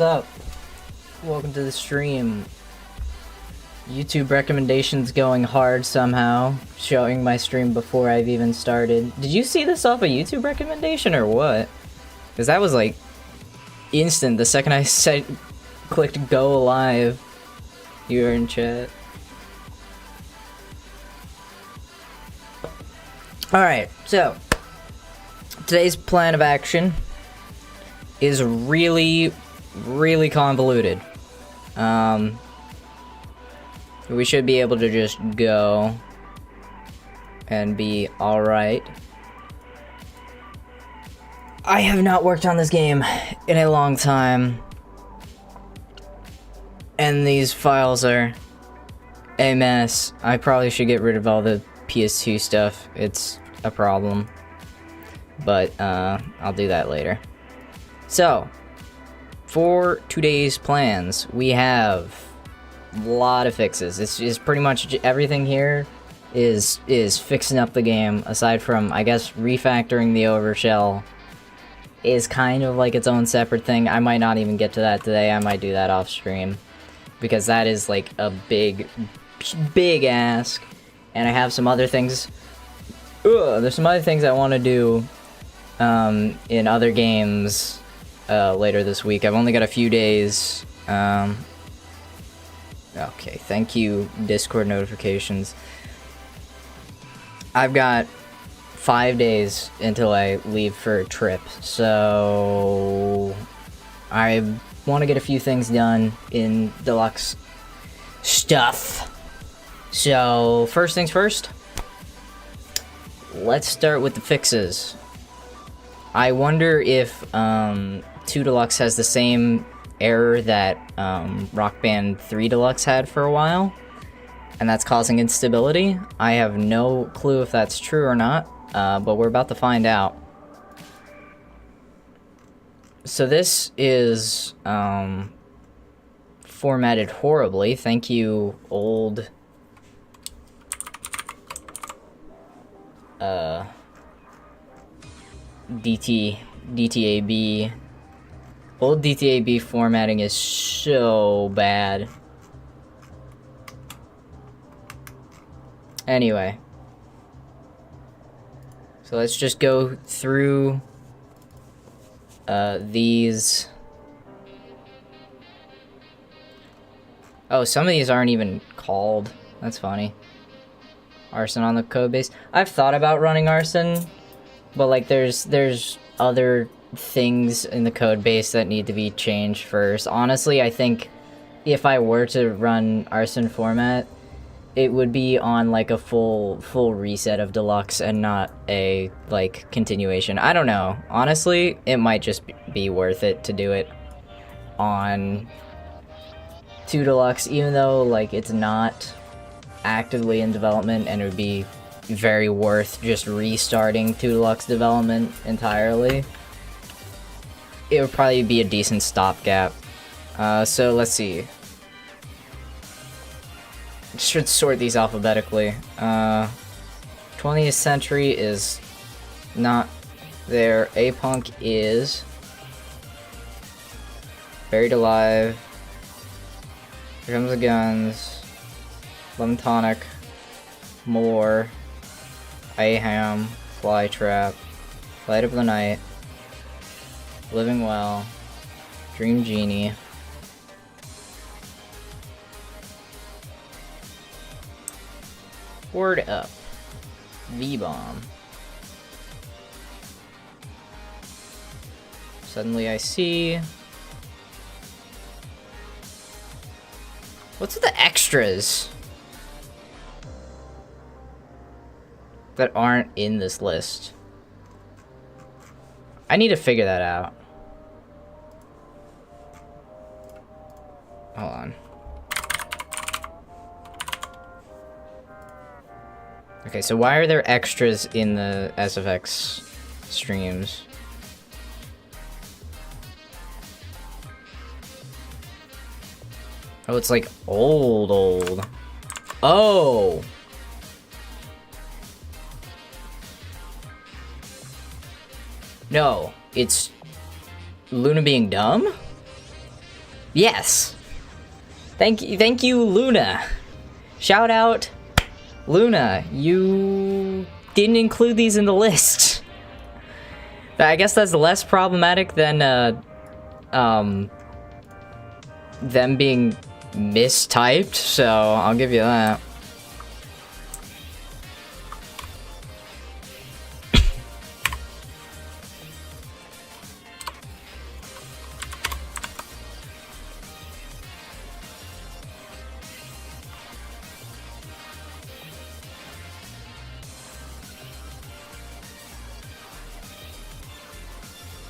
up? Welcome to the stream. YouTube recommendations going hard somehow, showing my stream before I've even started. Did you see this off a YouTube recommendation or what? Because that was like instant the second I clicked go live. You were in chat. Alright, so today's plan of action is really convoluted. We should be able to just go and be alright. I have not worked on this game in a long time, and these files are a mess. I probably should get rid of all the PS2 stuff. It's a problem, but I'll do that later. So, for today's plans, we have a lot of fixes. It's just pretty much everything here is fixing up the game, aside from, I guess, refactoring the Overshell is kind of like its own separate thing. I might not even get to that today. I might do that off stream, because that is like a big ask, and I have some other things. There's some other things I want to do in other games later this week. I've only got a few days. Okay, thank you, Discord notifications. I've got 5 days until I leave for a trip, so I want to get a few things done in Deluxe stuff. So, first things first, let's start with the fixes. I wonder if 2 Deluxe has the same error that Rock Band 3 Deluxe had for a while, and that's causing instability. I have no clue if that's true or not, but we're about to find out. So this is formatted horribly. Thank you, old DTAB. Old DTAB formatting is so bad. Anyway, so let's just go through these. Oh, some of these aren't even called. That's funny. Arson on the codebase. I've thought about running Arson, but like there's other things in the codebase that need to be changed first. Honestly, I think if I were to run Arson format, it would be on like a full reset of Deluxe and not a like continuation. I don't know. Honestly, it might just be worth it to do it on 2 Deluxe, even though like it's not actively in development, and it would be very worth just restarting 2 Deluxe development entirely. It would probably be a decent stopgap. So let's see. Should sort these alphabetically. 20th Century is not there. A-Punk is. Buried Alive. Here Comes the Guns. Lemon Tonic. More. Aham. Flytrap. Light of the Night. Living Well. Dream Genie. Word Up. V-Bomb. Suddenly I See. What's with the extras that aren't in this list? I need to figure that out. Hold on. Okay, so why are there extras in the SFX streams? Oh, it's like old. Oh! No, it's Luna being dumb? Yes! Thank you, Luna! Shout out, Luna, you didn't include these in the list. I guess that's less problematic than, them being mistyped, so I'll give you that.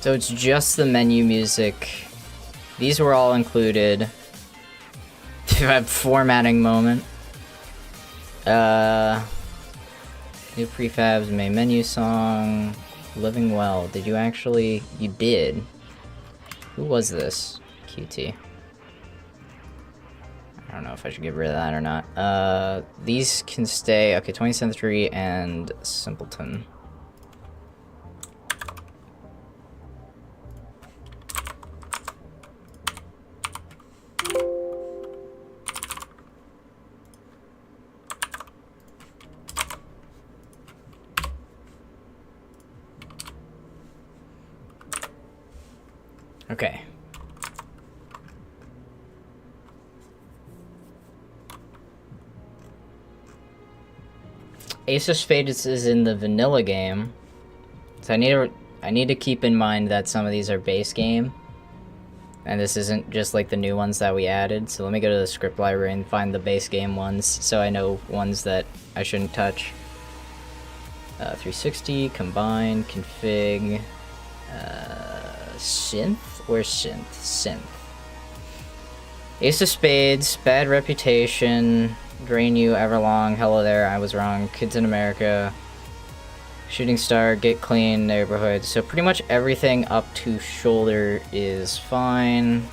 So it's just the menu music. These were all included. Formatting moment. New prefabs, main menu song, living well. Did you actually? You did. Who was this? QT. I don't know if I should get rid of that or not. These can stay. Okay, 20th Century and Simpleton. Okay. Ace of Spades is in the vanilla game, so I need to keep in mind that some of these are base game, and this isn't just like the new ones that we added. So let me go to the script library and find the base game ones, so I know ones that I shouldn't touch. 360 combine config synth. Where's synth? Synth. Ace of Spades, bad reputation, drain you, everlong, hello there, I was wrong, kids in America, shooting star, get clean, neighborhood. So pretty much everything up to shoulder is fine.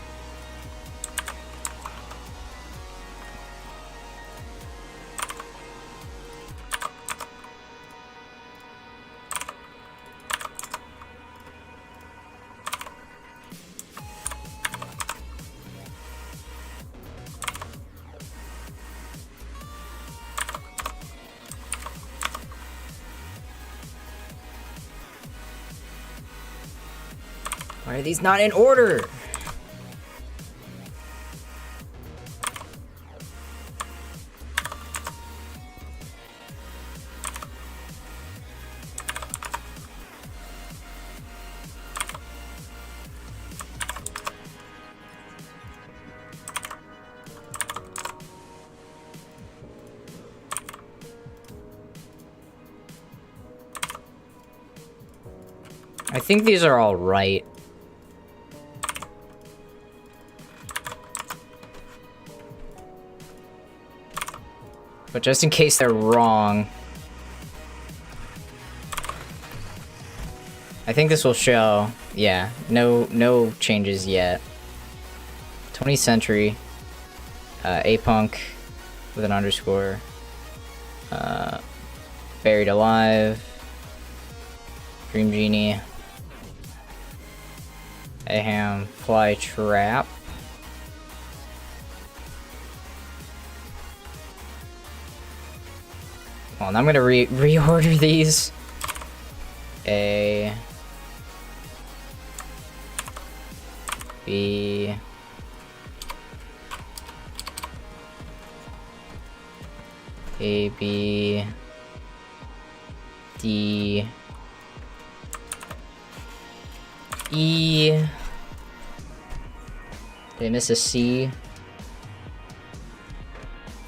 Why are these not in order? I think these are all right. But just in case they're wrong, I think this will show, yeah, no changes yet. 20th Century, A-Punk with an underscore, Buried Alive, Dream Genie, Aham, Fly Trap. Well, I'm gonna reorder these. A, B, A, B, D, E. Did I miss a C?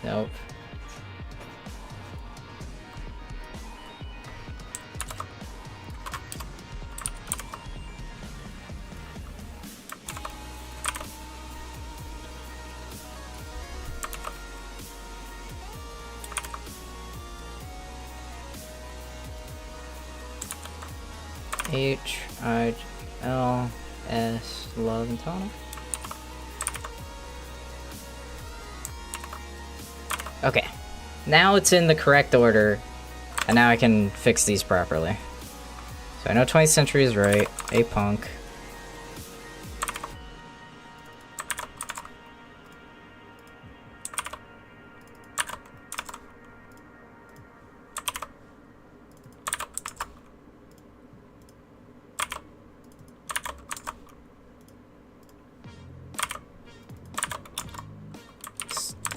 Nope. H, I, L, S, Love and Tonic. Okay, now it's in the correct order, and now I can fix these properly. So I know 20th Century is right, A-Punk.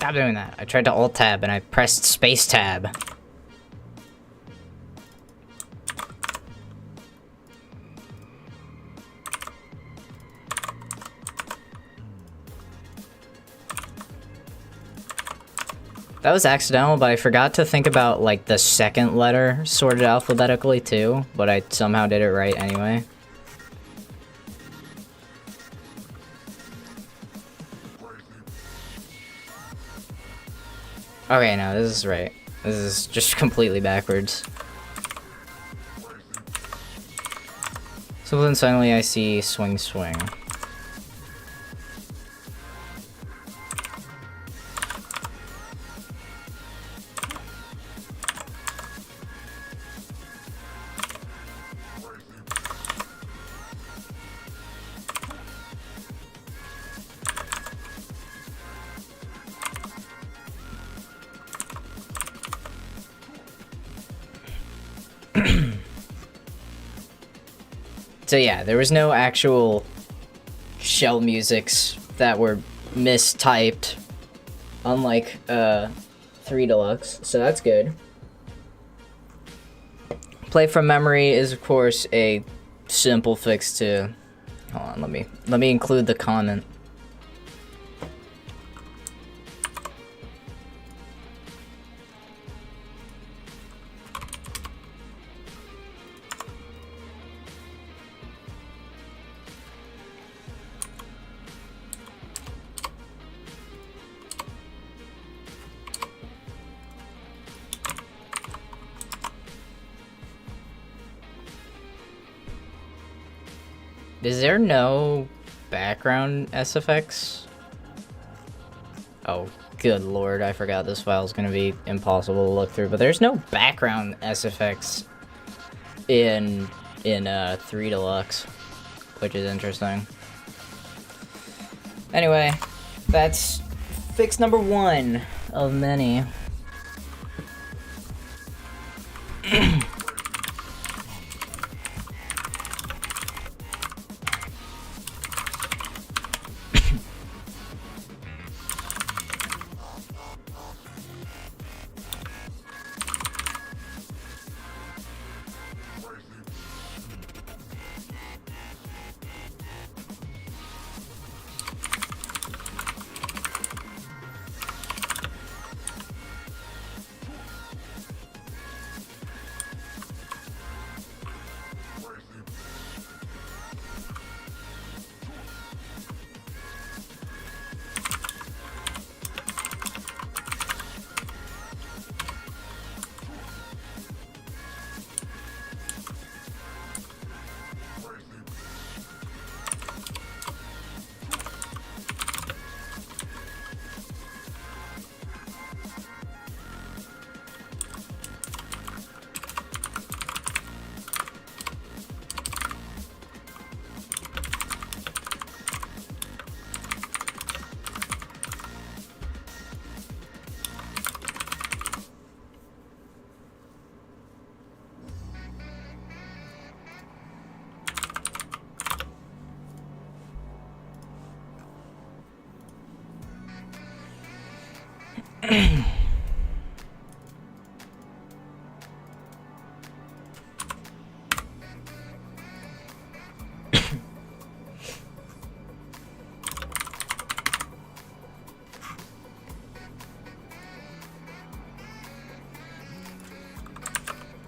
Stop doing that. I tried to alt tab and I pressed space tab. That was accidental, but I forgot to think about, like, the second letter sorted alphabetically, too. But I somehow did it right anyway. Okay, no, this is right. This is just completely backwards. So then suddenly I see swing, swing. So yeah, there was no actual shell musics that were mistyped, unlike 3 Deluxe, so that's good. Play from memory is of course a simple fix to... Hold on, let me include the comment. Is there no background SFX? Oh, good lord, I forgot this file is gonna be impossible to look through, but there's no background SFX in 3 Deluxe, which is interesting. Anyway, that's fix number 1 of many.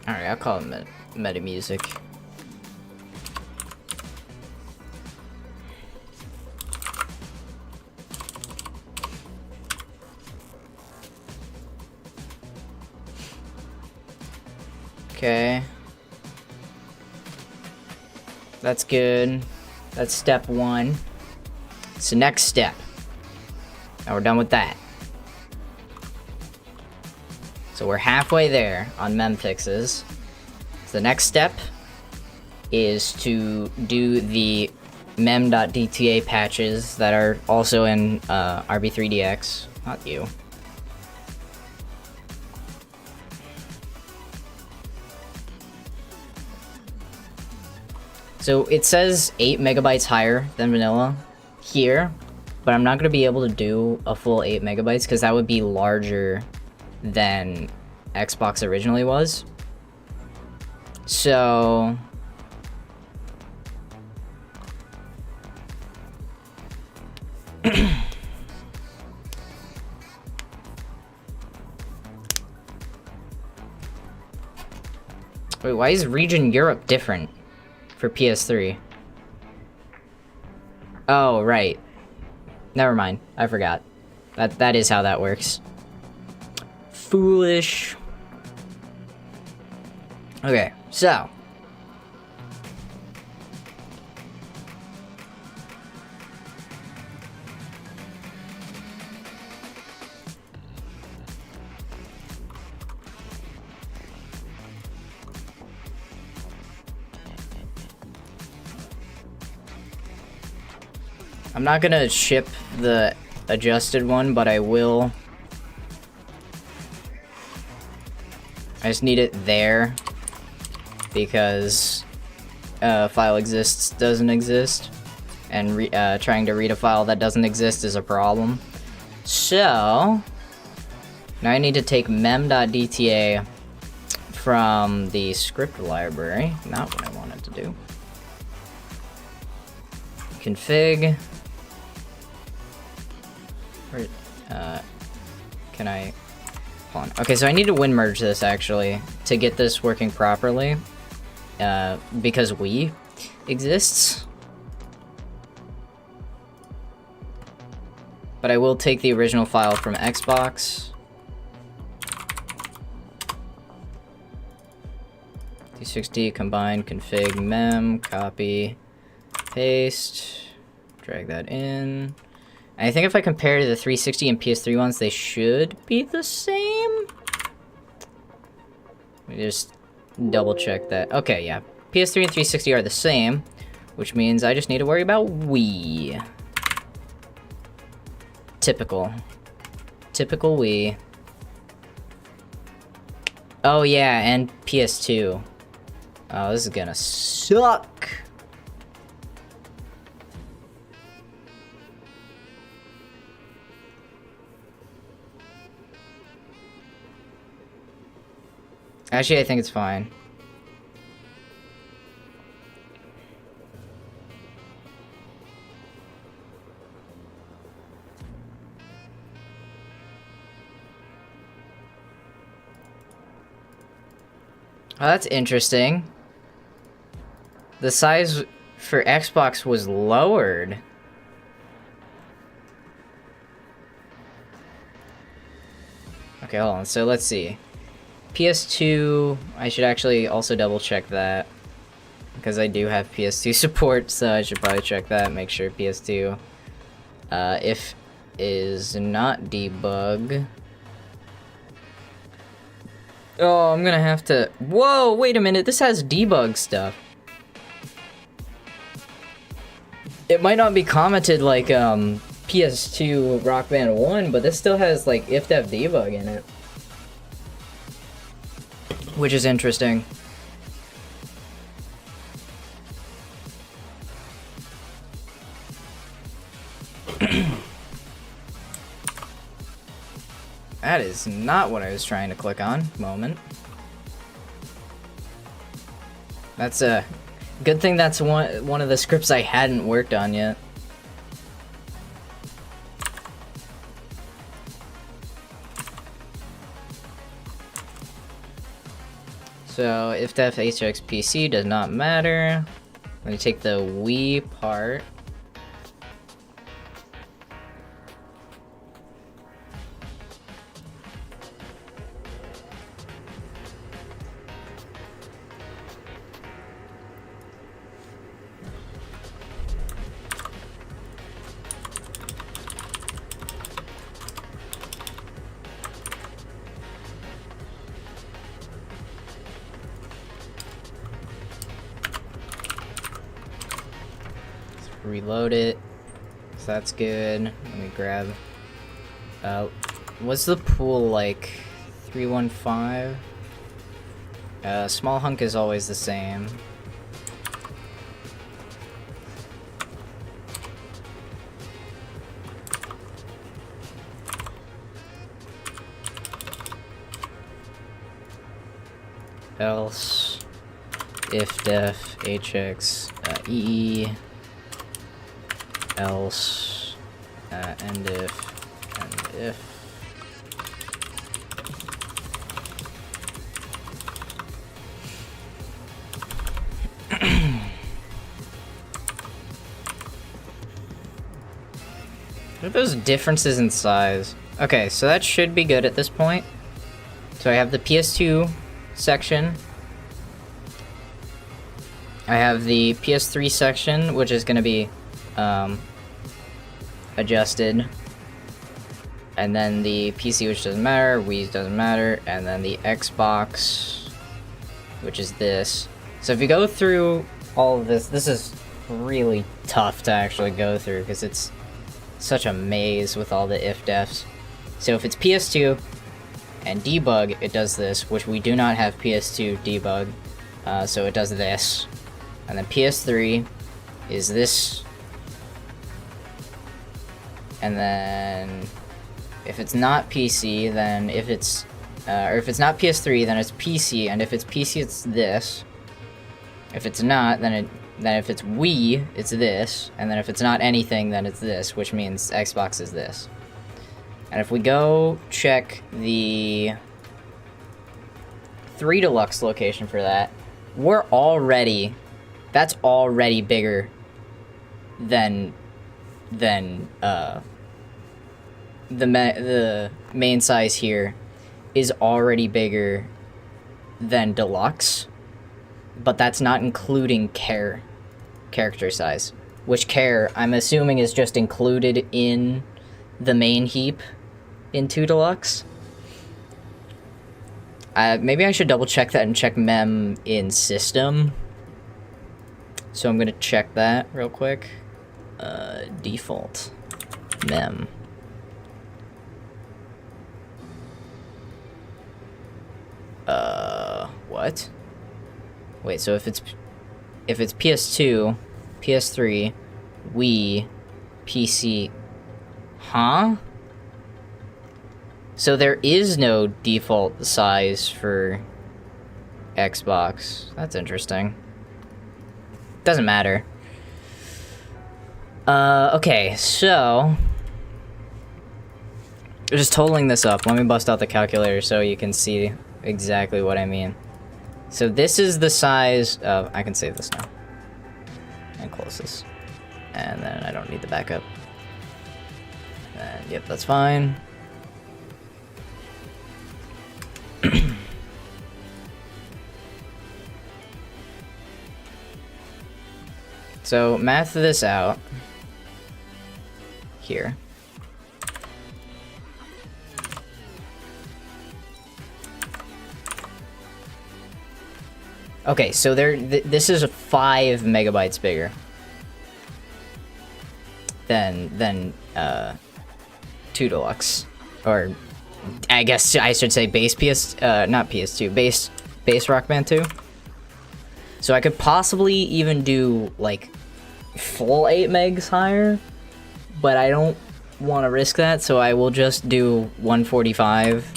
Alright, I'll call it meta music. Okay. That's good. That's step 1. It's the next step. Now we're done with that. So we're halfway there on mem fixes. So the next step is to do the mem.dta patches that are also in RB3DX. Not you. So it says 8 megabytes higher than vanilla here, but I'm not going to be able to do a full 8 megabytes because that would be larger than Xbox originally was. So wait, why is region Europe different for PS3? Oh, right. Never mind. I forgot. That is how that works. Foolish. Okay, so I'm not gonna ship the adjusted one, but I will. I just need it there because file exists doesn't exist, and trying to read a file that doesn't exist is a problem. So now I need to take mem.dta from the script library. Not what I wanted to do. Config. Can I? Hold on. Okay, so I need to win merge this actually to get this working properly, because Wii exists. But I will take the original file from Xbox. 360 combine config mem copy paste, drag that in. I think if I compare the 360 and PS3 ones, they should be the same. Let me just double check that. Okay, yeah. PS3 and 360 are the same, which means I just need to worry about Wii. Typical. Typical Wii. Oh yeah, and PS2. Oh, this is gonna suck. Actually, I think it's fine. Oh, that's interesting. The size for Xbox was lowered. Okay, hold on. So let's see. PS2, I should actually also double check that, because I do have PS2 support, so I should probably check that, make sure PS2 if is not debug. Oh, I'm gonna have to. Whoa, wait a minute, this has debug stuff. It might not be commented like PS2 Rock Band 1, but this still has like if-def debug in it, which is interesting. That is not what I was trying to click on. Moment. That's a good thing that's one of the scripts I hadn't worked on yet. So if def hxpc does not matter. Let me take the Wii part. Reload it, so that's good. Let me grab, what's the pool like? 315? Small hunk is always the same. else if def hx ee else end if What are those differences in size? Okay, so that should be good at this point. So I have the PS2 section. I have the PS3 section, which is going to be adjusted. And then the PC, which doesn't matter, Wii doesn't matter, and then the Xbox, which is this. So if you go through all of this, this is really tough to actually go through because it's such a maze with all the if-defs. So if it's PS2 and debug, it does this, which we do not have PS2 debug, so it does this. And then PS3 is this. And then if it's not PC, then if it's not PS3, then it's PC, and if it's PC, it's this. If it's not, then if it's Wii, it's this, and then if it's not anything, then it's this, which means Xbox is this. And if we go check the 3 Deluxe location for that, that's already bigger than the main size here is already bigger than Deluxe, but that's not including character size, which I'm assuming is just included in the main heap in 2 Deluxe. Maybe I should double check that and check mem in system. So I'm gonna check that real quick. Default mem. What? Wait, so if it's PS2, PS3, Wii, PC, huh? So there is no default size for Xbox. That's interesting. Doesn't matter. Okay, so just totaling this up. Let me bust out the calculator so you can see exactly what I mean. So this is the size of... I can save this now. And close this. And then I don't need the backup. And yep, that's fine. So math this out here. Okay, so this is 5 megabytes bigger than 2 Deluxe, or I guess I should say base not PS2, base Rock Band 2. So I could possibly even do like full 8 megs higher, but I don't want to risk that, so I will just do 145.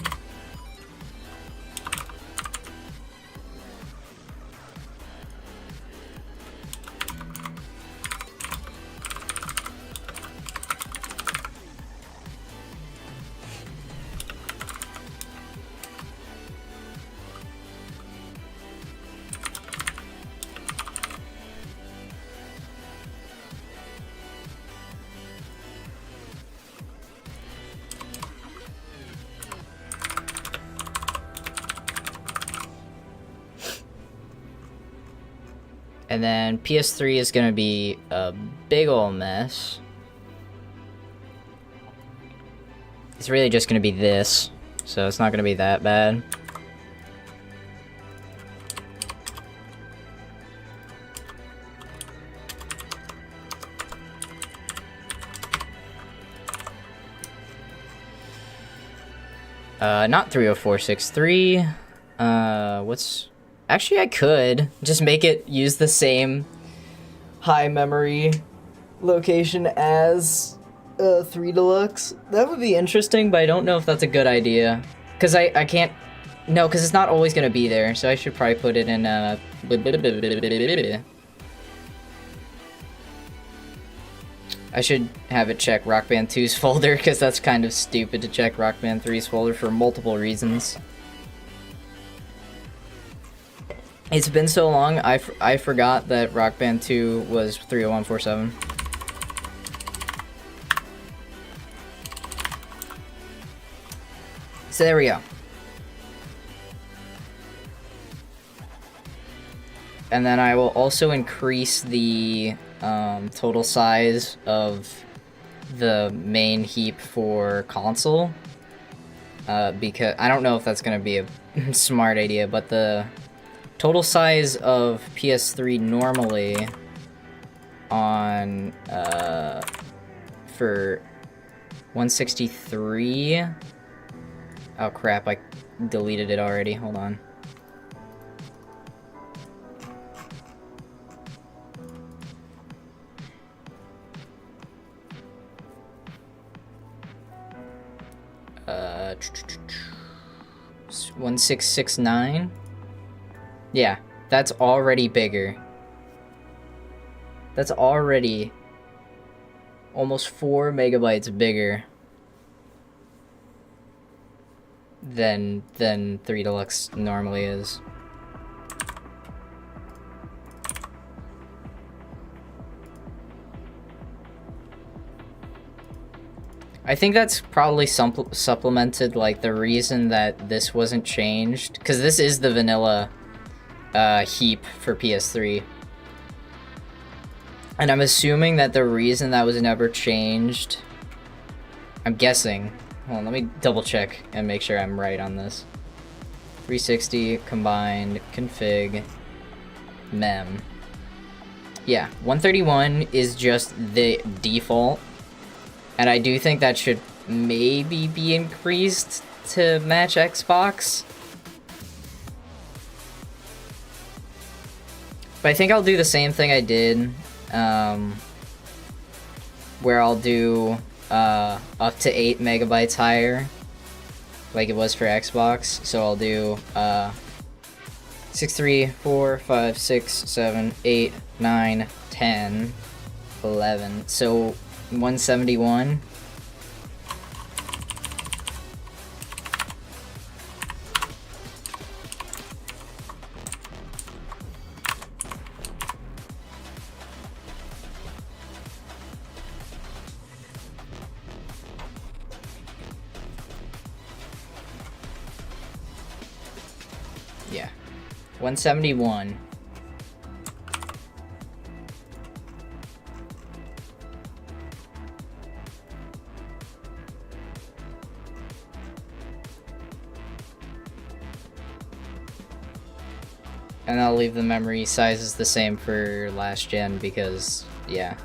And then PS3 is gonna be a big ol' mess. It's really just gonna be this, so it's not gonna be that bad. Not 30463. Actually, I could just make it use the same high memory location as 3 Deluxe. That would be interesting, but I don't know if that's a good idea. Because I can't No, because it's not always gonna be there, so I should probably put it in I should have it check Rock Band 2's folder, because that's kind of stupid to check Rock Band 3's folder for multiple reasons. It's been so long, I forgot that Rock Band 2 was 30147. So there we go. And then I will also increase the total size of the main heap for console. Because I don't know if that's going to be a smart idea, but the total size of PS3 normally on for 163. Oh crap, I deleted it already. Hold on. Uh, 1669. Yeah, that's already bigger. That's already almost 4 megabytes bigger than 3 Deluxe normally is. I think that's probably supplemented, like, the reason that this wasn't changed, because this is the vanilla heap for PS3. And I'm assuming that the reason that was never changed, I'm guessing, hold on, let me double check and make sure I'm right on this. 360 combined config mem. Yeah, 131 is just the default. And I do think that should maybe be increased to match Xbox. But I think I'll do the same thing I did, where I'll do up to 8 megabytes higher, like it was for Xbox. So I'll do 6, 3, 4, 5, 6, 7, 8, 9, 10, 11. So 171. Yeah, 171. And I'll leave the memory sizes the same for last gen because, yeah.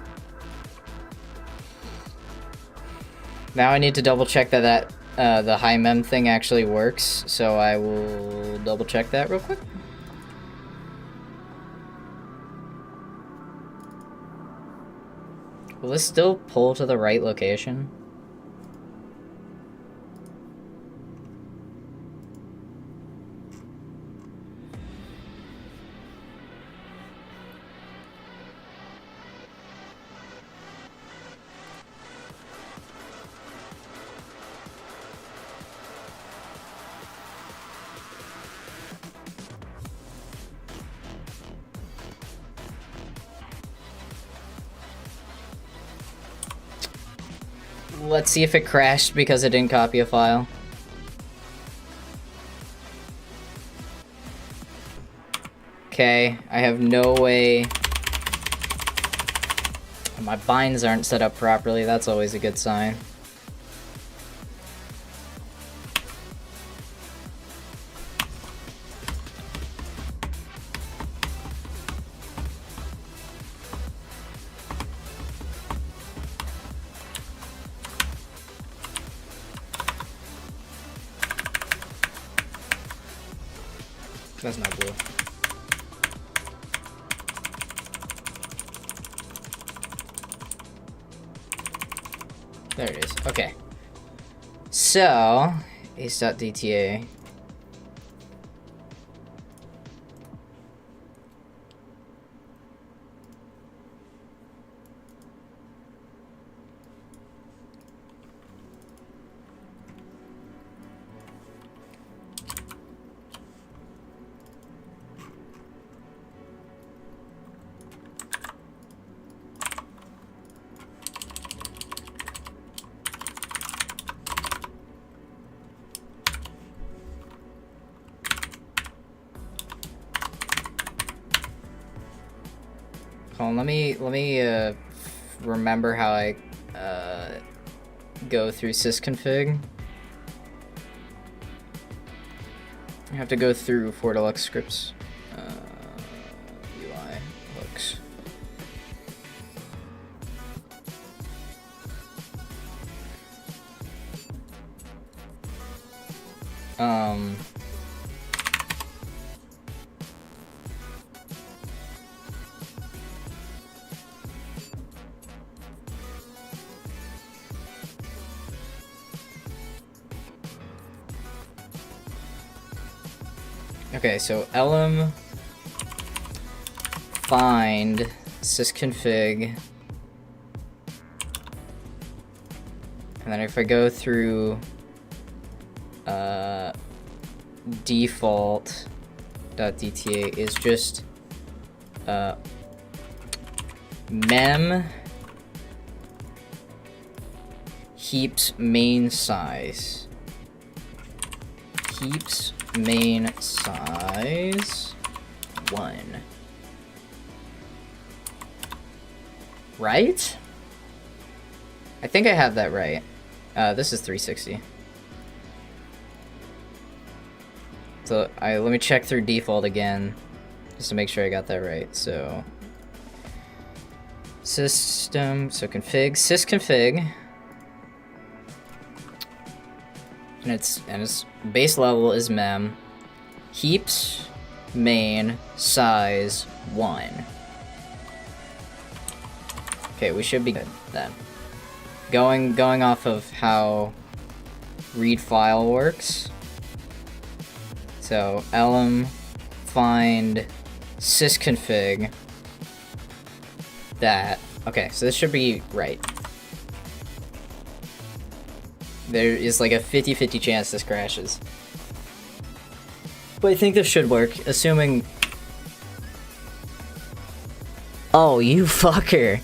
Now I need to double check that the high mem thing actually works, so I will double check that real quick. Will this still pull to the right location? Let's see if it crashed because it didn't copy a file. Okay, I have no way. My binds aren't set up properly, that's always a good sign. That's not blue. There it is. Okay. So, ace.dta. Hold on, let me remember how I go through sysconfig. I have to go through for Deluxe scripts. UI hooks. Okay, so elm find sysconfig, and then if I go through default.dta is just mem heaps main size, heaps main size 1. Right? I think I have that right. This is 360. So let me check through default again, just to make sure I got that right. So system, so config, sysconfig, and its base level is mem heaps main size 1. Okay, we should be good then. Going off of how read file works. So elm find sysconfig that. Okay, so this should be right. There is like a 50-50 chance this crashes. But I think this should work, assuming... Oh, you fucker!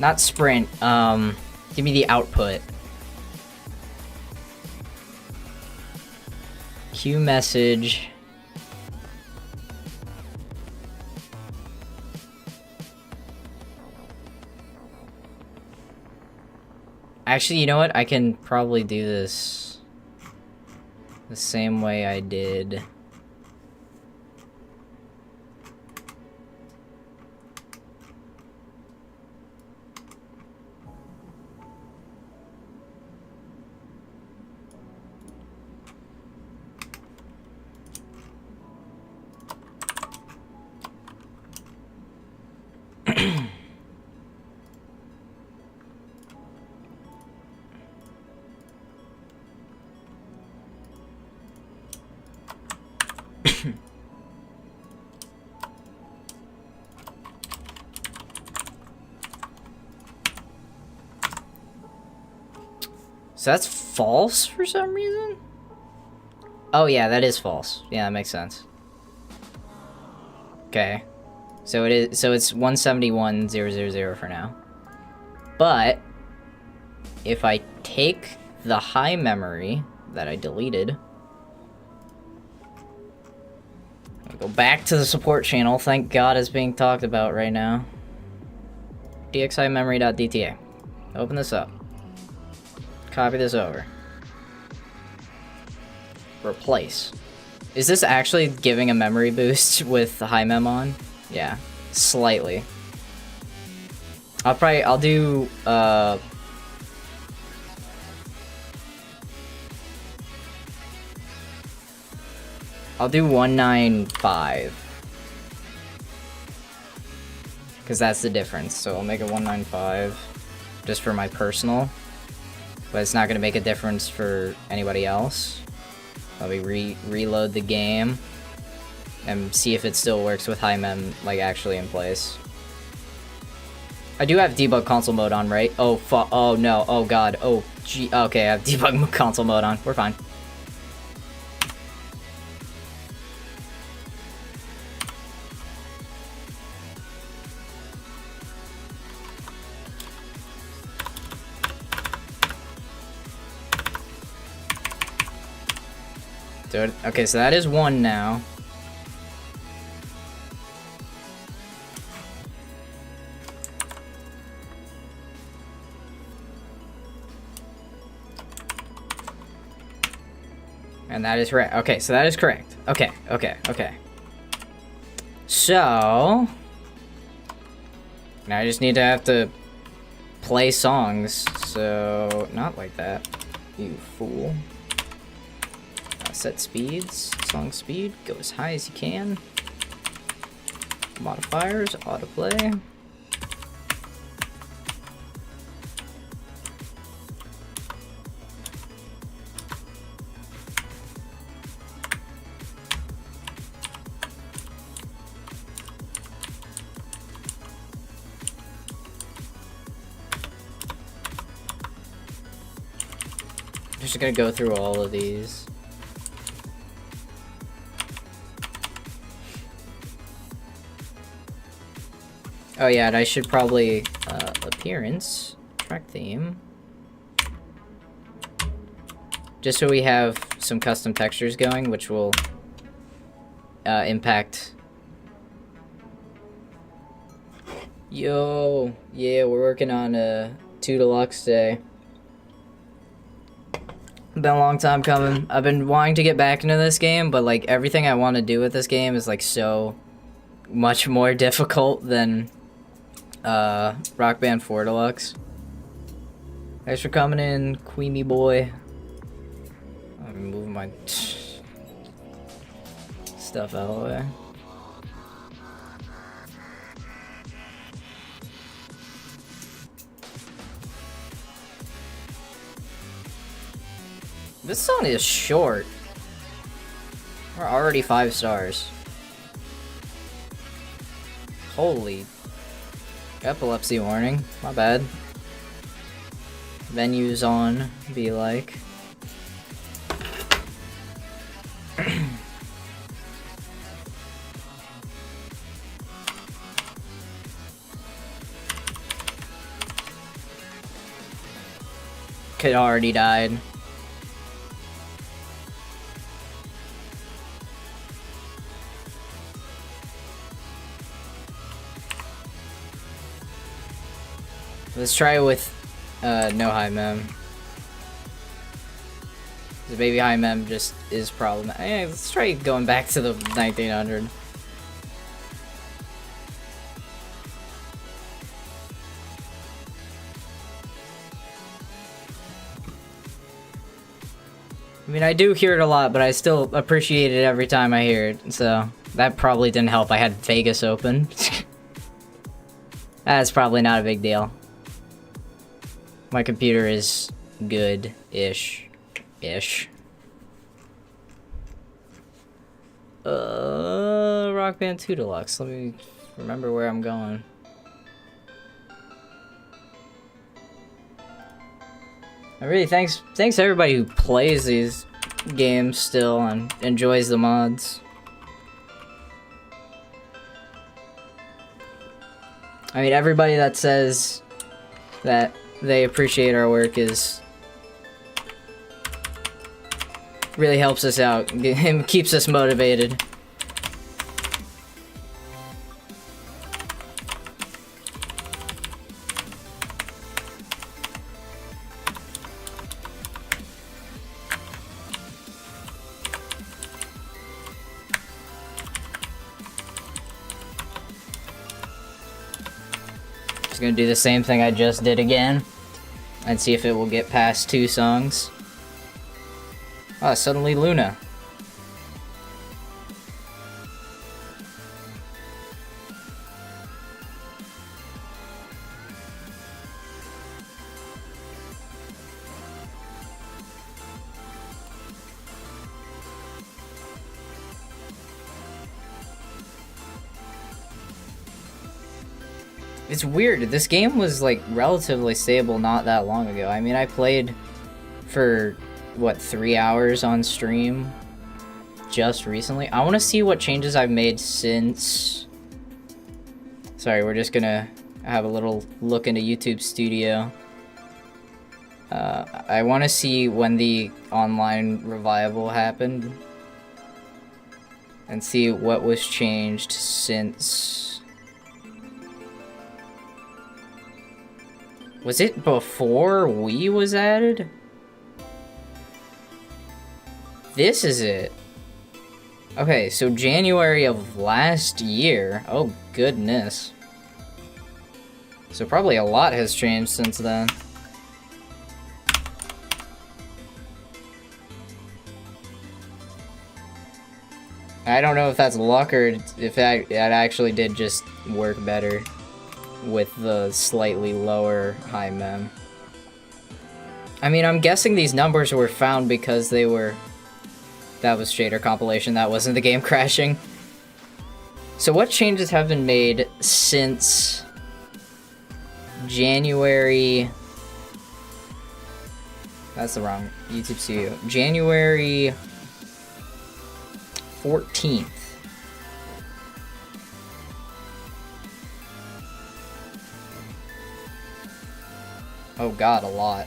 Not sprint, give me the output. Queue message. Actually, you know what? I can probably do this the same way I did. So that's false for some reason? Oh yeah, that is false. Yeah, that makes sense. Okay. So it's 171.0.0.0 for now. But if I take the high memory that I deleted, I'll go back to the support channel. Thank God it's being talked about right now. dximemory.dta. Open this up. Copy this over. Replace. Is this actually giving a memory boost with the high mem on? Yeah, slightly. I'll do I'll do 195. Because that's the difference. So I'll make it 195 just for my personal. But it's not going to make a difference for anybody else. Let me reload the game and see if it still works with high mem, like, actually in place. I do have debug console mode on, right? Oh, oh no, oh god, oh gee, okay, I have debug console mode on, we're fine. So, okay, so that is 1 now. And that is right. Okay, so that is correct. Okay. So now I just need to have to play songs. So not like that, you fool. Set speeds. Song speed. Go as high as you can. Modifiers. Autoplay. Just gonna go through all of these. Oh yeah, and I should probably appearance, track theme, just so we have some custom textures going, which will impact. Yo, yeah, we're working on a 2 Deluxe day. Been a long time coming. I've been wanting to get back into this game, but like everything I want to do with this game is like so much more difficult than Rock Band 4 Deluxe. Thanks for coming in, Queemy boy. I'm moving my stuff out of the way. This song is short. We're already 5 stars. Holy. Epilepsy warning. My bad. Venues on, be like. Kid already died. Let's try it with no high mem. The baby high mem just is problematic. Let's try going back to the 1900. I mean, I do hear it a lot, but I still appreciate it every time I hear it, so that probably didn't help. I had Vegas open. That's probably not a big deal. My computer is good-ish. Rock Band 2 Deluxe. Let me remember where I'm going. I really thanks everybody who plays these games still and enjoys the mods. I mean, everybody that says that they appreciate our work is really helps us out and keeps us motivated. Just gonna do the same thing I just did again and see if it will get past 2 songs. Ah, suddenly Luna. It's weird. This game was like relatively stable not that long ago. I mean, I played for what, 3 hours on stream just recently. I want to see what changes I've made since. Sorry, we're just gonna have a little look into YouTube Studio. I want to see when the online revival happened and see what was changed since... Was it before Wii was added? This is it. Okay, so January of last year. Oh, goodness. So probably a lot has changed since then. I don't know if that's luck or if that actually did just work better with the slightly lower high mem. I mean, I'm guessing these numbers were found because they were... That was shader compilation, that wasn't the game crashing. So what changes have been made since January... That's the wrong YouTube studio. January 14th. Oh god, a lot.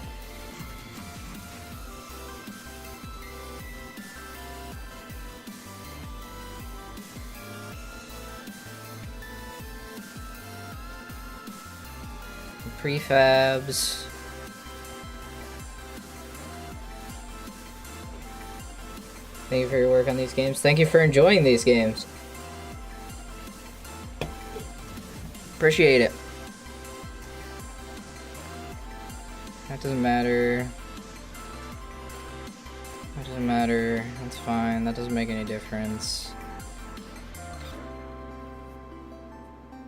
Prefabs. Thank you for your work on these games. Thank you for enjoying these games. Appreciate it. That doesn't matter. That doesn't matter. That's fine. That doesn't make any difference.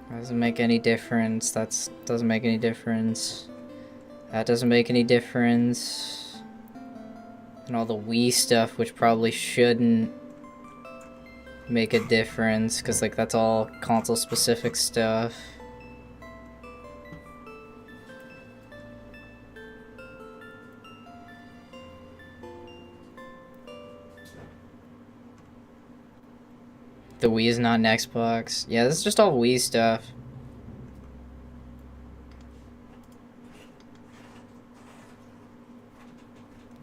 That doesn't make any difference. That doesn't make any difference. That doesn't make any difference. And all the Wii stuff, which probably shouldn't make a difference, because like that's all console specific stuff. The Wii is not an Xbox. Yeah, this is just all Wii stuff.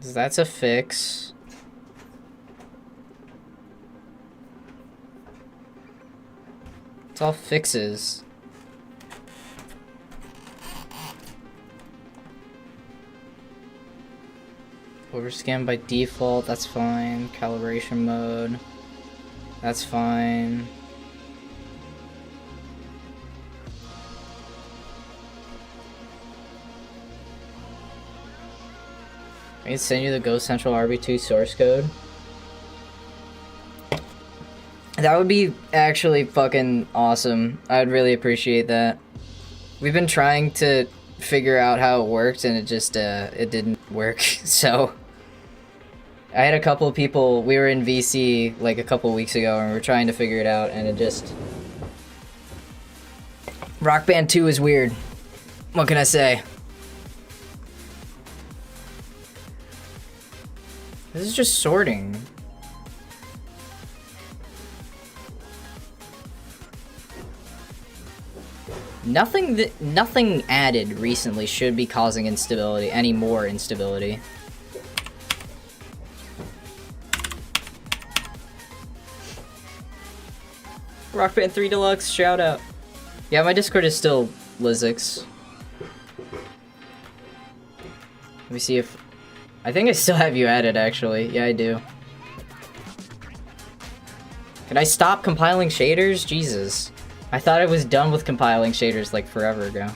That's a fix. It's all fixes. Overscan by default, that's fine. Calibration mode. That's fine. I can send you the Go Central RB2 source code. That would be actually fucking awesome. I'd really appreciate that. We've been trying to figure out how it worked and it just, it didn't work, so... I had a couple of people, we were in VC like a couple weeks ago and we were trying to figure it out and it just... Rock Band 2 is weird. What can I say? This is just sorting. Nothing added recently should be causing instability, any more instability. Rock Band 3 Deluxe, shout out. Yeah, my Discord is still Lizix. Let me see if... I think I still have you added, actually. Yeah, I do. Can I stop compiling shaders? Jesus. I thought I was done with compiling shaders like forever ago.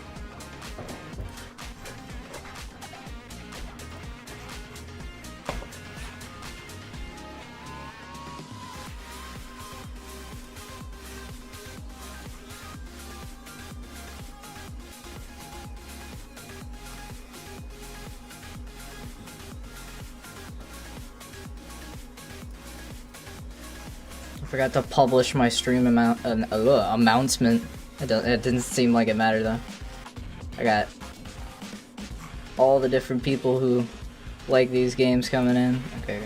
I forgot to publish my stream announcement. It didn't seem like it mattered though. I got all the different people who like these games coming in. Okay,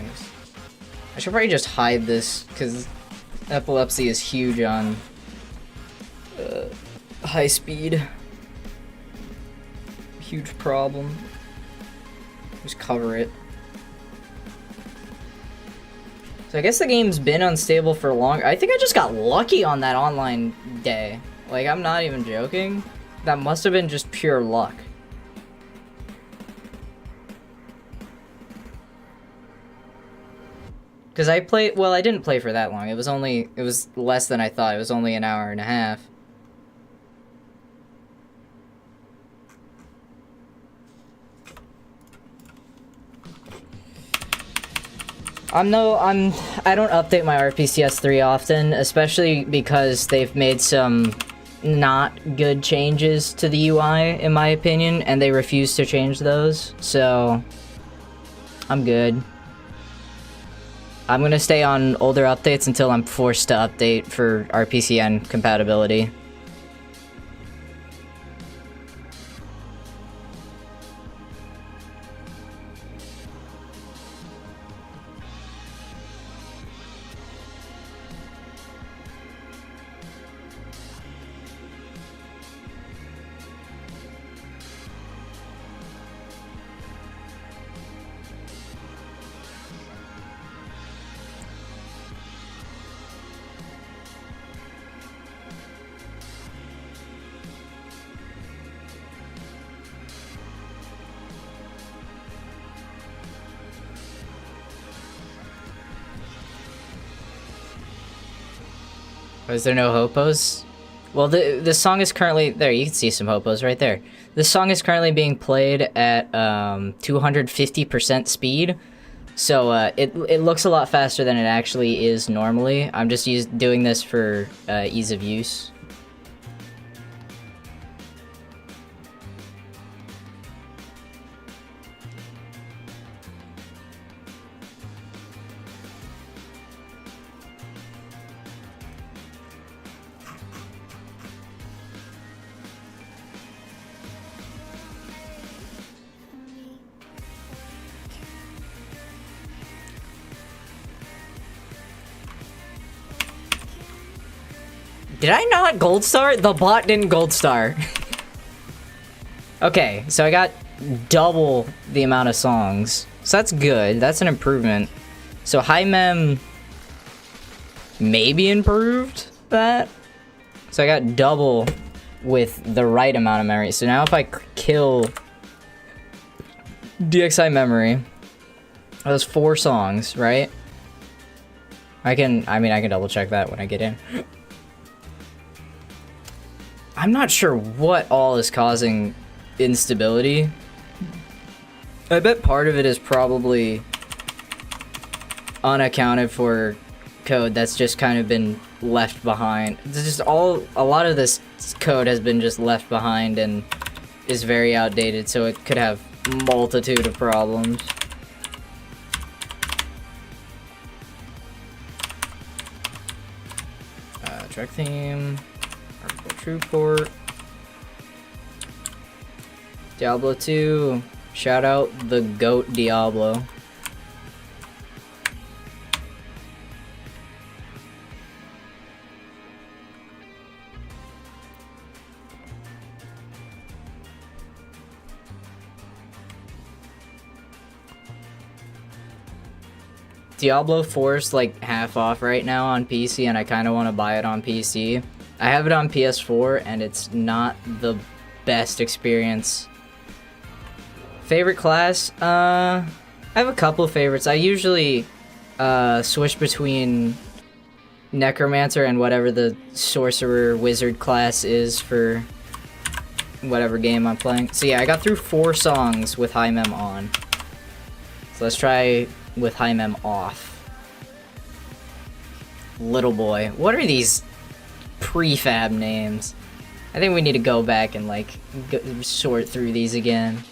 I should probably just hide this because epilepsy is huge on high speed. Huge problem. Just cover it. So I guess the game's been unstable for long. I think I just got lucky on that online day. Like, I'm not even joking. That must have been just pure luck. Because I played, well, I didn't play for that long. It was less than I thought. It was only an hour and a half. I don't update my RPCS 3 often, especially because they've made some not good changes to the UI, in my opinion, and they refuse to change those, so I'm good. I'm gonna stay on older updates until I'm forced to update for RPCN compatibility. Is there no hopos? Well, the song is currently... There, you can see some hopos right there. The song is currently being played at 250% speed. So it looks a lot faster than it actually is normally. I'm just doing this for ease of use. Did I not gold star? The bot didn't gold star. Okay, so I got double the amount of songs. So that's good. That's an improvement. So high mem maybe improved that. So I got double with the right amount of memory. So now if I kill DXI memory, those 4 songs, right? I can double check that when I get in. I'm not sure what all is causing instability. I bet part of it is probably unaccounted for code that's just kind of been left behind. It's just a lot of this code has been just left behind and is very outdated, so it could have multitude of problems. Track theme. True port. Diablo 2. Shout out the GOAT Diablo. Diablo 4's like half off right now on PC, and I kind of want to buy it on PC. I have it on PS4, and it's not the best experience. Favorite class? I have a couple of favorites. I usually switch between Necromancer and whatever the Sorcerer Wizard class is for whatever game I'm playing. So yeah, I got through 4 songs with high mem on. So let's try with high mem off. Little boy. What are these prefab names? I think we need to go back and like sort through these again.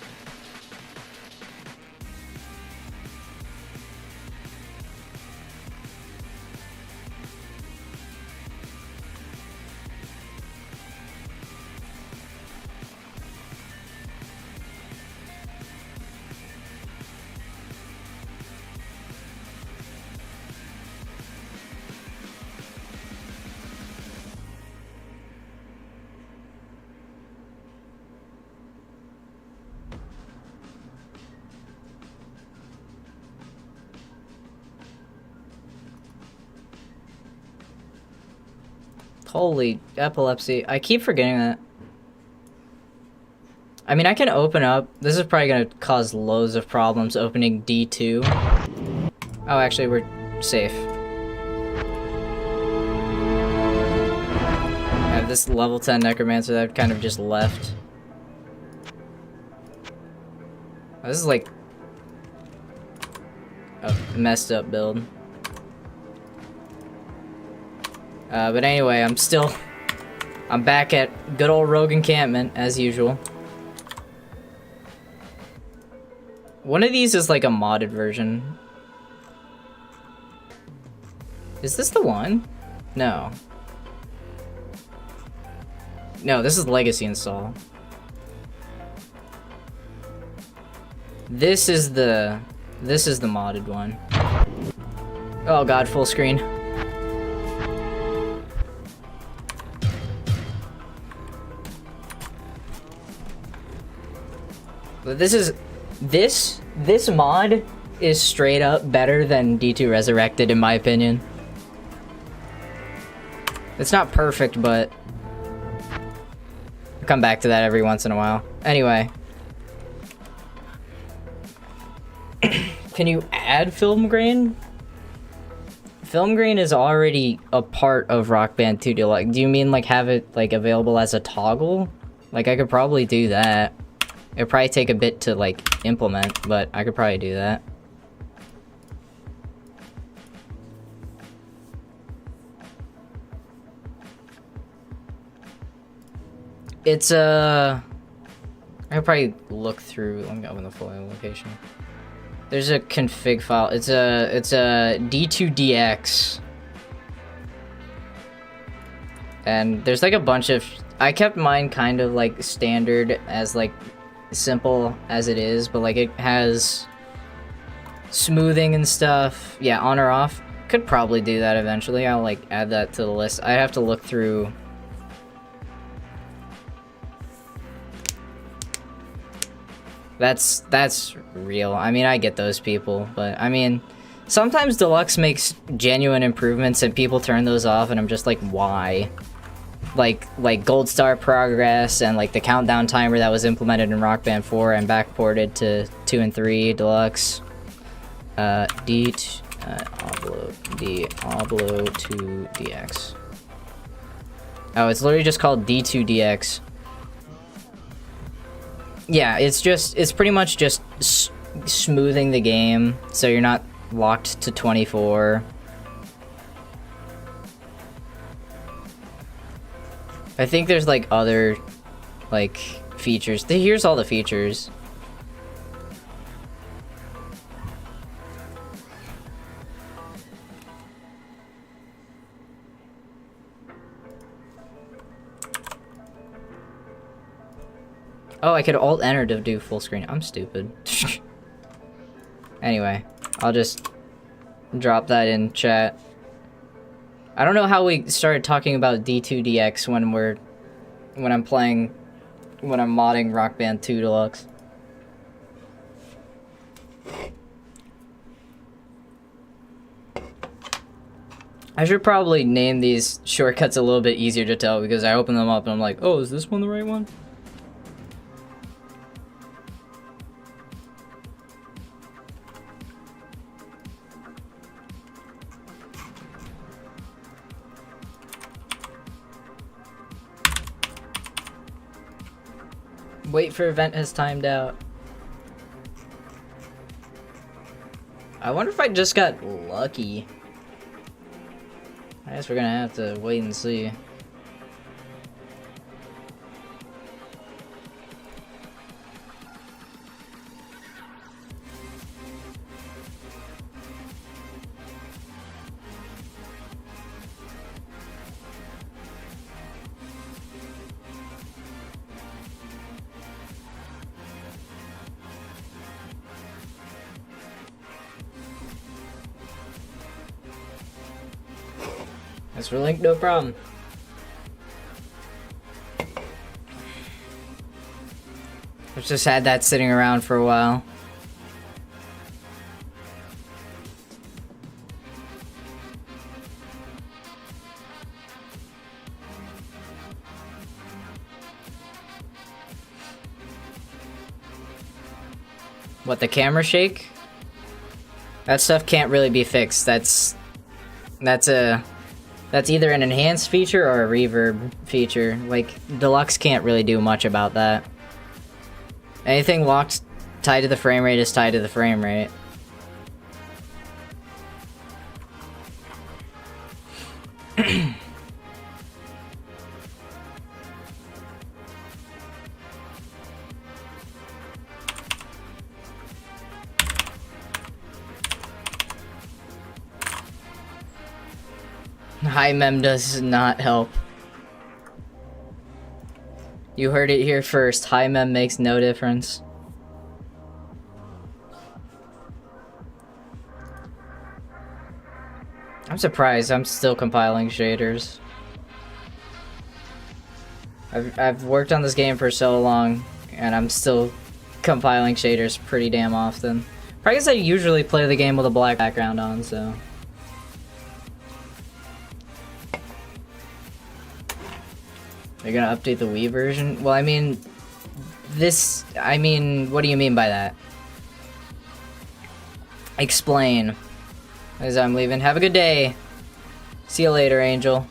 Holy epilepsy. I keep forgetting that. I mean, I can open up. This is probably gonna cause loads of problems opening D2. Oh, actually, we're safe. I have this level 10 necromancer that I've kind of just left. Oh, this is like a messed up build. But anyway, I'm back at good old rogue encampment as usual. One of these is like a modded version. Is this the one? No. No, this is legacy install. This is the modded one. Oh god, full screen. But this mod is straight up better than D2 Resurrected in my opinion. It's not perfect, but I'll come back to that every once in a while. Anyway. Can you add film grain? Film grain is already a part of Rock Band 2 Deluxe. Do you mean like have it like available as a toggle? Like I could probably do that. It'd probably take a bit to like implement, but I could probably do that. It's I could probably look through. Let me open the full location. There's a config file. It's a D2DX. And there's like a bunch of, I kept mine kind of like standard as like simple as it is, but like it has smoothing and stuff. Yeah, on or off. Could probably do that eventually. I'll like add that to the list. I have to look through. That's real. I mean, I get those people, but I mean, sometimes Deluxe makes genuine improvements and people turn those off and I'm just like, why? Like Gold Star progress and like the countdown timer that was implemented in Rock Band 4 and backported to 2 and 3 Deluxe. Diablo 2 DX. Oh, it's literally just called D2DX. Yeah, it's pretty much just smoothing the game so you're not locked to 24. I think there's like other like features. Here's all the features. Oh, I could alt-enter to do full screen. I'm stupid. Anyway, I'll just drop that in chat. I don't know how we started talking about D2DX when I'm modding Rock Band 2 Deluxe. I should probably name these shortcuts a little bit easier to tell because I open them up and I'm like, oh, is this one the right one? Wait for event has timed out. I wonder if I just got lucky. I guess we're gonna have to wait and see. That's for link, no problem. I've just had that sitting around for a while. What, the camera shake? That stuff can't really be fixed. That's either an enhanced feature or a reverb feature. Like, Deluxe can't really do much about that. Anything locked tied to the frame rate is tied to the frame rate. High mem does not help. You heard it here first. High mem makes no difference. I'm surprised I'm still compiling shaders. I've worked on this game for so long, and I'm still compiling shaders pretty damn often. Probably because I usually play the game with a black background on, so... You're gonna update the Wii version? Well, I mean, what do you mean by that? Explain. As I'm leaving. Have a good day. See you later, Angel.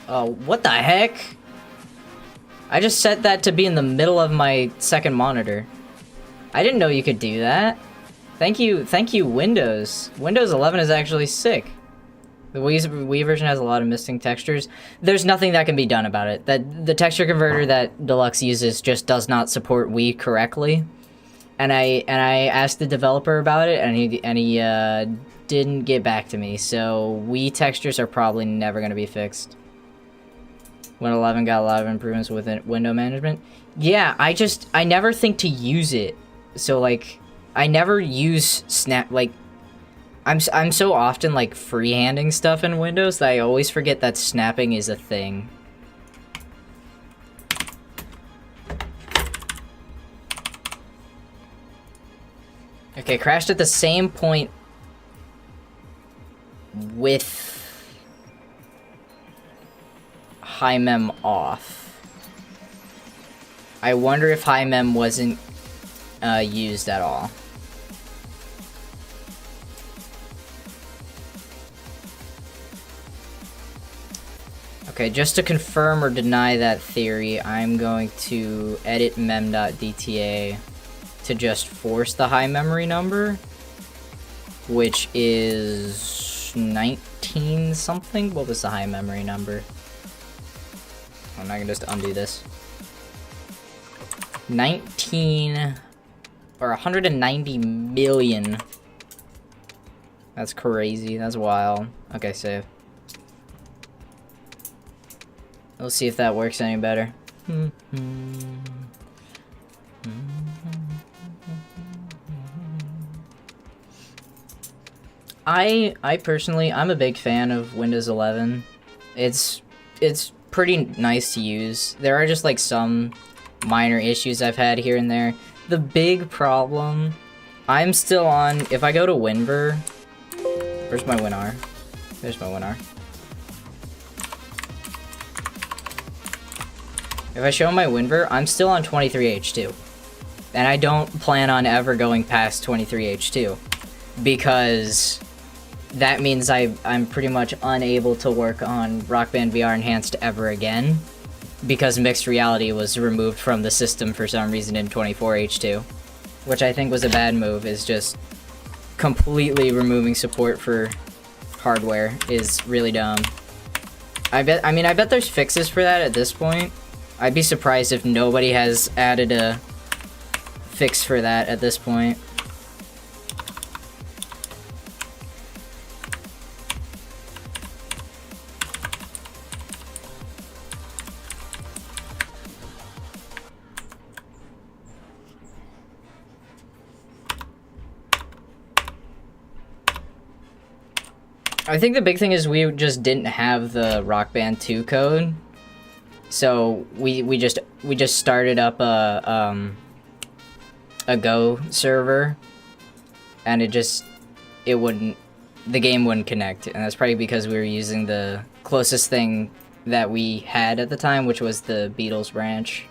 Oh, what the heck? I just set that to be in the middle of my second monitor. I didn't know you could do that. Thank you, Windows. Windows 11 is actually sick. The Wii version has a lot of missing textures. There's nothing that can be done about it. The texture converter that Deluxe uses just does not support Wii correctly. And I asked the developer about it, and he didn't get back to me. So Wii textures are probably never going to be fixed. When 11 got a lot of improvements with window management. Yeah, I never think to use it. So like, I never use snap, like, I'm so often like freehanding stuff in Windows that I always forget that snapping is a thing. Okay, crashed at the same point with high mem off. I wonder if high mem wasn't used at all. Okay, just to confirm or deny that theory, I'm going to edit mem.dta to just force the high memory number, which is 19 something. What was the high memory number? I'm not gonna just undo this. 19 or 190 million. That's crazy. That's wild. Okay, save. Let's see if that works any better. I personally, I'm a big fan of Windows 11. It's pretty nice to use. There are just like some minor issues I've had here and there. The big problem, I'm still on, if I go to WinVer, where's my WinR? There's my WinR. If I show my WinVer, I'm still on 23H2. And I don't plan on ever going past 23H2. Because that means I'm pretty much unable to work on Rock Band VR Enhanced ever again. Because mixed reality was removed from the system for some reason in 24H2. Which I think was a bad move, is just completely removing support for hardware is really dumb. I bet there's fixes for that at this point. I'd be surprised if nobody has added a fix for that at this point. I think the big thing is we just didn't have the Rock Band 2 code. So we just started up a Go server, and it wouldn't the game wouldn't connect, and that's probably because we were using the closest thing that we had at the time, which was the Beatles branch.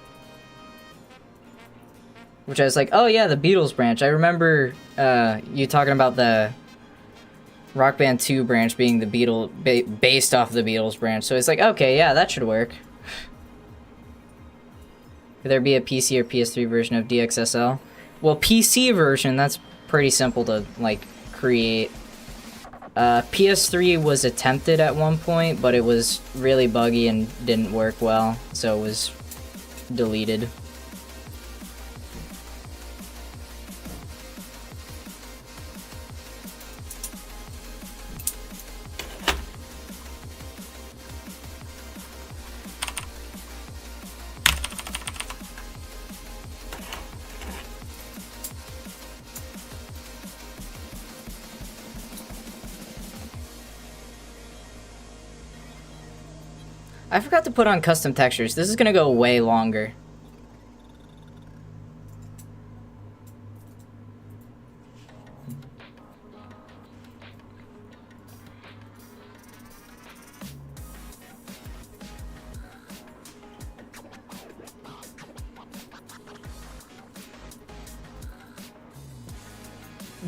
Which I was like, oh yeah, the Beatles branch. I remember you talking about the Rock Band 2 branch being the based off the Beatles branch. So it's like, okay, yeah, that should work. Could there be a PC or PS3 version of DXSL? Well, PC version, that's pretty simple to, like, create. PS3 was attempted at one point, but it was really buggy and didn't work well, so it was deleted. I forgot to put on custom textures. This is gonna go way longer.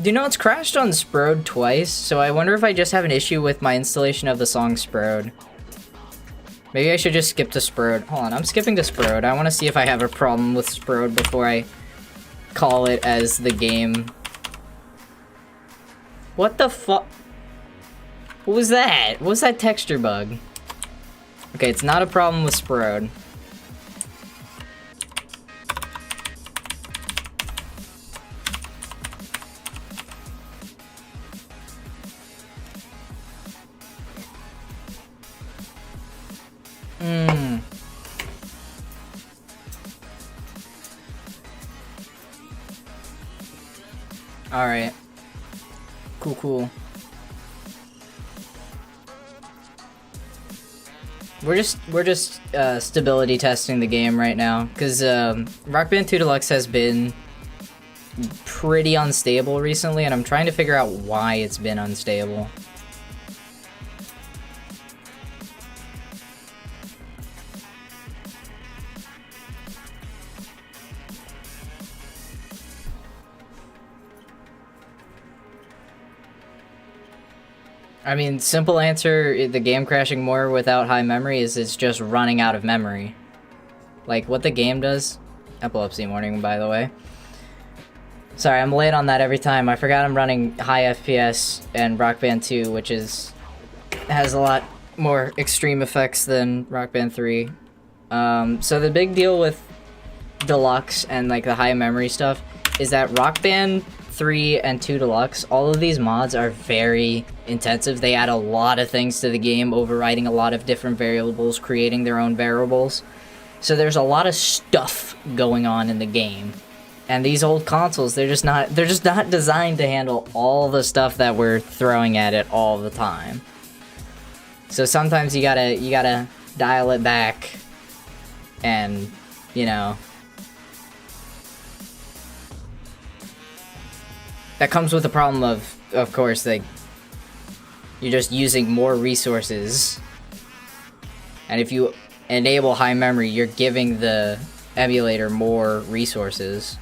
Do you know it's crashed on Sprode twice? So I wonder if I just have an issue with my installation of the song Sprode. Maybe I should just skip to Sprode. Hold on, I'm skipping to Sprode. I want to see if I have a problem with Sprode before I call it as the game. What the fuck? What was that? What was that texture bug? Okay, it's not a problem with Sprode. Alright. Cool. We're just stability testing the game right now, because Rock Band 2 Deluxe has been pretty unstable recently, and I'm trying to figure out why it's been unstable. I mean, simple answer, the game crashing more without high memory is it's just running out of memory. Like, what the game does... Epilepsy warning, by the way. Sorry, I'm late on that every time. I forgot I'm running high FPS and Rock Band 2, which has a lot more extreme effects than Rock Band 3. So the big deal with Deluxe and, like, the high memory stuff is that Rock Band 3 and 2 Deluxe, all of these mods are very intensive. They add a lot of things to the game, overriding a lot of different variables, creating their own variables. So there's a lot of stuff going on in the game. And these old consoles, they're just not designed to handle all the stuff that we're throwing at it all the time. So sometimes you gotta dial it back and, you know, that comes with the problem of course, like, you're just using more resources. And if you enable high memory, you're giving the emulator more resources.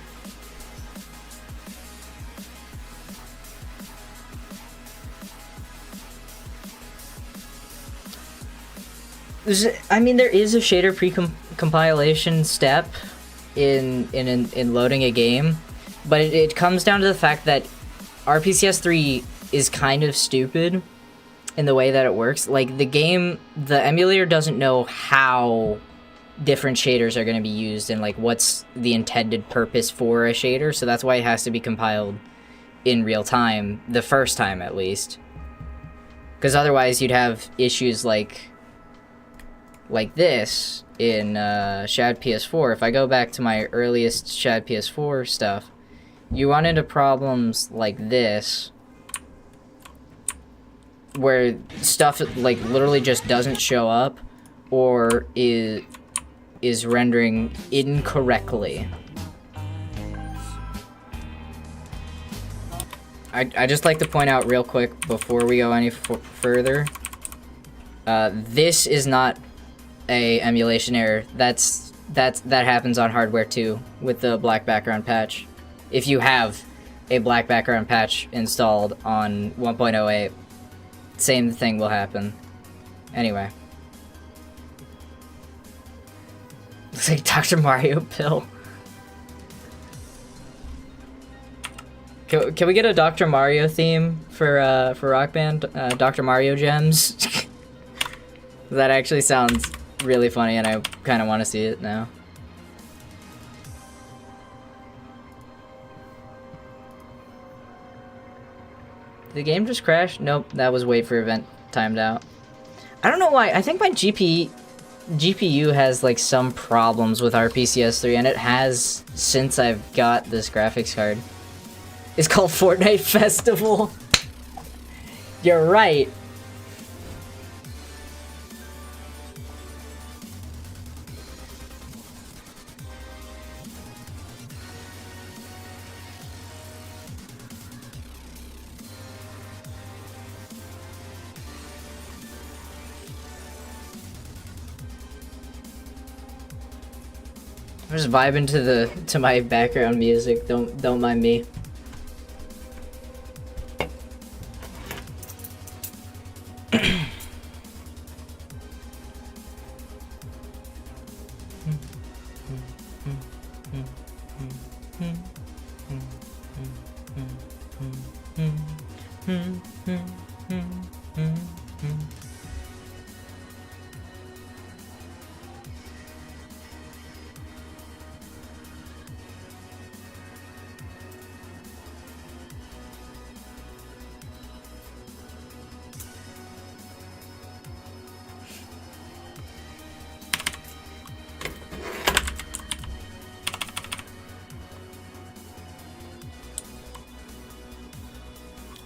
I mean, there is a shader pre-compilation step in loading a game. But it comes down to the fact that RPCS 3 is kind of stupid in the way that it works. Like, the emulator doesn't know how different shaders are going to be used and, like, what's the intended purpose for a shader, so that's why it has to be compiled in real time, the first time at least. Because otherwise you'd have issues like this in Shad PS4. If I go back to my earliest Shad PS4 stuff, you run into problems like this, where stuff, like, literally just doesn't show up, or is rendering incorrectly. I just like to point out real quick before we go any further. This is not a emulation error. That happens on hardware too with the black background patch. If you have a black background patch installed on 1.08, same thing will happen. Anyway. Looks like Dr. Mario pill. Can we get a Dr. Mario theme for Rock Band? Dr. Mario gems? That actually sounds really funny and I kind of want to see it now. Did the game just crash? Nope, that was wait for event timed out. I don't know why. I think my GPU has like some problems with RPCS3, and it has since I've got this graphics card. It's called Fortnite Festival. You're right. I'm just vibing to my background music. Don't mind me.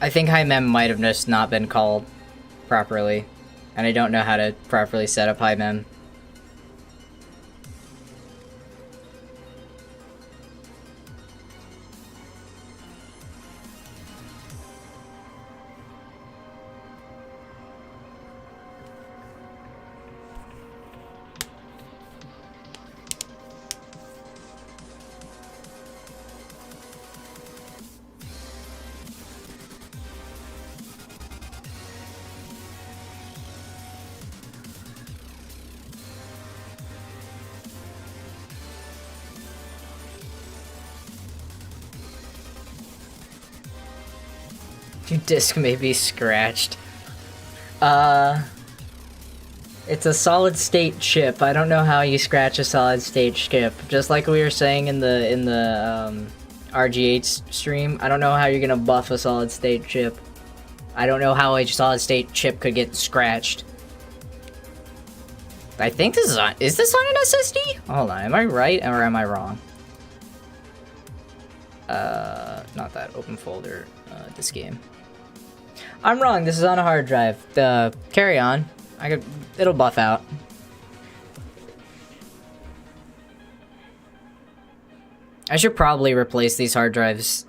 I think high mem might have just not been called properly, and I don't know how to properly set up high mem. Your disc may be scratched. It's a solid state chip. I don't know how you scratch a solid state chip. Just like we were saying in the RGH stream, I don't know how you're gonna buff a solid state chip. I don't know how a solid state chip could get scratched. I think this is this on an SSD? Hold on, am I right or am I wrong? Not that open folder, this game. I'm wrong, this is on a hard drive. Carry on. It'll buff out. I should probably replace these hard drives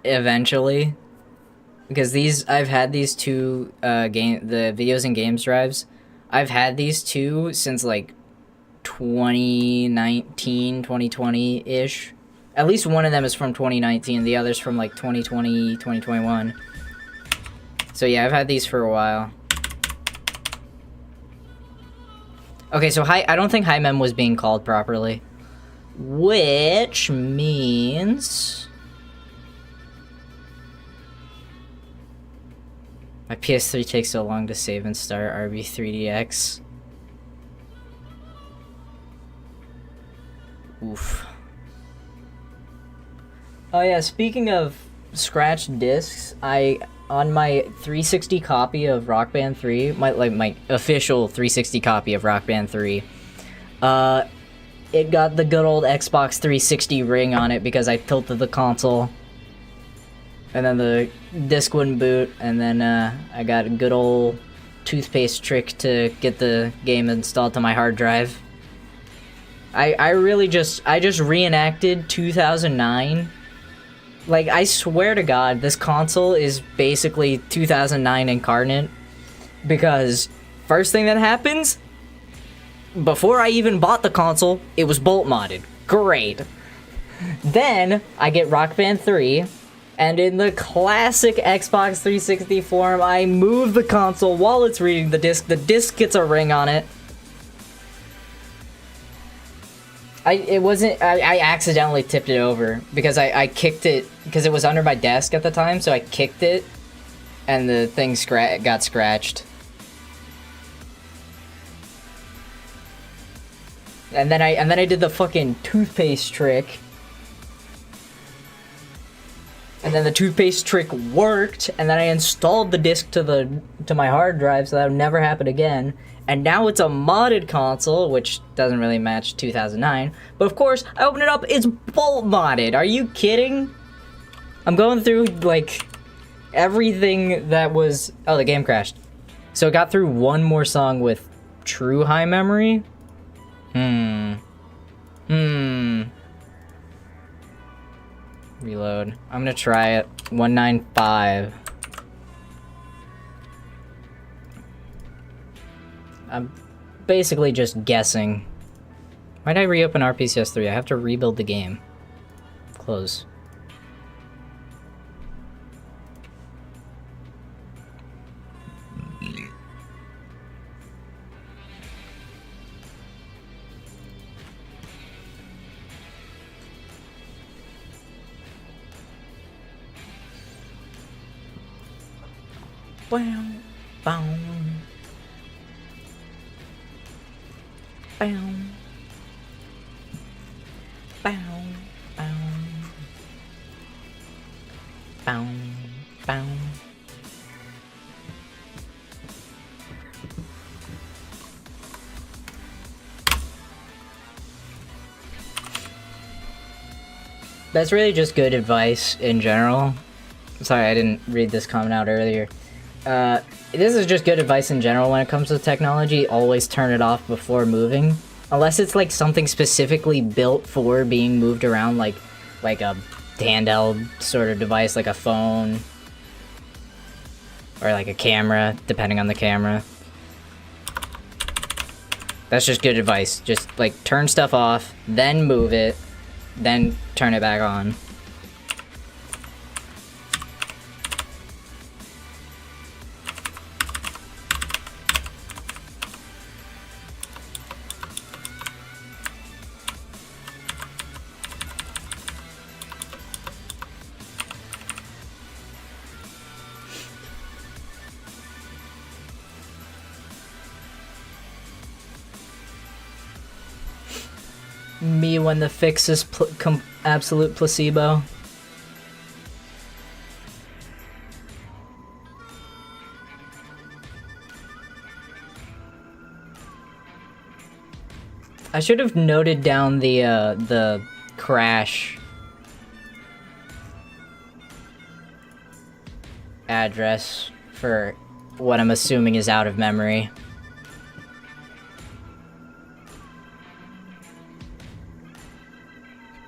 eventually. Because I've had these two, the videos and games drives. I've had these two since like 2019, 2020-ish. At least one of them is from 2019, the other's from like 2020, 2021. So yeah, I've had these for a while. Okay, so I don't think high mem was being called properly. Which means... my PS3 takes so long to save and start RB3DX. Oof. Oh yeah, speaking of scratched discs, on my 360 copy of Rock Band 3, my official 360 copy of Rock Band 3, it got the good old Xbox 360 ring on it because I tilted the console. And then the disc wouldn't boot, and then I got a good old toothpaste trick to get the game installed to my hard drive. I just reenacted 2009 Like, I swear to God, this console is basically 2009 incarnate, because first thing that happens, before I even bought the console, it was bolt modded. Great. Then, I get Rock Band 3, and in the classic Xbox 360 form, I move the console while it's reading the disc gets a ring on it. I accidentally tipped it over, because I kicked it, because it was under my desk at the time, so I kicked it, and the thing got scratched. And then I did the fucking toothpaste trick. And then the toothpaste trick worked, and then I installed the disc to my hard drive, so that would never happen again. And now it's a modded console, which doesn't really match 2009. But of course, I open it up, it's bolt modded. Are you kidding? I'm going through, like, everything that was... Oh, the game crashed. So it got through one more song with true high memory? Reload. I'm gonna try it. 195. I'm basically just guessing. Why'd I reopen RPCS 3? I have to rebuild the game. Close. Wow. Bow. Bow. Bow. Bow. Bow. Bow. That's really just good advice in general. Sorry, I didn't read this comment out earlier. This is just good advice in general when it comes to technology. Always turn it off before moving. Unless it's like something specifically built for being moved around, like a handheld sort of device, like a phone. Or like a camera, depending on the camera. That's just good advice. Just like turn stuff off, then move it, then turn it back on. Me when the fix is absolute placebo. I should have noted down the crash address for what I'm assuming is out of memory.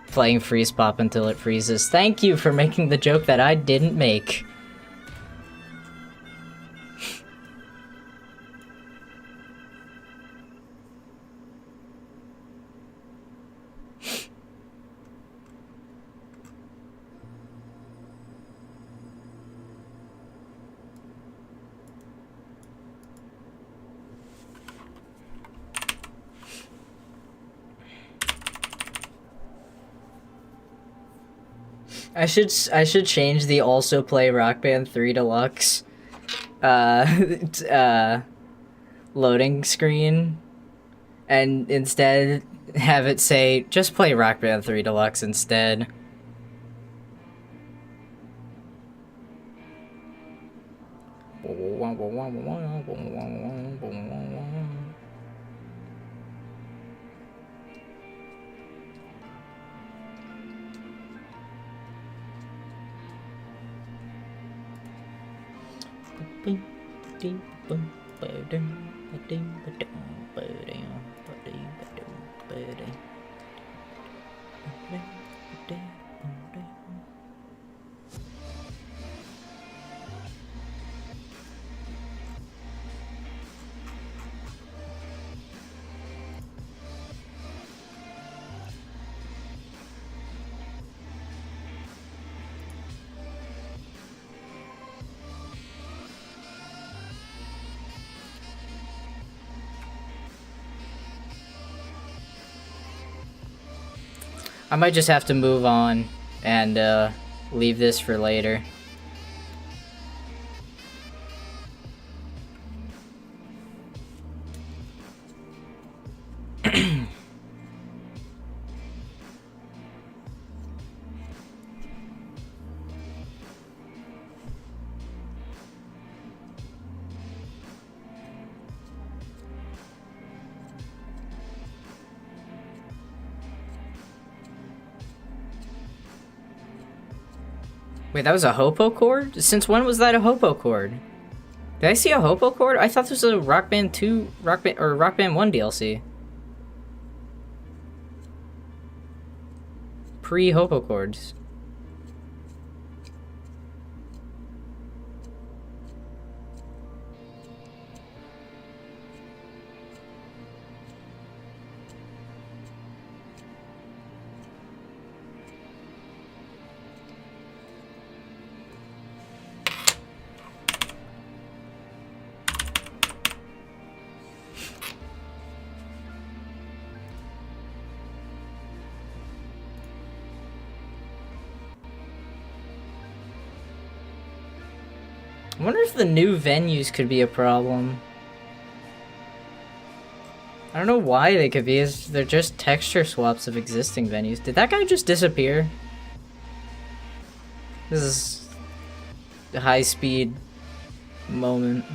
Playing freeze pop until it freezes. Thank you for making the joke that I didn't make. I should change the also play Rock Band 3 Deluxe loading screen and instead have it say just play Rock Band 3 Deluxe instead. I might just have to move on and leave this for later. Wait, that was a Hopo chord? Since when was that a Hopo chord? Did I see a Hopo chord? I thought this was a Rock Band 2, Rock Band 1 DLC. Pre-Hopo chords. I wonder if the new venues could be a problem. I don't know why they could be, as they're just texture swaps of existing venues. Did that guy just disappear? This is a high-speed moment.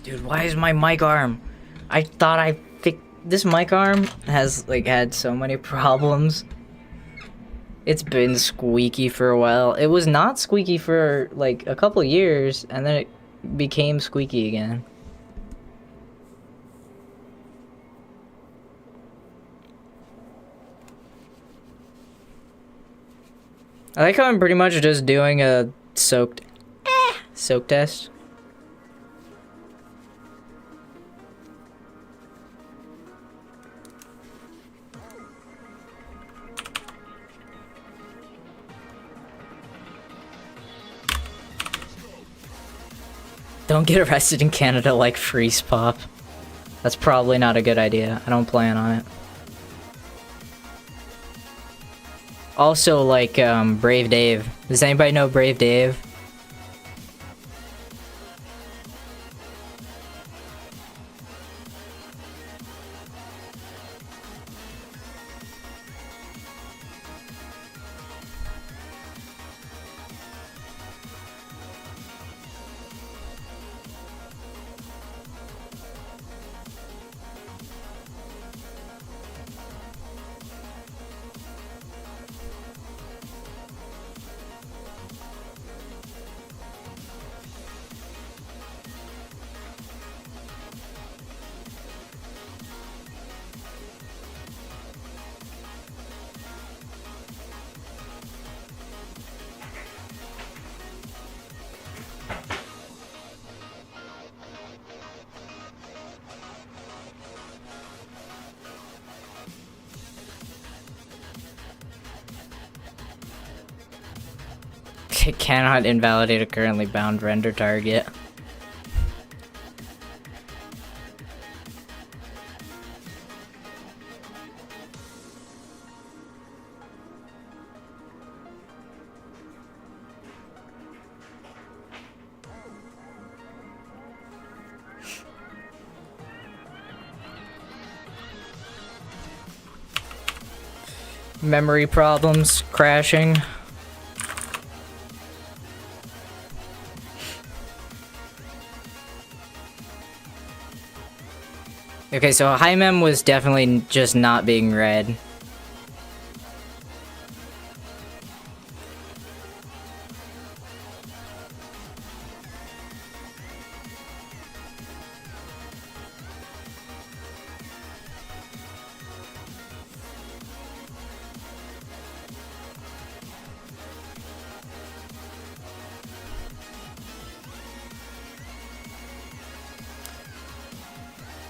Dude, why is my mic arm? I thought I fixed... This mic arm has, like, had so many problems. It's been squeaky for a while. It was not squeaky for, like, a couple years, and then it became squeaky again. I like how I'm pretty much just doing a soak test. Don't get arrested in Canada like Freeze Pop. That's probably not a good idea. I don't plan on it. Also, like, Brave Dave. Does anybody know Brave Dave? It cannot invalidate a currently bound render target. Memory problems, crashing. Okay, so high mem was definitely just not being read.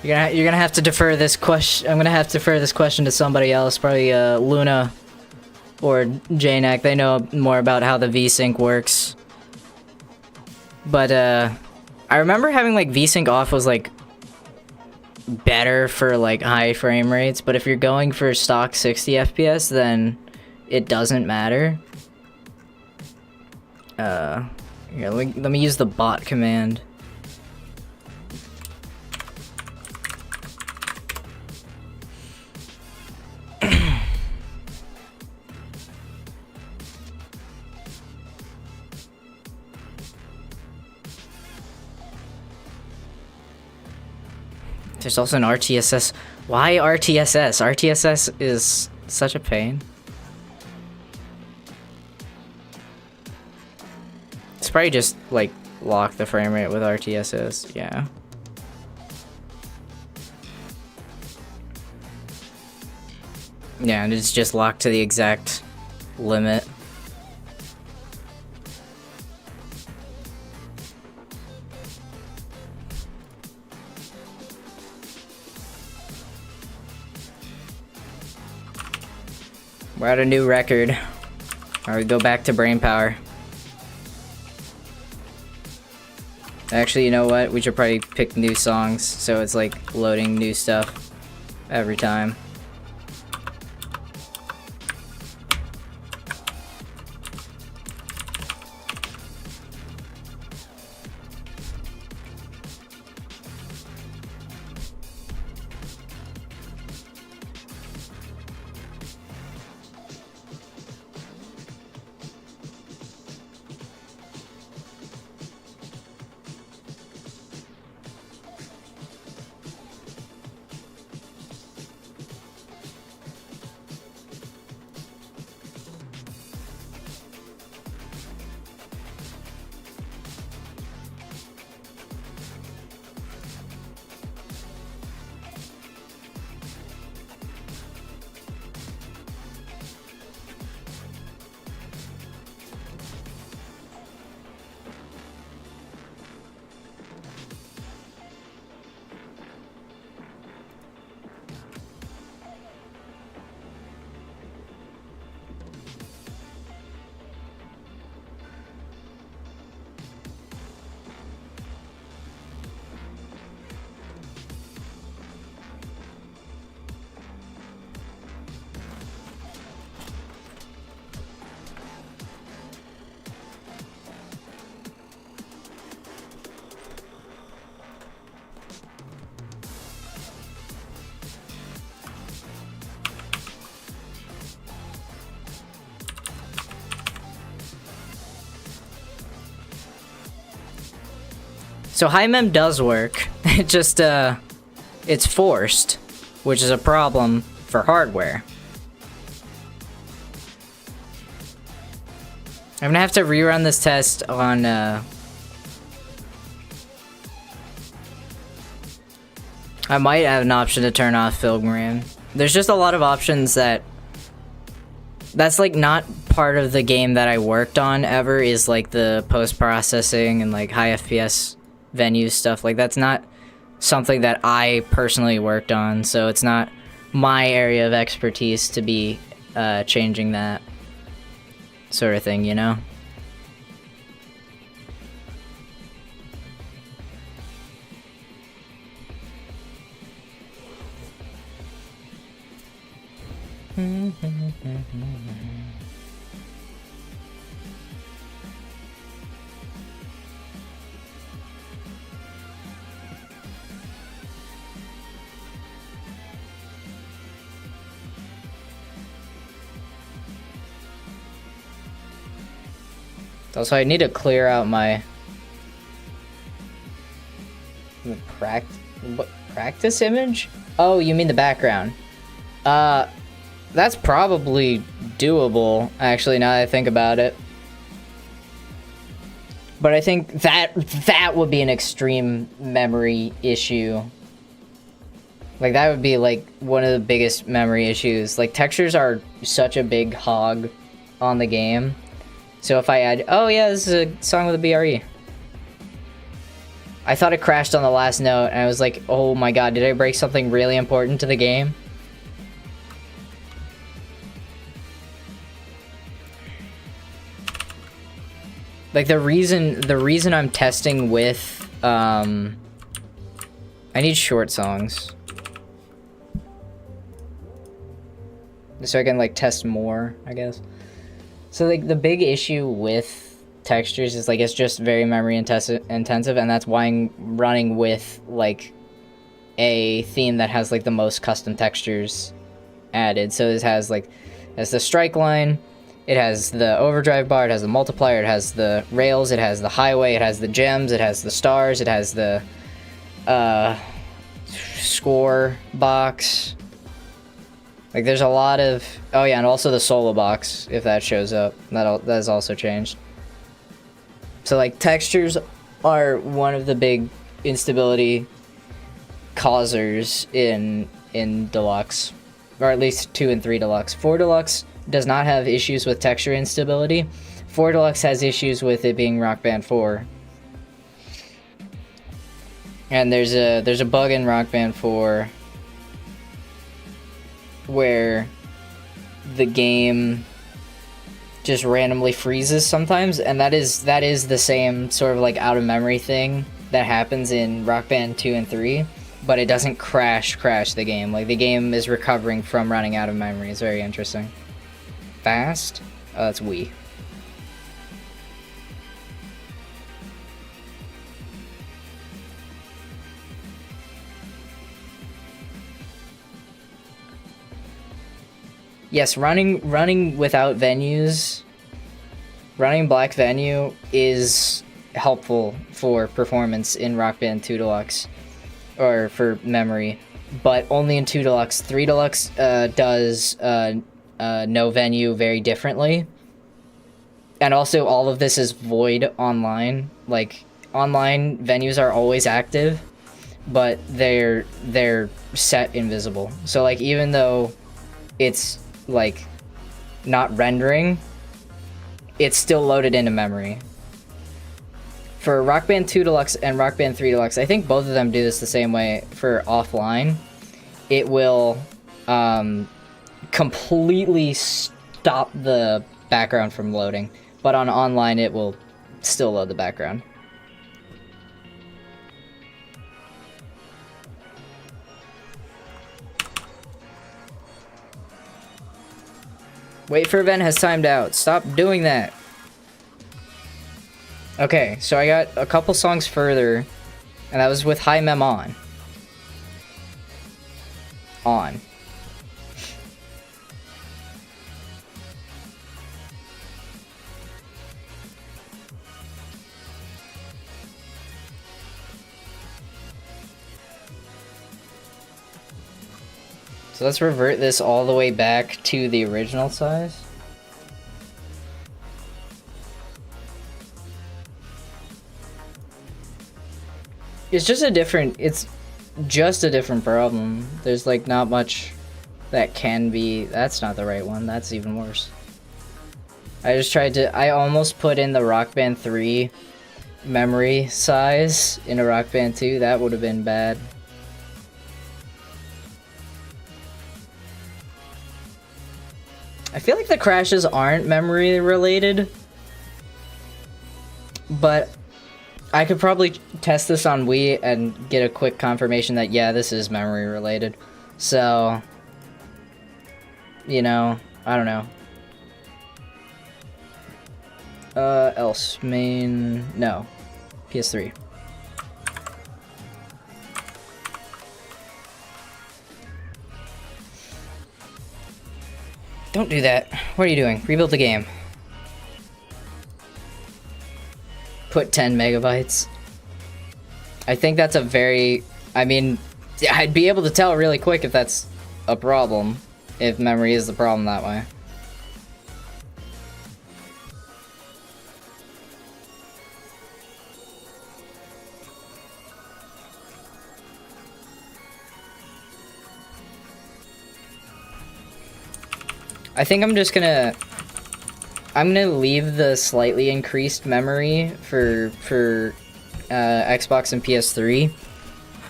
You're gonna have to defer this question. I'm gonna have to defer this question to somebody else, probably Luna or JNAC. They know more about how the VSync works. But I remember having like VSync off was like better for like high frame rates, but if you're going for stock 60 FPS, then it doesn't matter. Here, let me use the bot command. There's also an RTSS. Why RTSS? RTSS is such a pain. It's probably just like lock the frame rate with RTSS, yeah. Yeah, and it's just locked to the exact limit. We're at a new record. Alright, we go back to brain power. Actually, you know what? We should probably pick new songs, so it's like loading new stuff every time. So high mem does work. It just it's forced, which is a problem for hardware. I'm gonna have to rerun this test on I might have an option to turn off film RAM. There's just a lot of options that's like not part of the game that I worked on ever, is like the post-processing and like high FPS venue stuff. Like that's not something that I personally worked on, so it's not my area of expertise to be changing that sort of thing, you know? Also, I need to clear out my practice image? Oh, you mean the background? That's probably doable, actually, now that I think about it. But I think that would be an extreme memory issue. Like, that would be, like, one of the biggest memory issues. Like, textures are such a big hog on the game. So if I add... Oh, yeah, this is a song with a BRE. I thought it crashed on the last note, and I was like, oh my god, did I break something really important to the game? Like, the reason I'm testing with, I need short songs. So I can, like, test more, I guess. So, like, the big issue with textures is, like, it's just very memory intensive, and that's why I'm running with, like, a theme that has, like, the most custom textures added. So this has, like, the strike line, it has the overdrive bar, it has the multiplier, it has the rails, it has the highway, it has the gems, it has the stars, it has the score box. Like, there's a lot of... Oh yeah, and also the solo box, if that shows up. That has also changed. So, like, textures are one of the big instability causers in Deluxe. Or at least 2 and 3 Deluxe. 4 Deluxe does not have issues with texture instability. 4 Deluxe has issues with it being Rock Band 4. And there's a bug in Rock Band 4 where the game just randomly freezes sometimes, and that is the same sort of like out of memory thing that happens in Rock Band 2 and 3, but it doesn't crash the game. Like, the game is recovering from running out of memory. It's very interesting. Fast? Oh, that's Wii. Yes, running without venues, running black venue is helpful for performance in Rock Band 2 Deluxe, or for memory, but only in 2 Deluxe. 3 Deluxe does no venue very differently, and also all of this is void online. Like, online venues are always active, but they're set invisible. So, like, even though it's like not rendering, it's still loaded into memory. For Rock Band 2 Deluxe and Rock Band 3 Deluxe, I think both of them do this the same way. For offline, it will completely stop the background from loading, but on online it will still load the background. Wait for event has timed out. Stop doing that. Okay, so I got a couple songs further, and that was with high mem on. On. So let's revert this all the way back to the original size. It's just a different problem. There's like not much that can be. That's not the right one. That's even worse. I almost put in the Rock Band 3 memory size in a Rock Band 2. That would have been bad. I feel like the crashes aren't memory related, but I could probably test this on Wii and get a quick confirmation that, yeah, this is memory related. So, you know, I don't know. Else, main, no, PS3. Don't do that. What are you doing? Rebuild the game. Put 10 megabytes. I think that's a very... I mean, I'd be able to tell really quick if that's a problem. If memory is the problem that way. I think I'm just gonna... I'm gonna leave the slightly increased memory for Xbox and PS3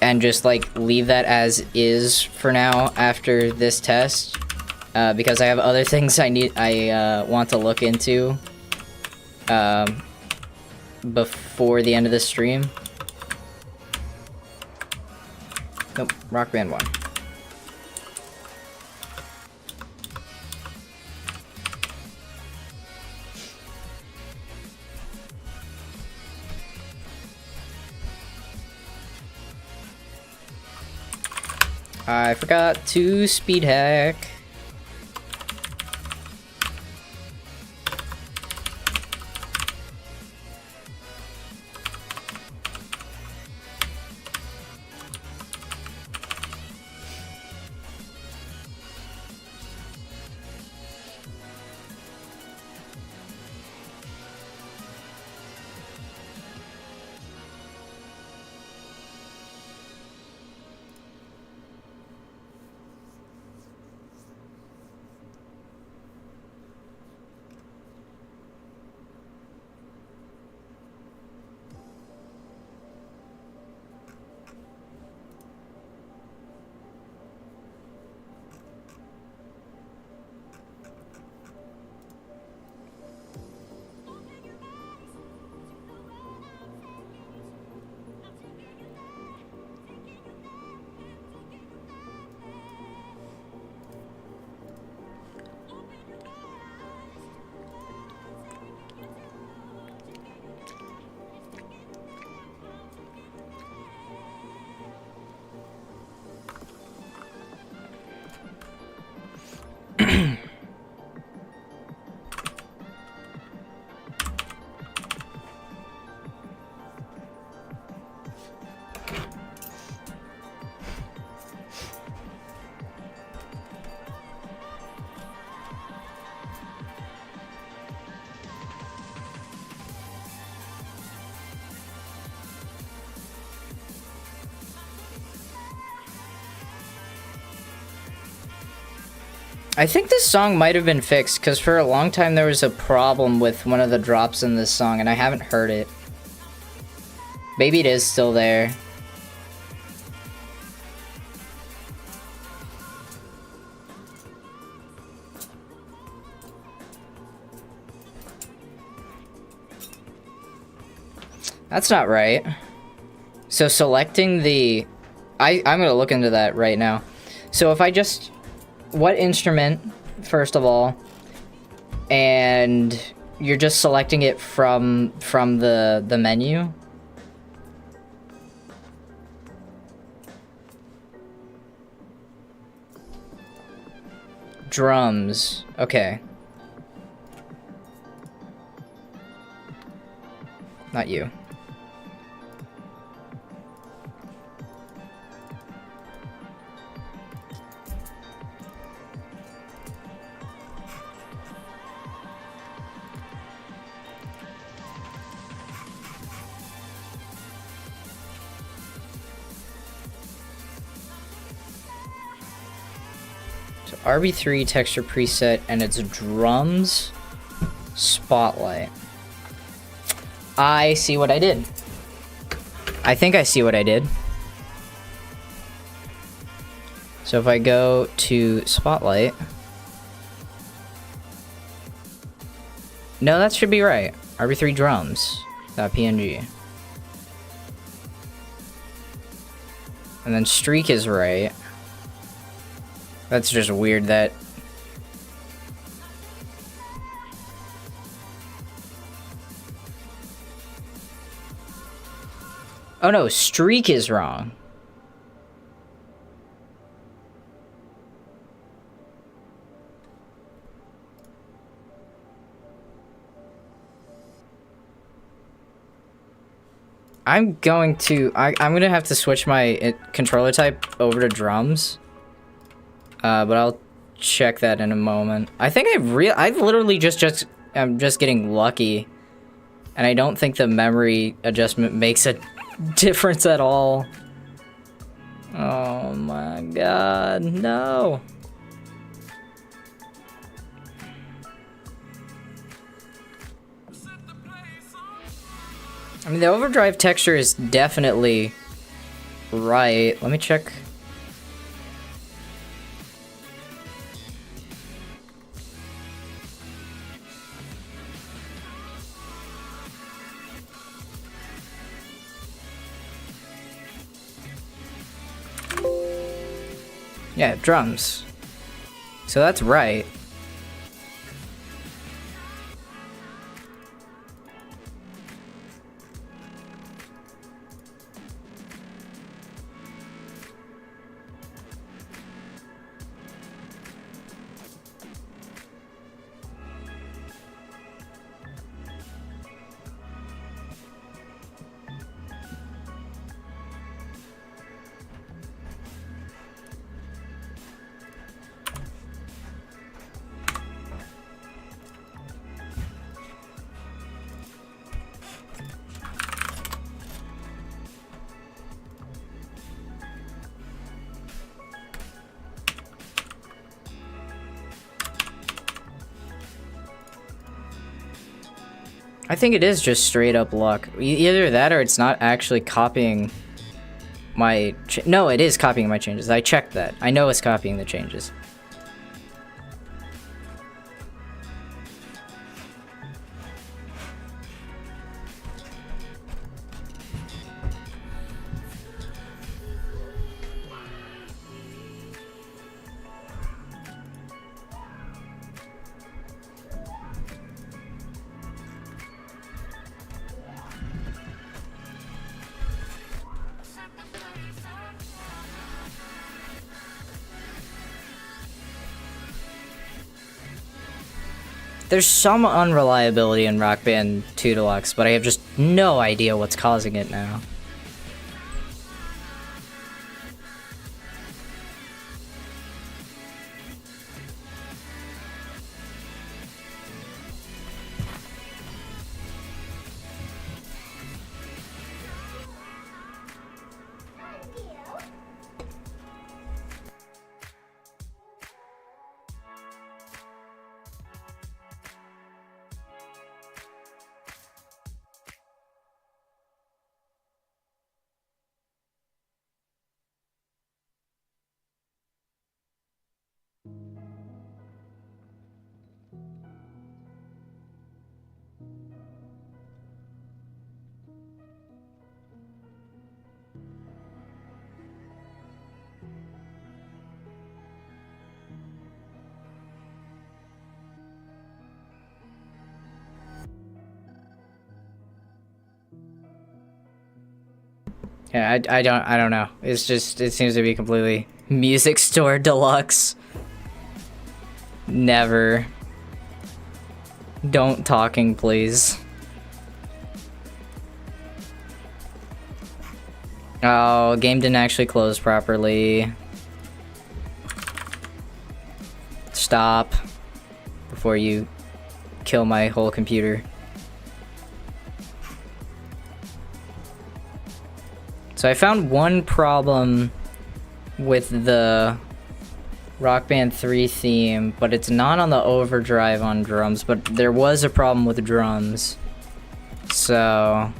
and just like leave that as is for now after this test, because I have other things I want to look into before the end of the stream. Nope, Rock Band 1. I forgot to speed hack. I think this song might have been fixed, because for a long time there was a problem with one of the drops in this song, and I haven't heard it. Maybe it is still there. That's not right. So selecting the... I'm gonna look into that right now. So if I just... What instrument, first of all, and you're just selecting it from the menu. Drums, okay. Not you. RB3 texture preset, and it's drums spotlight. I see what I did. I think I see what I did. So if I go to spotlight, no, that should be right. RB3 drums.png. And then streak is right. That's just weird that... Oh no, streak is wrong. I'm going to... I'm gonna have to switch my controller type over to drums. But I'll check that in a moment. I think I literally I'm just getting lucky. And I don't think the memory adjustment makes a difference at all. Oh my god, no. I mean, the overdrive texture is definitely right. Let me check. Yeah, drums. So that's right. I think it is just straight up luck. Either that or it's not actually copying my... No, it is copying my changes. I checked that. I know it's copying the changes. There's some unreliability in Rock Band 2 Deluxe, but I have just no idea what's causing it now. Yeah, I don't know. It's just, it seems to be completely Music Store Deluxe. Never. Don't talking, please. Oh, game didn't actually close properly. Stop. Before you kill my whole computer. So I found one problem with the Rock Band 3 theme, but it's not on the overdrive on drums, but there was a problem with the drums. So...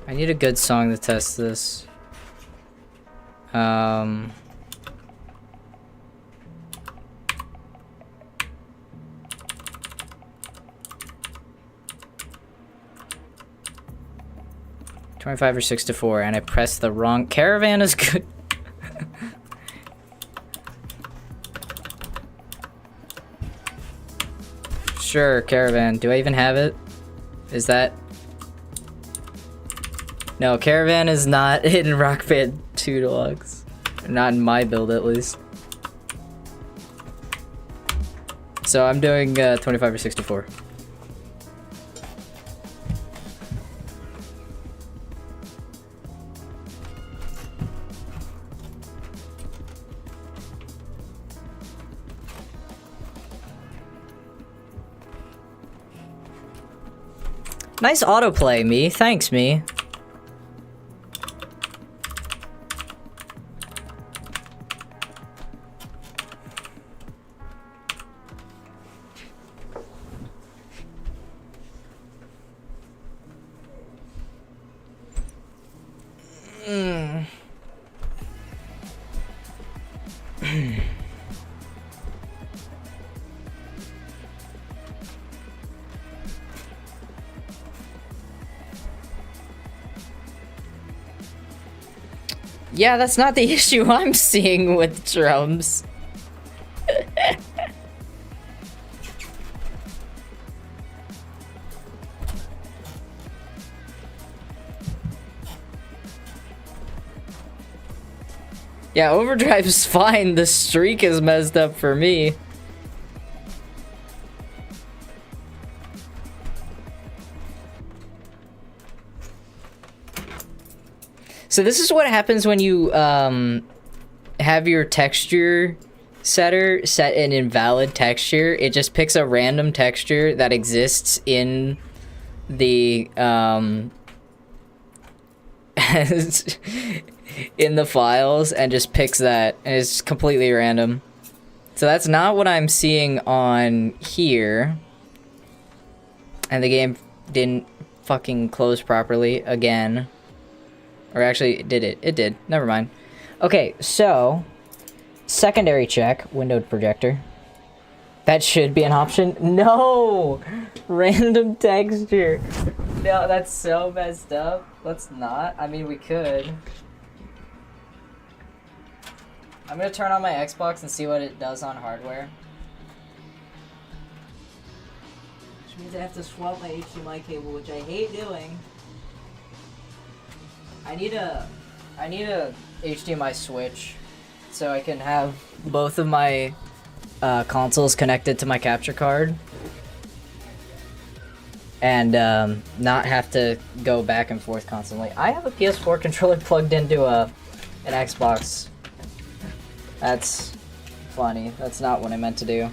I need a good song to test this. 25 or 6 to 4, and I pressed the wrong... Caravan is good. Sure, Caravan. Do I even have it? Is that... No, Caravan is not in Rock Band 2 Deluxe. Not in my build, at least. So I'm doing 25 or 64. Nice autoplay, me. Thanks, me. Yeah, that's not the issue I'm seeing with drums. Yeah, overdrive's fine. The streak is messed up for me. So this is what happens when you have your texture setter set an invalid texture. It just picks a random texture that exists in the in the files and just picks that, and it's completely random. So that's not what I'm seeing on here. And the game didn't fucking close properly again. Or actually, did it? It did. Never mind. Okay, so secondary check, windowed projector. That should be an option. No! Random texture. No, that's so messed up. Let's not. I mean, we could. I'm gonna turn on my Xbox and see what it does on hardware. Which means I have to swap my HDMI cable, which I hate doing. I need a HDMI switch so I can have both of my consoles connected to my capture card and not have to go back and forth constantly. I have a PS4 controller plugged into an Xbox. That's funny. That's not what I meant to do.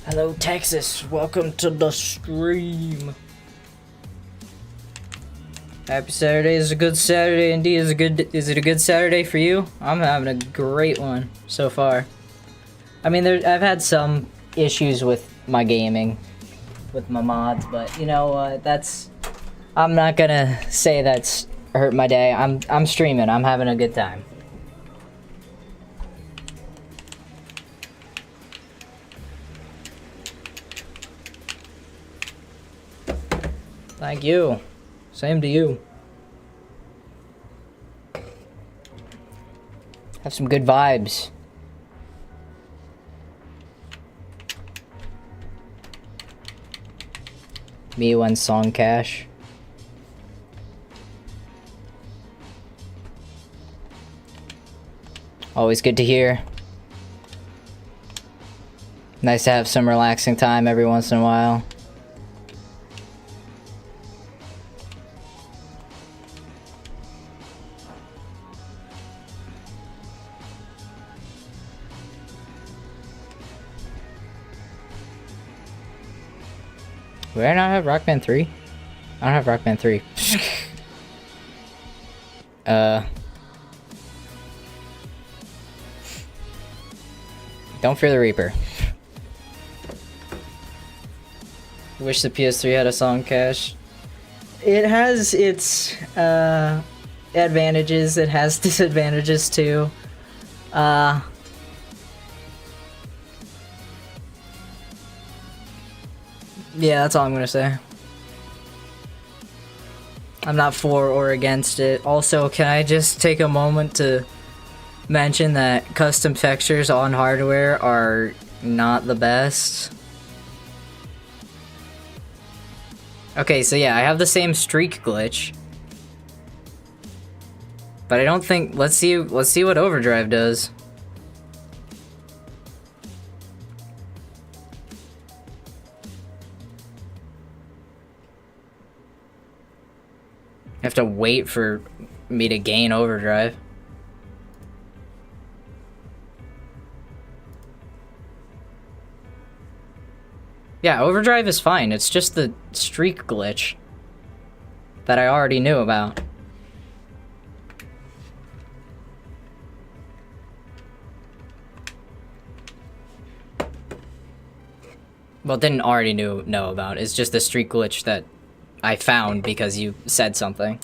Hello, Texas. Welcome to the stream. Happy Saturday. Is a good Saturday indeed. Is it a good Saturday for you? I'm having a great one so far. I mean, I've had some issues with my gaming, with my mods, but you know what? I'm not gonna say that's hurt my day. I'm streaming. I'm having a good time. Thank you. Same to you. Have some good vibes. Me one song cache. Always good to hear. Nice to have some relaxing time every once in a while. Would I not have Rock Band 3? I don't have Rock Band 3. Don't fear the Reaper. Wish the PS3 had a song cache. It has its advantages. It has disadvantages too. Yeah, that's all I'm gonna say. I'm not for or against it. Also, can I just take a moment to mention that custom textures on hardware are not the best. Okay, so yeah, I have the same streak glitch. But I don't think, let's see what overdrive does. I have to wait for me to gain overdrive. Yeah, overdrive is fine. It's just the streak glitch that I already knew about. Well, didn't already know about. It's just the streak glitch that I found because you said something.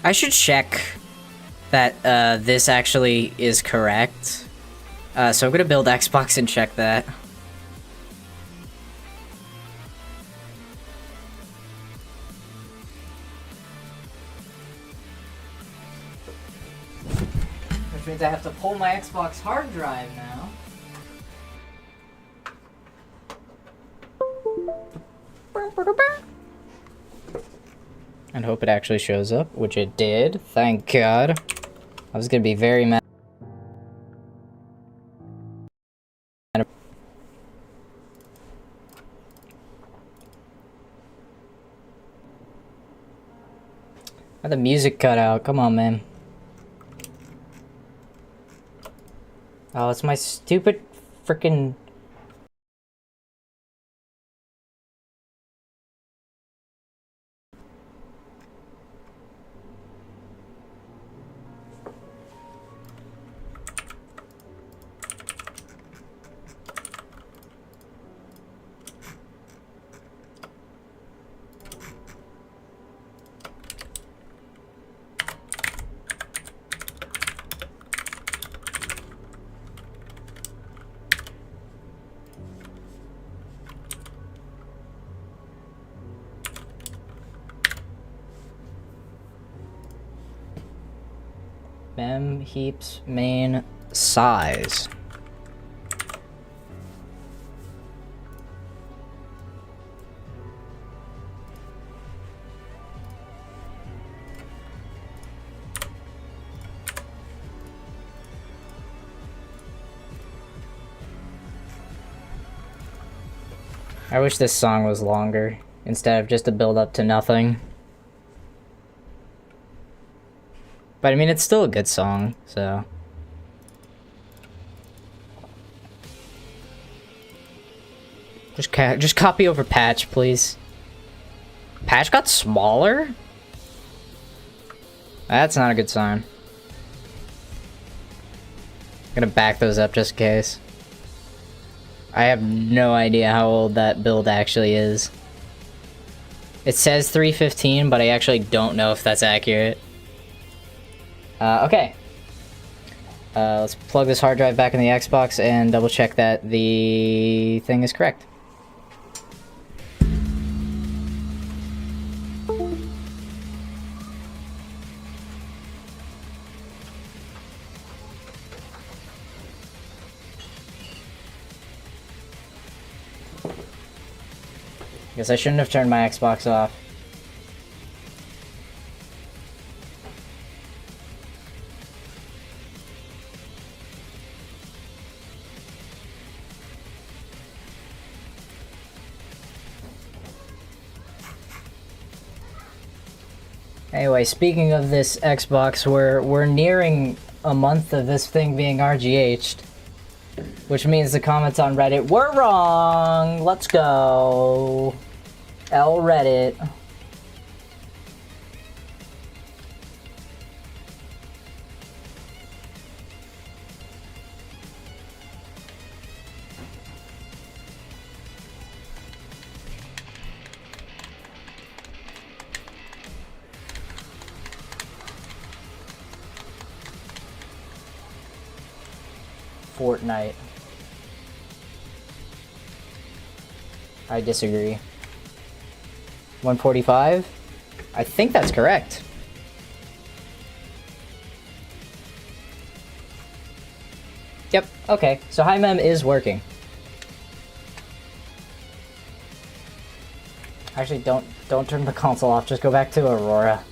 I should check that this actually is correct. So I'm gonna build Xbox and check that. Which means I have to pull my Xbox hard drive now. And hope it actually shows up, which it did. Thank God. I was gonna be very mad. The music cut out. Come on, man. Oh, it's my stupid freaking. Mem heaps main size. I wish this song was longer instead of just a build up to nothing. But I mean, it's still a good song, so. Just copy over patch, please. Patch got smaller? That's not a good sign. I'm gonna back those up just in case. I have no idea how old that build actually is. It says 315, but I actually don't know if that's accurate. Okay. Let's plug this hard drive back in the Xbox and double check that the thing is correct. Guess I shouldn't have turned my Xbox off. Anyway, speaking of this Xbox, we're nearing a month of this thing being RGH'd. Which means the comments on Reddit were wrong! Let's go! L Reddit. Fortnite. I disagree. 145? I think that's correct. Yep, okay. So HiMem is working. Actually, don't turn the console off. Just go back to Aurora.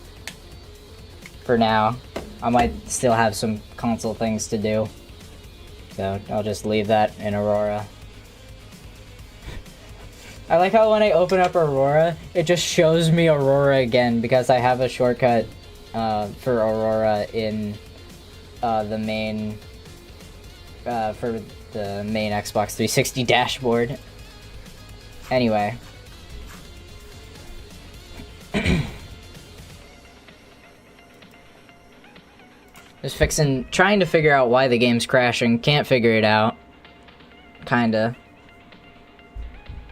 For now. I might still have some console things to do. So I'll just leave that in Aurora. I like how when I open up Aurora, it just shows me Aurora again because I have a shortcut for Aurora in the main for the main Xbox 360 dashboard. Anyway. Just trying to figure out why the game's crashing. Can't figure it out. Kinda.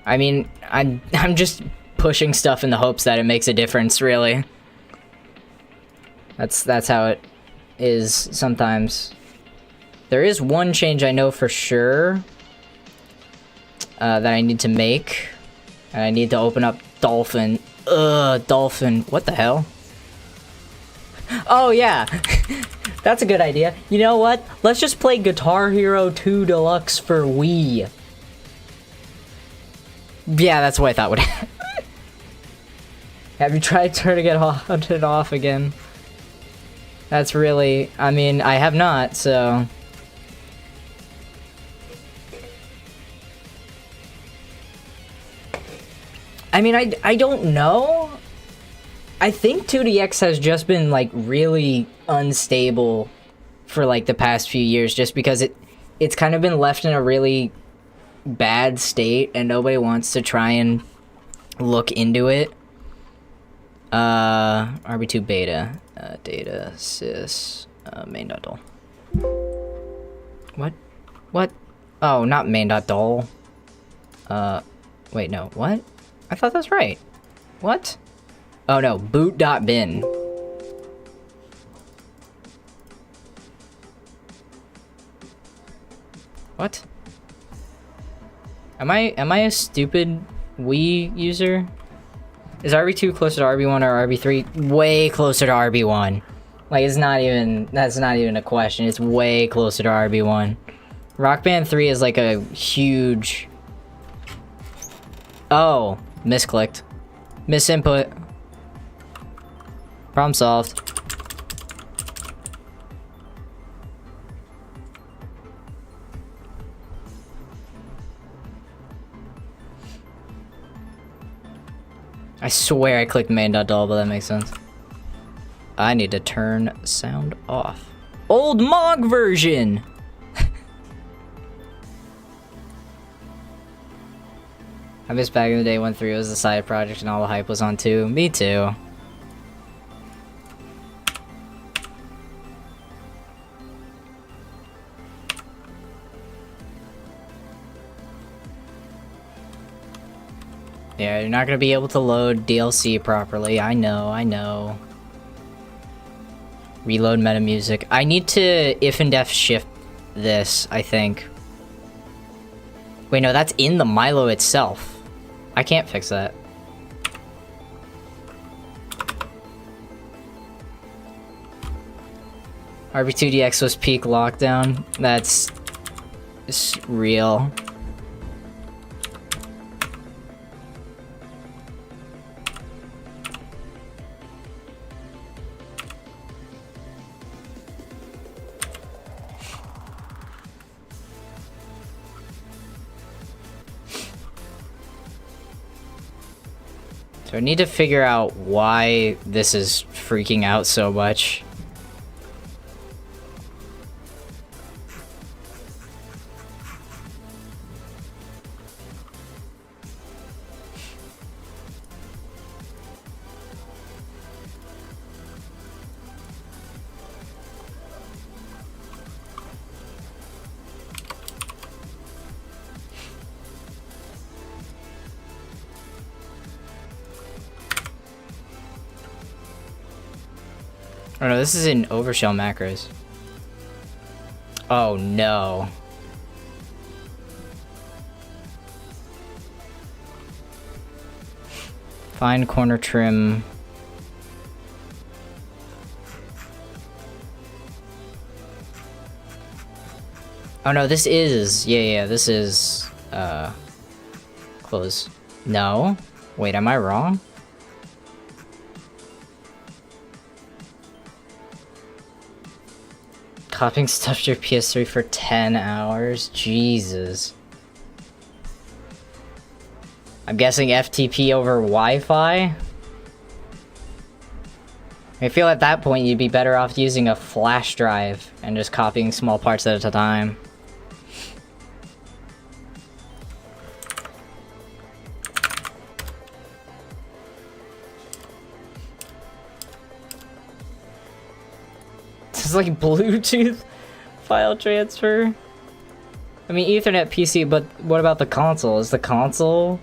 I mean, I'm just pushing stuff in the hopes that it makes a difference, really. That's how it is sometimes. There is one change I know for sure that I need to make. And I need to open up Dolphin. Dolphin. What the hell? Oh, yeah. That's a good idea. You know what? Let's just play Guitar Hero 2 Deluxe for Wii. Yeah, that's what I thought would happen. Have you tried turning it off again? That's really... I mean, I have not, so... I mean, I don't know. I think 2DX has just been, like, really unstable for, like, the past few years, just because it's kind of been left in a really bad state, and nobody wants to try and look into it. RB2 beta, data, sys, main.dol. What? Oh, not main.dol. Wait, no, what? I thought that's right. What? Oh no, boot.bin. What? Am I a stupid Wii user? Is RB2 closer to RB1 or RB3? Way closer to RB1. Like, it's not even, that's not even a question. It's way closer to RB1. Rock Band 3 is like a huge... Oh, misclicked. Misinput. Problem solved. I swear I clicked main.dol, but that makes sense. I need to turn sound off. Old Mog version! I miss back in the day when 3 was a side project and all the hype was on 2. Me too. Yeah, you're not gonna be able to load DLC properly. I know. Reload meta music. I need to if and def shift this, I think. Wait, no, that's in the Milo itself. I can't fix that. RB2DX was peak lockdown. That's real. So I need to figure out why this is freaking out so much. Oh no, this is in Overshell macros. Oh no. Find corner trim. Oh no, this is, yeah, this is, close. No? Wait, am I wrong? Copying stuff to your PS3 for 10 hours? Jesus. I'm guessing FTP over Wi-Fi? I feel at that point you'd be better off using a flash drive and just copying small parts at a time. It's like Bluetooth file transfer. I mean, Ethernet PC, but what about the console? Is the console...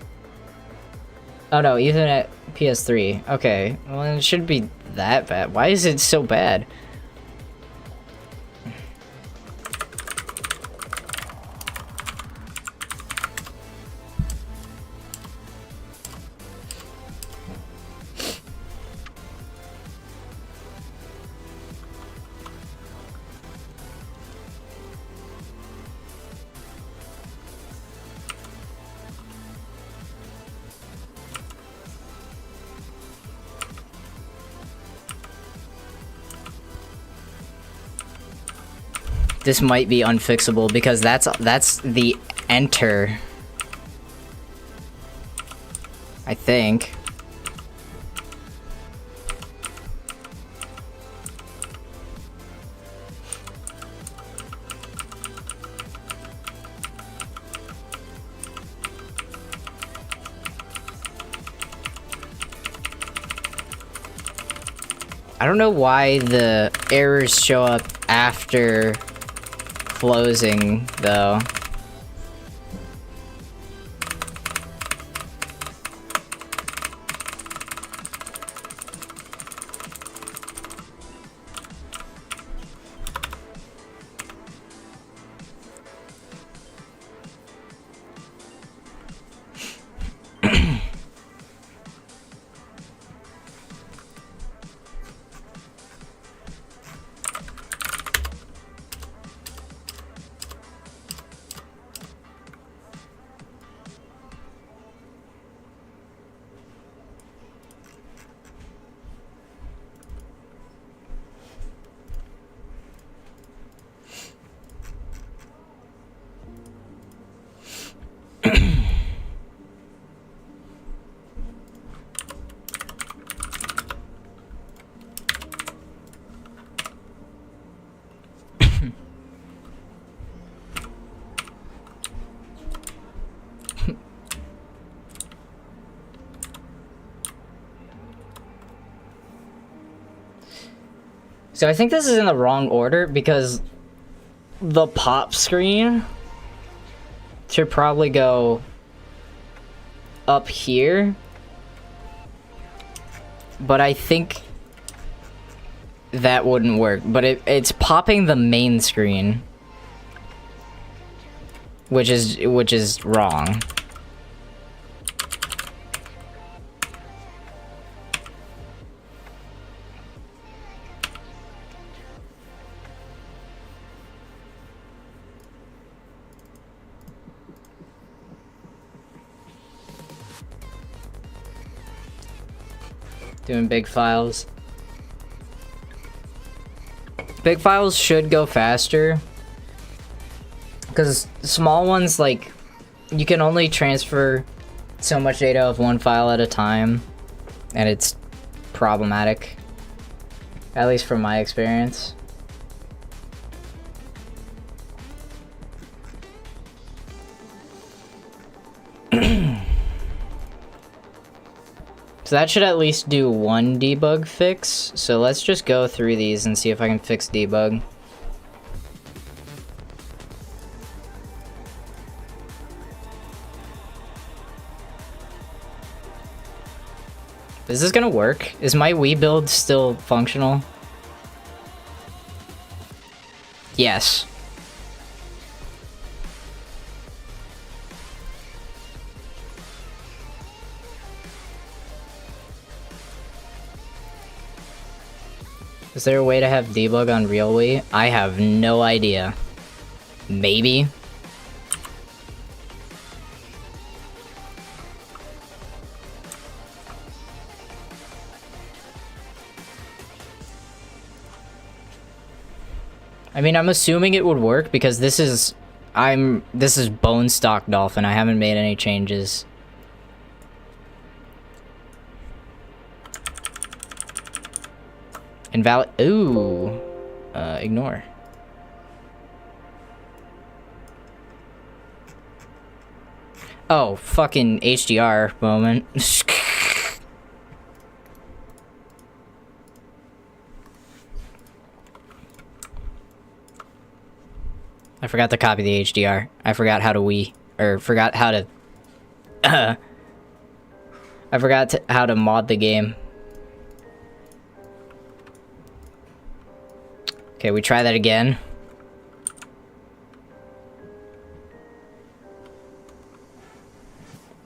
Oh no, Ethernet PS3. Okay, well it should be that bad. Why is it so bad? This might be unfixable because that's the enter. I think. I don't know why the errors show up after closing, though. So I think this is in the wrong order because the pop screen should probably go up here. But I think that wouldn't work. But it's popping the main screen, which is wrong. Doing big files. Big files should go faster. Because small ones, like, you can only transfer so much data of one file at a time. And it's problematic. At least from my experience. So that should at least do one debug fix. So let's just go through these and see if I can fix debug. Is this gonna work? Is my Wii build still functional? Yes. Is there a way to have debug on real Wii? I have no idea. Maybe. I mean, I'm assuming it would work because this is bone stock Dolphin. I haven't made any changes. Invalid. Ooh. Ignore. Oh, fucking HDR moment. I forgot to copy the HDR. I forgot how to forgot how to I forgot how to mod the game. Okay, we try that again.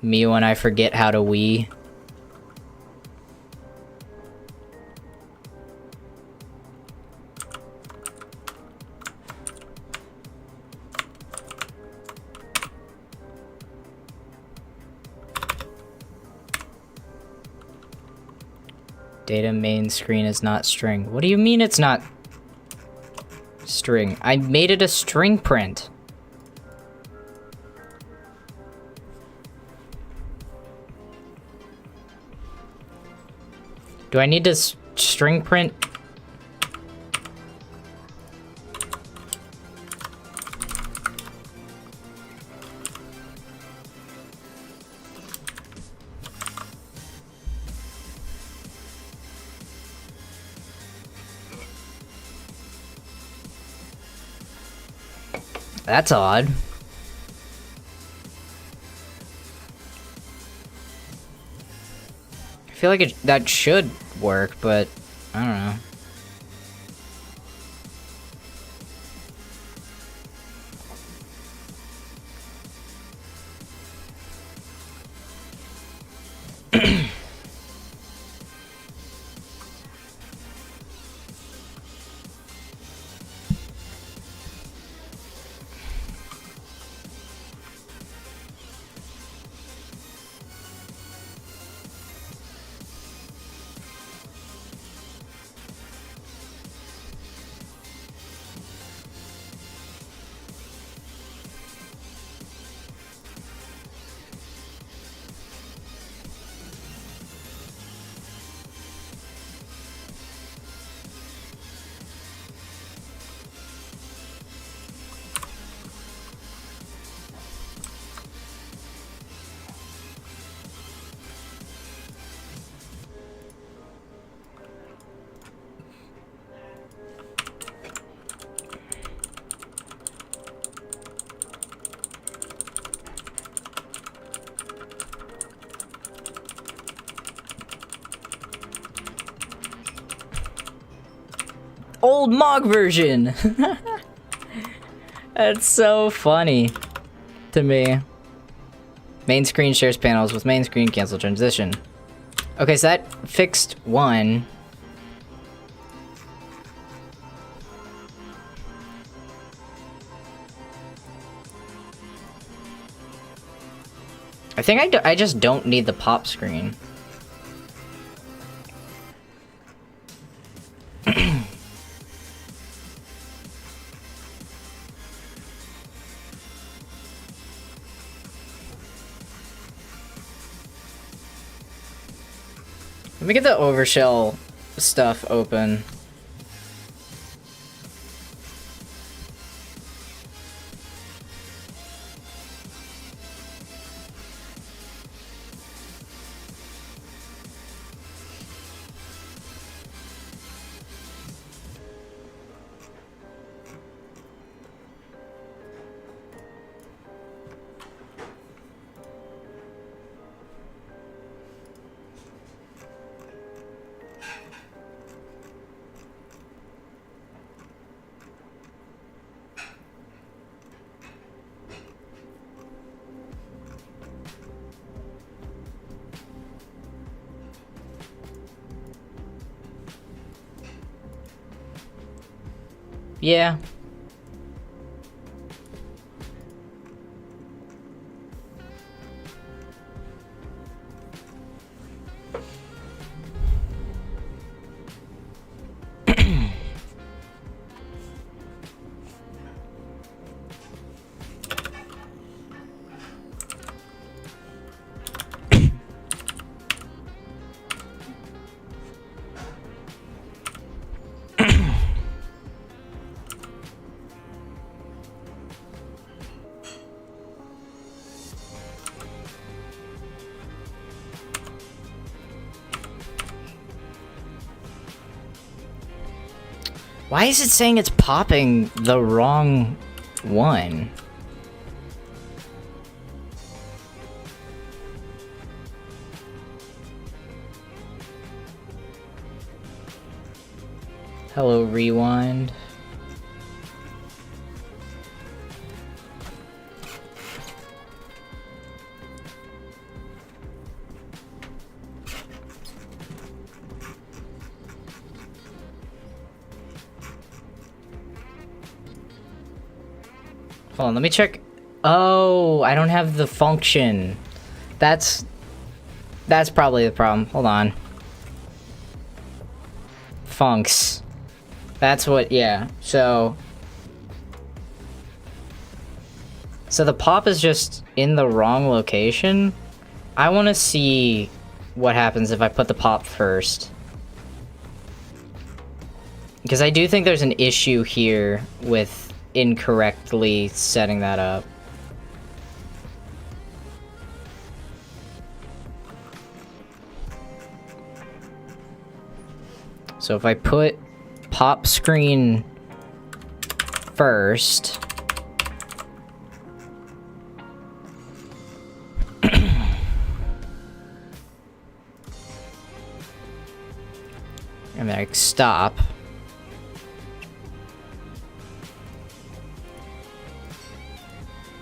Me when I forget how to Wii. Data main screen is not string. What do you mean it's not string? I made it a string print. Do I need to string print? That's odd. I feel like that should work, but I don't know. Old Mog version! That's so funny to me. Main screen shares panels with main screen, cancel transition. Okay, so that fixed one. I think I just don't need the pop screen. Let me get the Overshell stuff open. Yeah. Why is it saying it's popping the wrong one? Hello, rewind. Hold on, let me check. Oh, I don't have the function. That's probably the problem. Hold on. Funcs. That's what, yeah. So the pop is just in the wrong location. I want to see what happens if I put the pop first. Because I do think there's an issue here with incorrectly setting that up. So if I put pop screen first, and then I stop,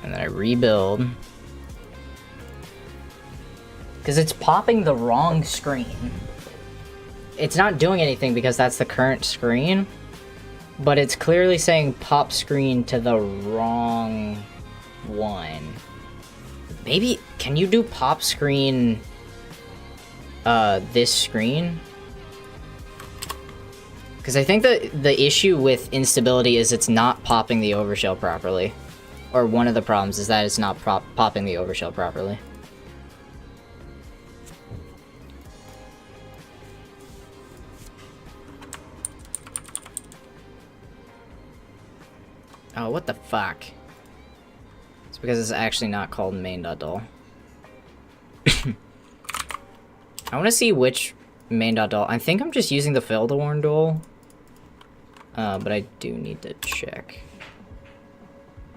and then I rebuild, because it's popping the wrong screen. It's not doing anything because that's the current screen, but it's clearly saying pop screen to the wrong one. Maybe, can you do pop screen, this screen? Because I think that the issue with instability is it's not popping the overshell properly. Or one of the problems is that it's not popping the overshell properly. Oh, what the fuck? It's because it's actually not called main.dol. I want to see which main.dol. I think I'm just using the fail-to-warn dol. But I do need to check.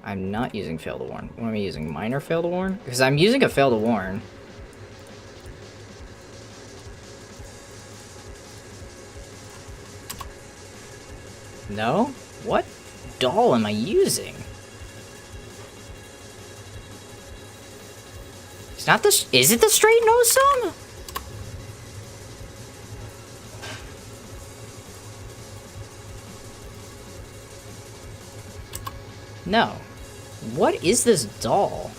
I'm not using fail-to-warn. What am I using? Minor fail-to-warn? Because I'm using a fail-to-warn. No? What doll am I using? It's not the... Is it the straight no sum? No. What is this doll?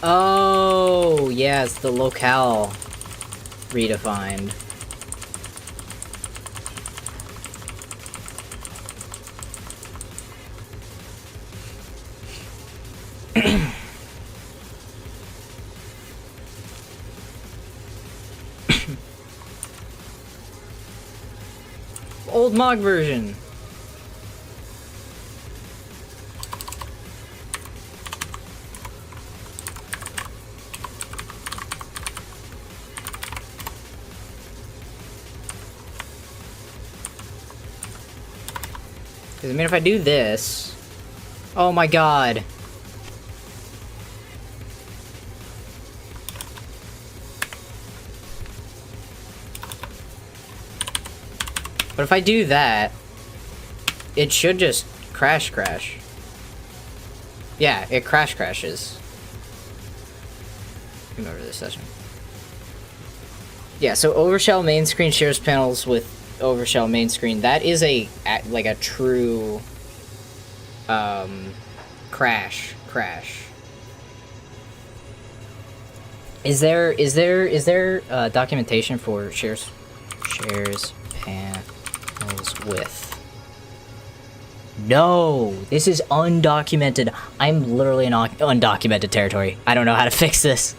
Oh, yeah, it's the locale redefined. Old Mog version. Because, I mean, if I do this... Oh my god. But if I do that, it should just crash. Yeah, it crashes. Come over to this session. Yeah, so Overshell main screen shares panels with Overshell main screen. That is like a true crash. Is there documentation for shares panels with? No, this is undocumented. I'm literally in undocumented territory. I don't know how to fix this.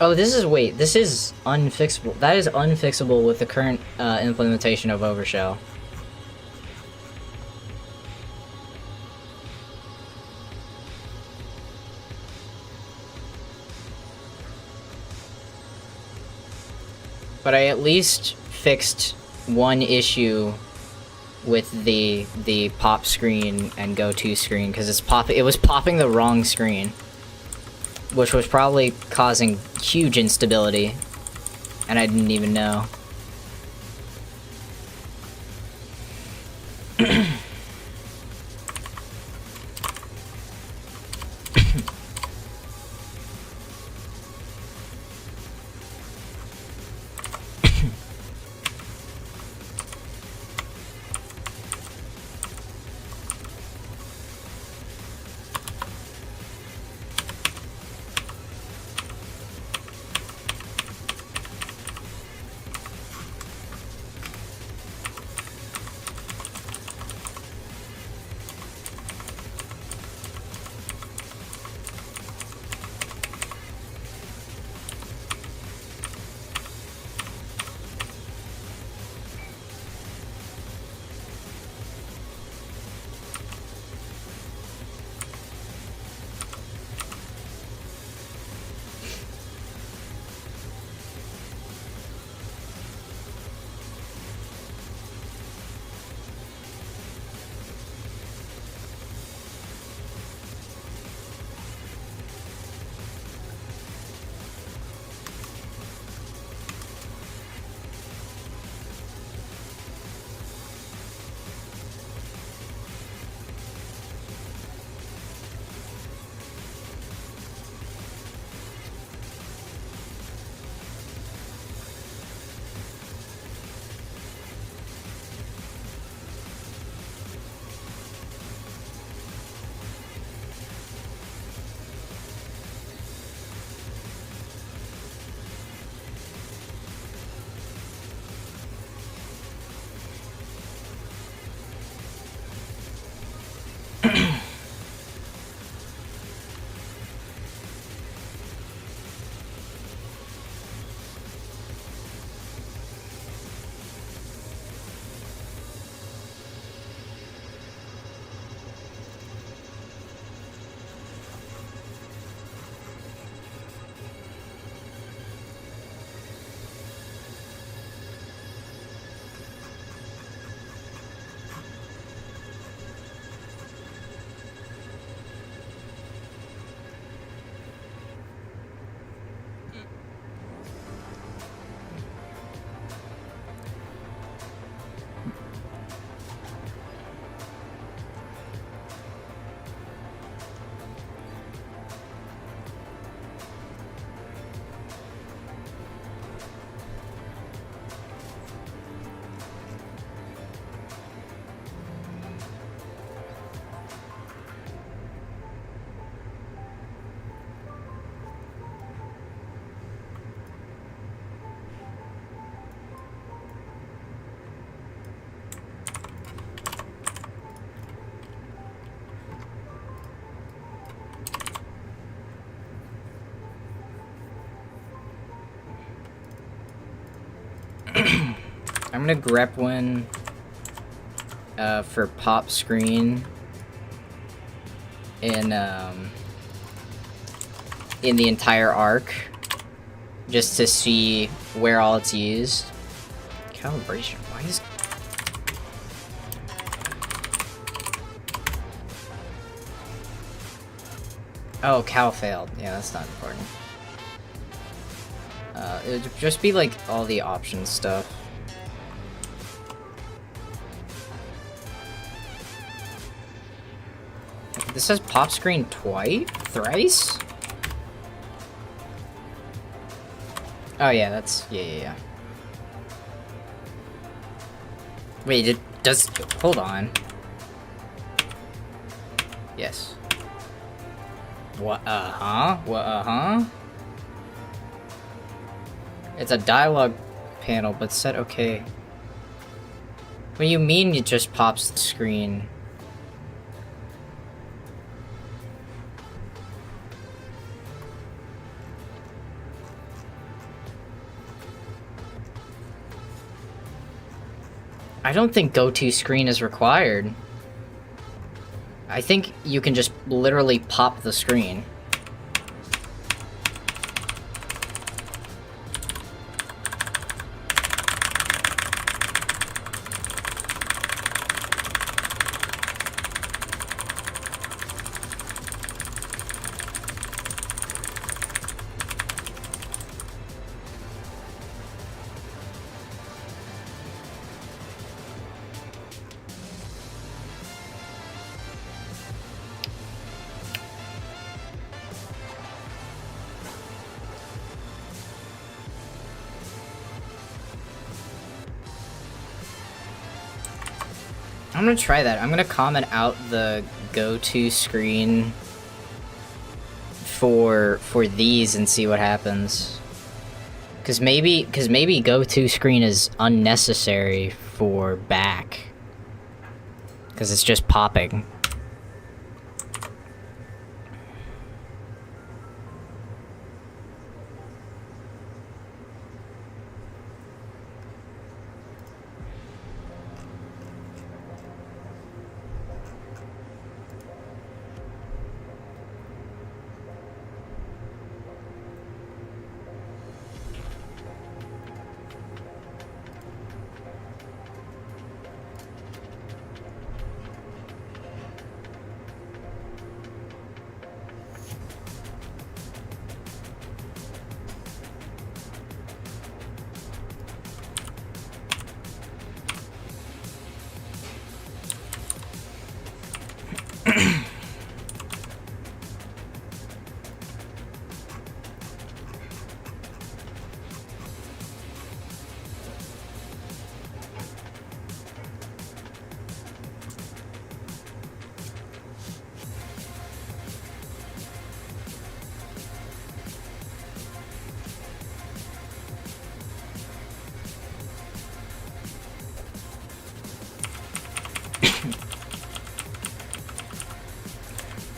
Oh, wait, this is unfixable. That is unfixable with the current implementation of Overshell. But I at least fixed one issue with the pop screen and go to screen, because it was popping the wrong screen, which was probably causing huge instability, and I didn't even know. I'm gonna grep one for pop screen in the entire arc, just to see where all it's used. Calibration. Why is... Oh, cal failed. Yeah, that's not important. It would just be like all the options stuff. This says pop screen thrice? Oh yeah, that's... yeah. Wait, it does... Hold on. Yes. What, uh-huh? What, uh-huh? It's a dialogue panel, but set okay. What do you mean it just pops the screen? I don't think go-to screen is required. I think you can just literally pop the screen. I'm gonna try that. I'm gonna comment out the go-to screen for these and see what happens. Cause maybe go-to screen is unnecessary for back. Cause it's just popping.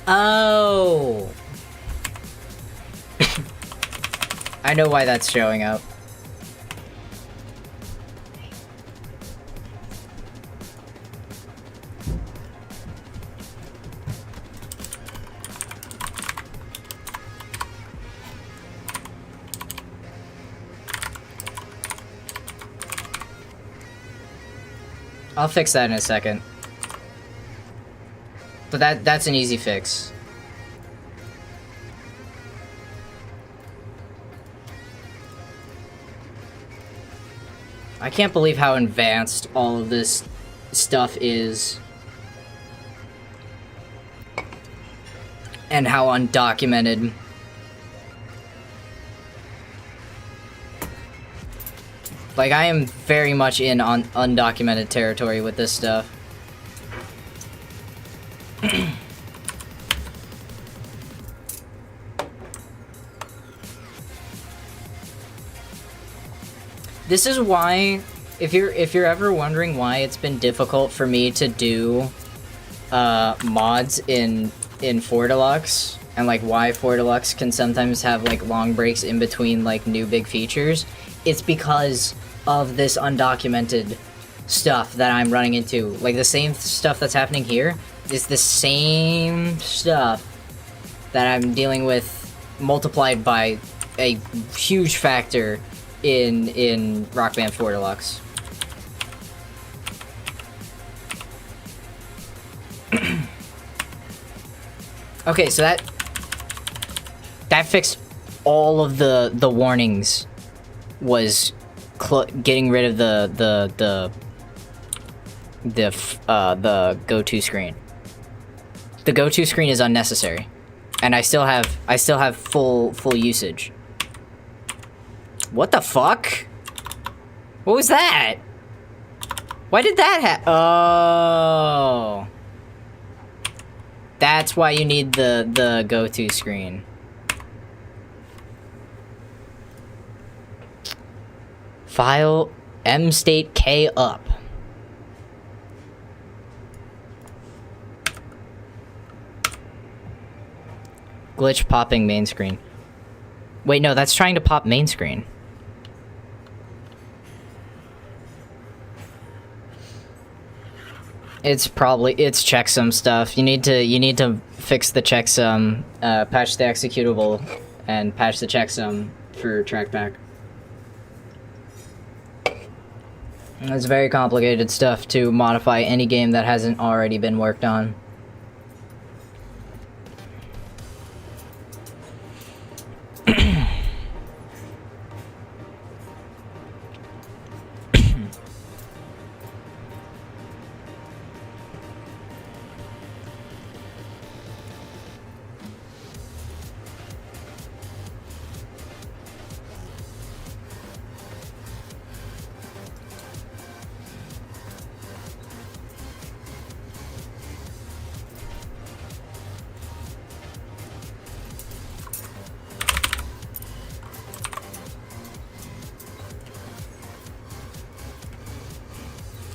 Oh! I know why that's showing up. I'll fix that in a second. But that's an easy fix. I can't believe how advanced all of this stuff is. And how undocumented. Like, I am very much in on undocumented territory with this stuff. This is why, if you're ever wondering why it's been difficult for me to do mods in 4 Deluxe, and like why 4 Deluxe can sometimes have like long breaks in between like new big features, it's because of this undocumented stuff that I'm running into. Like the same stuff that's happening here is the same stuff that I'm dealing with multiplied by a huge factor in Rock Band 4 Deluxe. Okay, so that fixed all of the warnings. Was getting rid of the go-to screen. The go-to screen is unnecessary, and I still have full usage. What the fuck? What was that? Why did that happen? Oh. That's why you need the go-to screen. File mstate k up. Glitch popping main screen. Wait, no, that's trying to pop main screen. It's checksum stuff. You need to fix the checksum, patch the executable, and patch the checksum for trackback. It's very complicated stuff to modify any game that hasn't already been worked on.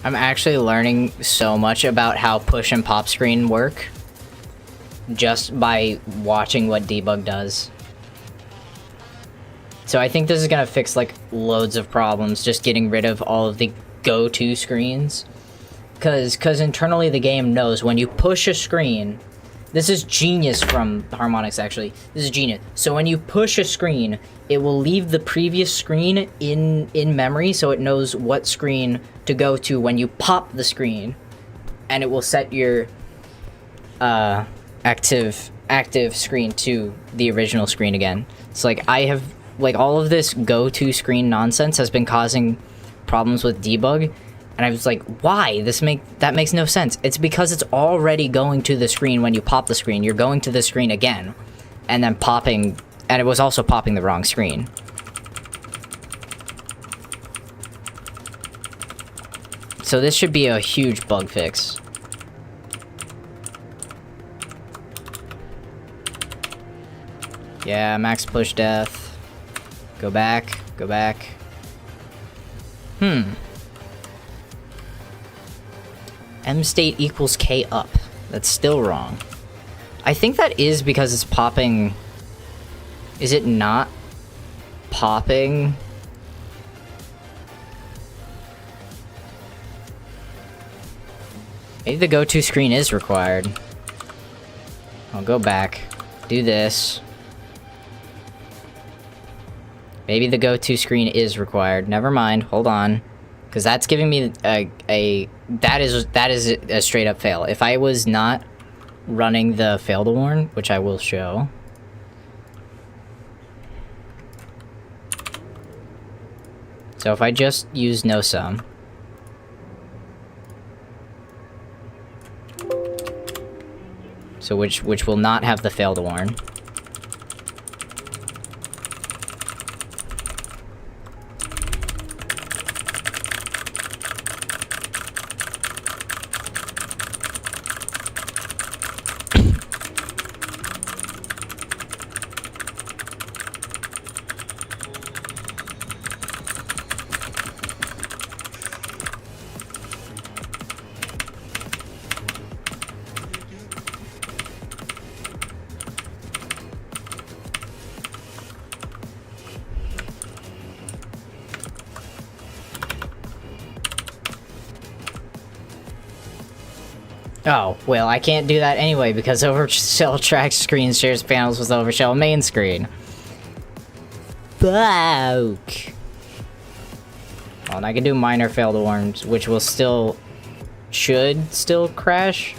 I'm actually learning so much about how push and pop screen work just by watching what debug does. So I think this is gonna fix like loads of problems, just getting rid of all of the go-to screens. Cause internally the game knows when you push a screen, this is genius from Harmonix actually, this is genius. So when you push a screen, it will leave the previous screen in memory so it knows what screen to go to when you pop the screen. And it will set your active screen to the original screen again. It's like I have, like all of this go-to screen nonsense has been causing problems with debug. And I was like, why? That makes no sense. It's because it's already going to the screen when you pop the screen. You're going to the screen again. And then popping... And it was also popping the wrong screen. So this should be a huge bug fix. Yeah, max push death. Go back. Go back. M state equals K up. That's still wrong. I think that is because it's popping... Is it not popping? Maybe the go-to screen is required. I'll go back. Do this. Maybe the go-to screen is required. Never mind. Hold on. Because that's giving me that is a straight up fail. If I was not running the fail to warn, which I will show. So if I just use no sum. So which will not have the fail to warn. Oh, well, I can't do that anyway because Overshell track screen shares panels with Overshell main screen. Fuck. Well, and I can do minor fail to warns, which will should still crash.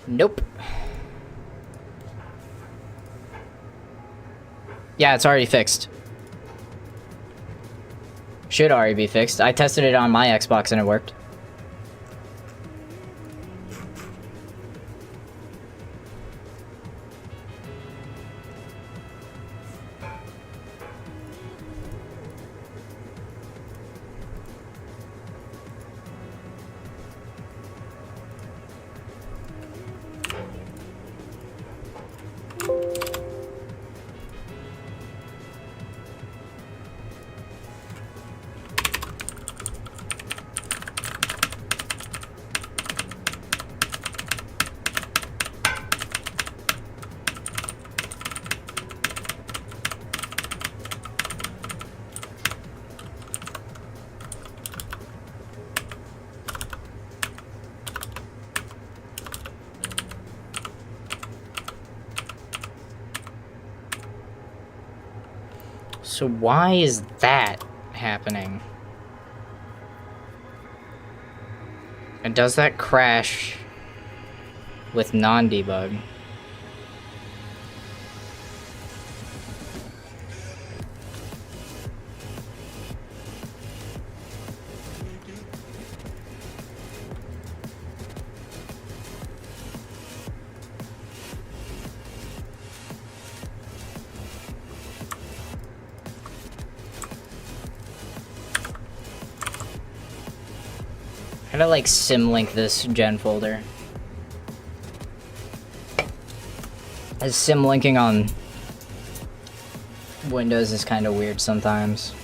Nope. Yeah, it's already fixed. Should already be fixed. I tested it on my Xbox and it worked. So why is that happening? And does that crash with non-debug? How to like symlink this gen folder? As symlinking on Windows is kind of weird sometimes.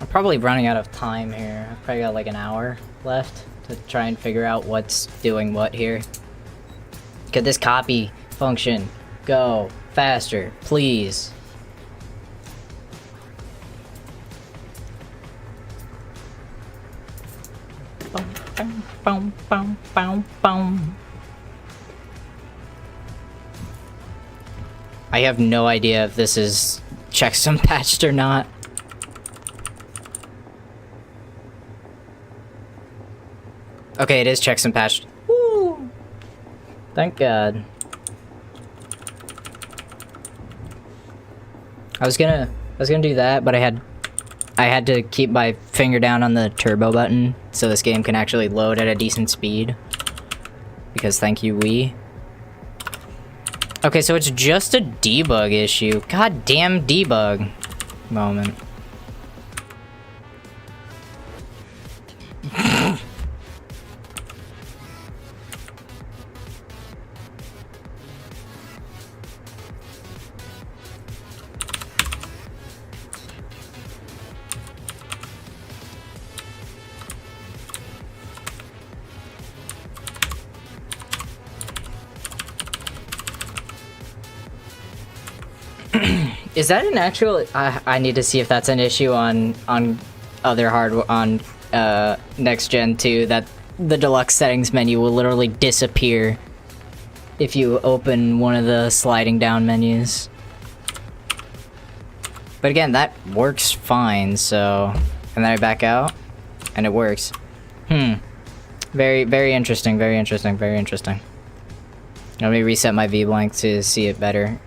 I'm probably running out of time here. I've probably got like an hour left to try and figure out what's doing what here. Could this copy function go faster, please? Boom, boom, boom, boom, boom. I have no idea if this is checksum patched or not. Okay, it is checksum patched. Woo! Thank God. I was gonna do that, but I had to keep my finger down on the turbo button so this game can actually load at a decent speed. Because thank you, Wii. Okay, so it's just a debug issue. Goddamn debug moment. Is that an actual? I need to see if that's an issue on other hardware on next gen too. That the deluxe settings menu will literally disappear if you open one of the sliding down menus. But again, that works fine. So, and then I back out, and it works. Very, very interesting. Very interesting. Very interesting. Let me reset my VBlank to see it better.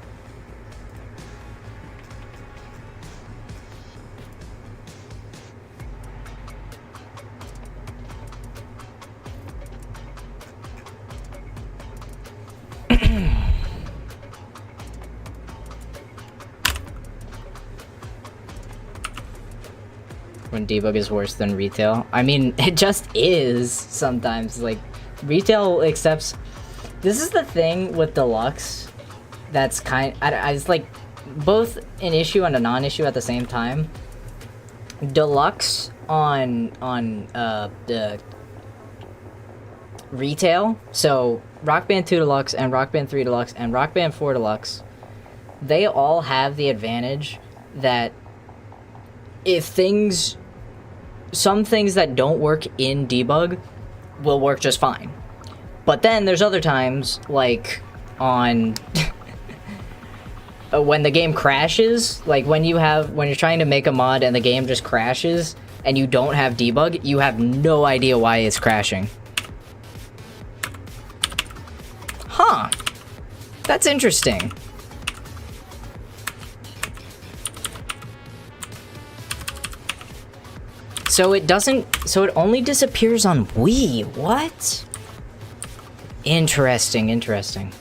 When debug is worse than retail. I mean, it just is sometimes. Like, retail accepts... This is the thing with Deluxe that's it's like both an issue and a non-issue at the same time. Deluxe on the retail, so Rock Band 2 Deluxe and Rock Band 3 Deluxe and Rock Band 4 Deluxe, they all have the advantage that if some things that don't work in debug will work just fine. But then there's other times, like on when the game crashes, like when you're trying to make a mod and the game just crashes and you don't have debug, you have no idea why it's crashing. Huh. That's interesting. So it only disappears on Wii. What? Interesting, interesting.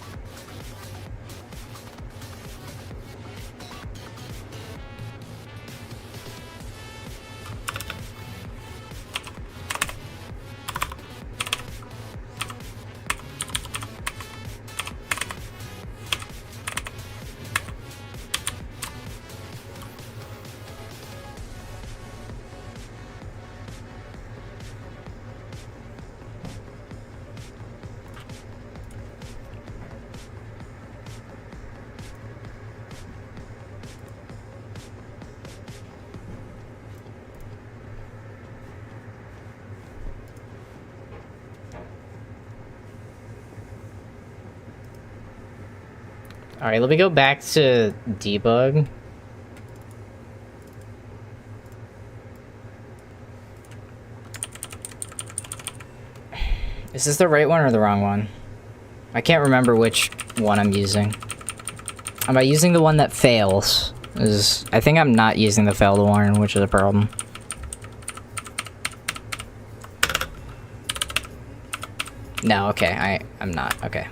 Alright, let me go back to debug. Is this the right one or the wrong one? I can't remember which one I'm using. Am I using the one that fails? I think I'm not using the failed one, which is a problem. No, okay, I'm not, okay.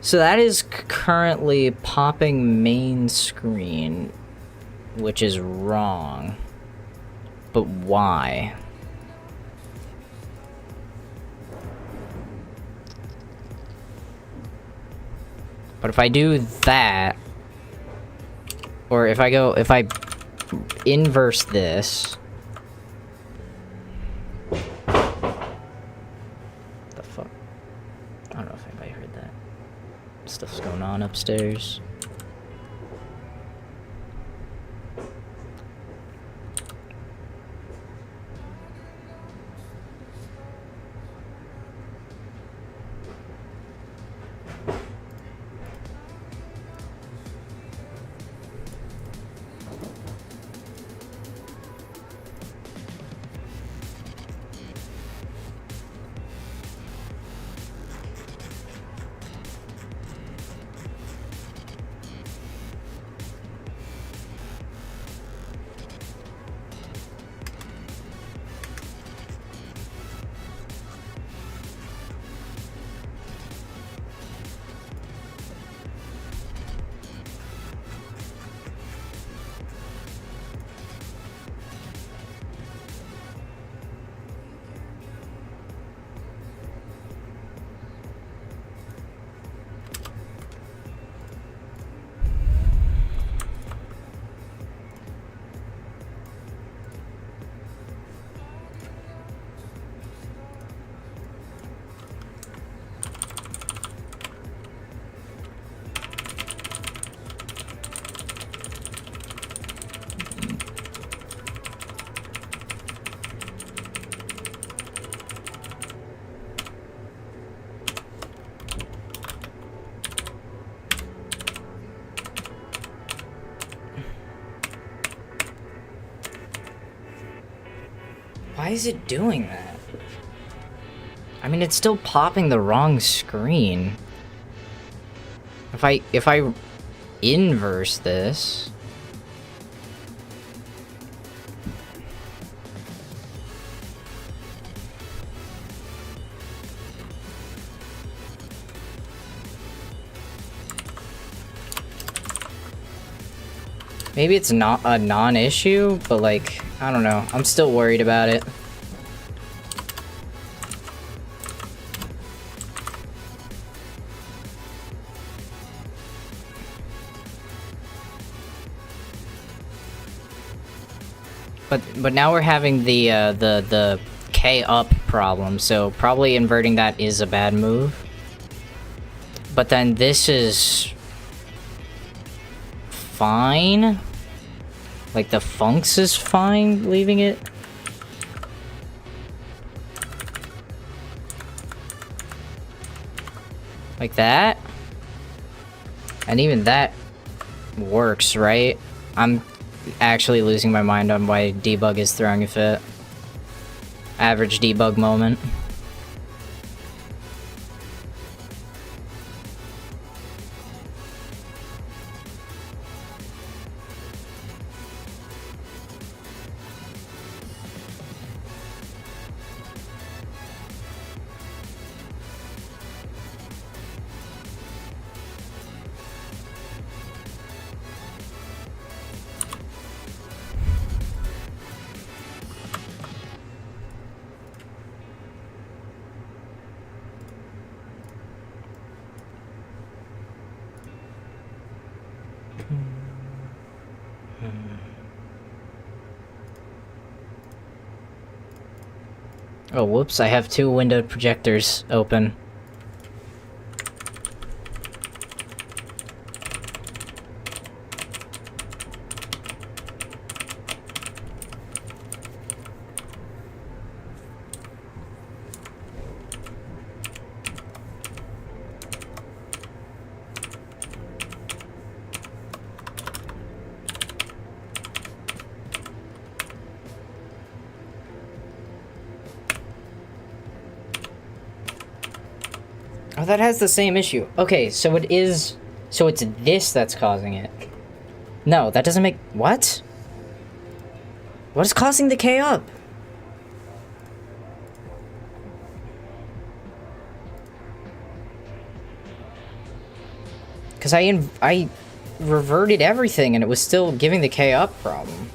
So that is currently popping main screen, which is wrong. But why? But if I do that, or if I inverse this, the fuck? I don't know if anybody heard that. Stuff's going on upstairs. Why is it doing that? I mean, it's still popping the wrong screen. If I inverse this... Maybe it's not a non-issue, but like, I don't know. I'm still worried about it. But now we're having the K up problem, so probably inverting that is a bad move. But then this is fine. Like the funks is fine leaving it. Like that. And even that works, right? I'm actually losing my mind on why debug is throwing a fit. Average debug moment. Oh, whoops, I have two window projectors open. Oh, that has the same issue. Okay, so it is... So it's this that's causing it. No, that doesn't make... What? What is causing the K up? Because I reverted everything and it was still giving the K up problem.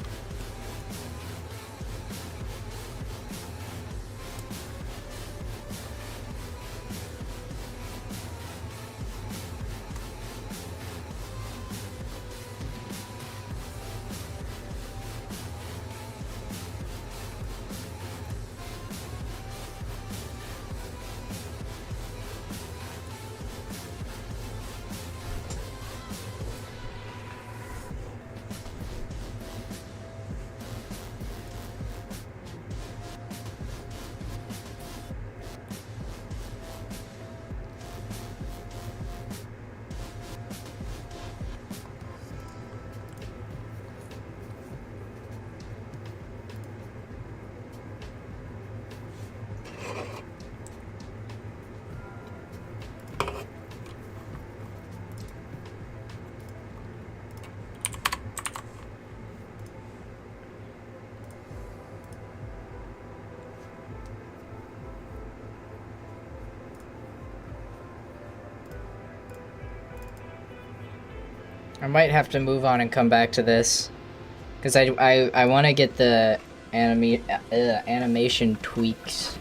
I might have to move on and come back to this, because I want to get the animation tweaks.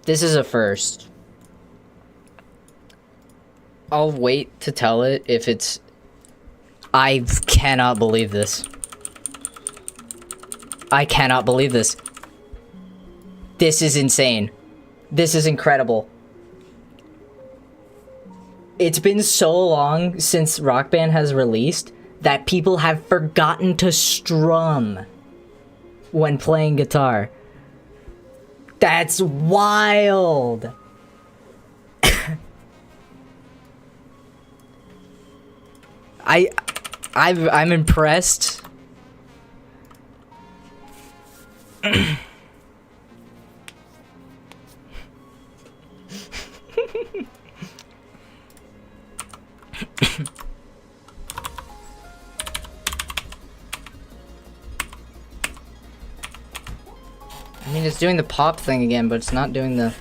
This is a first. I'll wait to tell it if it's... I cannot believe this. I cannot believe this. This is insane. This is incredible. It's been so long since Rock Band has released that people have forgotten to strum when playing guitar. That's wild. I'm impressed. I mean, it's doing the pop thing again, but it's not doing the...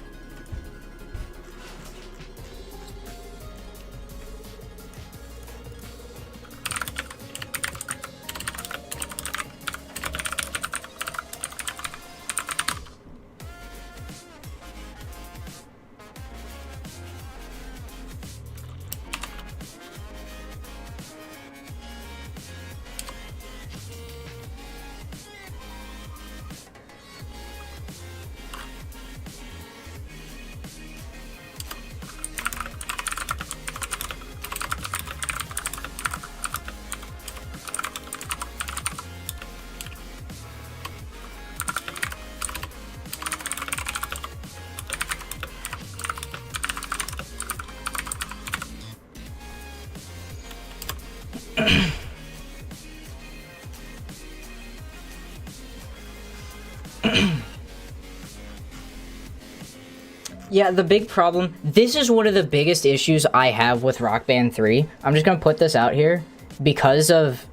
Yeah, the big problem, this is one of the biggest issues I have with Rock Band 3. I'm just gonna put this out here because of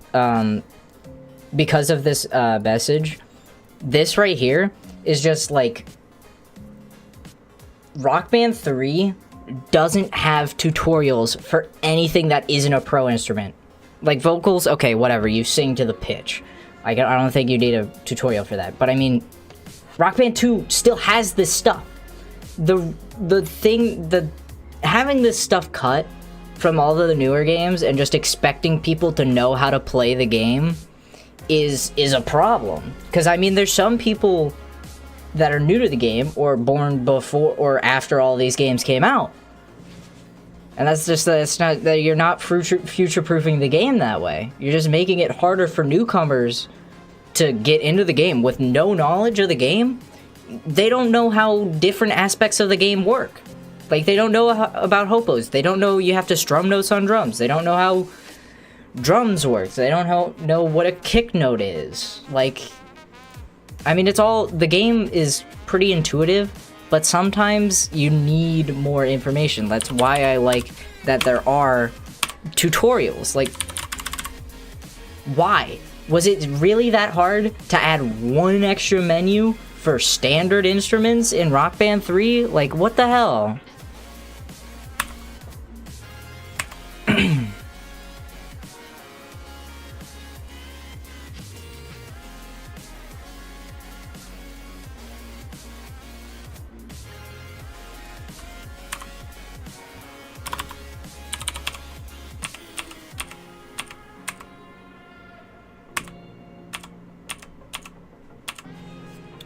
this message. This right here is just like Rock Band 3 doesn't have tutorials for anything that isn't a pro instrument. Like vocals, okay, whatever, you sing to the pitch. I don't think you need a tutorial for that. But I mean, Rock Band 2 still has this stuff. Having this stuff cut from all of the newer games and just expecting people to know how to play the game is a problem. Because I mean, there's some people that are new to the game or born before or after all these games came out. And you're not future-proofing the game that way. You're just making it harder for newcomers to get into the game with no knowledge of the game. They don't know how different aspects of the game work. Like, they don't know about hopos. They don't know you have to strum notes on drums. They don't know how drums work. They don't know what a kick note is. Like, I mean, the game is pretty intuitive, but sometimes you need more information. That's why I like that there are tutorials. Like, why? Was it really that hard to add one extra menu for standard instruments in Rock Band 3? Like, what the hell?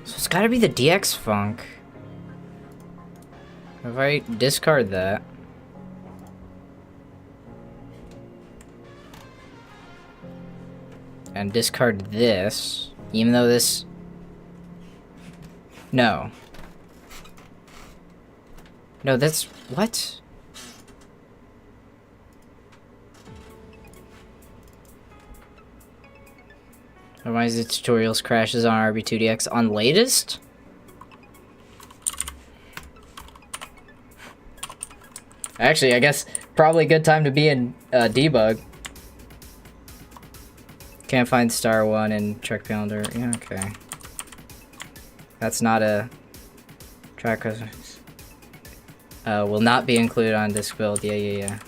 It's gotta be the DX funk. If I discard that. And discard this, even though this... No. No, that's... What? Otherwise, the tutorials crashes on RB2DX on latest? Actually, I guess probably a good time to be in debug. Can't find star 1 in track calendar. Yeah, okay. That's not a track. Will not be included on disk build. Yeah.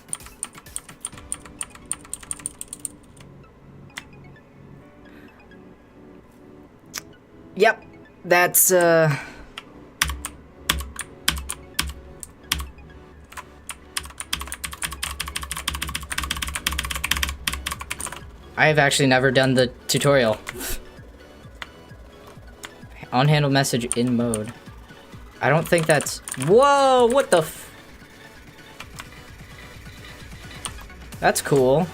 Yep, that's I've actually never done the tutorial. Unhandled message in mode. I don't think that's... Whoa, what the f... That's cool.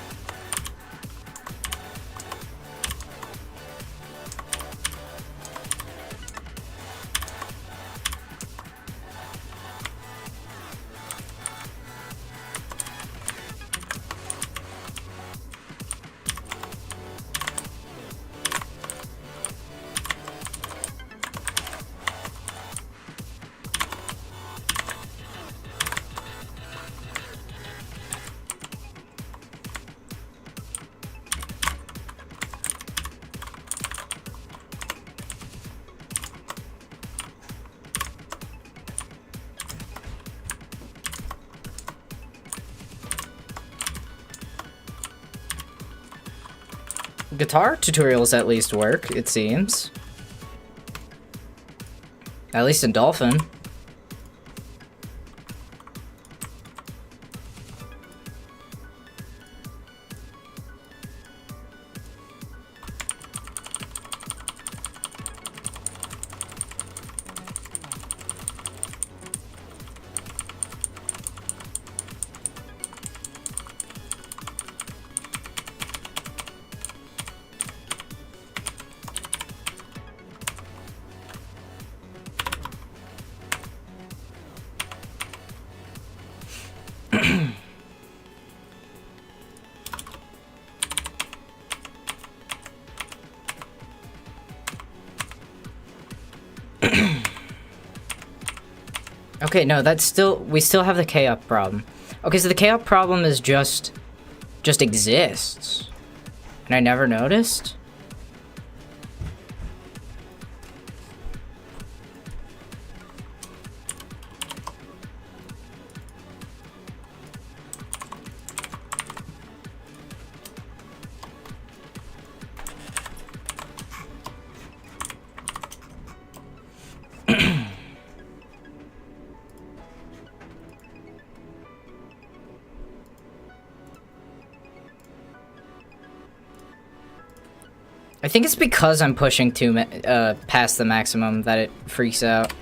Guitar tutorials at least work, it seems. At least in Dolphin. Okay, no, that's still... We still have the K-up problem. Okay, so the K-up problem is just exists. And I never noticed? I think it's because I'm pushing past the maximum that it freaks out.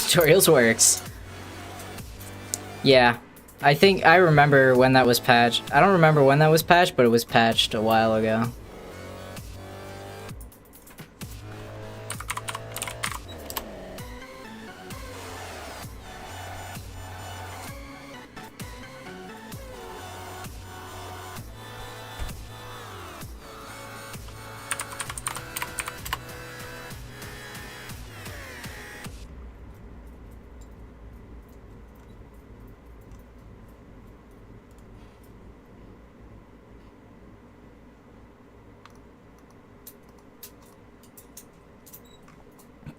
Tutorials works. Yeah. I think I remember when that was patched. I don't remember when that was patched, but it was patched a while ago.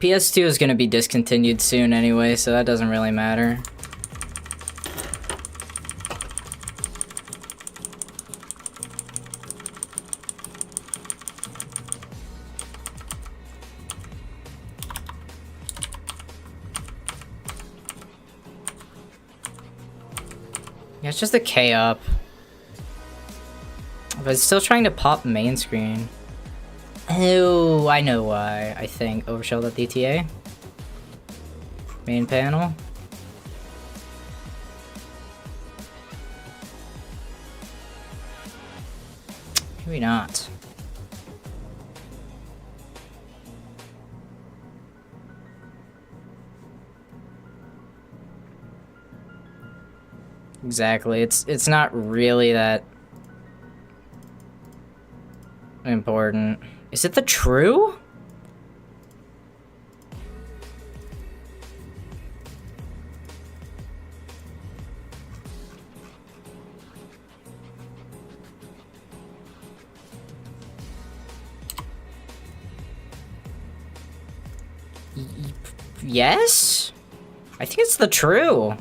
PS2 is going to be discontinued soon anyway, so that doesn't really matter. Yeah, it's just a K up. But it's still trying to pop main screen. Oh, I know why, I think. Overshell.dta. Main panel. Maybe not. Exactly. It's not really that important. Is it the true? Yes? I think it's the true.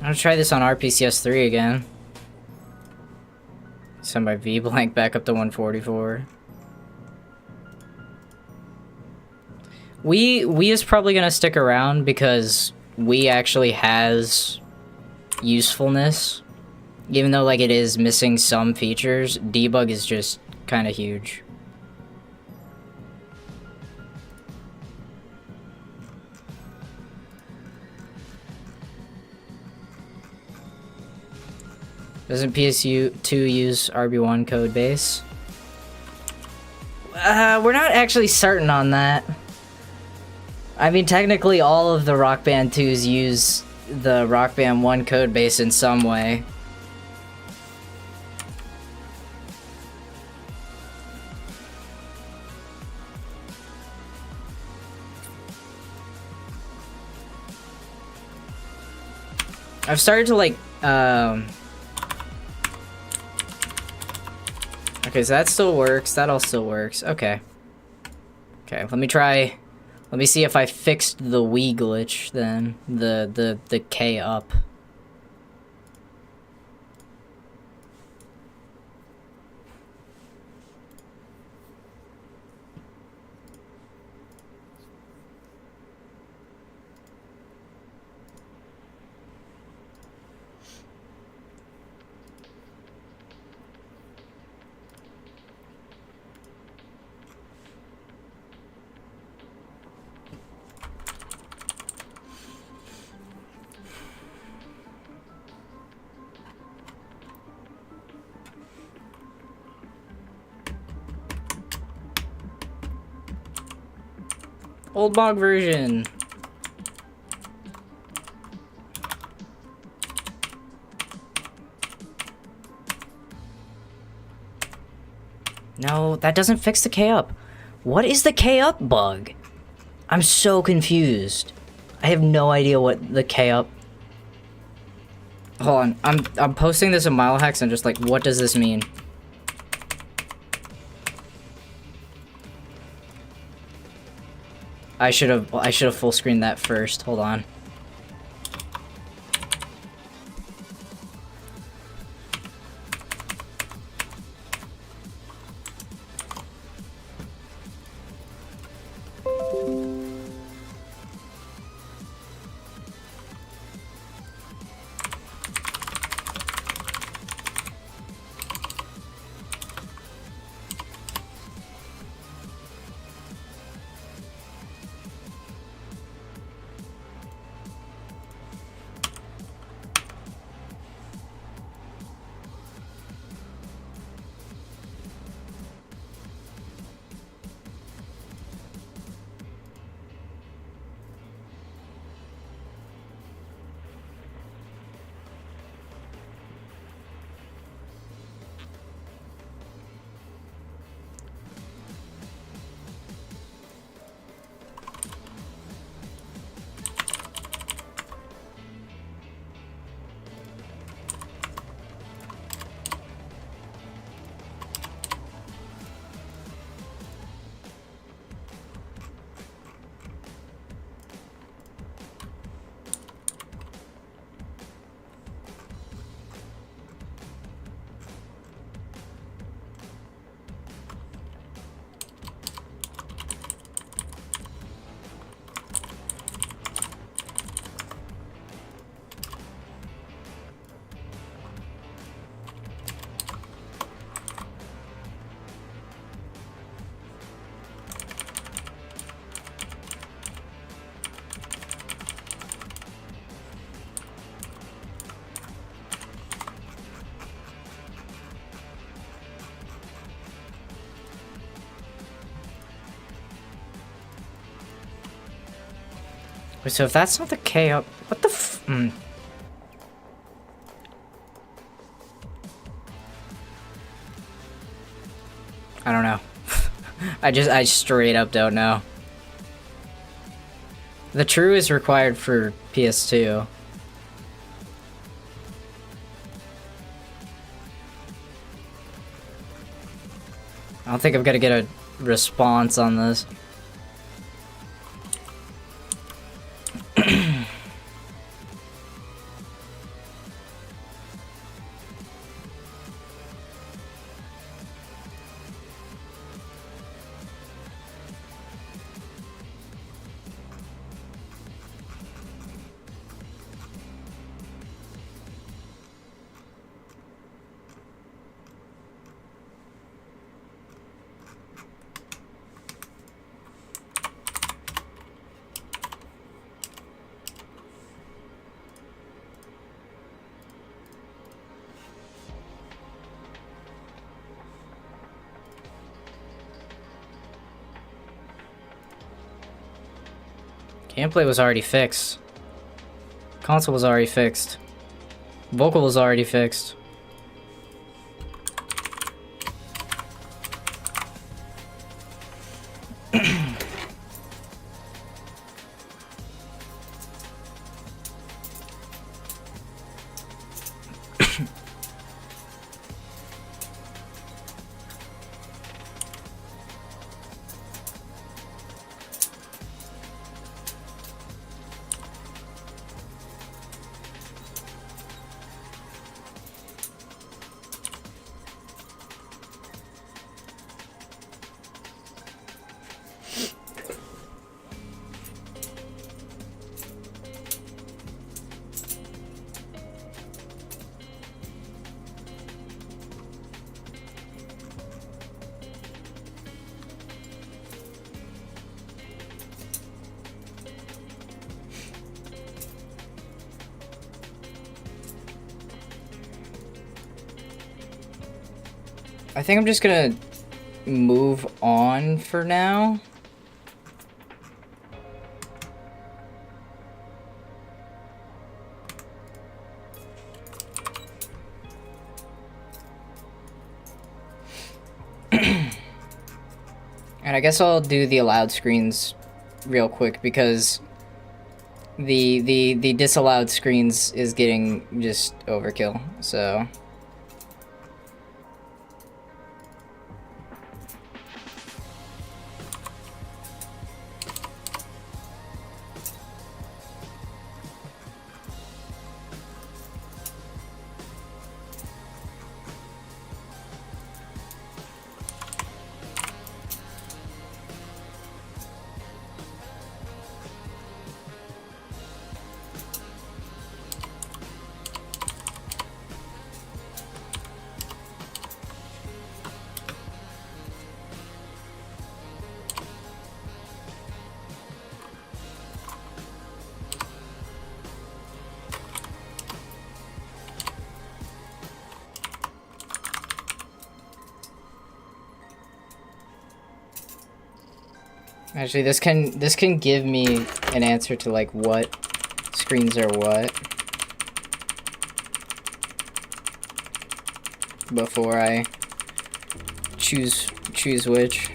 I'm gonna try this on RPCS3 again. Send my V blank back up to 144. We is probably gonna stick around because we actually has usefulness. Even though like it is missing some features, debug is just kind of huge. Doesn't PSU2 use RB1 code base? We're not actually certain on that. I mean, technically all of the Rock Band 2s use the Rock Band 1 code base in some way. I've started to like, okay, so that still works. That all still works. Okay. Okay, let me see if I fixed the Wii glitch then. The K up. Old bog version. No, that doesn't fix the K up. What is the K up bug? I'm so confused. I have no idea what the K up. Hold on, I'm posting this in Milehacks and just like, what does this mean? I should have full screened that first. Hold on. Wait, so if that's not the K up, what the I don't know. I straight up don't know. The true is required for PS2. I don't think I'm gonna get a response on this. Gameplay was already fixed. Console was already fixed. Vocal was already fixed. I think I'm just gonna move on for now. And I guess I'll do the allowed screens real quick because the disallowed screens is getting just overkill, so. Actually, this can give me an answer to like what screens are what before I choose which.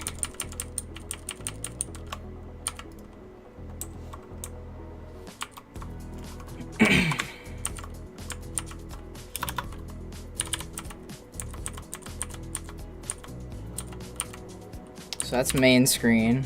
So that's main screen.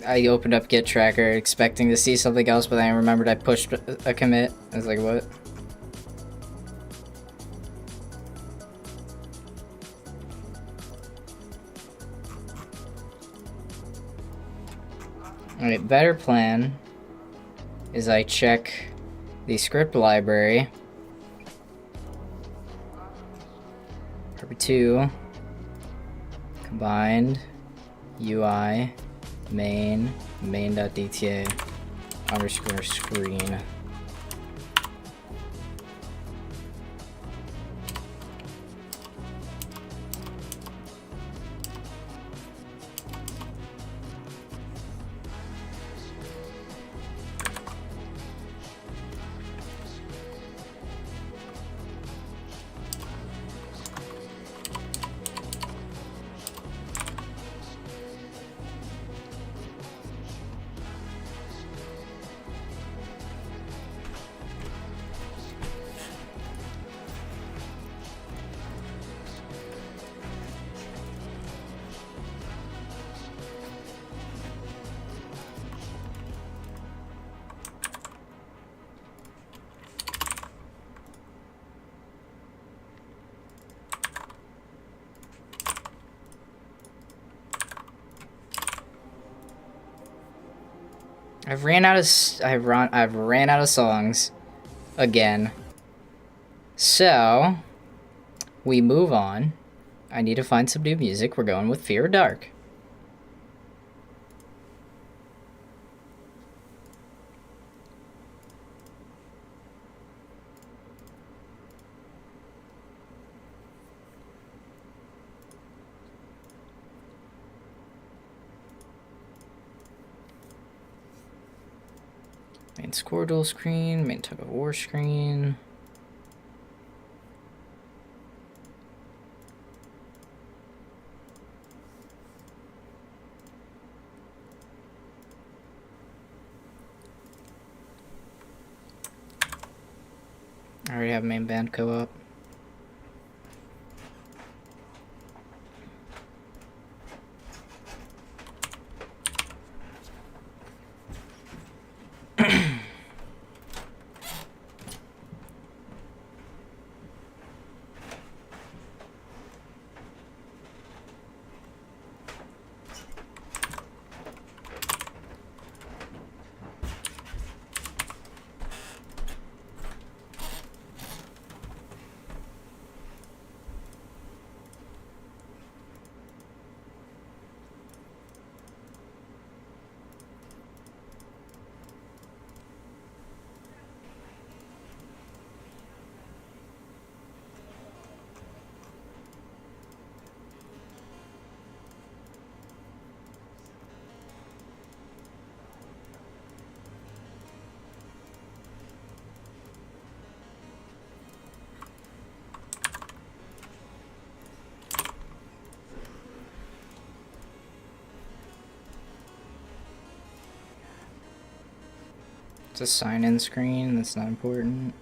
I opened up Git Tracker expecting to see something else, but then I remembered I pushed a commit. I was like, what? Alright, better plan is I check the script library. Purpose2 combined UI main.dta underscore screen. I've ran out of songs again. So we move on. I need to find some new music. We're going with Fear of Dark. Main score dual screen, main tug of war screen. I already have main band co-op. It's a sign-in screen, that's not important.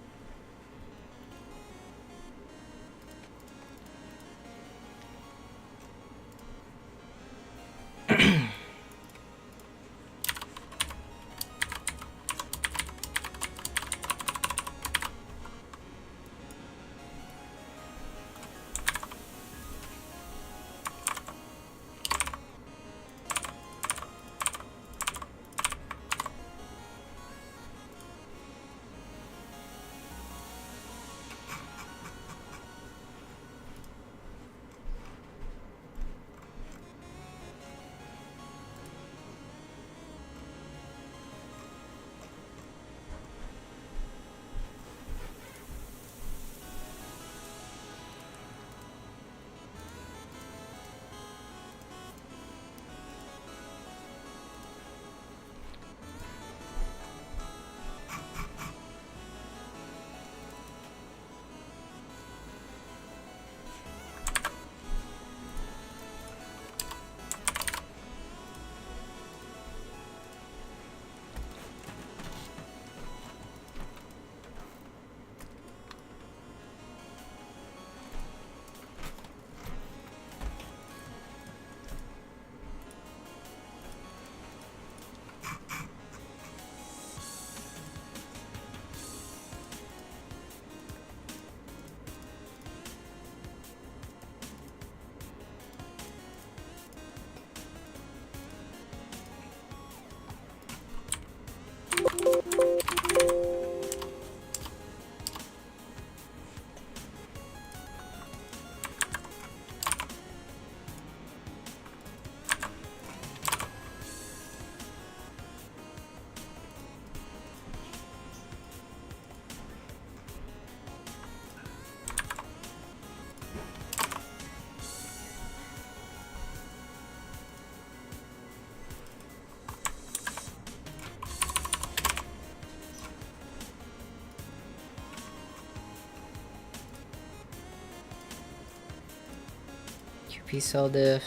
QP cell diff,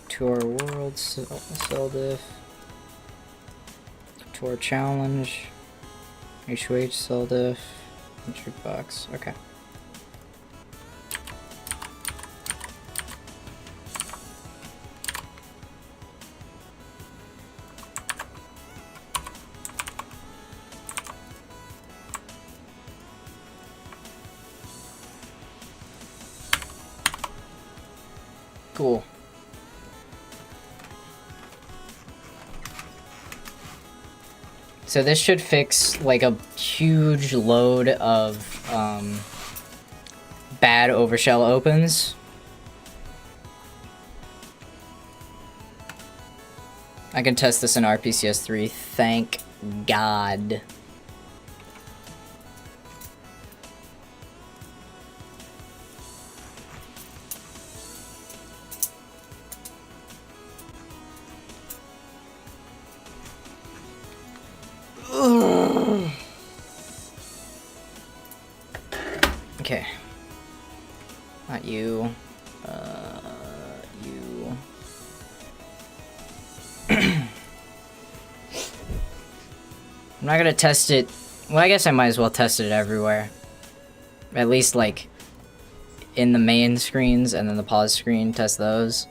tour world cell diff, tour challenge, HOH cell diff, jukebox. Okay. Cool. So this should fix like a huge load of bad overshell opens. I can test this in RPCS 3, thank God. Ugh. Okay. Not you. You. I'm not gonna test it. Well, I guess I might as well test it everywhere. At least, like, in the main screens and then the pause screen, test those.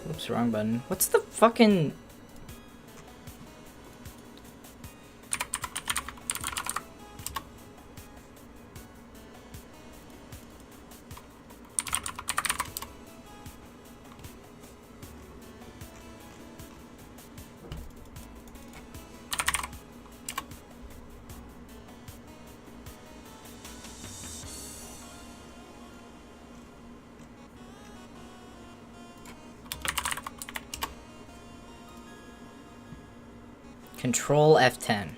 Oops, wrong button. What's the fucking... Control F10.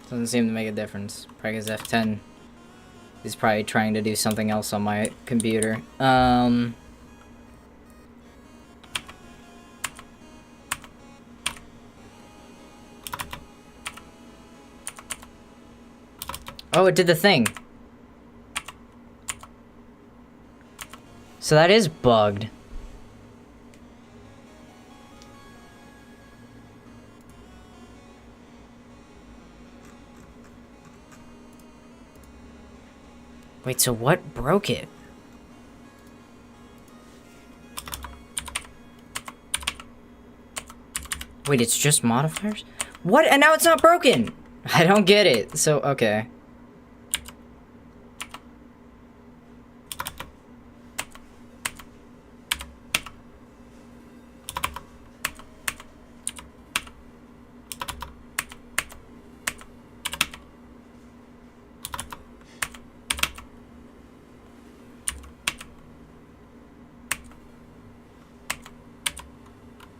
Doesn't seem to make a difference. Probably because F10 is probably trying to do something else on my computer. Oh, it did the thing. So that is bugged. Wait, so what broke it? Wait, it's just modifiers? What? And now it's not broken! I don't get it. So, okay.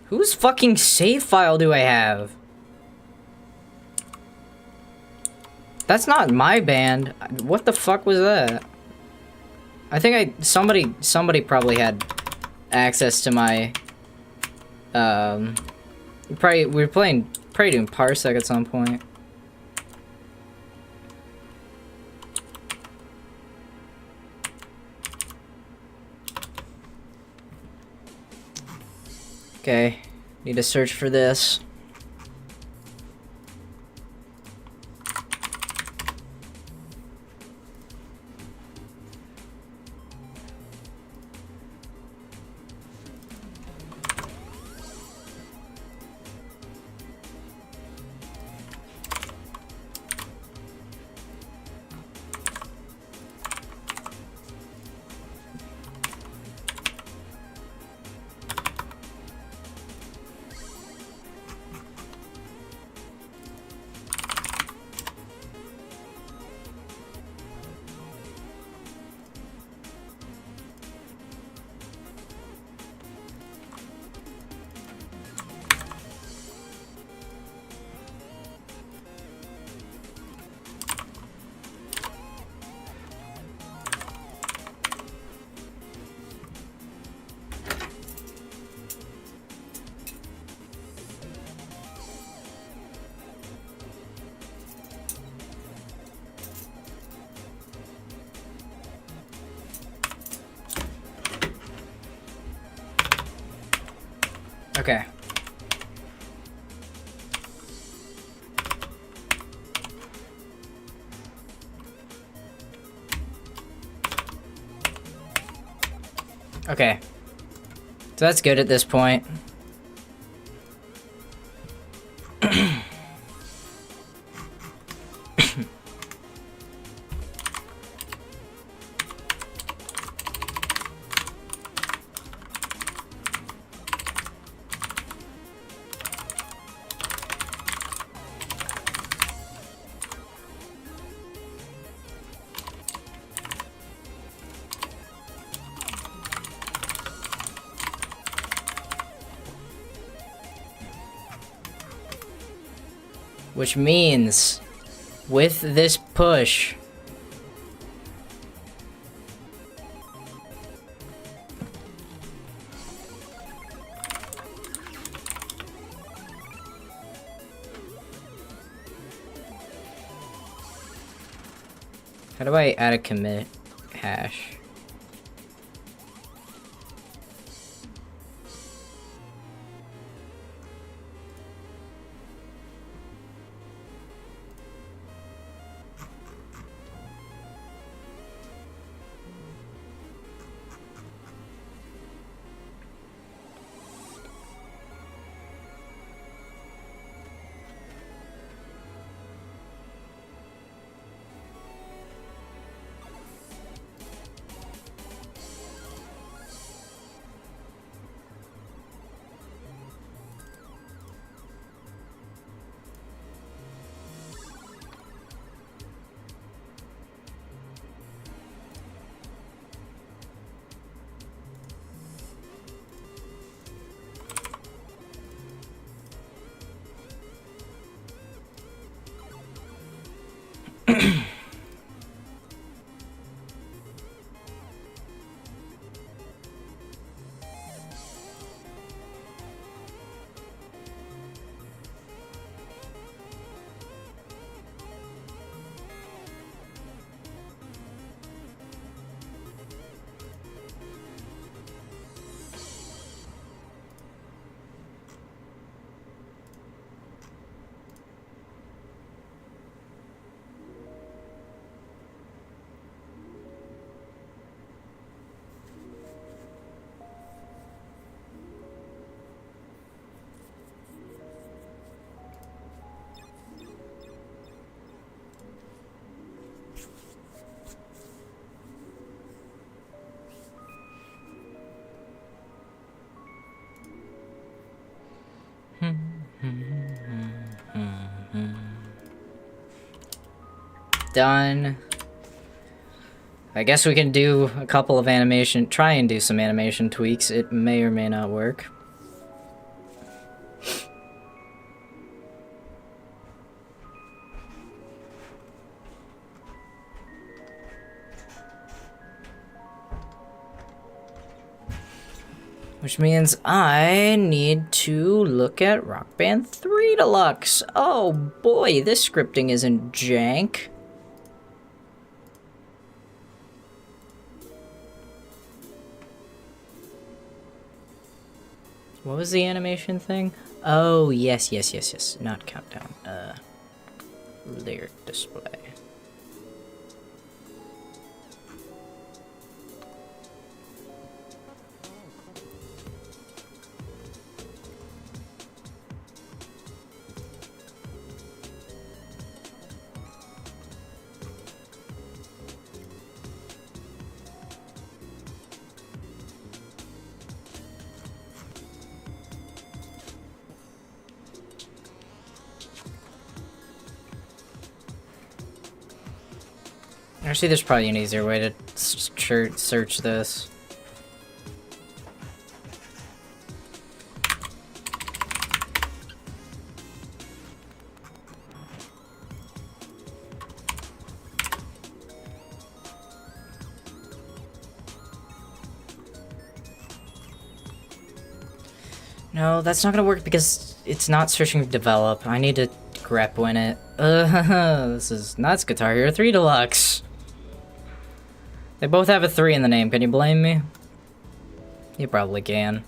Whose fucking save file do I have? That's not my band. What the fuck was that? I think somebody probably had access to my, we were probably doing Parsec at some point. Okay, need to search for this. Okay. Okay. So that's good at this point. Which means, with this push, how do I add a commit hash? Done. I guess we can do a couple of try and do some animation tweaks. It may or may not work. Which means I need to look at Rock Band 3 Deluxe. Oh boy, this scripting isn't jank. What was the animation thing? Oh, yes. Not countdown. Lyric display. Actually, there's probably an easier way to search this. No, that's not gonna work because it's not searching develop. I need to grep win it. This is nuts. Guitar Hero 3 Deluxe. They both have a 3 in the name. Can you blame me? You probably can.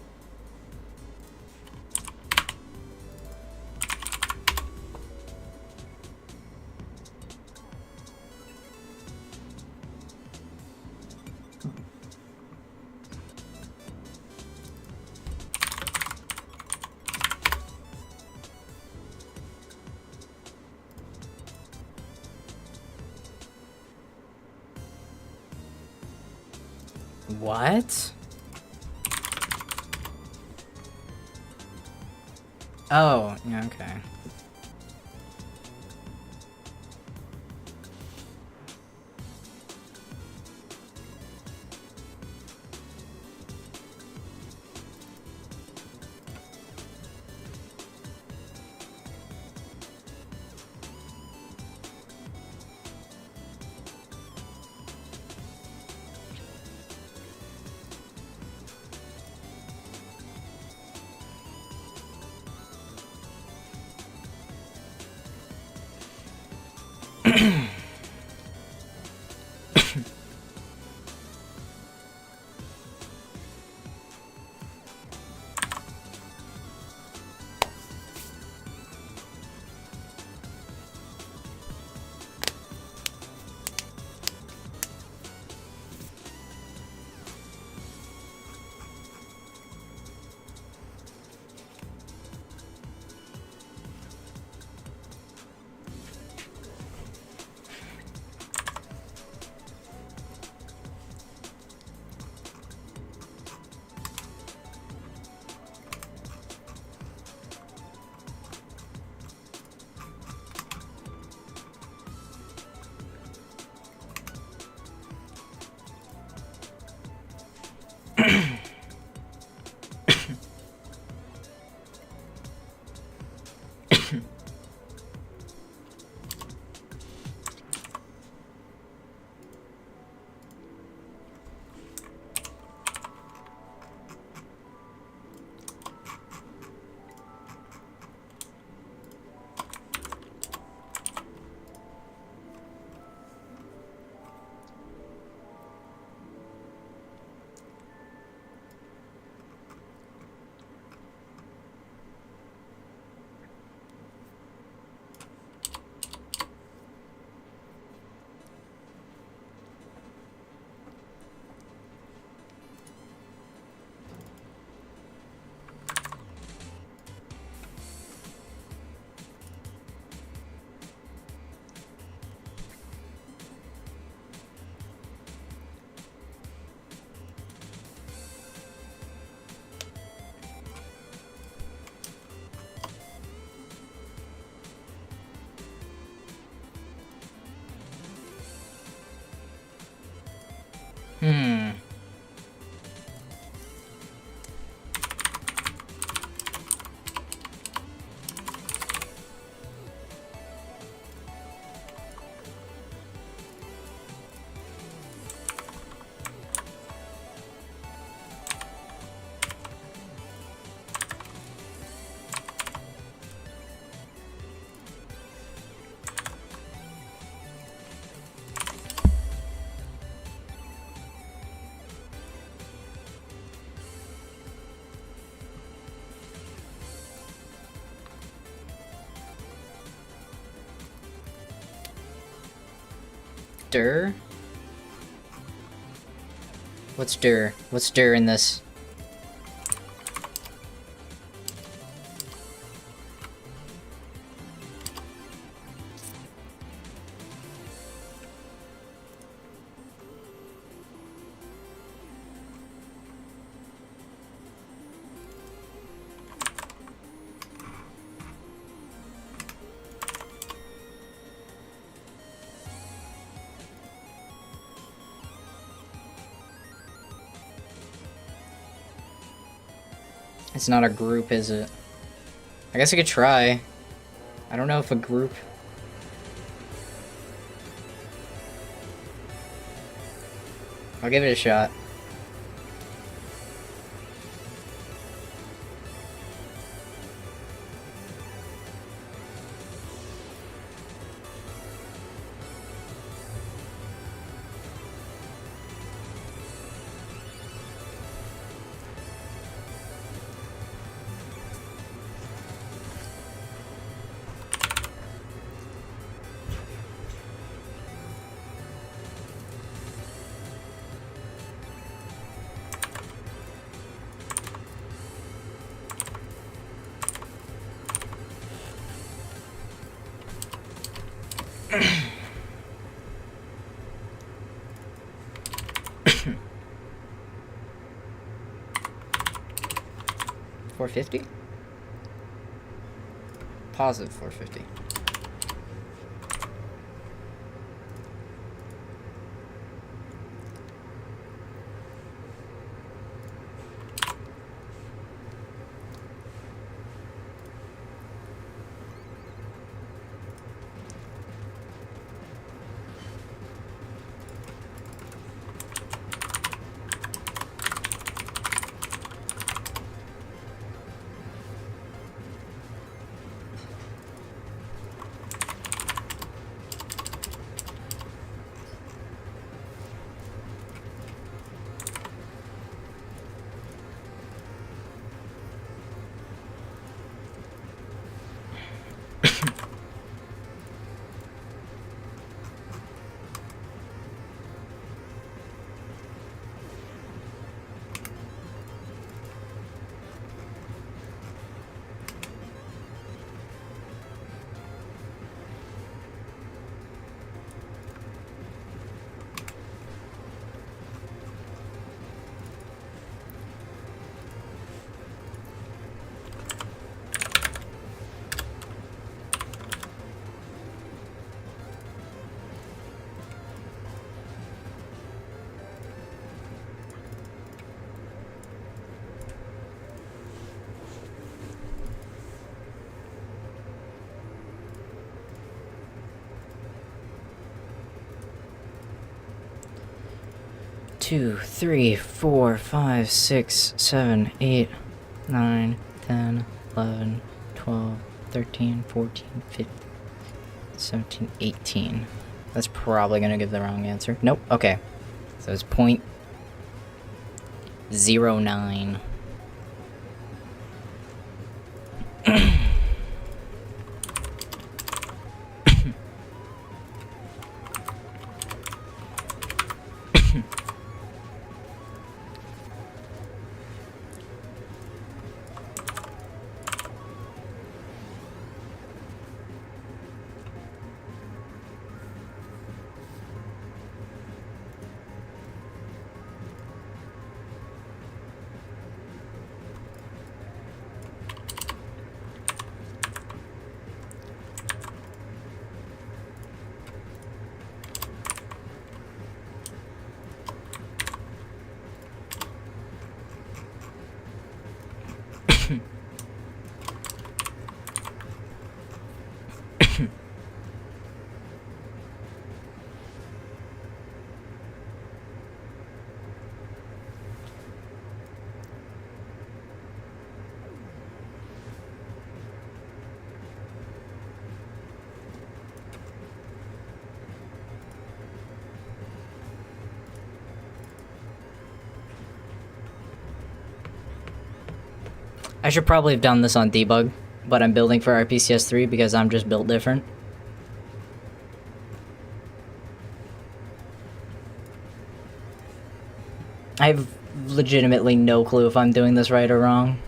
What? Oh, yeah, okay. Hmm. Dir? What's dir? What's dir in this? It's not a group, is it? I guess I could try. I don't know if a group... I'll give it a shot. $450? Positive $450. Two, 3, 4, 5, 6, 7, 8, 9, 10, 11, 12, 13, 14, 15, 17, 18. That's probably gonna give the wrong answer. Nope, okay. So it's 0.09. I should probably have done this on debug, but I'm building for RPCS 3 because I'm just built different. I have legitimately no clue if I'm doing this right or wrong.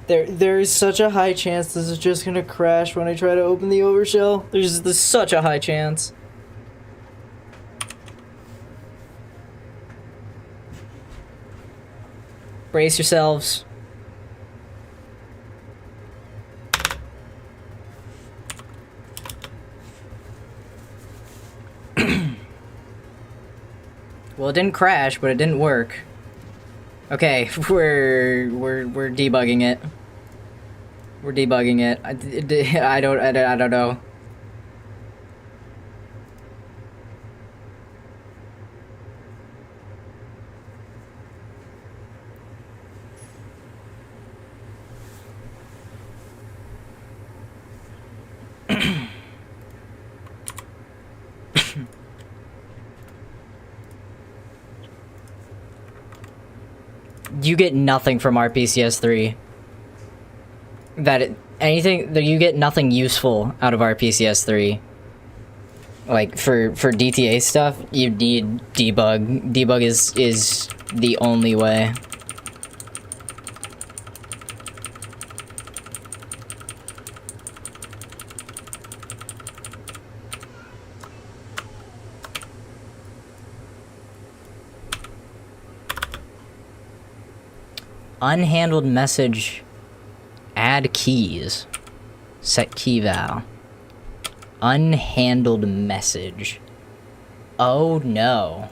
There is such a high chance this is just gonna crash when I try to open the overshell. There's such a high chance. Brace yourselves. Well, it didn't crash, but it didn't work. Okay, we're debugging it. We're debugging it. I don't know. You get nothing from RPCS 3. You get nothing useful out of RPCS 3. Like, for DTA stuff, you need debug. Debug is the only way. Unhandled message. Add keys. Set key val. Unhandled message. Oh no.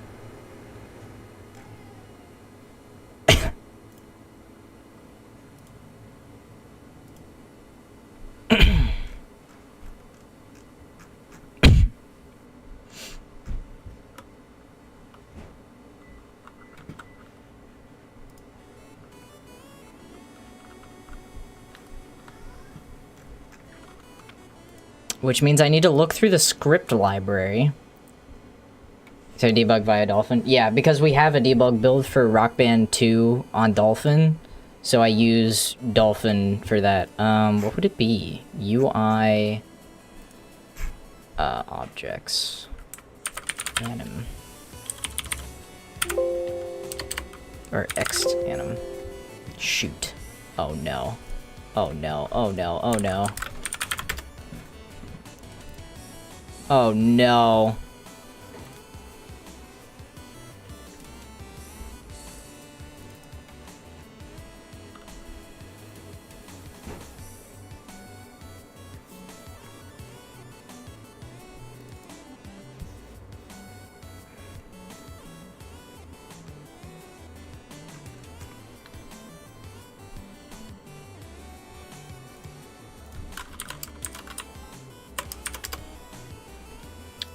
Which means I need to look through the script library. So debug via Dolphin? Yeah, because we have a debug build for Rock Band 2 on Dolphin. So I use Dolphin for that. What would it be? UI... objects. Anim. Or ext anim. Shoot. Oh no. Oh no, oh no, oh no. Oh no.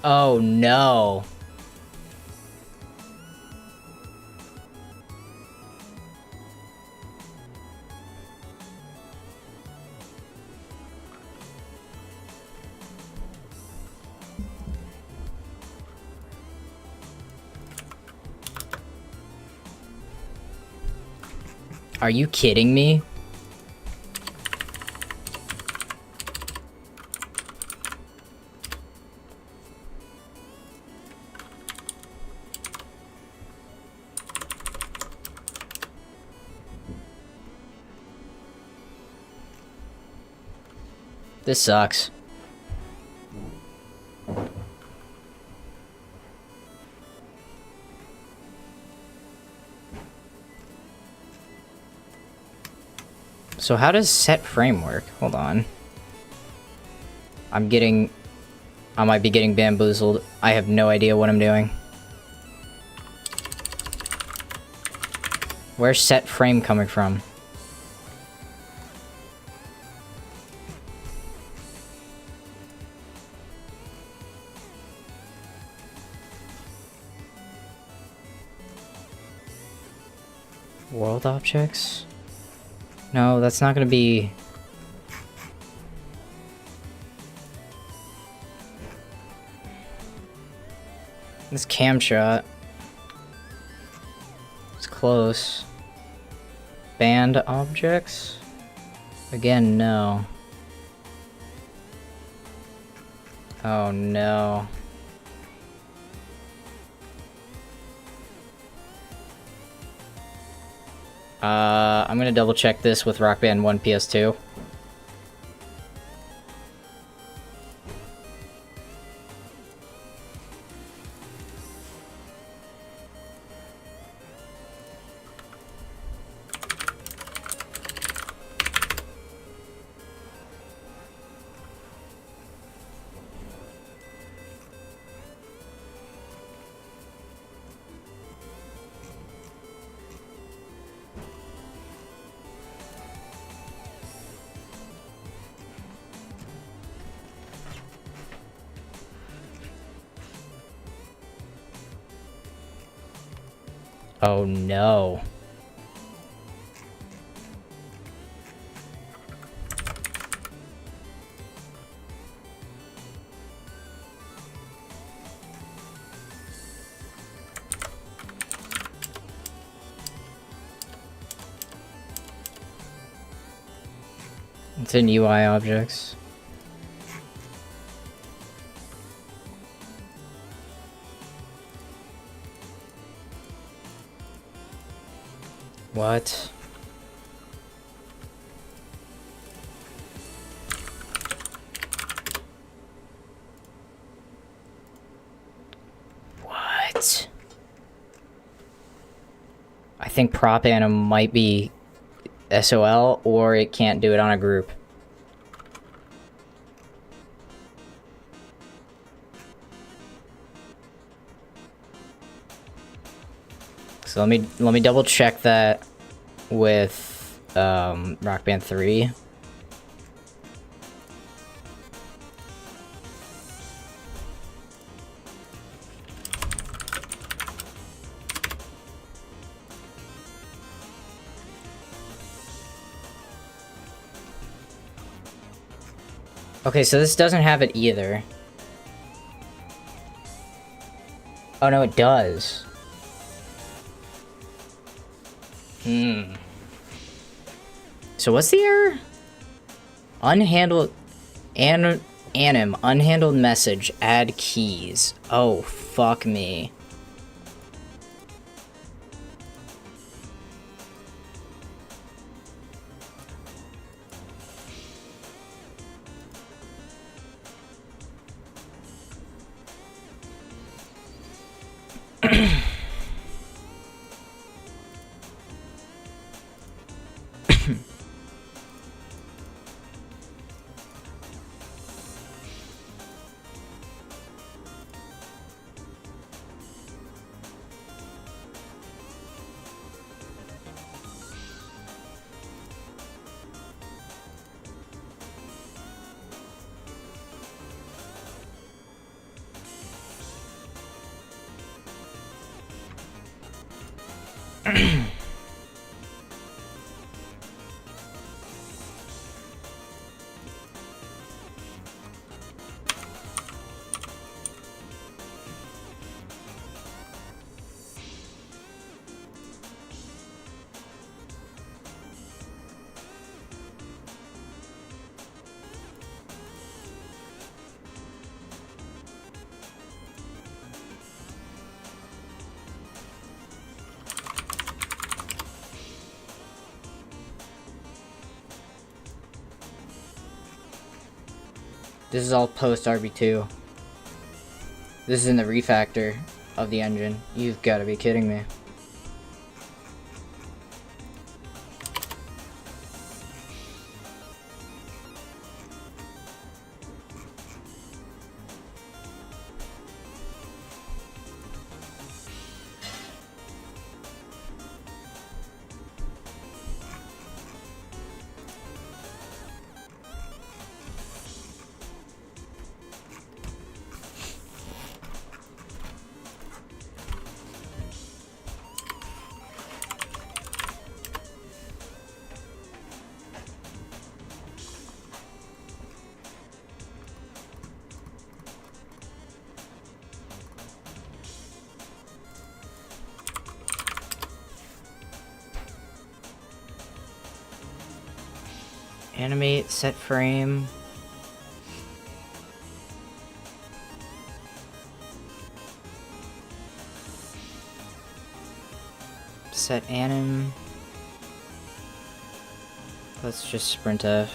Oh no. Are you kidding me? This sucks. So how does set frame work? Hold on. I might be getting bamboozled. I have no idea what I'm doing. Where's set frame coming from? World objects? No, that's not gonna be... This cam shot. It's close. Band objects? Again, no. Oh no. I'm gonna double check this with Rock Band 1 PS2. Oh no. It's in UI objects. What? What? I think prop anim might be SOL, or it can't do it on a group. So let me double check that with Rock Band 3. Okay, so this doesn't have it either. Oh no, it does. So what's the error? Unhandled anim unhandled message, add keys. Oh, fuck me. This is all post RB2. This is in the refactor of the engine. You've got to be kidding me. Animate, set frame. Set anim. Let's just sprintf.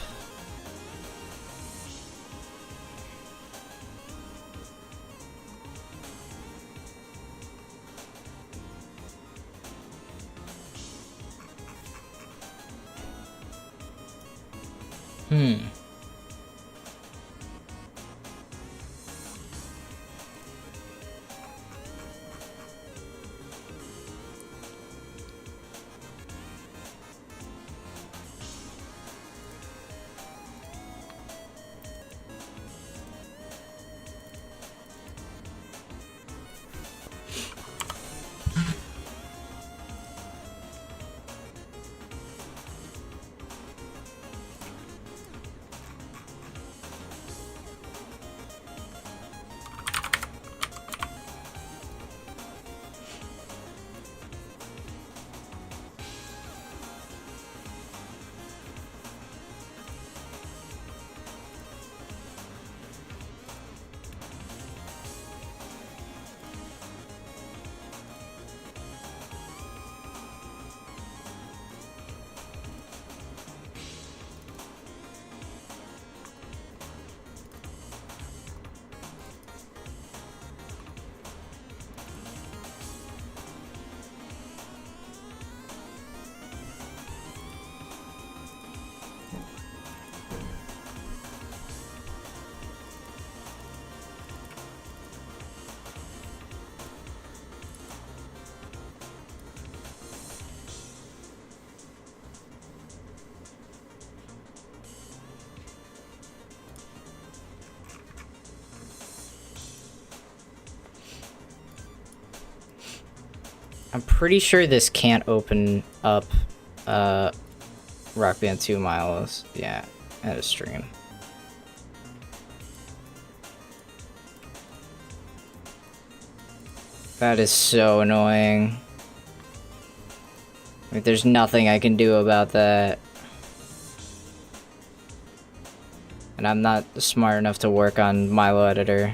I'm pretty sure this can't open up Rock Band 2 Miles, yeah, at a stream. That is so annoying. Like, there's nothing I can do about that. And I'm not smart enough to work on Milo Editor.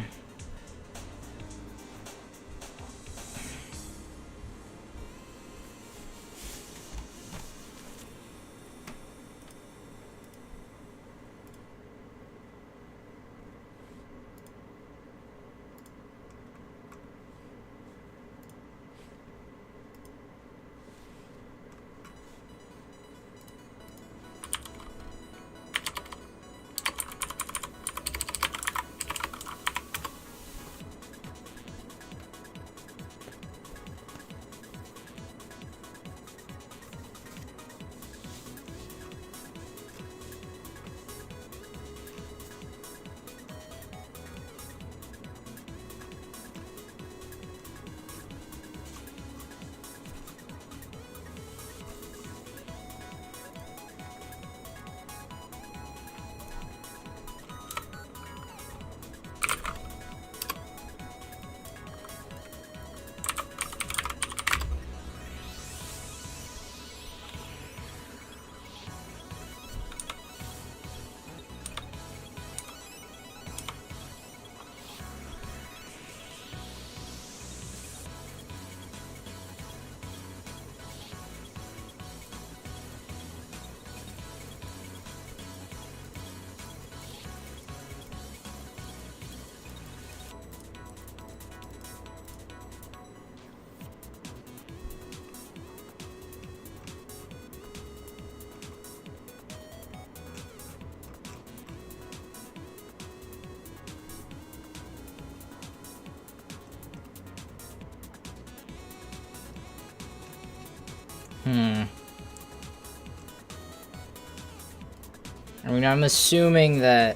I mean, I'm assuming that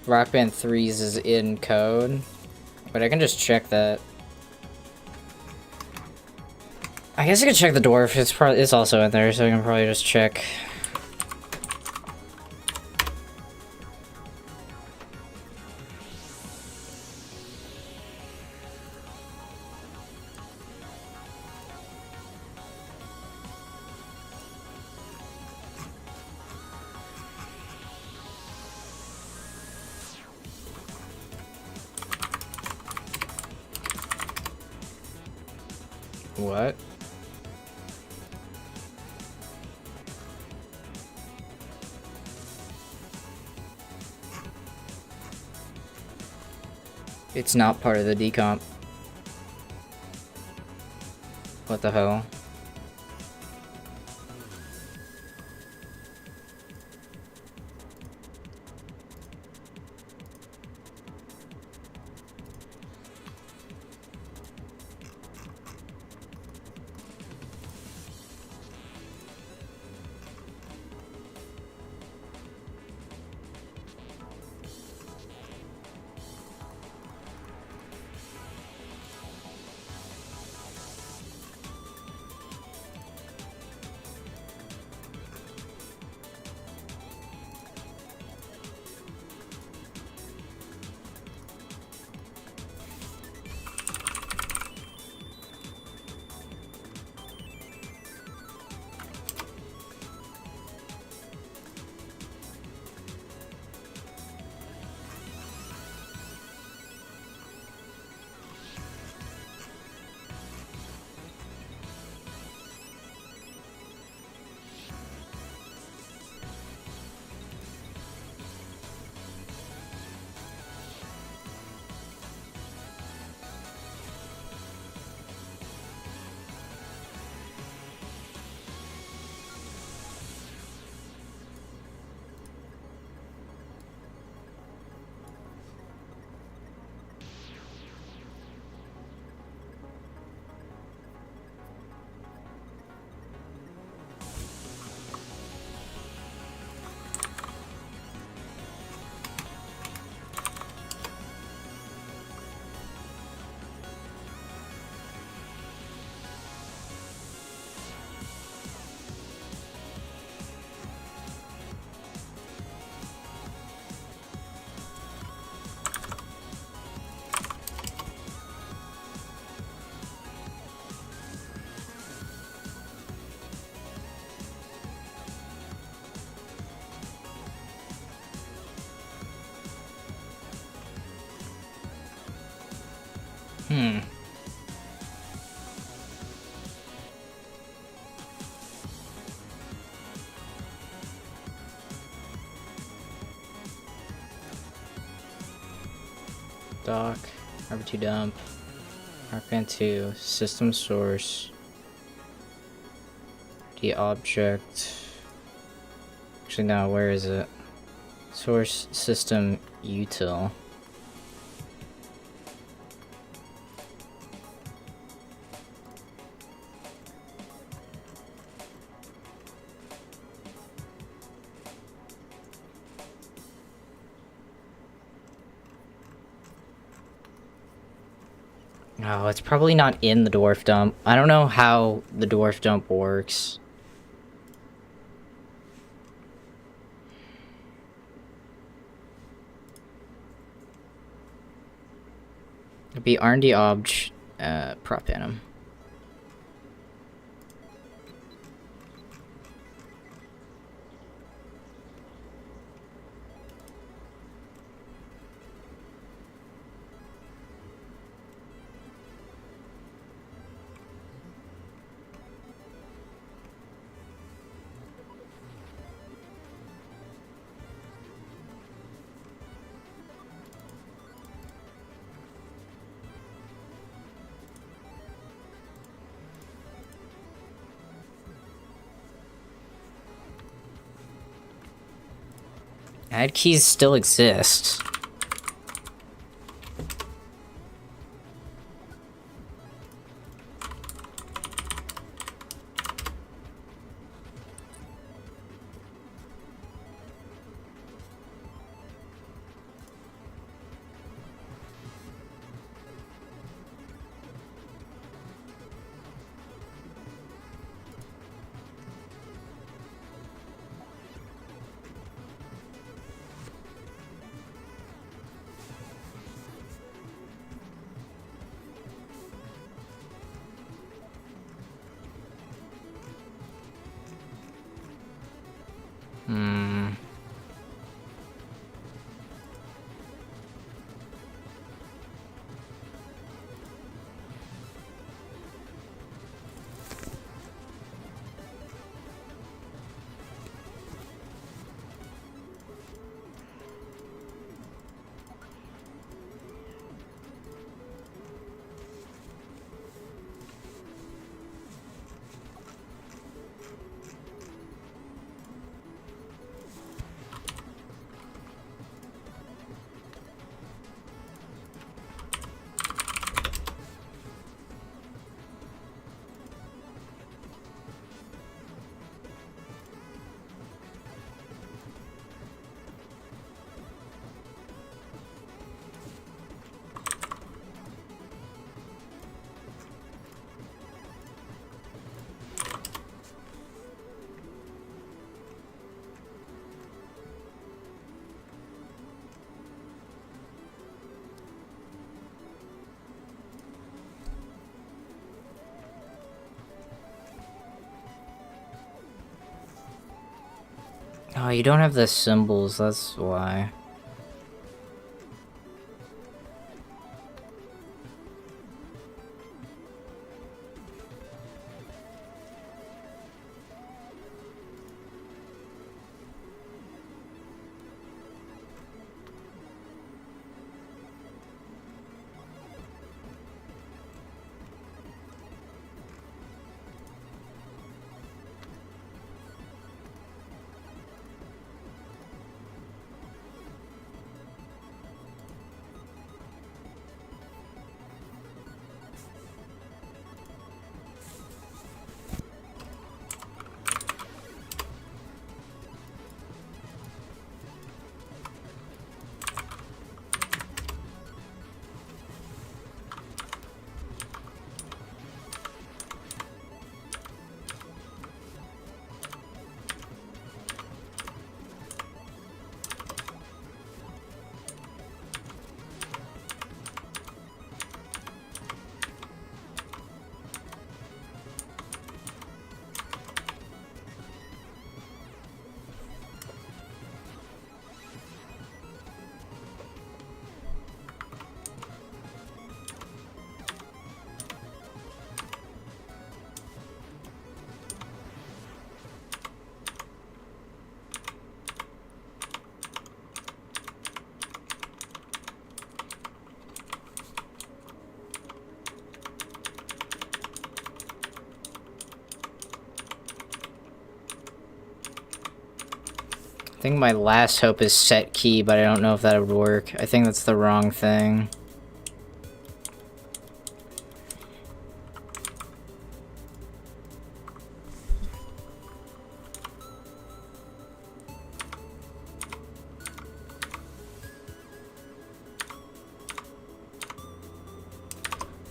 Rock Band 3's is in code, but I can just check that. I guess I could check the dwarf. It's also in there, so I can probably just check. What? It's not part of the decomp. What the hell? Doc, RB2 dump, arc2, system source, the object. Actually, no, where is it? Source system util. Oh, it's probably not in the dwarf dump. I don't know how the dwarf dump works. It'd be R&D obj prop anim. Add keys still exists. you don't have the symbols, that's why. I think my last hope is set key, but I don't know if that would work. I think that's the wrong thing.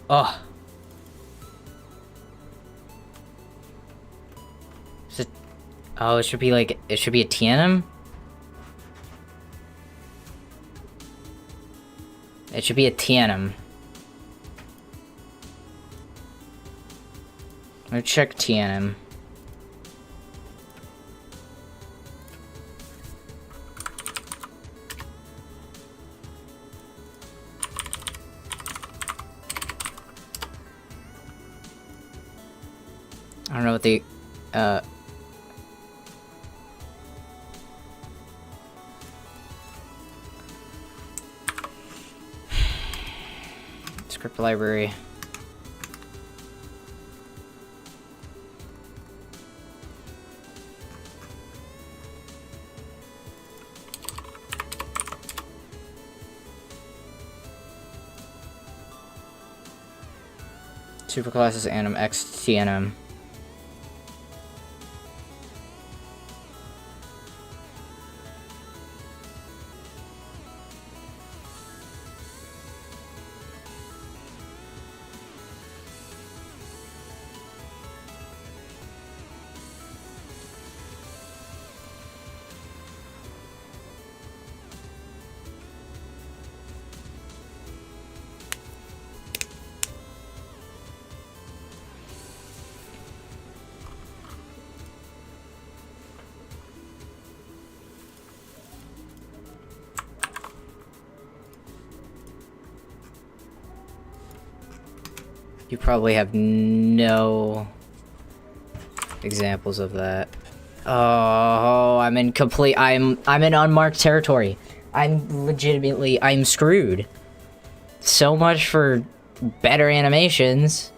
Oh. Is it? Oh, it should be like, it should be a TNM? It should be a TNM. Let me check TNM. I don't know what the, script library. Superclasses anim x TNM. You probably have no examples of that. Oh, I'm in unmarked territory. I'm screwed. So much for better animations.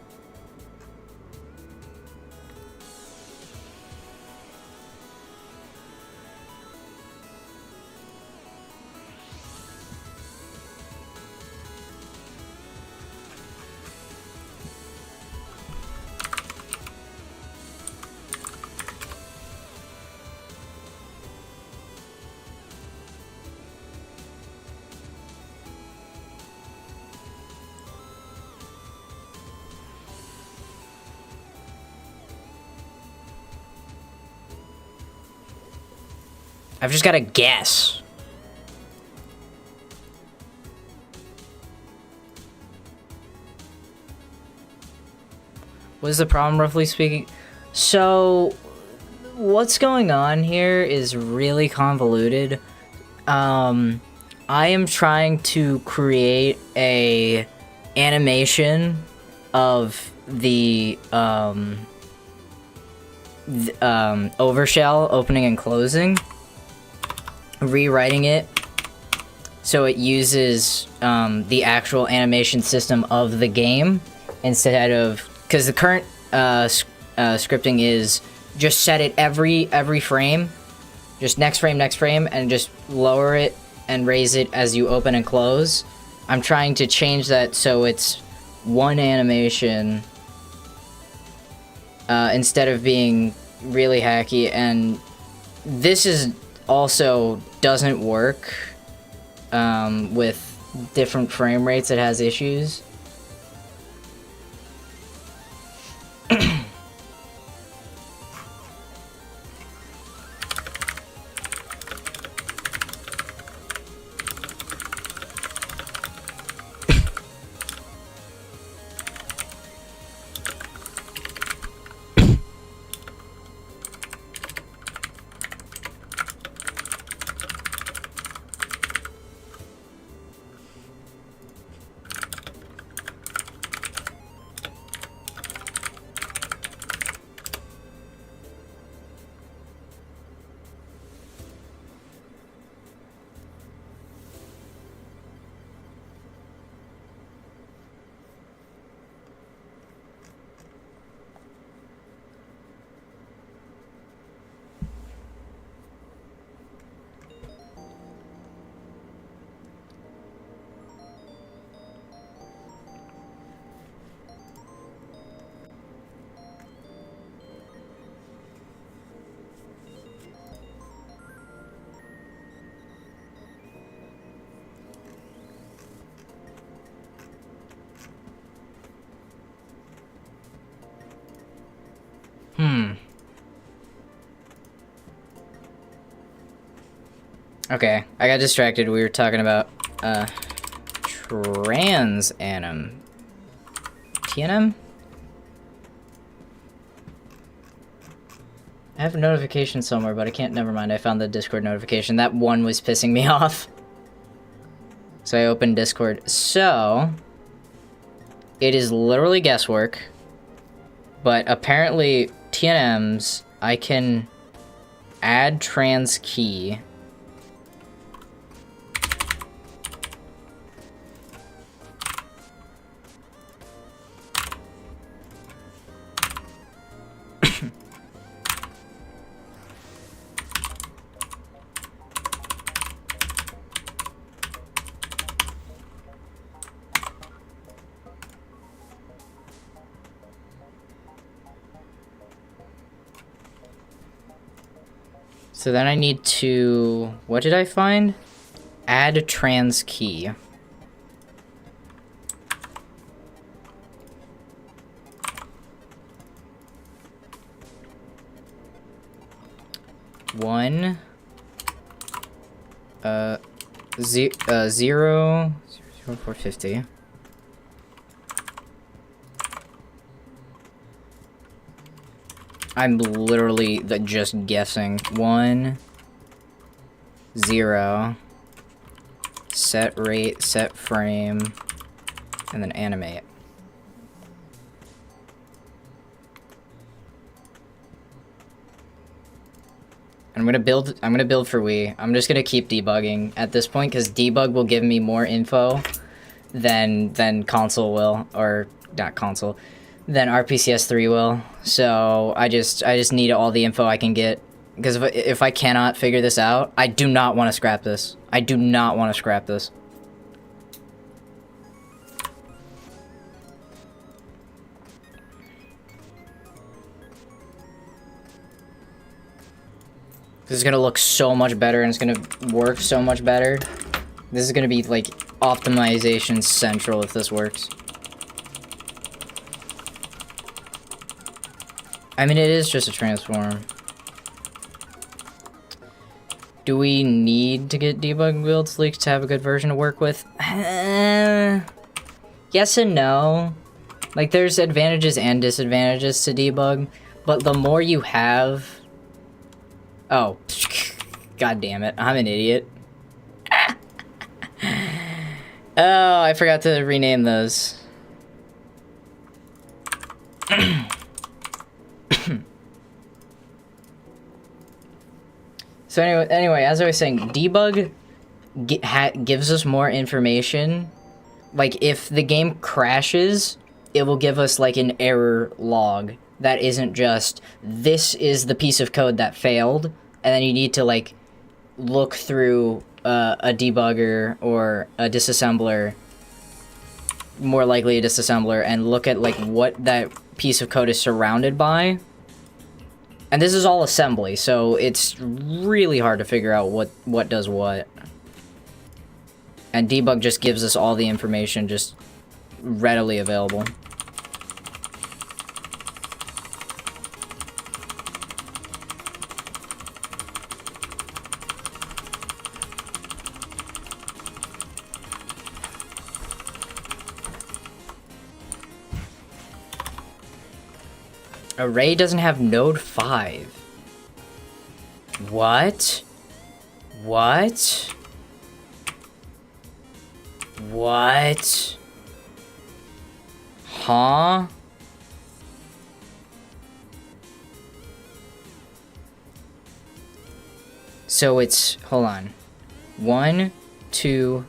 I've just got to guess. What is the problem, roughly speaking? So, what's going on here is really convoluted. I am trying to create a animation of the overshell opening and closing, rewriting it so it uses the actual animation system of the game instead of, because the current scripting is just set it every frame, just next frame, and just lower it and raise it as you open and close. I'm trying to change that so it's one animation instead of being really hacky, and this is also doesn't work with different frame rates. It has issues. Okay, I got distracted. We were talking about trans-anim. TNM? I have a notification somewhere, but I can't. Never mind. I found the Discord notification. That one was pissing me off. So I opened Discord. So it is literally guesswork, but apparently TNMs, I can add trans key. So then I need to, what did I find? Add trans key. One, zero, 450. I'm literally just guessing. 1, 0, set rate, set frame, and then animate. I'm gonna build for Wii. I'm just gonna keep debugging at this point because debug will give me more info than console will, or not console, than RPCS 3 will. So I just need all the info I can get, because if I cannot figure this out, I do not want to scrap this. I do not want to scrap this. This is gonna look so much better, and it's gonna work so much better. This is gonna be like optimization central if this works. I mean, it is just a transform. Do we need to get debug builds leaked to have a good version to work with? Yes and no. Like, there's advantages and disadvantages to debug, but the more you have, Oh. God damn it. I'm an idiot. Oh, I forgot to rename those. So anyway, as I was saying, debug gives us more information. Like, if the game crashes, it will give us, like, an error log that isn't just, this is the piece of code that failed, and then you need to, like, look through a debugger or a disassembler, more likely a disassembler, and look at, like, what that piece of code is surrounded by. And this is all assembly, so it's really hard to figure out what does what. And debug just gives us all the information just readily available. Array doesn't have node 5. What? What? What? Huh? So it's, hold on. 1, 2,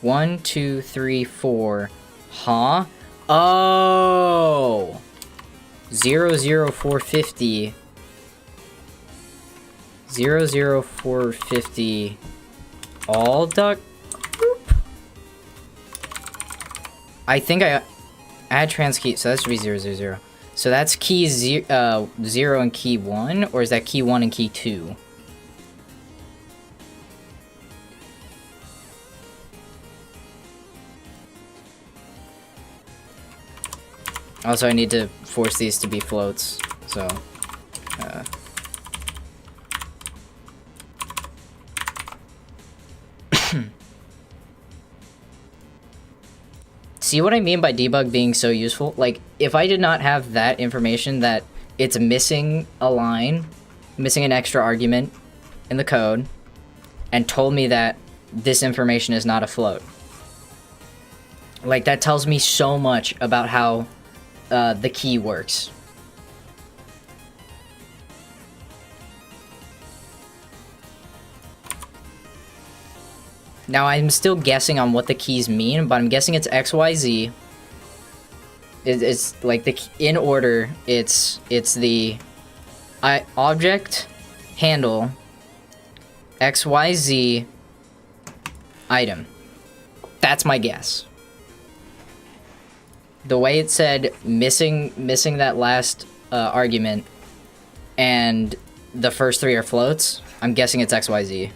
3, 4. Huh? Oh! 00450. 00450. All duck group? I think I add trans key, so that should be 000. So that's key 0 and key 1, or is that key 1 and key 2? Also, I need to force these to be floats, so, See what I mean by debug being so useful? Like, if I did not have that information that it's missing a line, missing an extra argument in the code, and told me that this information is not a float. Like, that tells me so much about how the key works. Now, I'm still guessing on what the keys mean, but I'm guessing it's XYZ. It's like the in order. It's the object handle XYZ item. That's my guess. The way it said missing that last argument, and the first 3 are floats, I'm guessing it's XYZ.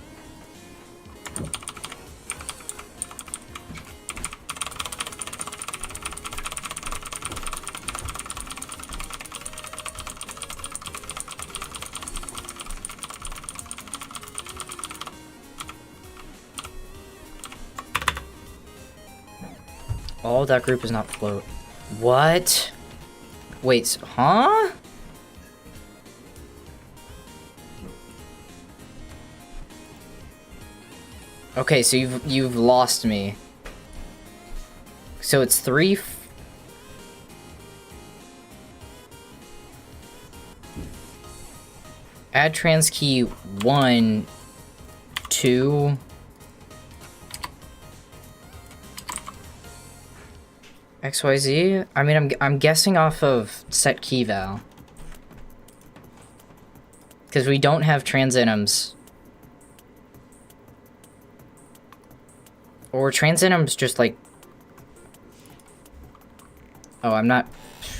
All that group is not float. What? Wait, huh? Okay, so you've lost me. So it's 3. Add trans key 1, 2. XYZ? I mean, I'm guessing off of set key val. Because we don't have transenums. Or transenums just like... Oh, I'm not...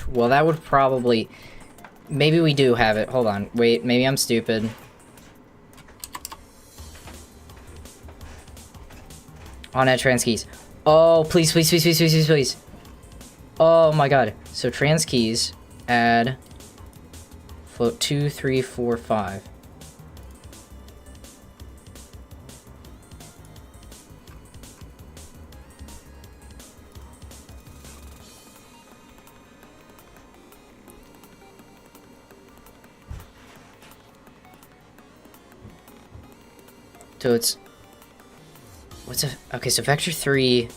Well, that would probably... Maybe we do have it. Hold on. Wait, maybe I'm stupid. On add trans keys. Oh, please, please, please, please, please, please, please. Oh my god. So trans keys, add float 2, 3, 4, 5. So it's... What's a... Okay, so vector 3...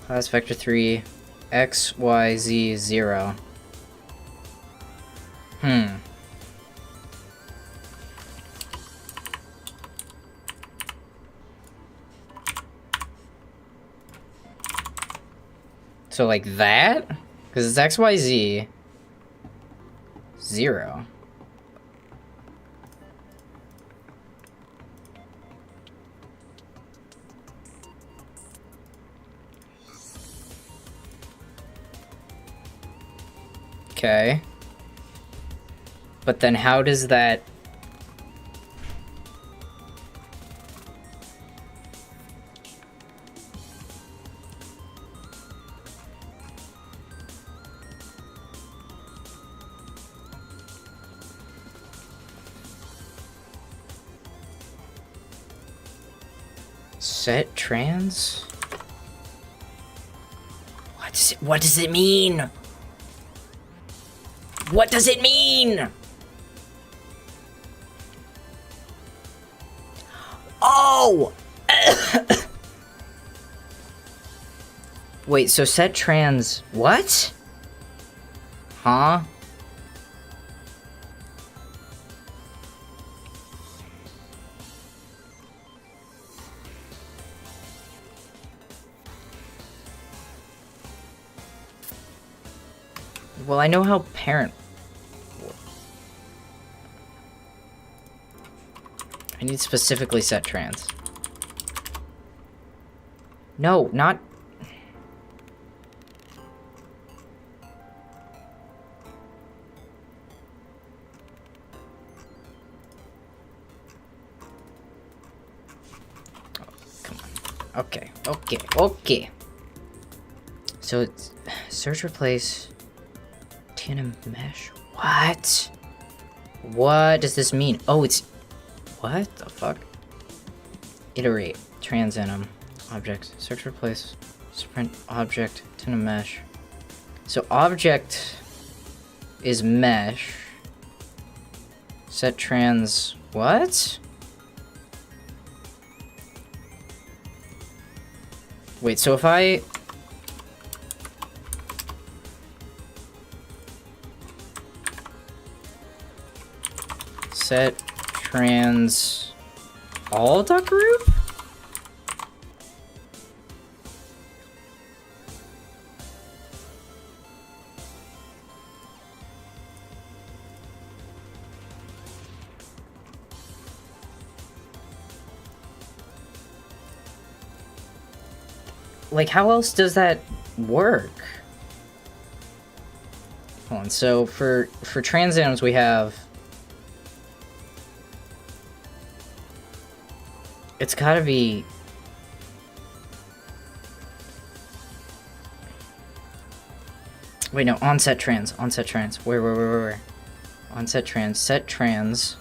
Class vector 3, x, y, z, 0. So like that? Because it's x, y, z, 0. Okay. But then how does that... Set trans? What does it mean? What does it mean? Oh! Wait, so set trans... What? Huh? Well, I know how parent... I need specifically set trans. No, not... Oh, come on. Okay, okay, okay. So it's... Search replace... Tandem mesh? What? What does this mean? Oh, it's... What the fuck? Iterate. Transenum. Object. Search replace. Sprint object. Tandem mesh. So object is mesh. Set trans... What? Wait, so if I... Set trans all dot group? Like, how else does that work? Hold on, so for transenums we have... It's gotta be... Wait, no, onset trans. Where? Onset trans, set trans.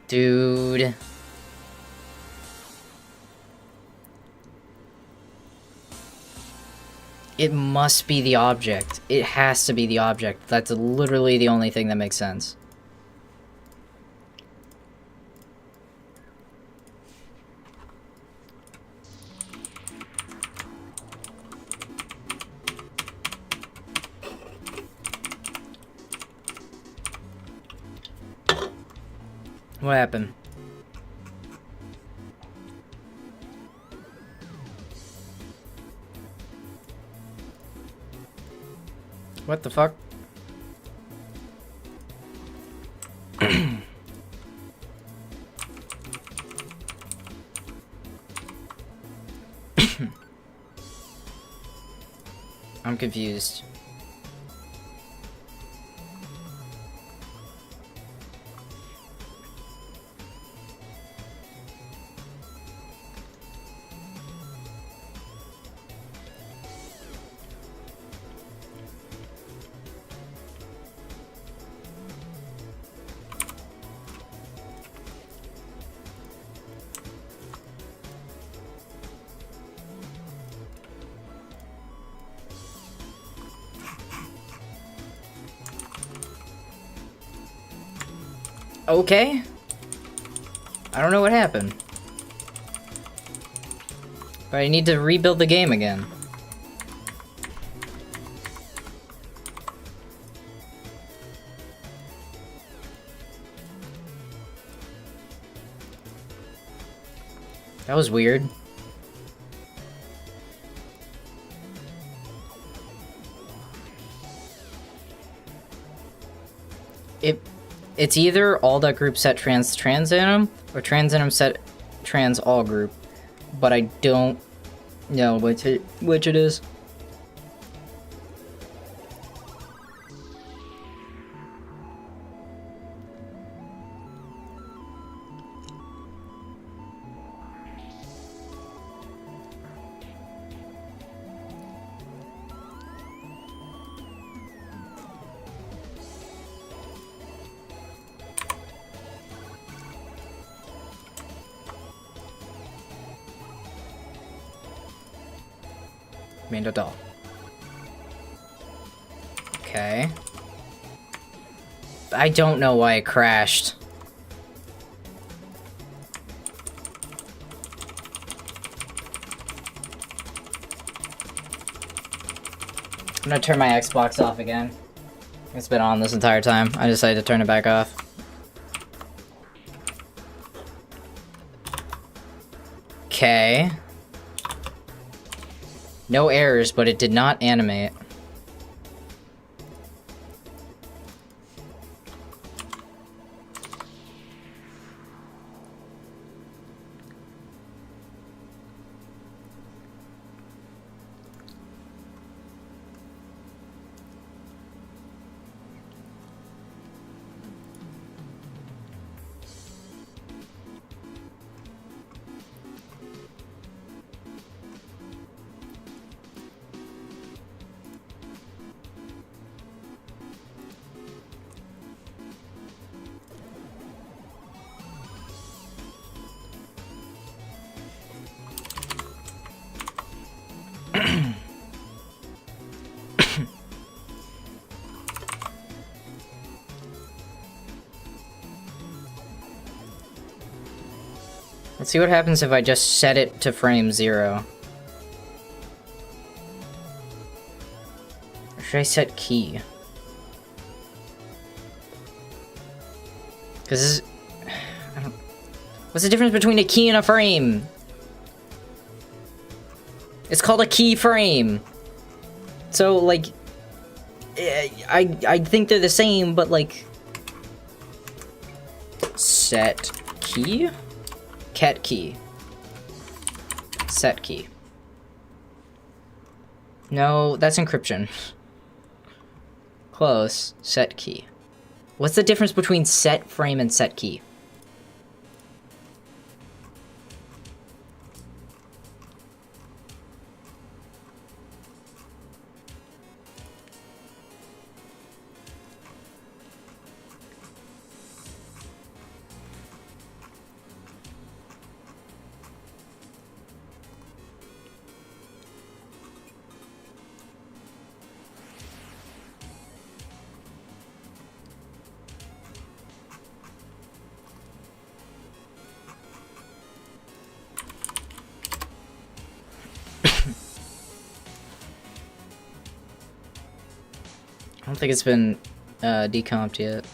Dude. It must be the object. It has to be the object. That's literally the only thing that makes sense. What happened? What the fuck? I'm confused. Okay. I don't know what happened. But I need to rebuild the game again. That was weird. It's either all.group set trans transanim or transanim set trans all group, but I don't know which it is. Doll. Okay. I don't know why it crashed. I'm gonna turn my Xbox off again. It's been on this entire time. I decided to turn it back off. Okay. No errors, but it did not animate. Let's see what happens if I just set it to frame 0. Or should I set key? Because what's the difference between a key and a frame? It's called a keyframe. So, like, I think they're the same, but, like... Set key? Cat key. Set key. No, that's encryption. Close. Set key. What's the difference between set frame and set key? I don't think it's been decomped yet.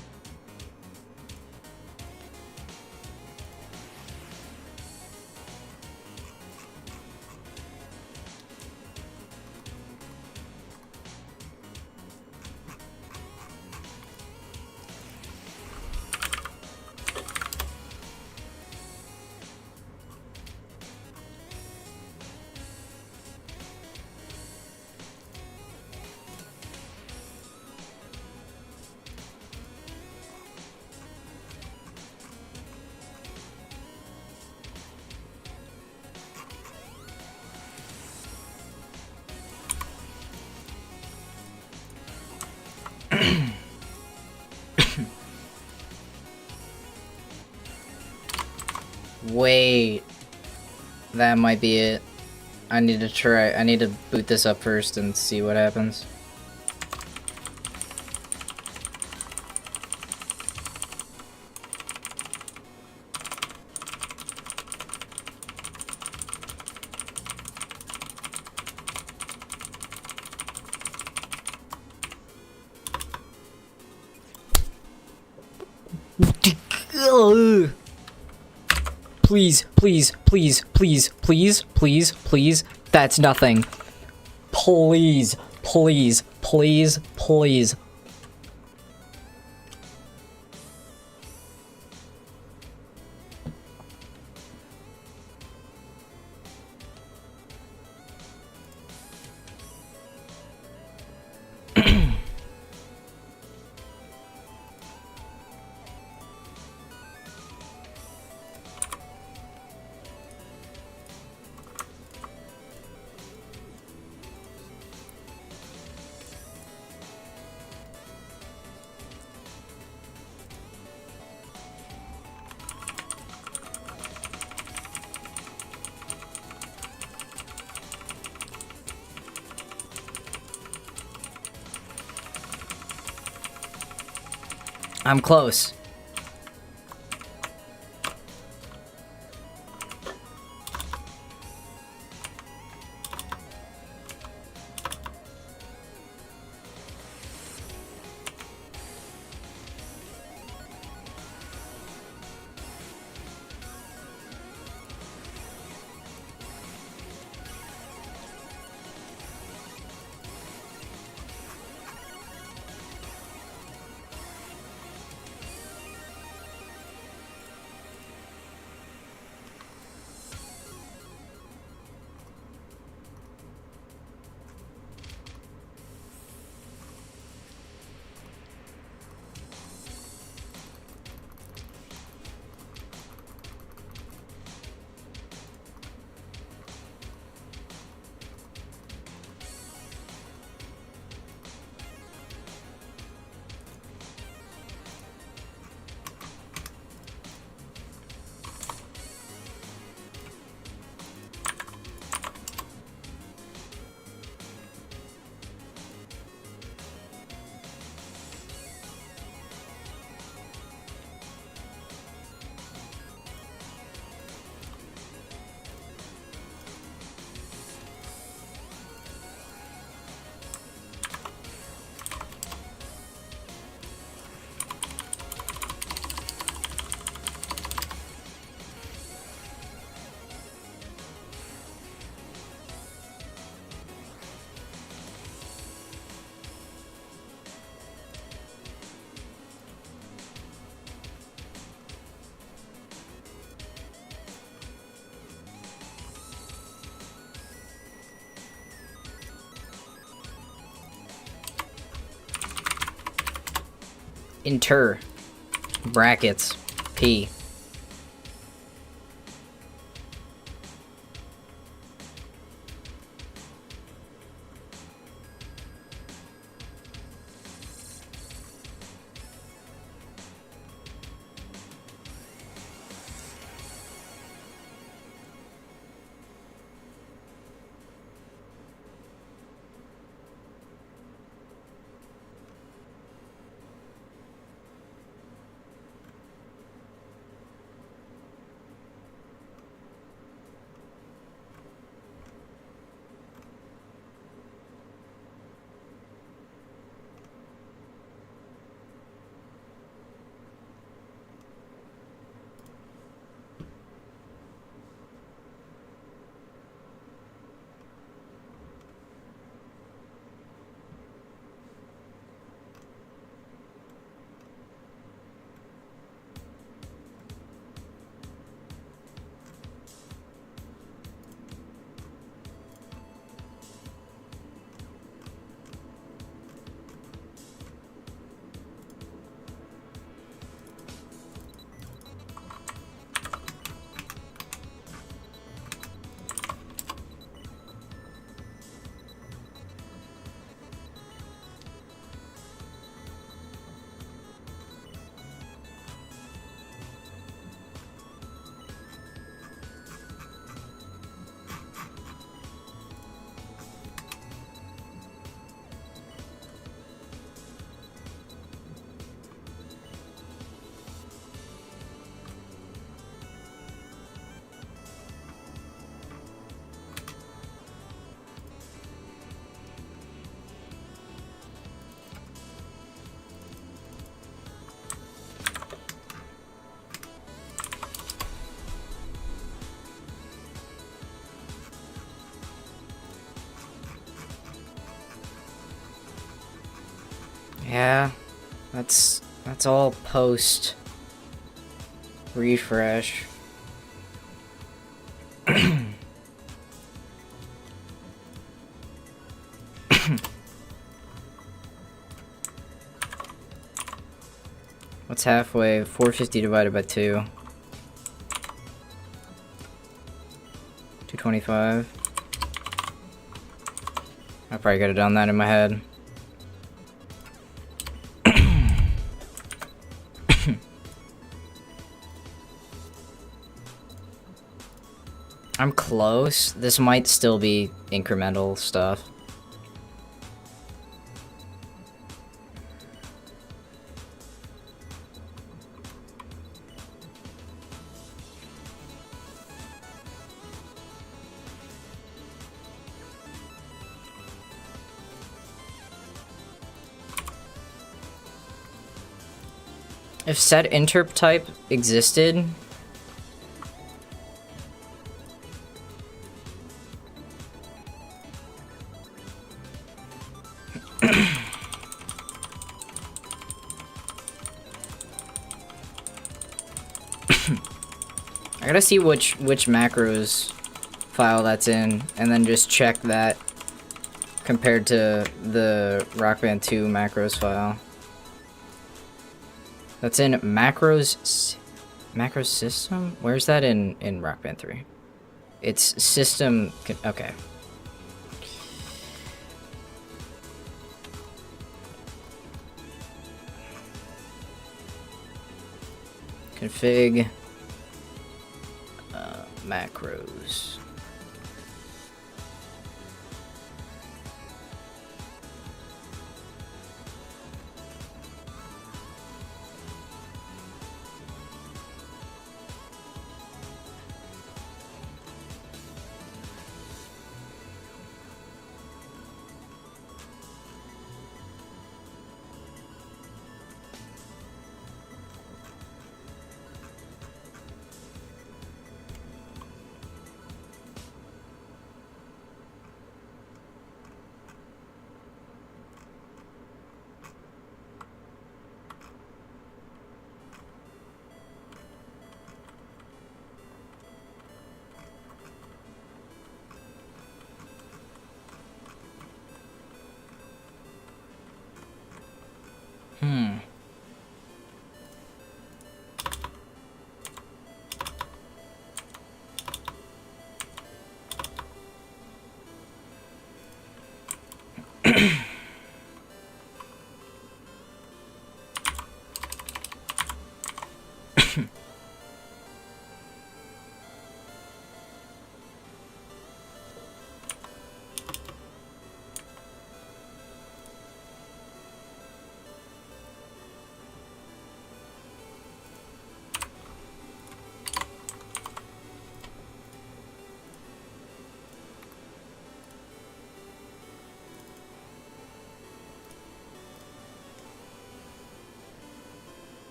Wait, that might be it. I need to boot this up first and see what happens. Ugh. Please, please, please, please, please, please, please. That's nothing. Please, please, please, please. I'm close. Inter brackets P. Yeah, that's all post refresh. What's halfway? 450 divided by 2. 225. I probably could have done that in my head. I'm close. This might still be incremental stuff. If set interp type existed, I gotta see which macros file that's in, and then just check that compared to the Rock Band 2 macros file. That's in macros system? Where's that in Rock Band 3? It's system, okay. Config macros.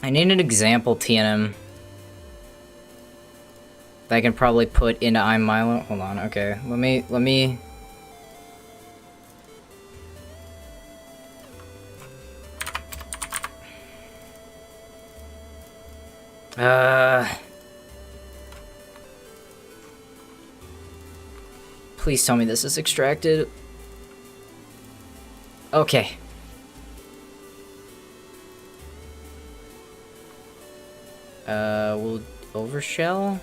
I need an example TNM that I can probably put into iMilo. Hold on, okay. Let me please tell me this is extracted. Okay. We'll overshell.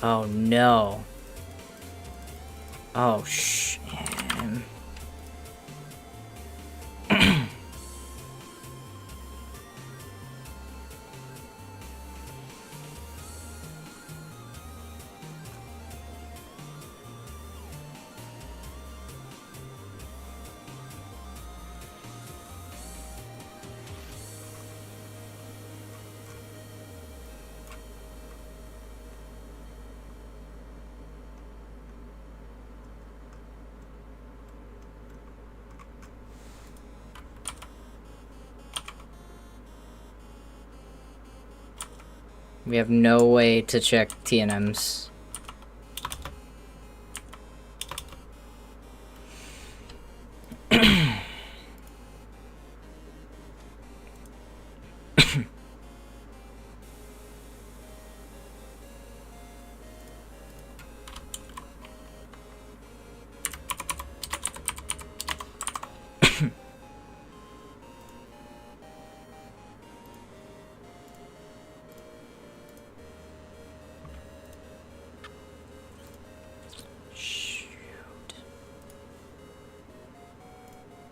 Oh no. Oh shit. We have no way to check TNMs.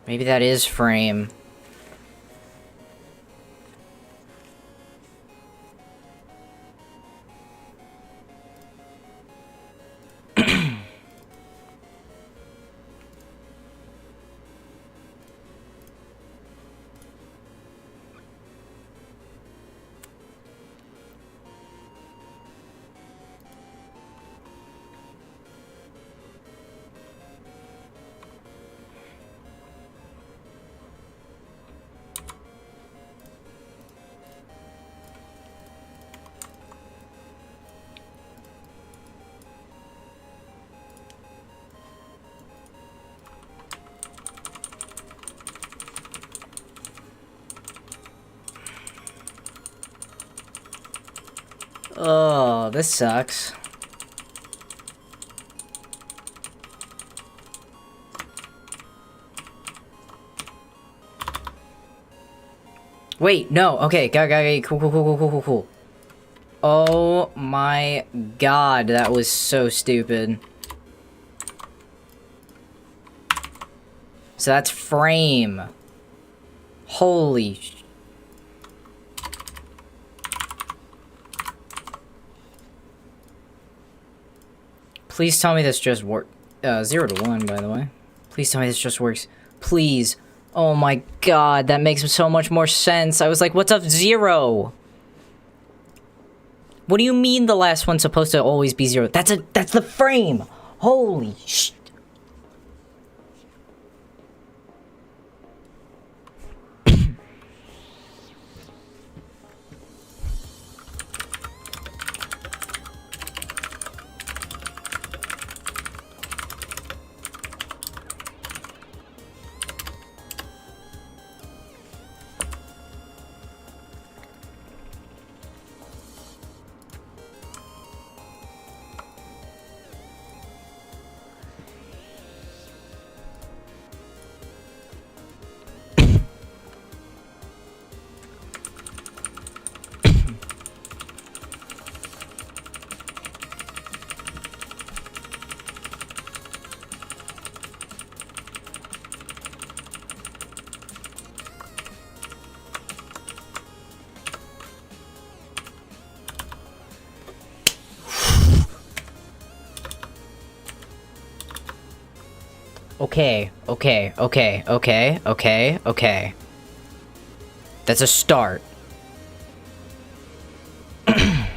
Maybe that is frame. Oh, this sucks. Wait, no, okay, cool. Oh my god, that was so stupid. So that's frame. Holy sh... Please tell me this just works. 0 to 1, by the way. Please tell me this just works. Please. Oh my god, that makes so much more sense. I was like, what's up 0? What do you mean the last one's supposed to always be 0? That's the frame! Holy sh... Okay. That's a start. I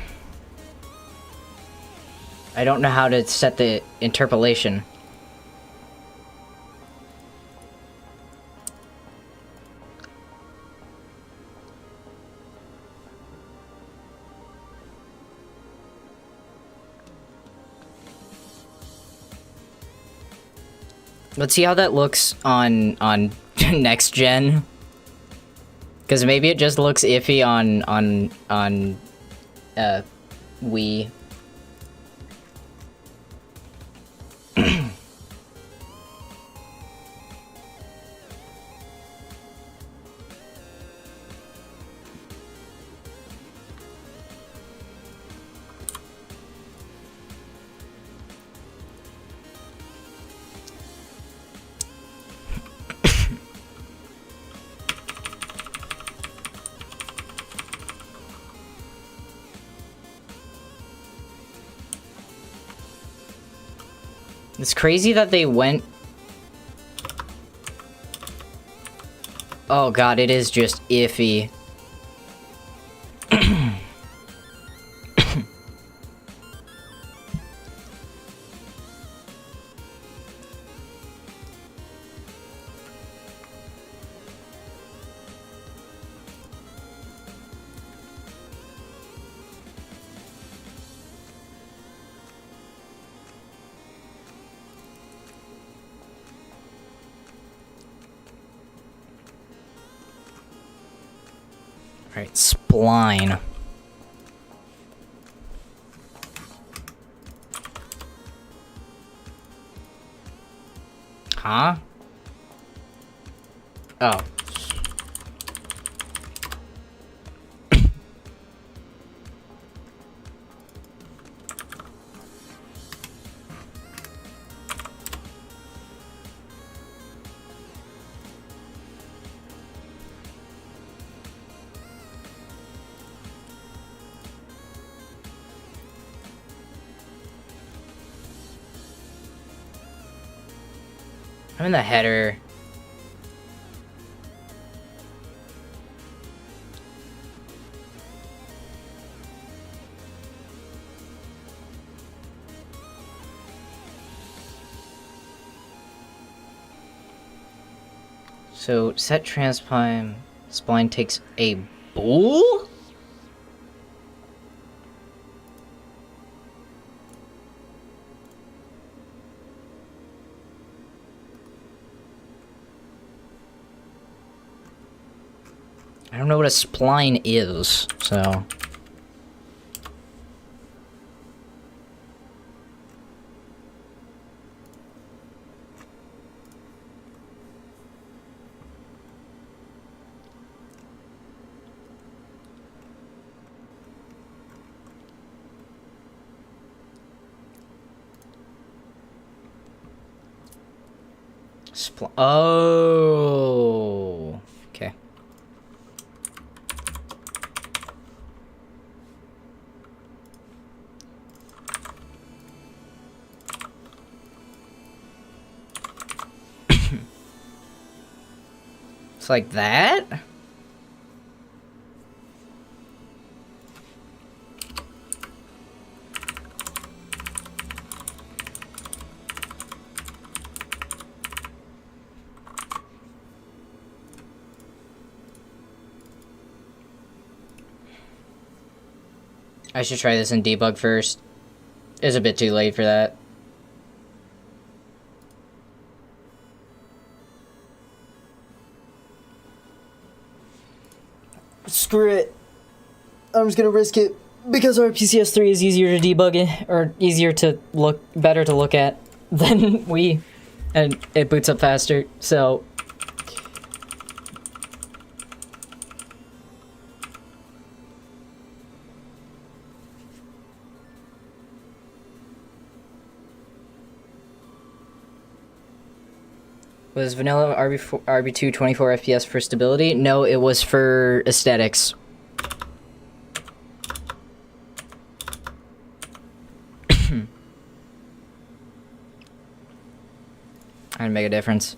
don't know how to set the interpolation. Let's see how that looks on next gen. Because maybe it just looks iffy on Wii. It's crazy that they went... Oh god, it is just iffy. Alright, spline. Huh? Oh. I'm in the header. So set transpime spline takes a bool? I don't know what a spline is, so... Oh, okay. It's like that? I should try this in debug first. It's a bit too late for that. Screw it. I'm just gonna risk it because RPCS3 is easier to debug it, or easier to look, better to look at than we, and it boots up faster, so. Was vanilla RB2 24 FPS for stability? No, it was for aesthetics. I'd make a difference.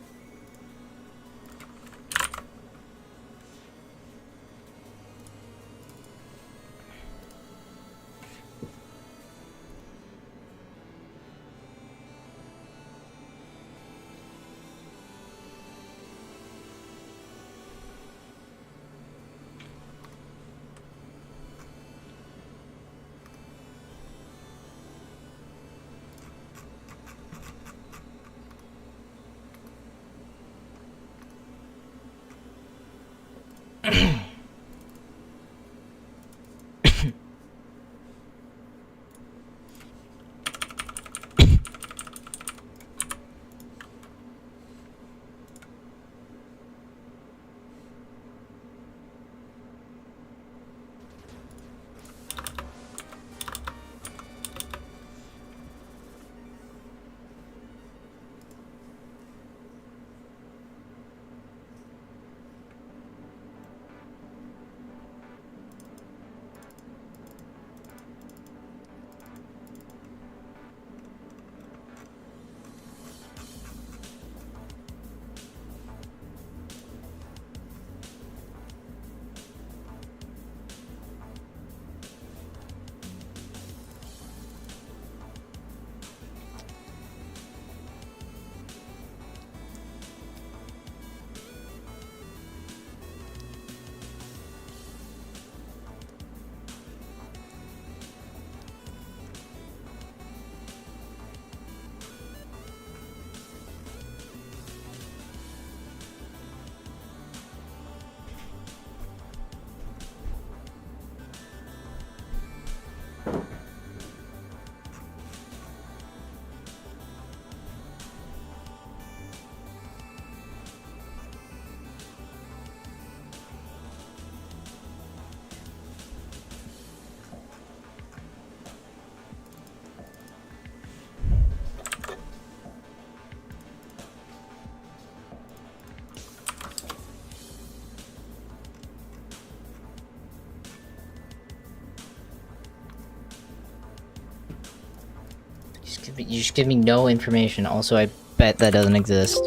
You just give me no information. Also, I bet that doesn't exist.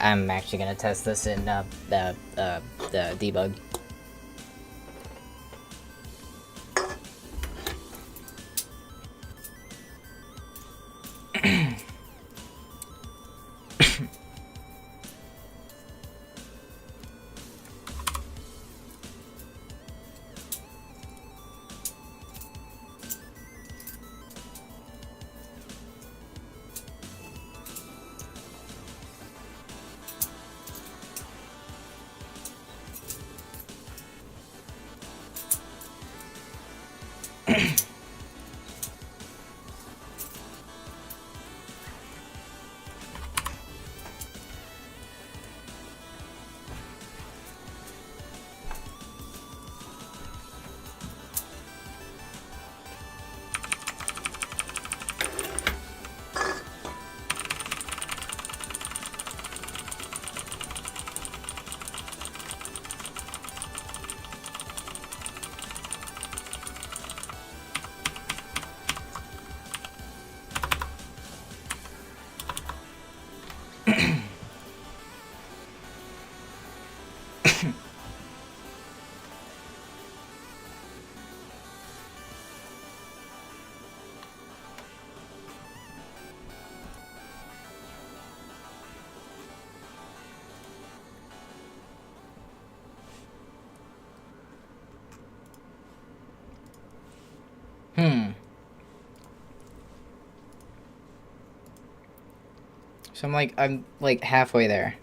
I'm actually gonna test this in the debug. So I'm like halfway there.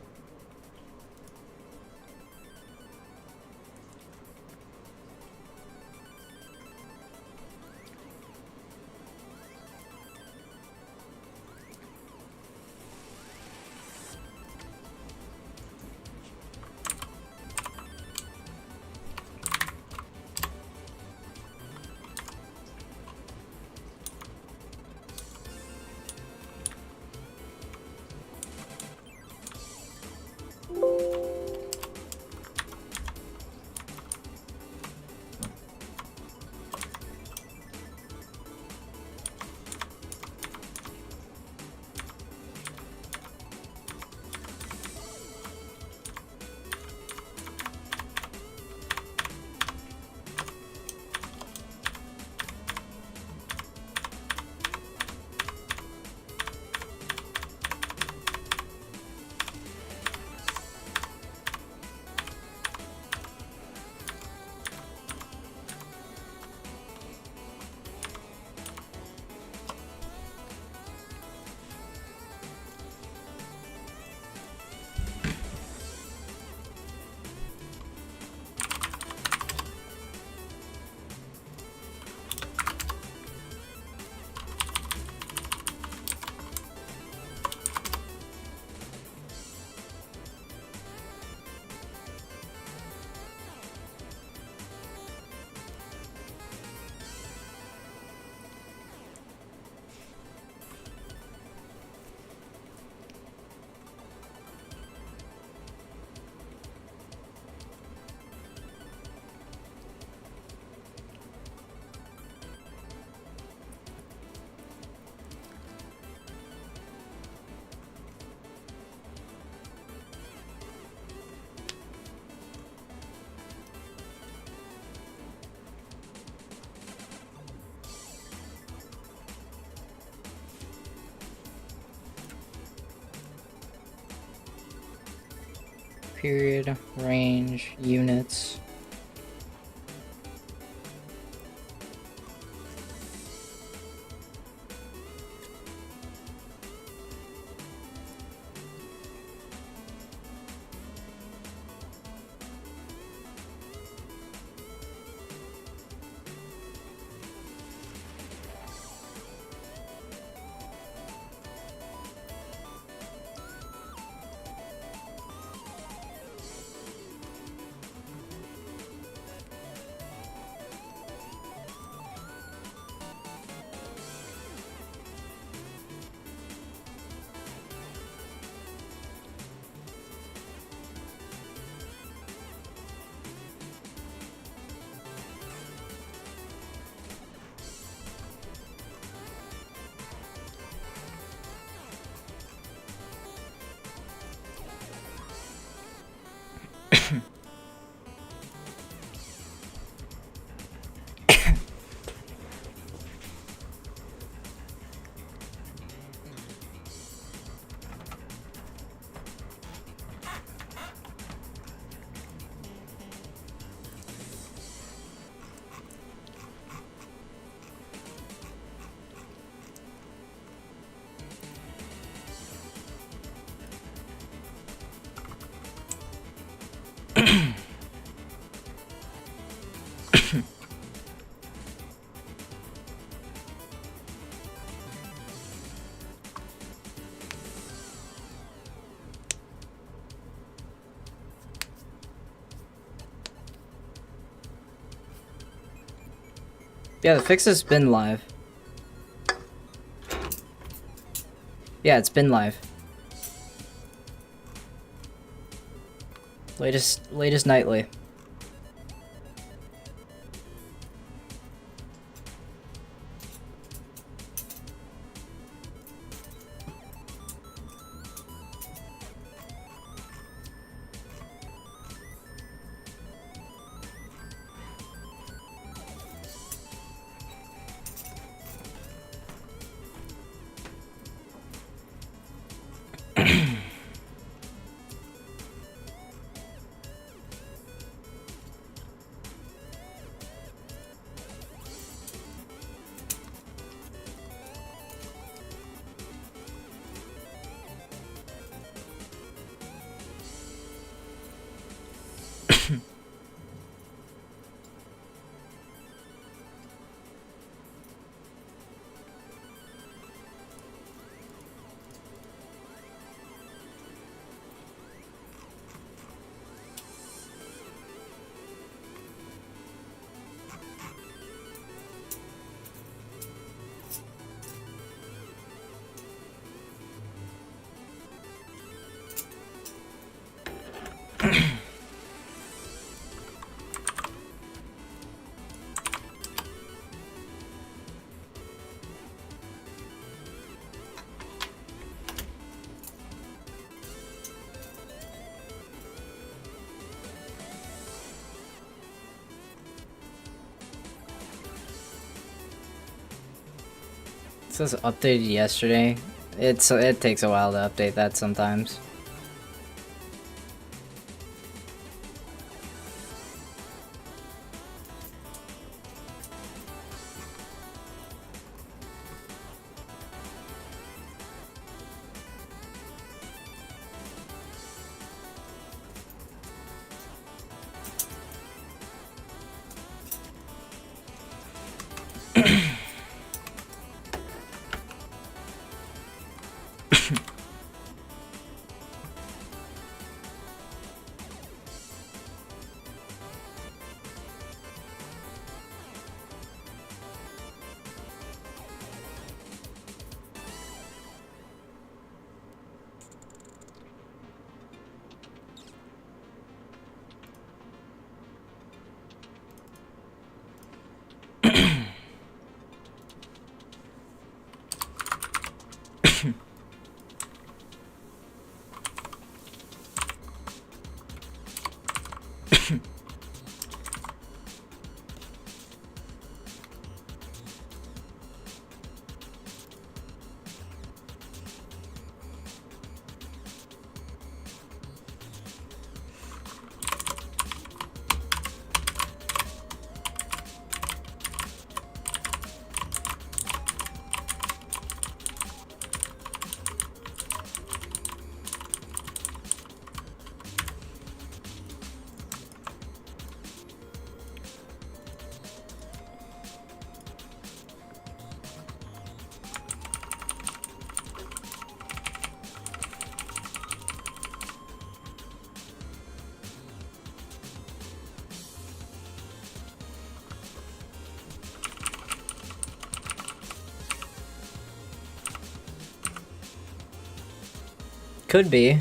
period, range, units. Yeah, the fix has been live. Yeah, it's been live. Latest nightly. It says updated yesterday. It takes a while to update that sometimes. Could be.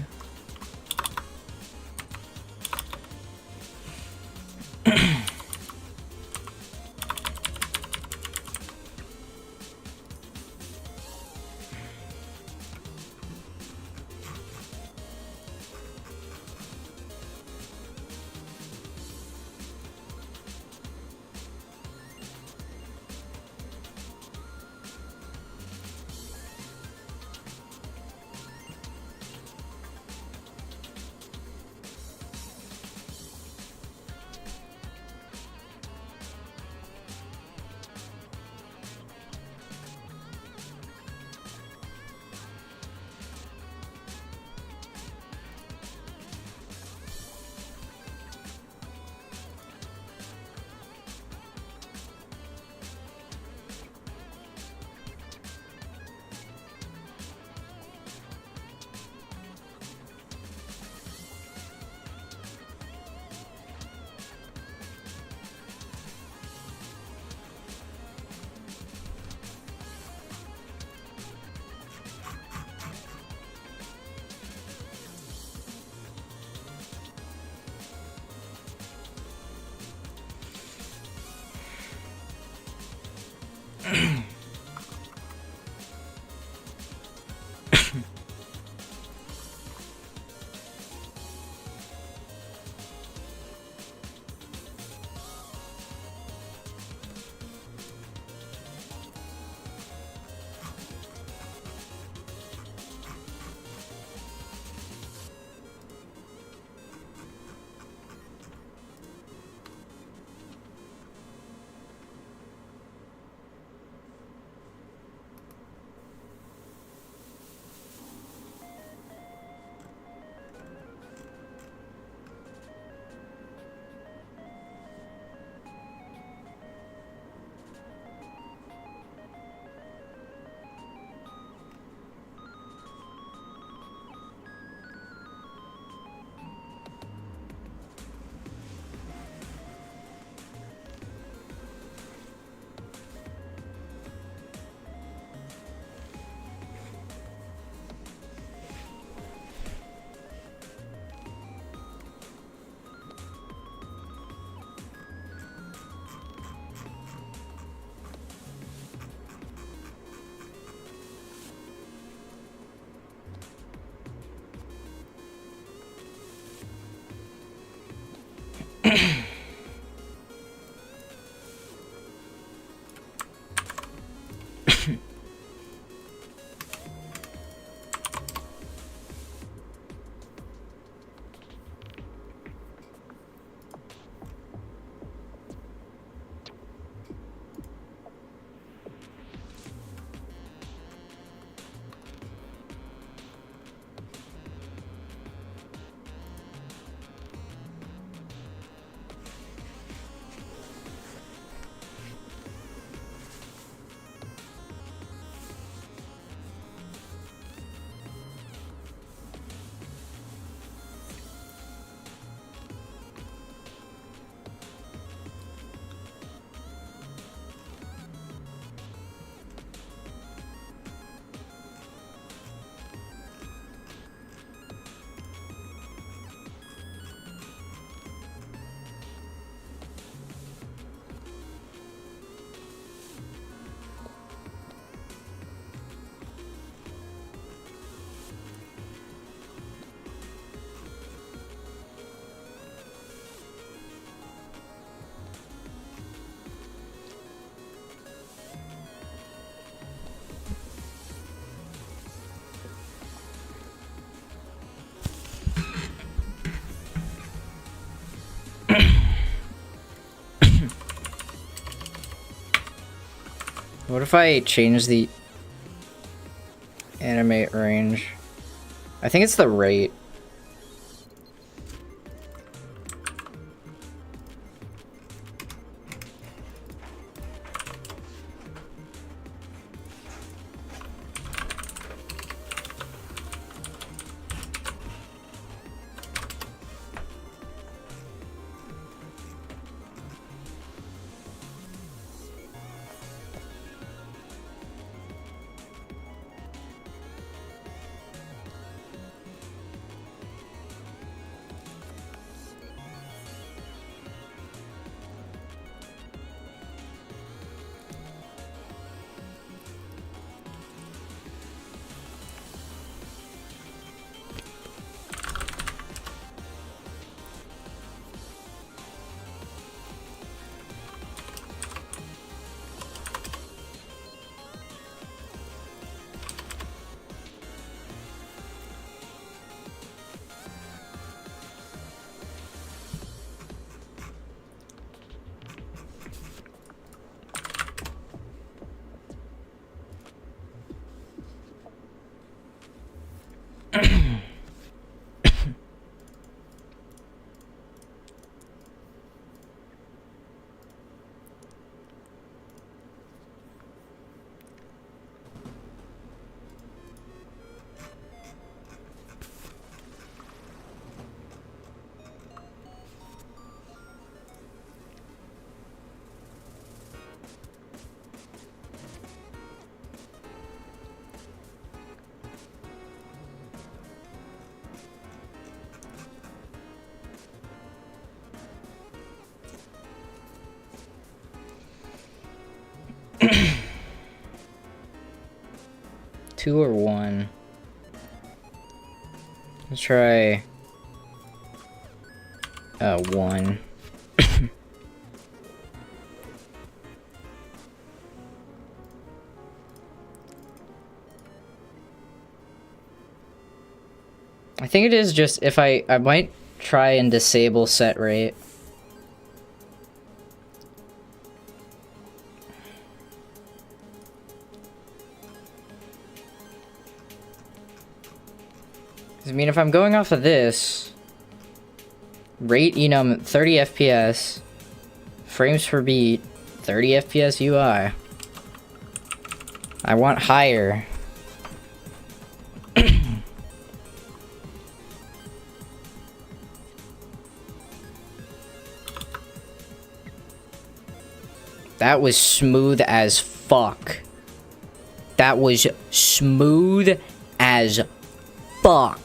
What if I change the animate range? I think it's the rate. 2 or 1? Let's try 1. I think it is just if I might try and disable set rate. I mean, if I'm going off of this, rate enum 30 FPS, frames per beat, 30 FPS UI. I want higher. That was smooth as fuck. That was smooth as fuck.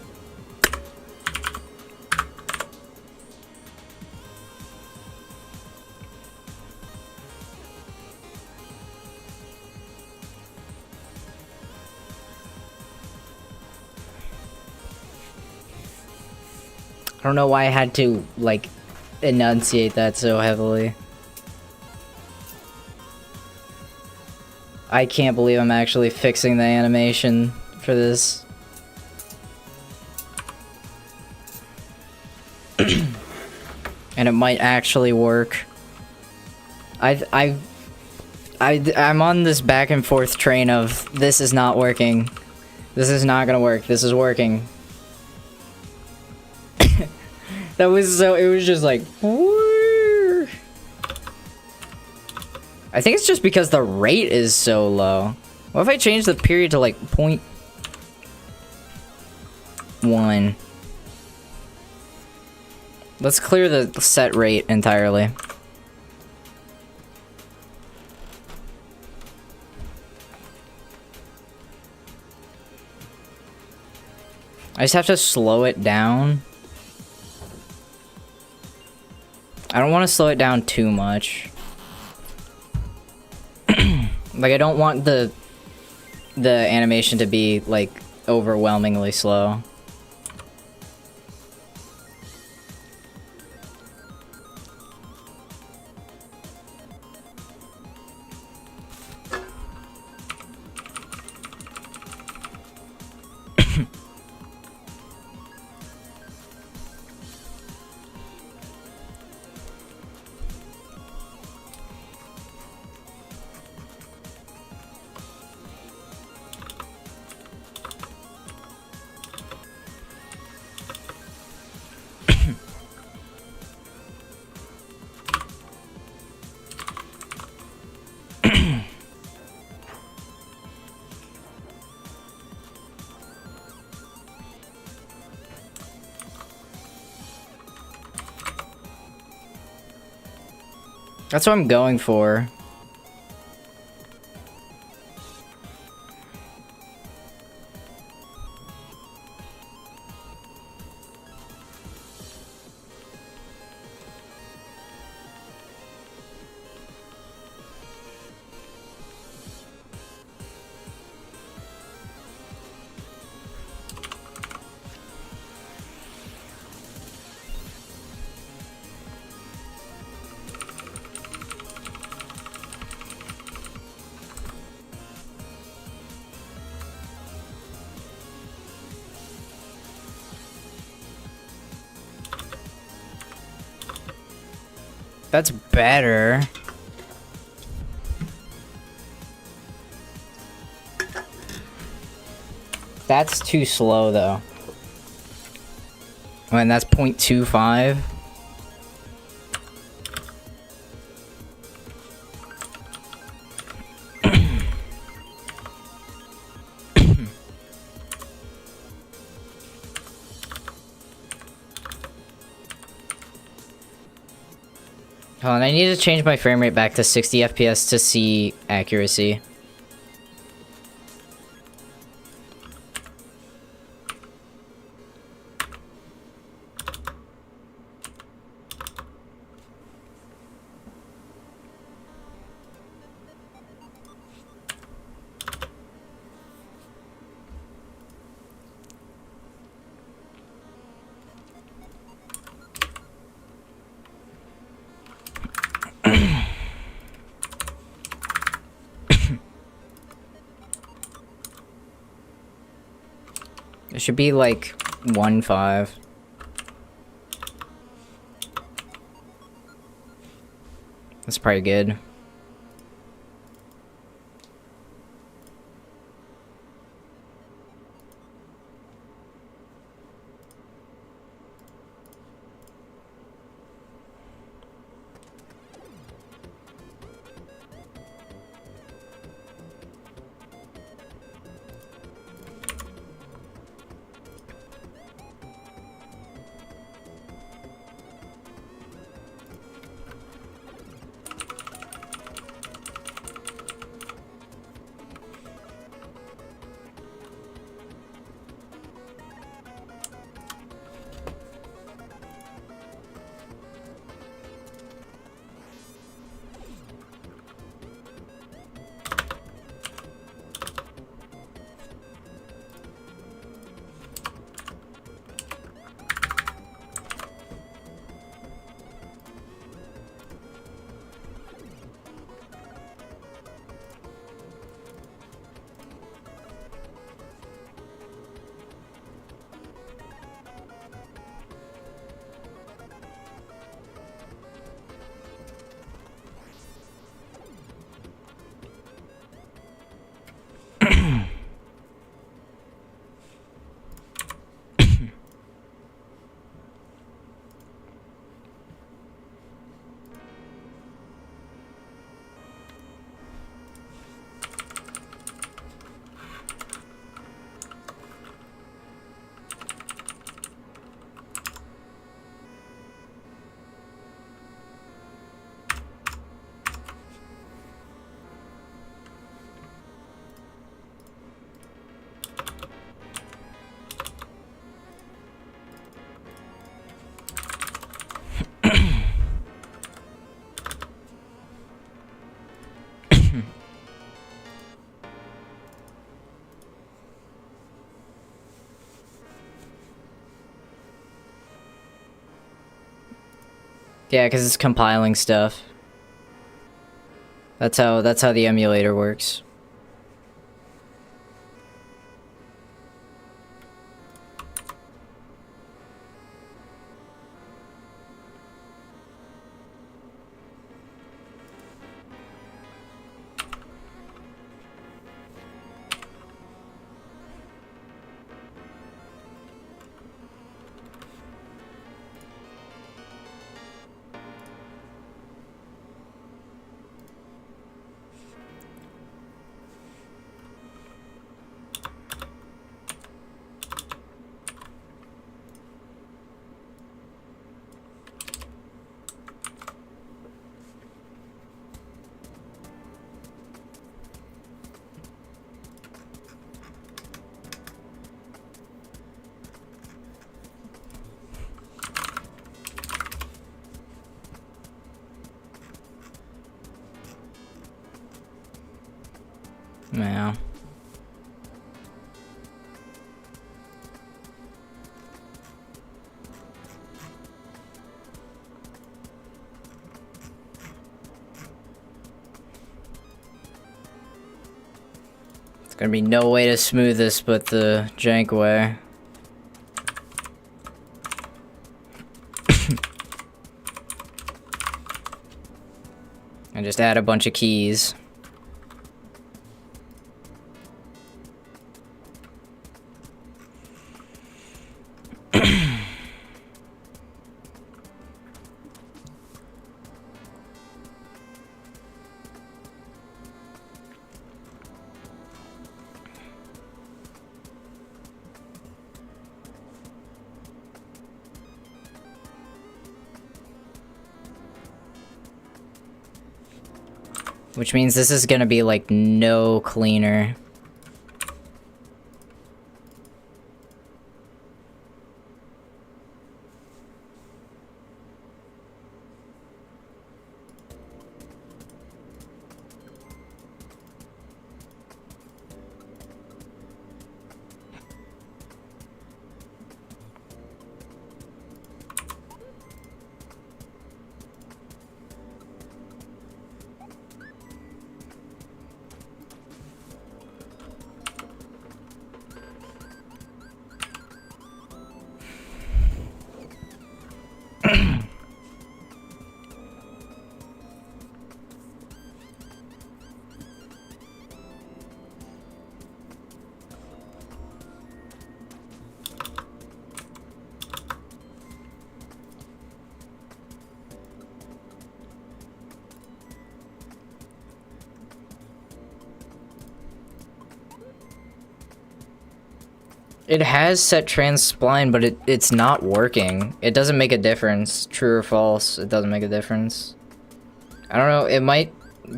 I don't know why I had to, like, enunciate that so heavily. I can't believe I'm actually fixing the animation for this. And it might actually work. I'm on this back and forth train of, this is not working. This is not gonna work. This is working. That was so, it was just like, whoo. I think it's just because the rate is so low. What if I change the period to like 0.1? Let's clear the set rate entirely. I just have to slow it down. I don't want to slow it down too much. Like, I don't want the animation to be, like, overwhelmingly slow. That's what I'm going for. That's better. That's too slow, though. And that's 0.25. Hold on, I need to change my frame rate back to 60 FPS to see accuracy. It should be like 1.5. That's probably good. Yeah, because it's compiling stuff. That's how the emulator works. Yeah. There's gonna be no way to smooth this but the jank way. And just add a bunch of keys. Which means this is gonna be like no cleaner. It has set trans spline, but it's not working. It doesn't make a difference. True or false, it doesn't make a difference. I don't know, it might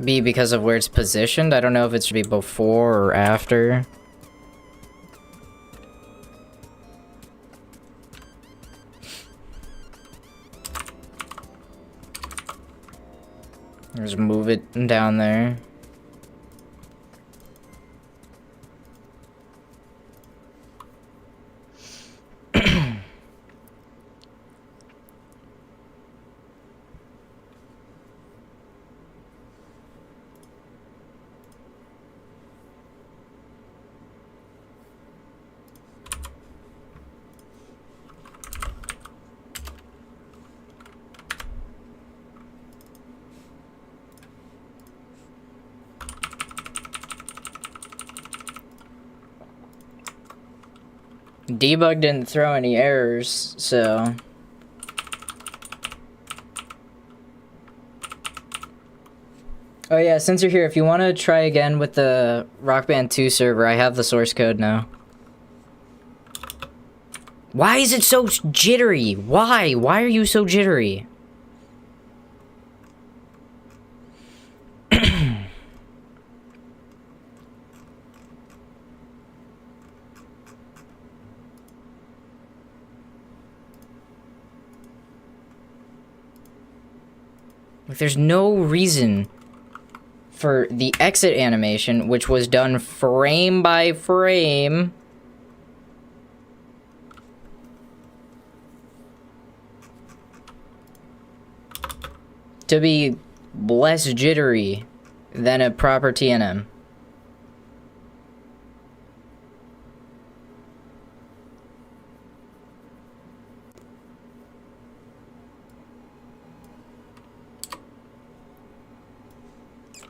be because of where it's positioned. I don't know if it should be before or after. Just move it down there. Debug didn't throw any errors, so... Oh yeah, since you're here, if you want to try again with the Rock Band 2 server, I have the source code now. Why is it so jittery? Why? Why are you so jittery? Like, there's no reason for the exit animation, which was done frame by frame, to be less jittery than a proper TNM.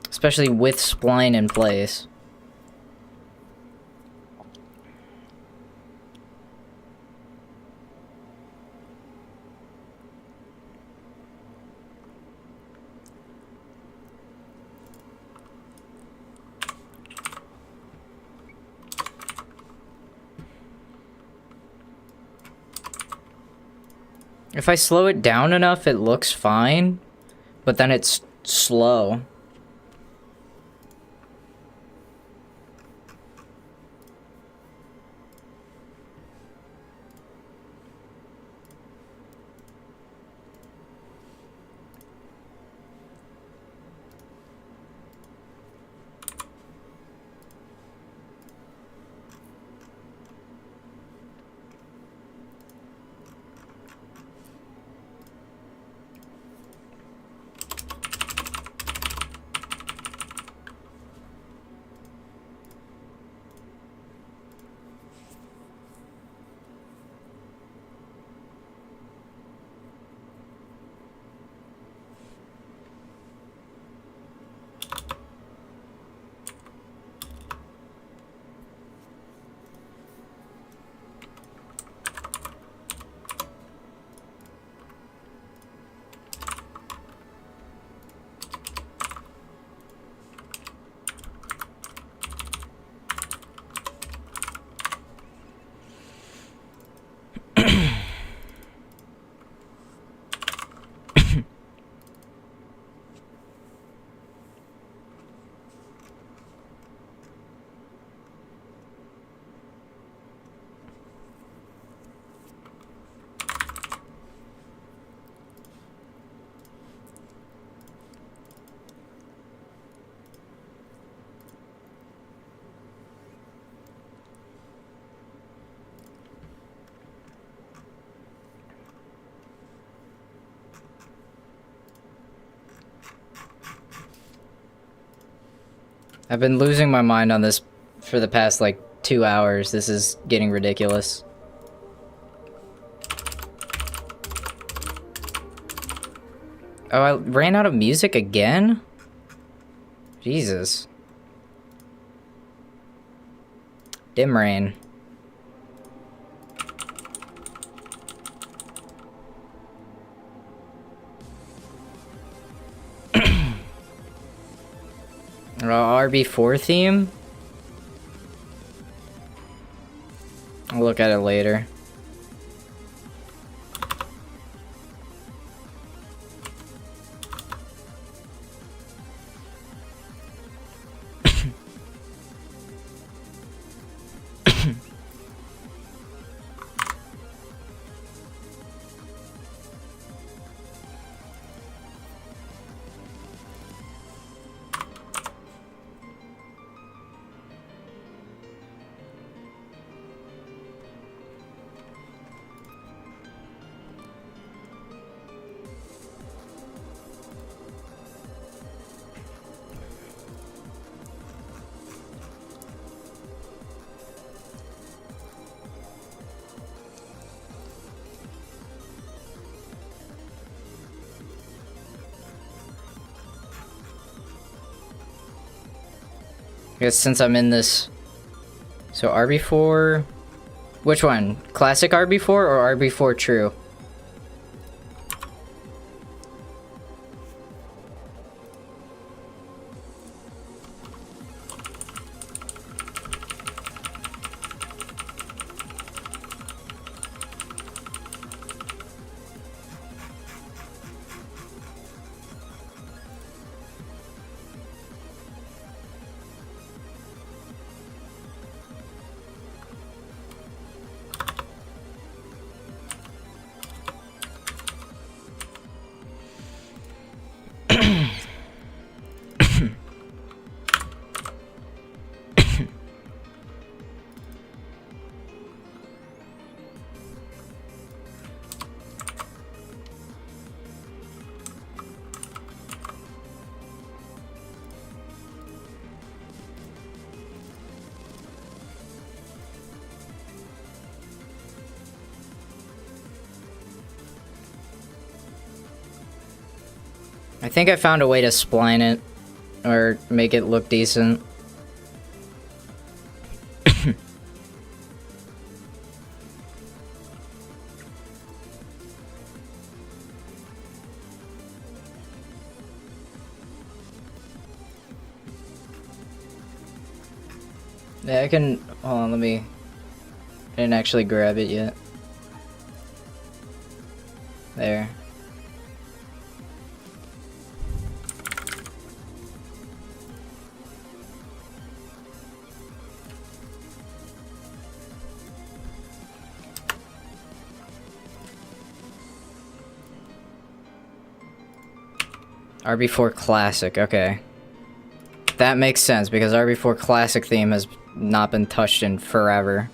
Especially with spline in place. If I slow it down enough, it looks fine, but then it's slow. I've been losing my mind on this for the past, like, 2 hours. This is getting ridiculous. Oh, I ran out of music again? Jesus. Dim rain. RB4 theme? I'll look at it later. I guess since I'm in this, so RB4, which one? Classic RB4 or RB4 True? I think I found a way to spline it, or make it look decent. Yeah, I can, hold on, I didn't actually grab it yet. There. RB4 Classic, okay. That makes sense, because RB4 Classic theme has not been touched in forever.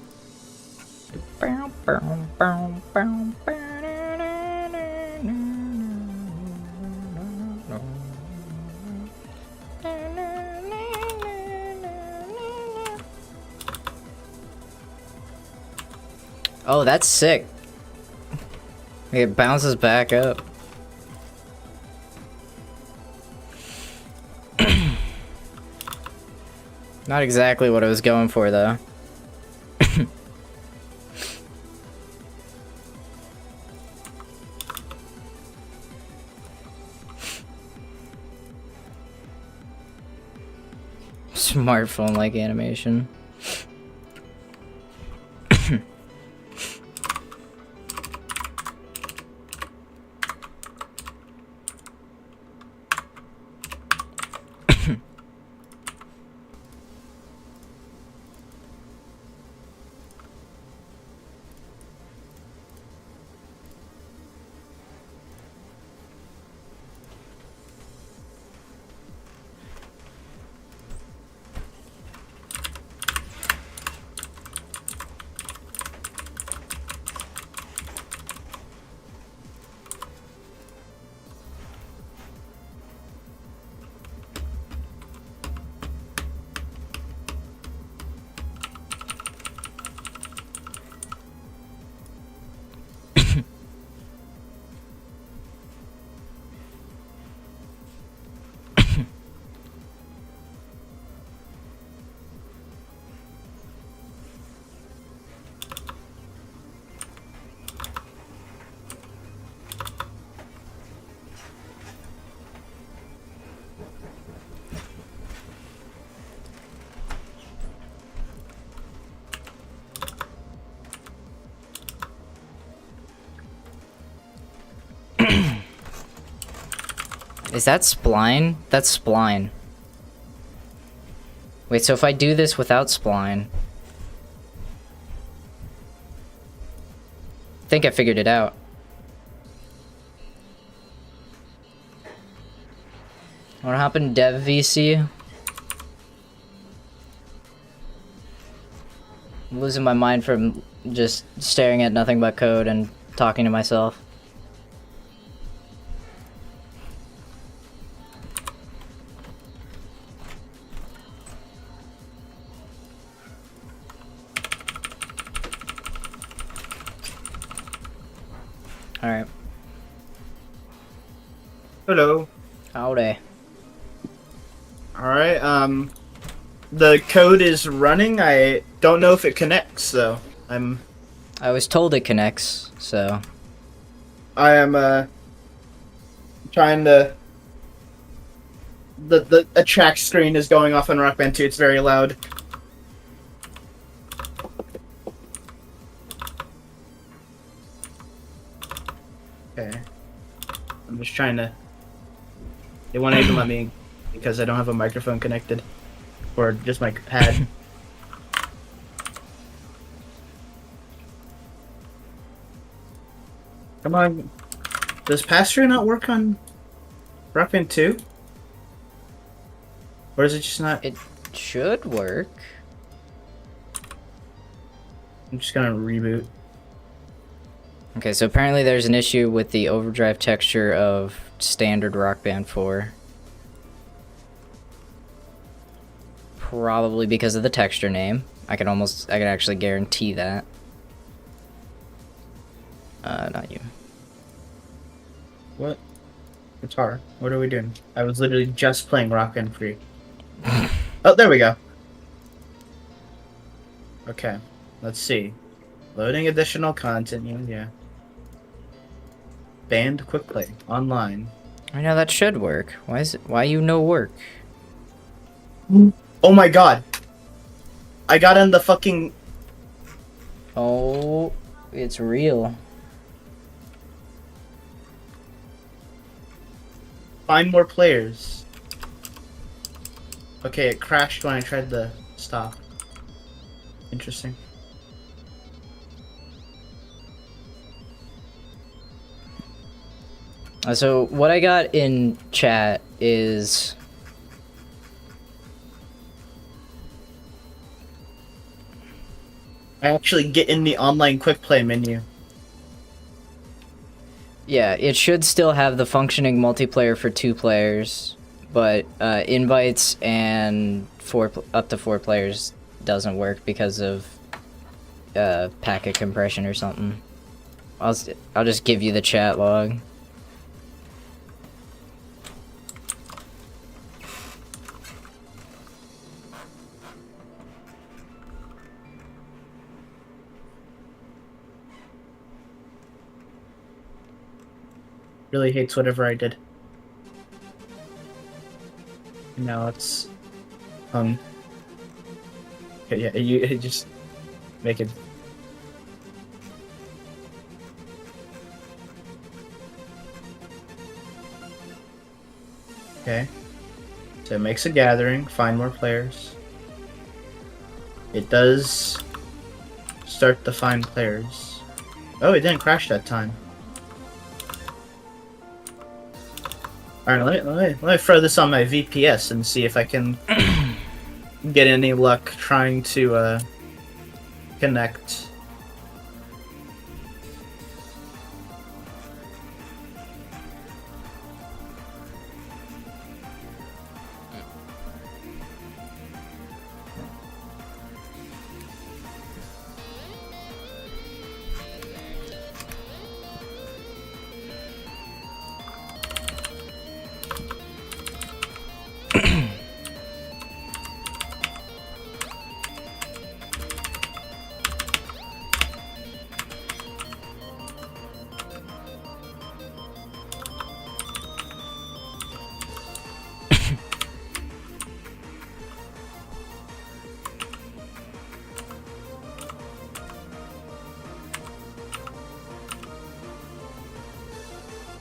Oh, that's sick. It bounces back up. Not exactly what I was going for, though. Smartphone-like animation. Is that spline? That's spline. Wait, so if I do this without spline... I think I figured it out. What happened, Dev VC? I'm losing my mind from just staring at nothing but code and talking to myself. Alright. Hello. Howdy. Alright, the code is running. I don't know if it connects, though. I was told it connects, so... I am, trying to... A track screen is going off on Rock Band 2. It's very loud. Okay. I'm just trying to... They won't even let me because I don't have a microphone connected. Or just my pad. Come on. Does pass-through not work on Rock Band 2? Or is it just not? It should work. I'm just gonna reboot. Okay, so apparently there's an issue with the overdrive texture of standard Rock Band 4. Probably because of the texture name. I can actually guarantee that. Not you. What? Guitar. What are we doing? I was literally just playing Rock Band 3. Oh, there we go. Okay. Let's see. Loading additional content. Yeah. Band quick play online. I know that should work. Why you no work? Oh my god. I got in the fucking... Oh, it's real. Find more players. Okay, it crashed when I tried to stop. Interesting. So what I got in chat is... I actually get in the online quick play menu. Yeah, it should still have the functioning multiplayer for 2 players, but invites and up to 4 players doesn't work because of packet compression or something. I'll just give you the chat log. Really hates whatever I did. Now it's okay, yeah, you just make it. Okay. So it makes a gathering, find more players. It does start to find players. Oh, it didn't crash that time. Alright, let me throw this on my VPS and see if I can get any luck trying to connect.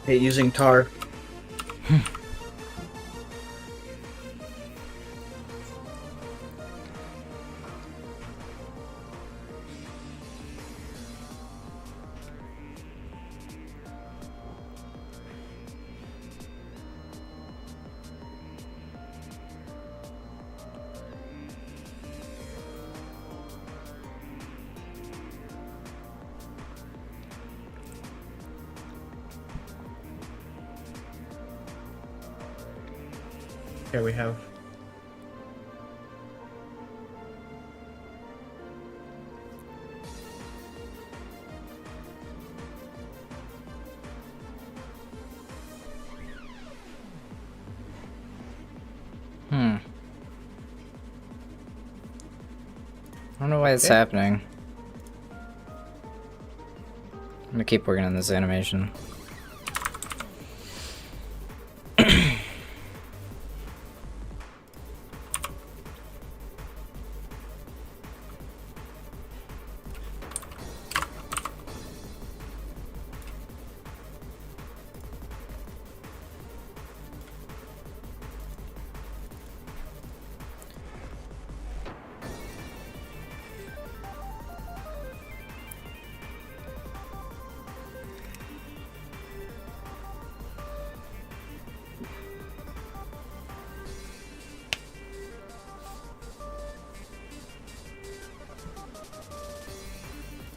Using tar. Here we have. I don't know why it's happening. I'm gonna keep working on this animation.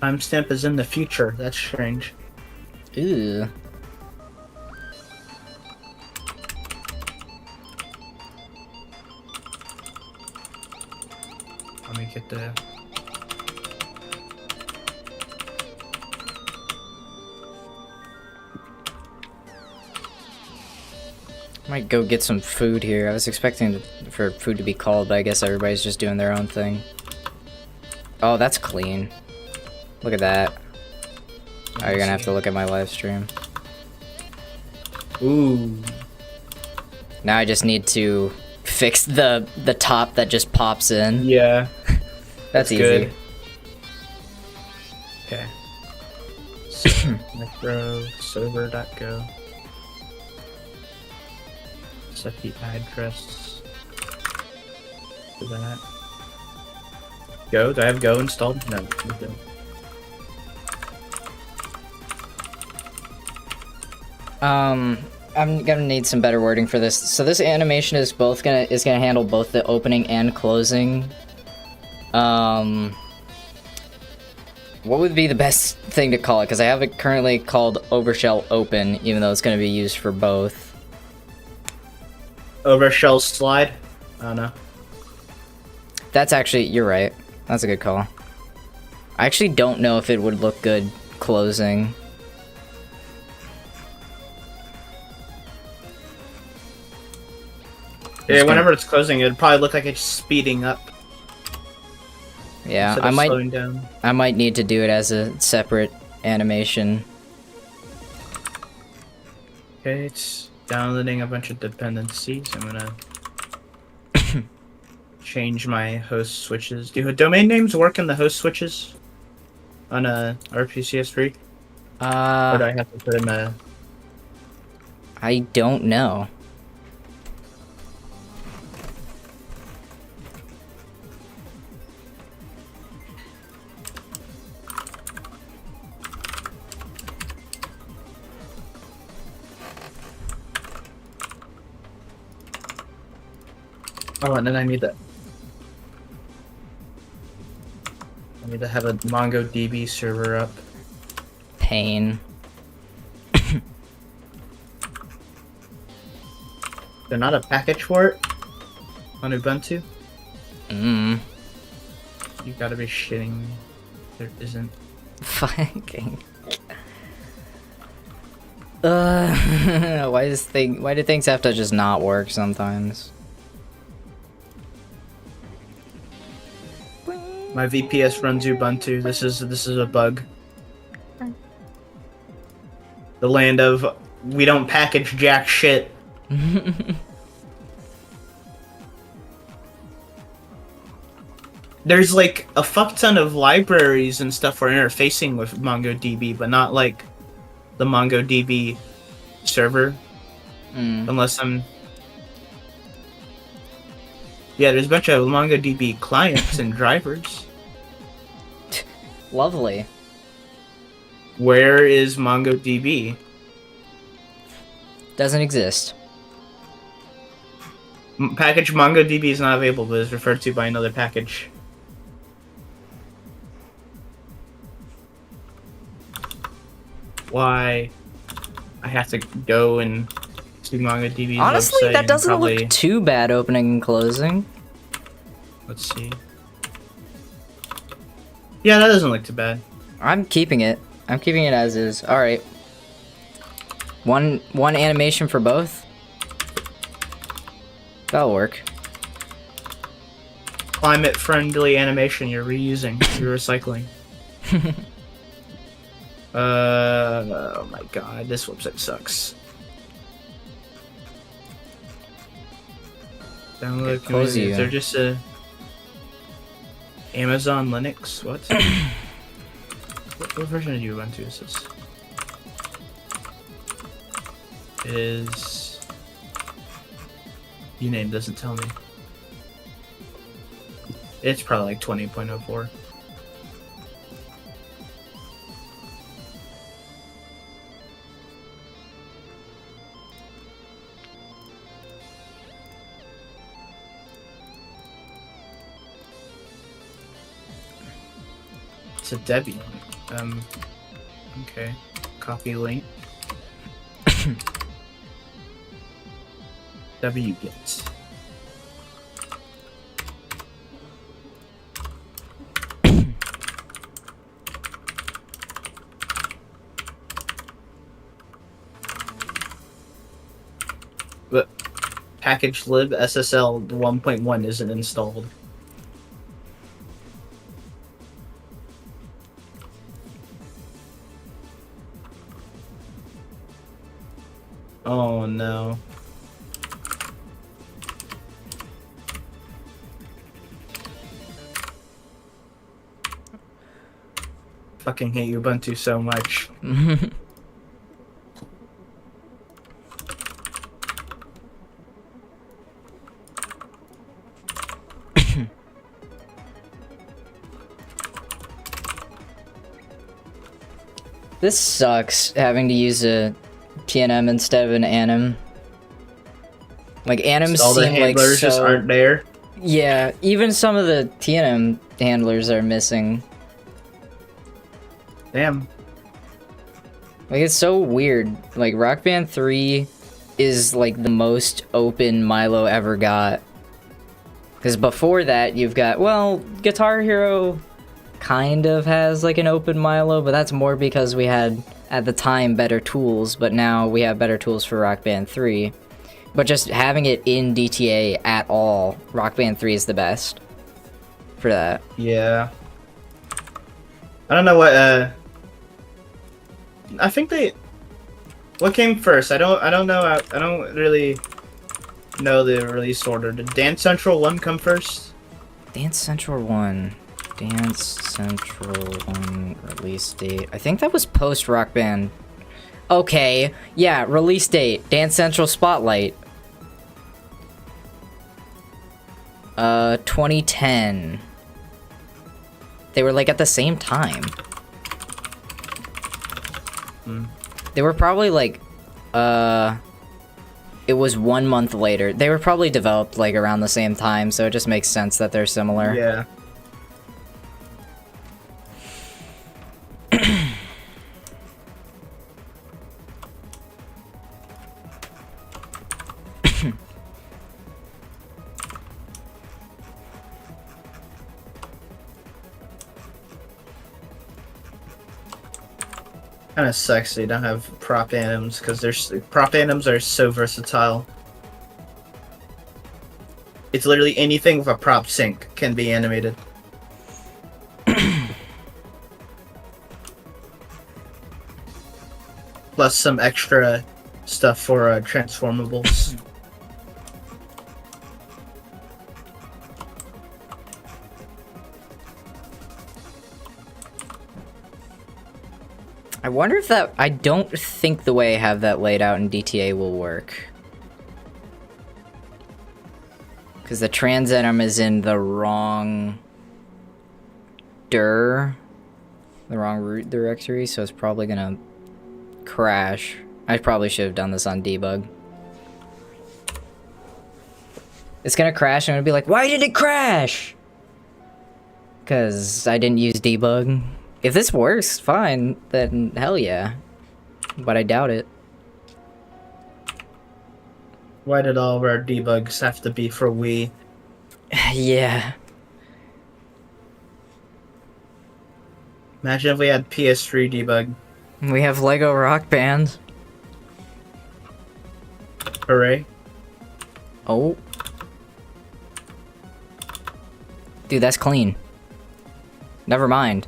Timestamp is in the future. That's strange. Ew. Let me get the. Might go get some food here. I was expecting for food to be called, but I guess everybody's just doing their own thing. Oh, that's clean. Look at that. Oh, you're gonna have to look at my live stream. Ooh. Now I just need to fix the top that just pops in. Yeah. That's easy. Good. Okay. Micro server.go. Set the address for that. Go? Do I have Go installed? No. Okay. I'm gonna need some better wording for this. So this animation is gonna handle both the opening and closing. What would be the best thing to call it? Because I have it currently called Overshell Open, even though it's gonna be used for both. Overshell slide? I don't know. That's actually, you're right. That's a good call. I actually don't know if it would look good closing. Yeah, whenever it's closing, it'd probably look like it's speeding up. Yeah, slowing down. I might need to do it as a separate animation. Okay, it's downloading a bunch of dependencies. I'm gonna change my host switches. Do domain names work in the host switches on a RPCS3? Or do I have to put in a? I don't know. Oh, and then I need to have a MongoDB server up. Pain. There's not a package for it on Ubuntu? You gotta be shitting me. There isn't. Fucking. Why do things have to just not work sometimes? My VPS runs Ubuntu. This is a bug. The land of we don't package jack shit. There's like a fuck ton of libraries and stuff for interfacing with MongoDB, but not like the MongoDB server. Unless I'm... Yeah, there's a bunch of MongoDB clients and drivers. Lovely. Where is MongoDB? Doesn't exist. Package MongoDB is not available, but is referred to by another package. Why? I have to go and See MangaDB's Honestly, website that and doesn't probably, look too bad opening and closing. let's see. Yeah, that doesn't look too bad. I'm keeping it. I'm keeping it as is. Alright. One animation for both? That'll work. Climate-friendly animation you're reusing. You're recycling. Oh my god, this website sucks. Download community. Is there just a Amazon Linux? What? What version of Ubuntu is this? It is. Uname doesn't tell me. It's probably like 20.04. It's a Debbie. Okay. Copy link. wget. But package lib SSL 1.1 isn't installed. Oh no. Fucking hate Ubuntu so much. This sucks, having to use a TNM instead of an anim. Like, anims All the seem like handlers so... just aren't there. Yeah, even some of the TNM handlers are missing. Damn. Like, it's so weird. Like, Rock Band 3 is, like, the most open Milo ever got. Because before that, you've got, well, Guitar Hero kind of has, like, an open Milo, but that's more because we had, at the time, better tools, but now we have better tools for Rock Band 3. But just having it in DTA at all, Rock Band 3 is the best for that. Yeah. I don't know what, I think they... What came first? I don't know. I don't really know the release order. Did Dance Central 1 come first? Dance Central 1. Dance Central 1 release date. I think that was post Rock Band. Okay, yeah, release date. Dance Central Spotlight. 2010. They were like at the same time. They were probably like, it was 1 month later. They were probably developed like around the same time, so it just makes sense that they're similar. Yeah. Kind of sucks they don't have prop anims because prop anims are so versatile. It's literally anything with a prop sync can be animated. Plus some extra stuff for transformables. I wonder if that... I don't think the way I have that laid out in DTA will work. Because the transenum is in the wrong... the wrong root directory, so it's probably gonna crash. I probably should have done this on debug. It's gonna crash, and I'm gonna be like, why did it crash? Because I didn't use debug. If this works, fine, then hell yeah. But I doubt it. Why did all of our debugs have to be for Wii? Yeah. Imagine if we had PS3 debug. We have Lego Rock Band. Hooray. Oh. Dude, that's clean. Never mind.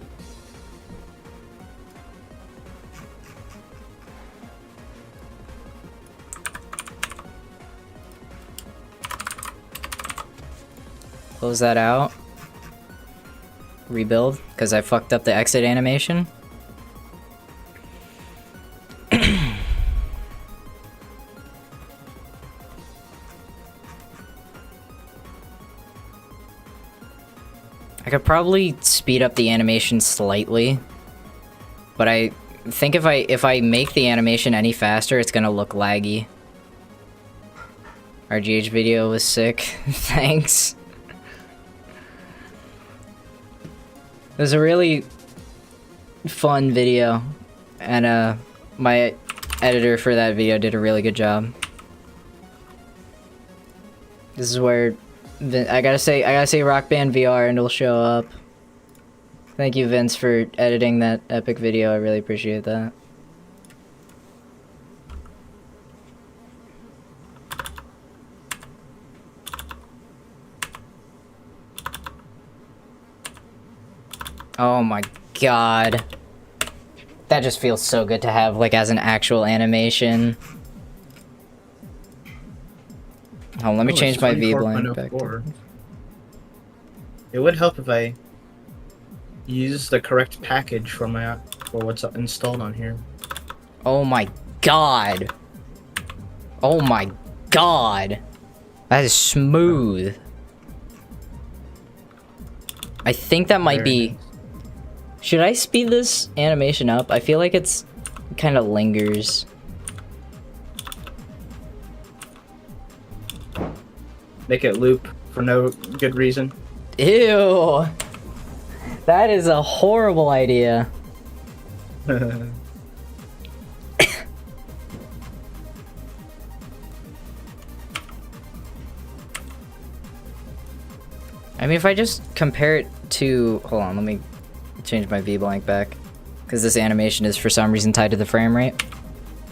Close that out. Rebuild, because I fucked up the exit animation. I could probably speed up the animation slightly, but I think if I make the animation any faster, it's gonna look laggy. RGH video was sick. Thanks. It was a really fun video, and my editor for that video did a really good job. This is where I gotta say Rock Band VR and it'll show up. Thank you, Vince, for editing that epic video. I really appreciate that. Oh my god. That just feels so good to have, like, as an actual animation. Oh, let me change my V-blank back to... It would help if I use the correct package for what's installed on here. Oh my god. Oh my god. That is smooth. I think that might be... Should I speed this animation up? I feel like it's kind of lingers. Make it loop for no good reason. Ew. That is a horrible idea. I mean, if I just compare it to... Hold on, let me change my V-blank back. Because this animation is for some reason tied to the frame rate.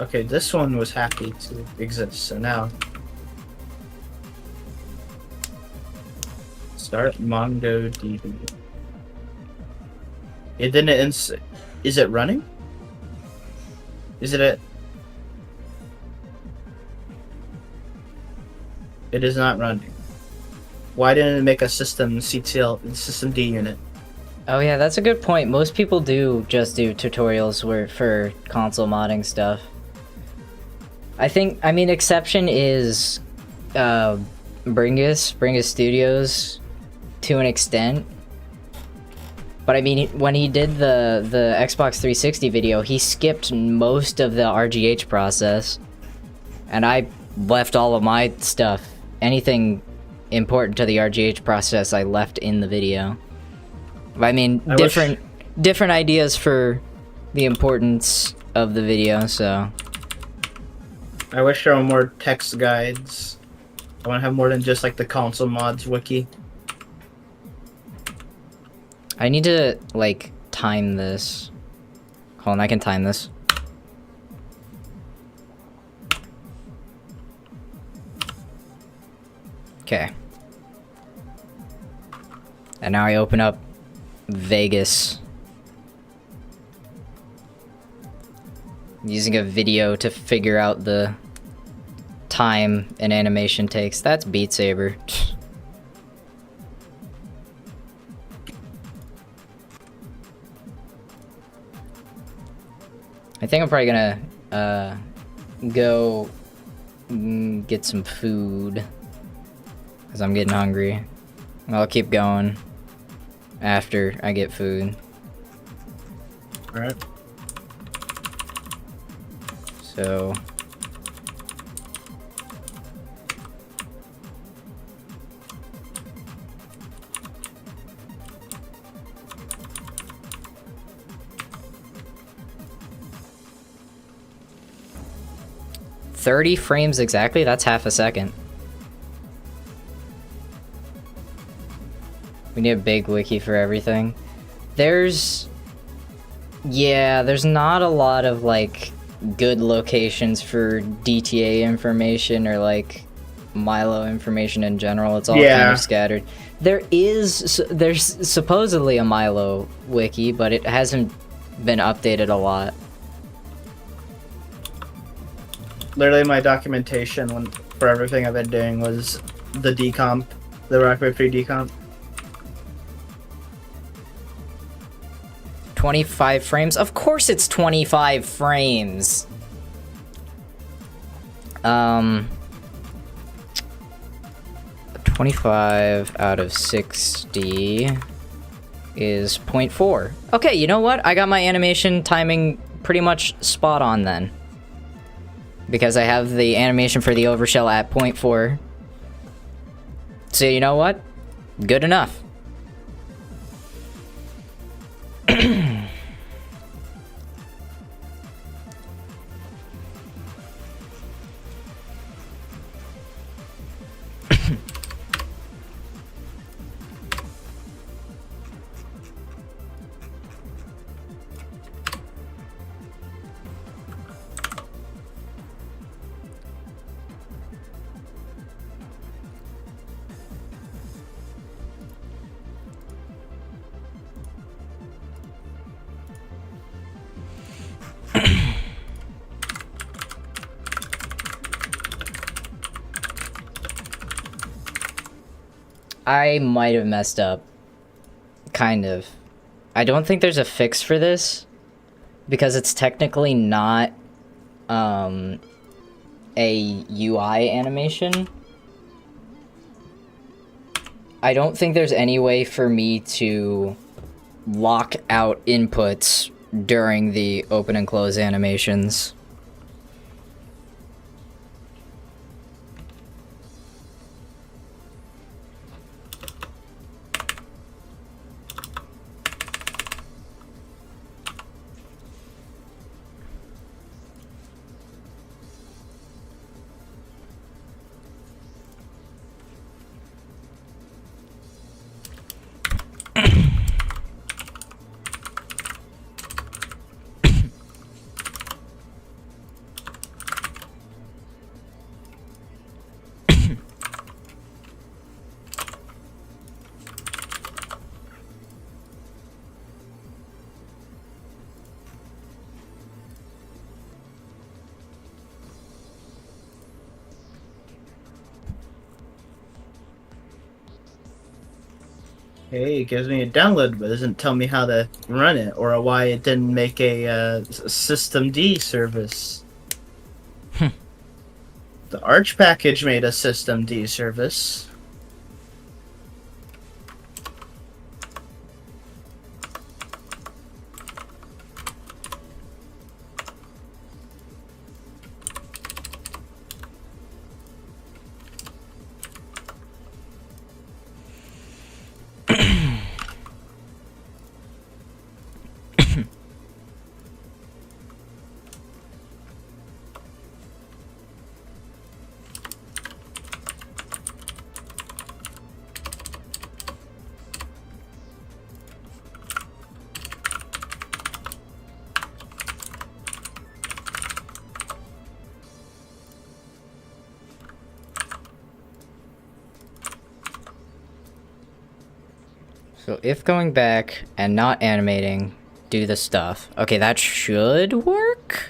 Okay, this one was happy to exist, so now... Start MongoDB. It didn't is it running? Is it It is not running. Why didn't it make a system CTL, system D unit? Oh yeah, that's a good point. Most people do just do tutorials for console modding stuff. I mean, exception is Bringus Studios to an extent. But I mean, when he did the Xbox 360 video, he skipped most of the RGH process. And I left all of my stuff, anything important to the RGH process, I left in the video. I mean, different ideas for the importance of the video, so... I wish there were more text guides. I want to have more than just like the console mods wiki. I need to, like, time this. Hold on, I can time this. Okay. And now I open up Vegas. Using a video to figure out the time an animation takes. That's Beat Saber. I think I'm probably gonna go get some food because I'm getting hungry. I'll keep going after I get food. Alright. So... 30 frames exactly? That's half a second. We need a big wiki for everything. There's not a lot of, like, good locations for DTA information or, like, Milo information in general. It's all kind of scattered. There's supposedly a Milo wiki, but it hasn't been updated a lot. Literally, my documentation for everything I've been doing was the decomp, the Rockbait 3 decomp. 25 frames? Of course it's 25 frames! 25 out of 60 is 0.4. Okay, you know what? I got my animation timing pretty much spot on then. Because I have the animation for the overshell at 0.4. So you know what? Good enough. I might have messed up. Kind of. I don't think there's a fix for this, because it's technically not a UI animation. I don't think there's any way for me to lock out inputs during the open and close animations. Hey, it gives me a download, but doesn't tell me how to run it, or why it didn't make a systemd service. The Arch package made a systemd service. So if going back and not animating, do the stuff. Okay, that should work?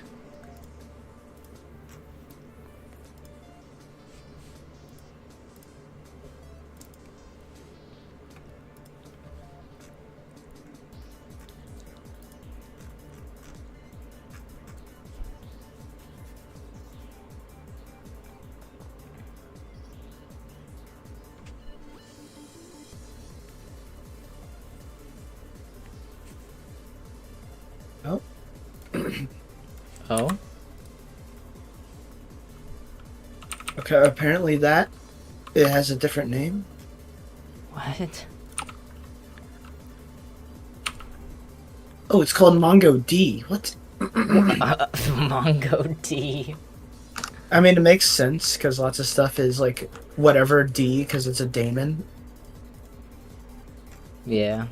Oh. Oh? Okay, apparently it has a different name. What? Oh, it's called Mongo D. What? Mongo D. I mean, it makes sense because lots of stuff is like whatever D because it's a daemon. Yeah.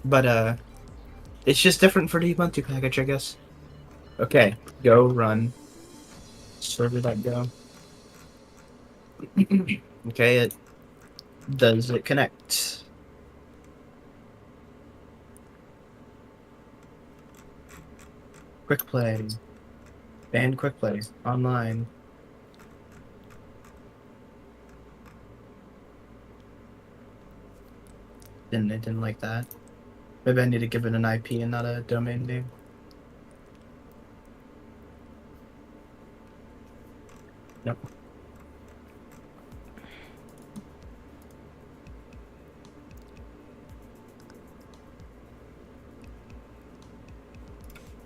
But it's just different for the Ubuntu package, I guess. Okay, go run. Server.go. Okay, does it connect? Quick play. Band quick play. Online. It didn't like that. Maybe I need to give it an IP and not a domain name. Nope.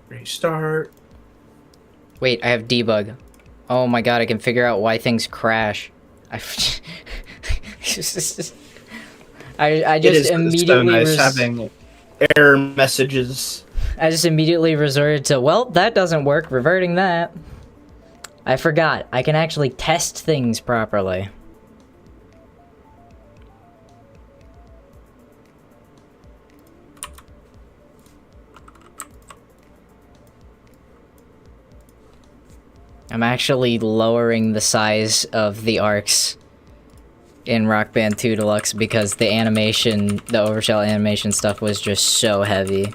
Restart. Wait, I have debug. Oh my god, I can figure out why things crash. I just immediately so nice having error messages. I just immediately resorted to, well, that doesn't work, reverting that. I forgot, I can actually test things properly. I'm actually lowering the size of the arcs in Rock Band 2 Deluxe because the animation, the Overshell animation stuff was just so heavy.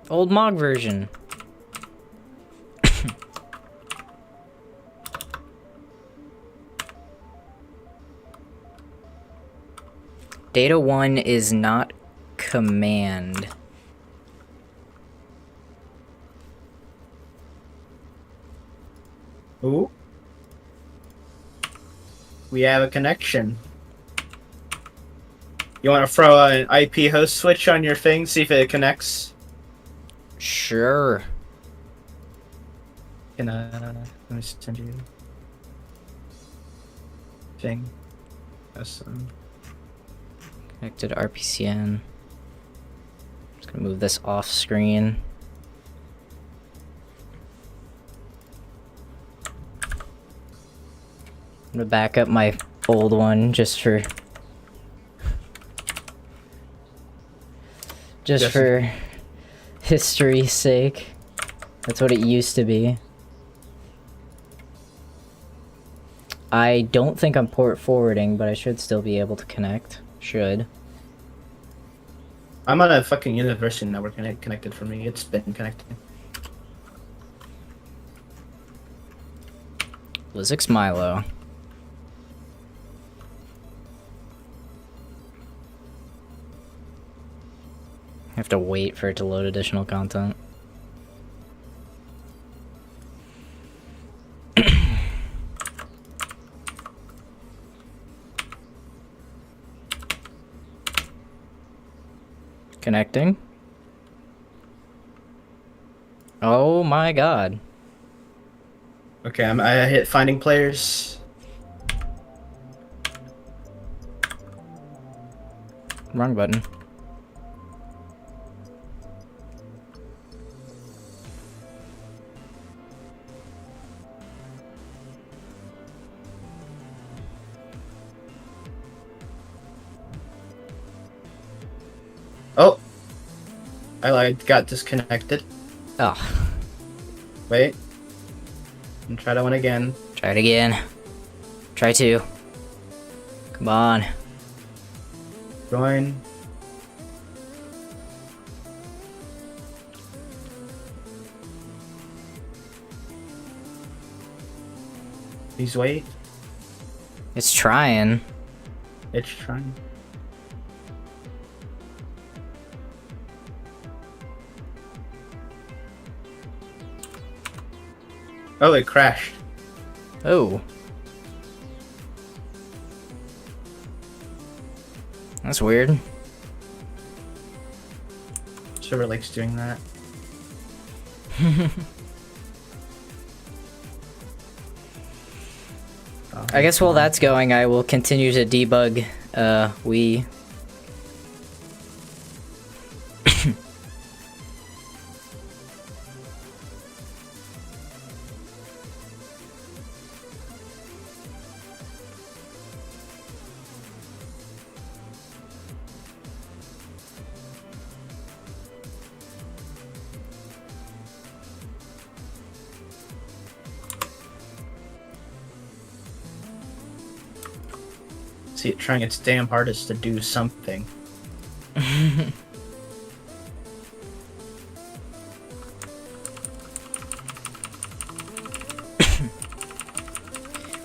Old Mog version. Data 1 is not command. Ooh. We have a connection. You want to throw an IP host switch on your thing, see if it connects? Sure. Can let me send you thing. Awesome. Connected to RPCN. Just gonna move this off screen. I'm gonna back up my old one just for history's sake. That's what it used to be. I don't think I'm port forwarding, but I should still be able to connect. Should. I'm on a fucking university network and it connected for me. It's been connecting. Lizix Milo. I have to wait for it to load additional content. Connecting. Oh my god. Okay, I hit finding players. Wrong button. Oh! I got disconnected. Oh. Wait. And try that one again. Try it again. Try two. Come on. Join. Please wait. It's trying. It's trying. Oh, it crashed. Oh. That's weird. Server likes doing that. I guess while that's going, I will continue to debug we. See it trying its damn hardest to do something.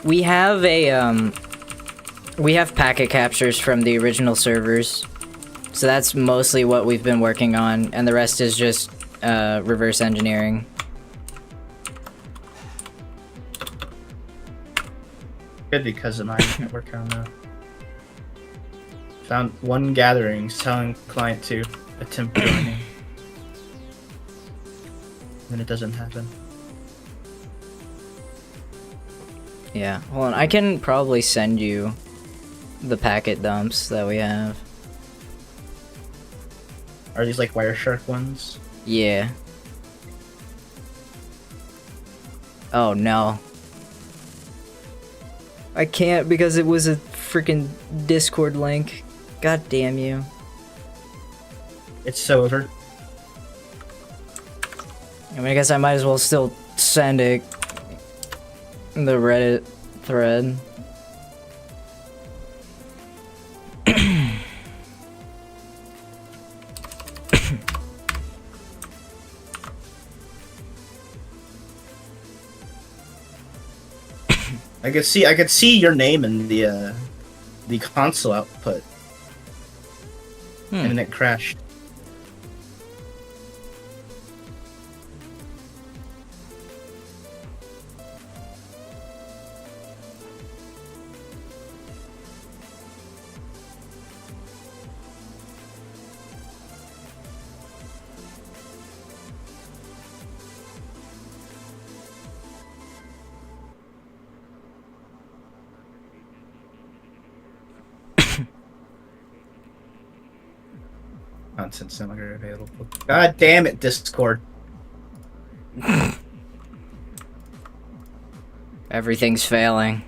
We have we have packet captures from the original servers, so that's mostly what we've been working on, and the rest is just reverse engineering. Good, because of mine can't work on that. Found one gathering telling client to attempt joining. Then it doesn't happen. Yeah, hold on, I can probably send you the packet dumps that we have. Are these like Wireshark ones? Yeah. Oh no. I can't because it was a freaking Discord link. God damn you. It's so over. I mean, I guess I might as well still send it. The Reddit thread. I could see your name in the console output. And then it crashed. Nonsense, no longer available. God damn it, Discord. Everything's failing.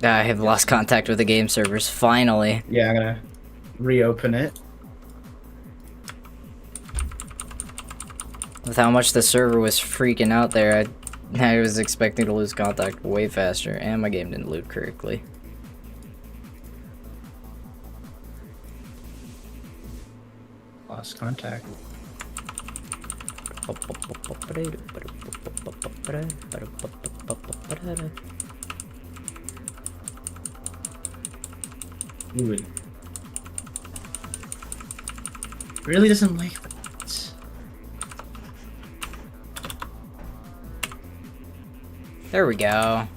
I have lost contact with the game servers, finally. Yeah, I'm gonna reopen it. With how much the server was freaking out there, I was expecting to lose contact way faster, and my game didn't load correctly. Lost contact. Ooh. It really doesn't like that. There we go.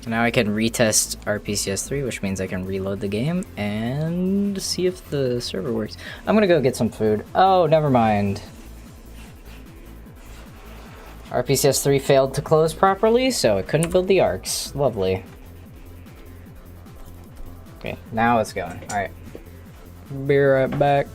So now I can retest RPCS3, which means I can reload the game and see if the server works. I'm gonna go get some food. Oh, never mind. RPCS3 failed to close properly, so it couldn't build the arcs. Lovely. Okay, now it's going. Alright. Be right back.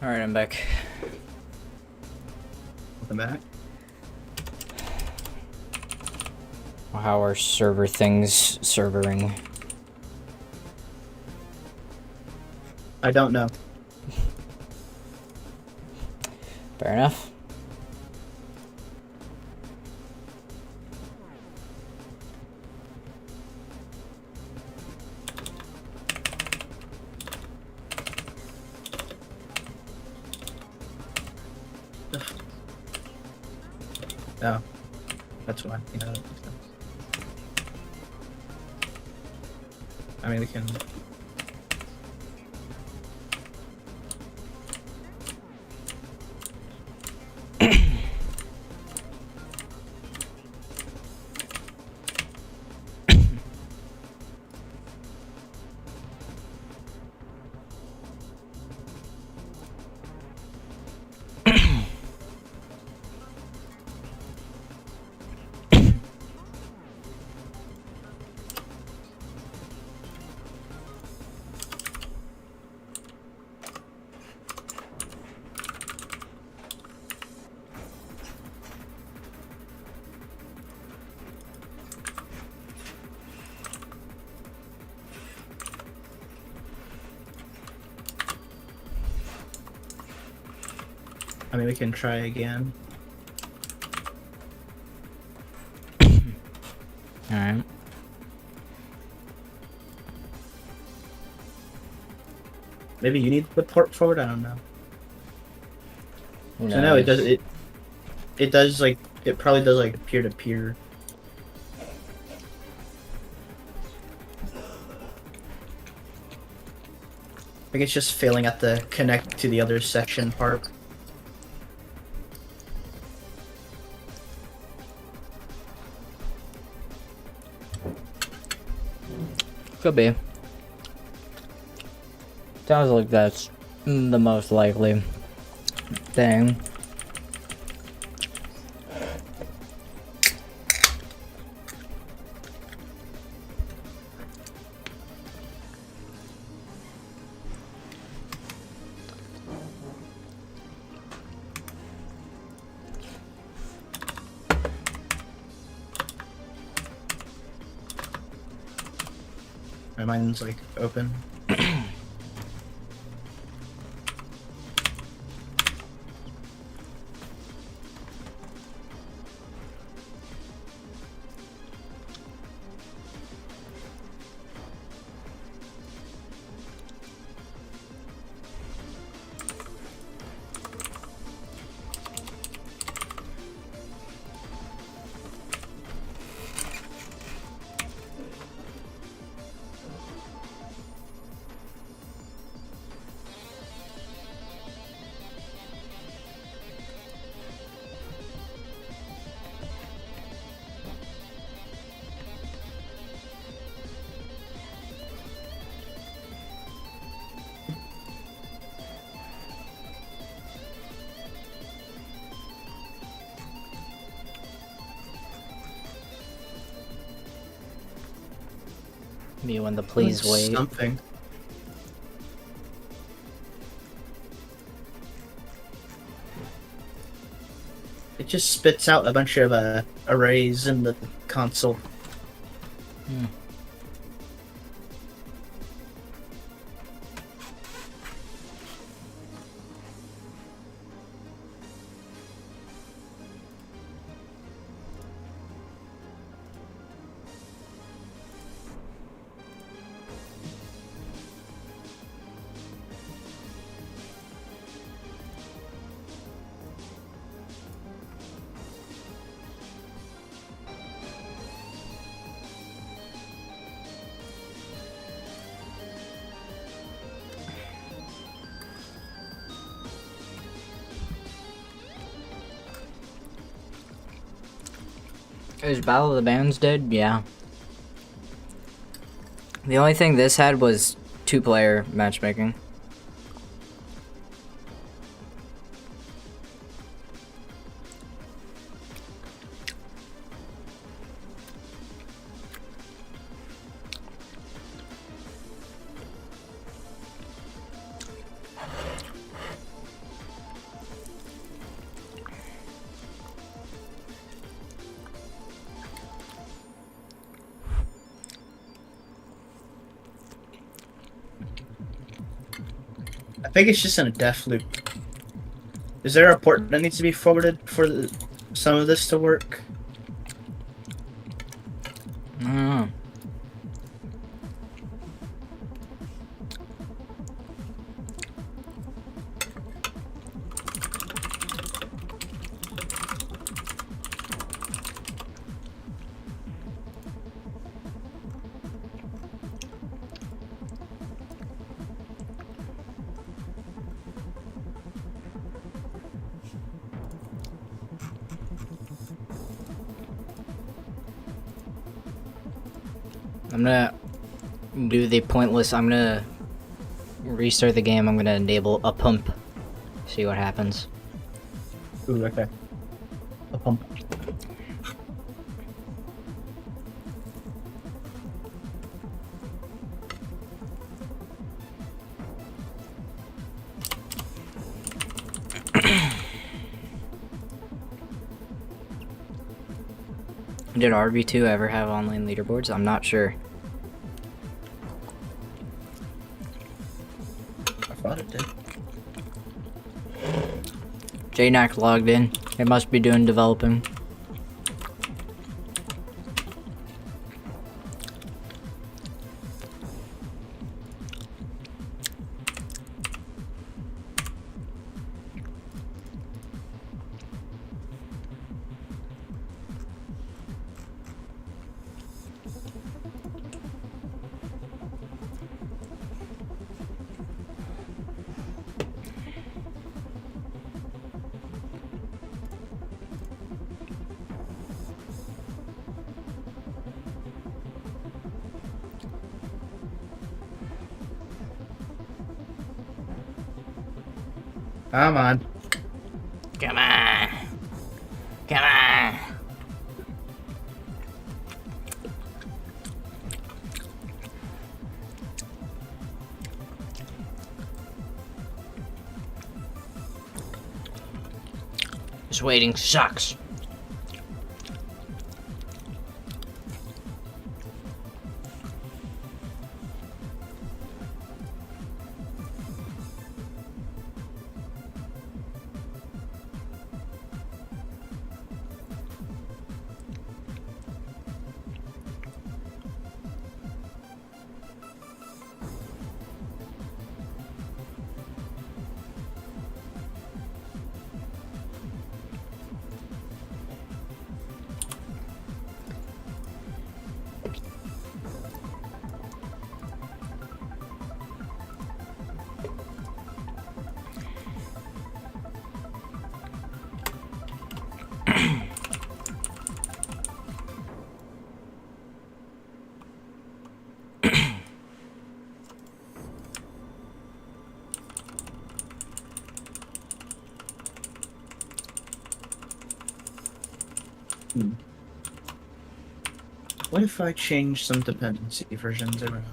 Alright, I'm back. Welcome back. How are server things servering? I don't know. Fair enough. Oh, that's why. You know. I mean, we can. I mean, we can try again. Alright. Maybe you need to put port forward. I don't know. Who So no, it knows? does. It does like it probably does like peer to peer. I think it's just failing at the connect to the other section part. Could be. Sounds like that's the most likely thing. My mind's like open. Me when the please wait. Something. It just spits out a bunch of arrays in the console. Hmm. Is Battle of the Bands dead? Yeah. The only thing this had was 2-player matchmaking. think it's just in a death loop. Is there a port that needs to be forwarded for some of this to work? Mm. I'm gonna do the pointless. I'm gonna restart the game. I'm gonna enable a pump. See what happens. Ooh, okay. A pump. Did RB2 ever have online leaderboards? I'm not sure. I thought it did. JNAC logged in. It must be doing developing. Come on. Come on. Come on. This waiting sucks. What if I change some dependency versions around?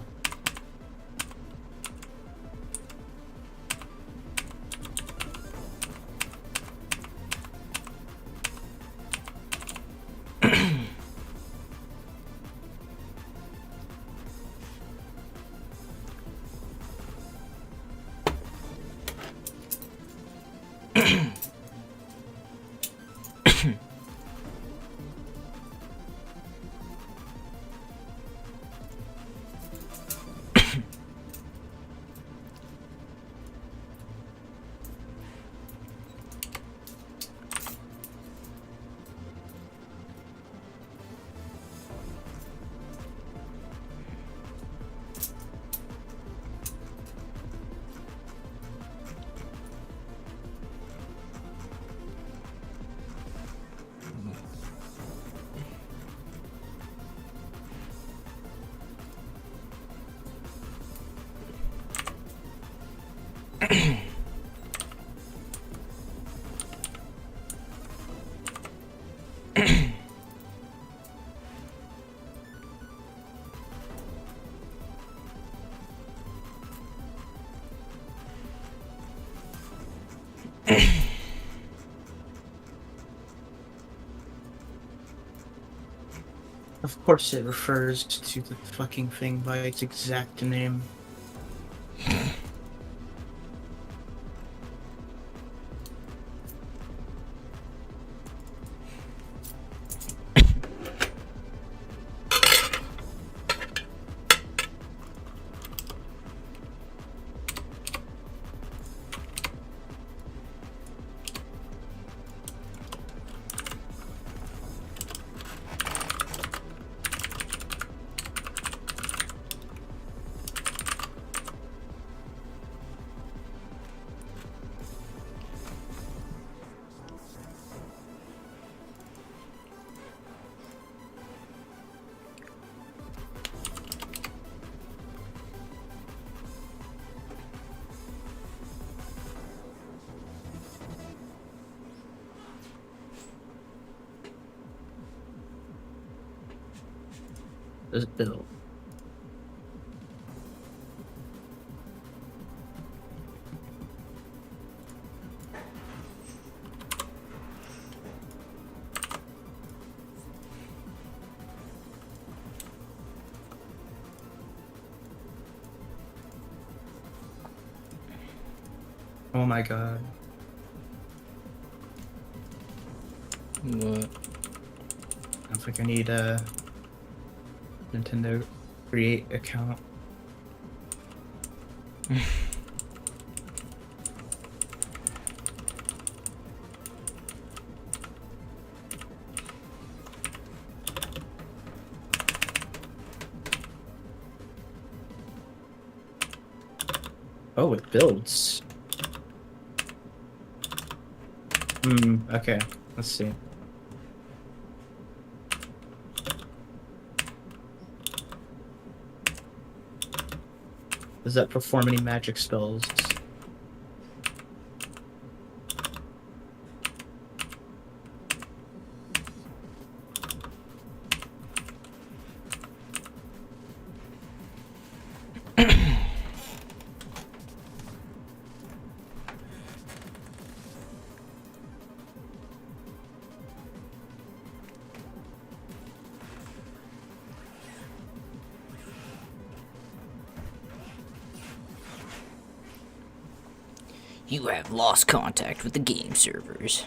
Of course it refers to the fucking thing by its exact name. This build. Oh my god. What? I think I need a Nintendo Create account. Oh, it builds. Okay. Let's see. Does that perform any magic spells? You have lost contact with the game servers.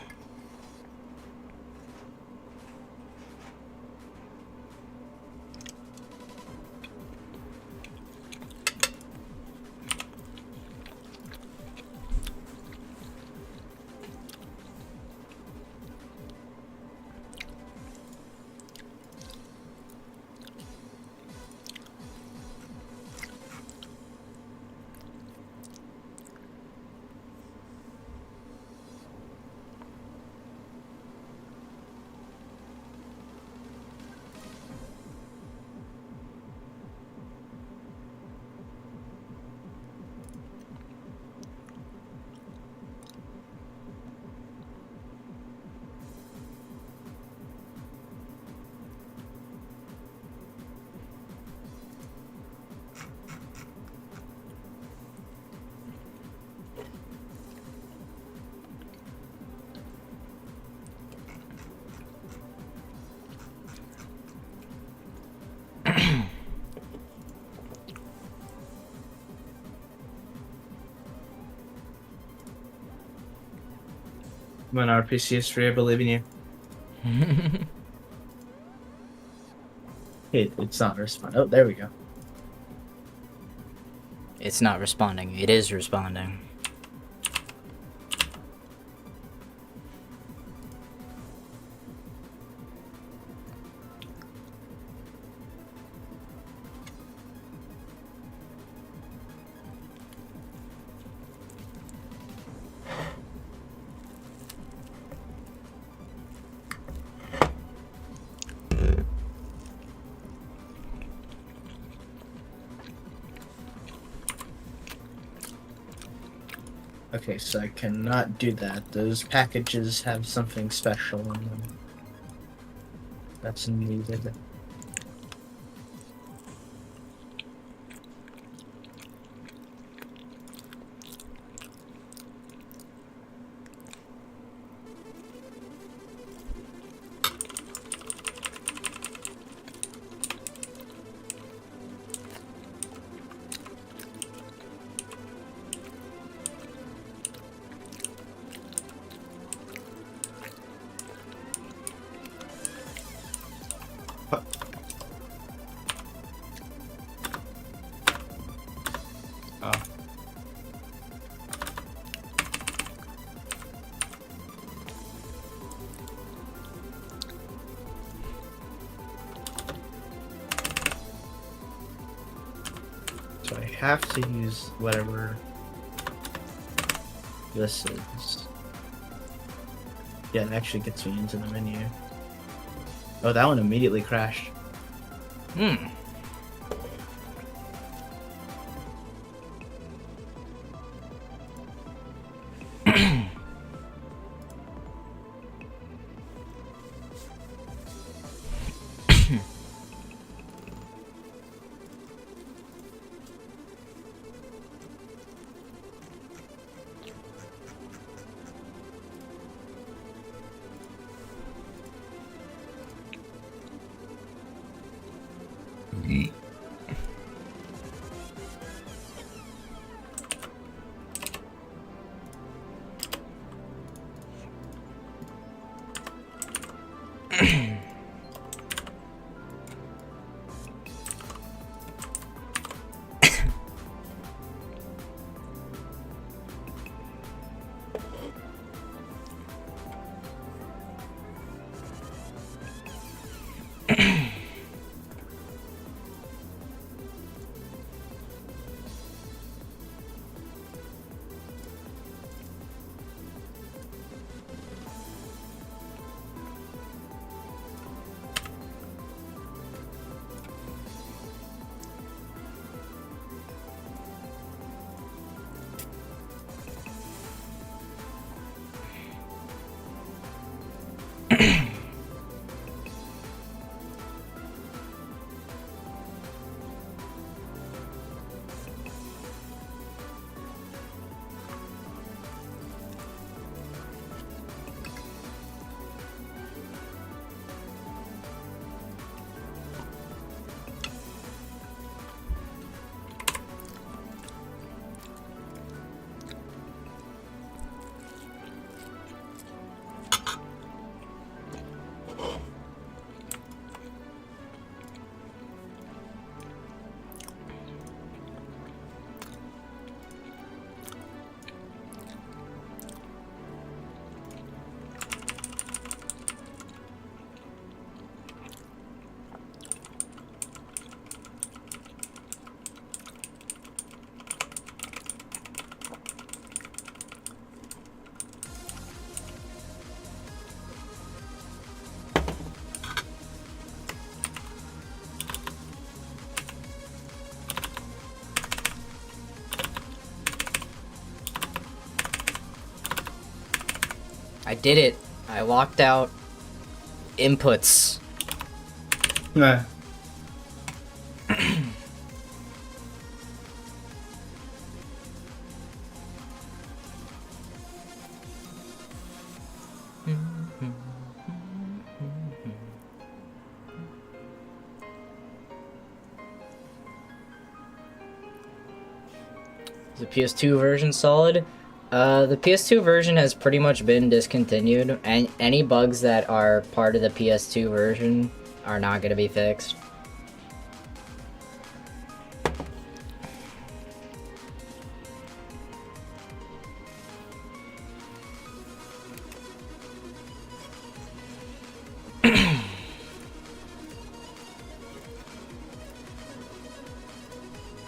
I'm on RPC history, I believe in you. It's not responding. Oh, there we go. It's not responding. It is responding. Okay, so I cannot do that. Those packages have something special in them. That's needed. Oh. So I have to use whatever this is. Yeah, it actually gets me into the menu. Oh, that one immediately crashed. did it. I locked out inputs. Nah. Is the PS2 version solid? The PS2 version has pretty much been discontinued, and any bugs that are part of the PS2 version are not going to be fixed.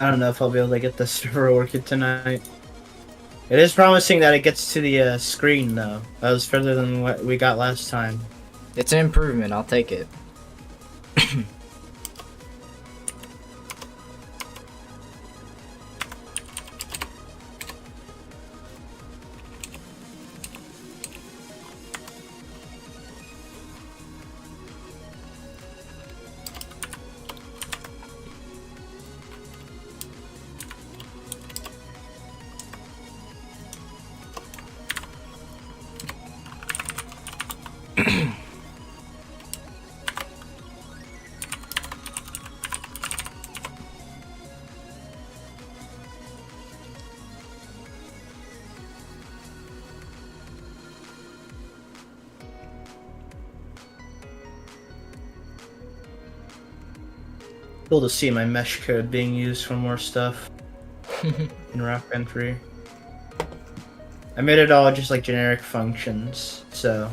I don't know if I'll be able to get the server working tonight. It is promising that it gets to the screen, though. That was further than what we got last time. It's an improvement, I'll take it. Cool to see my mesh code being used for more stuff in Rock Band 3. I made it all just like generic functions, so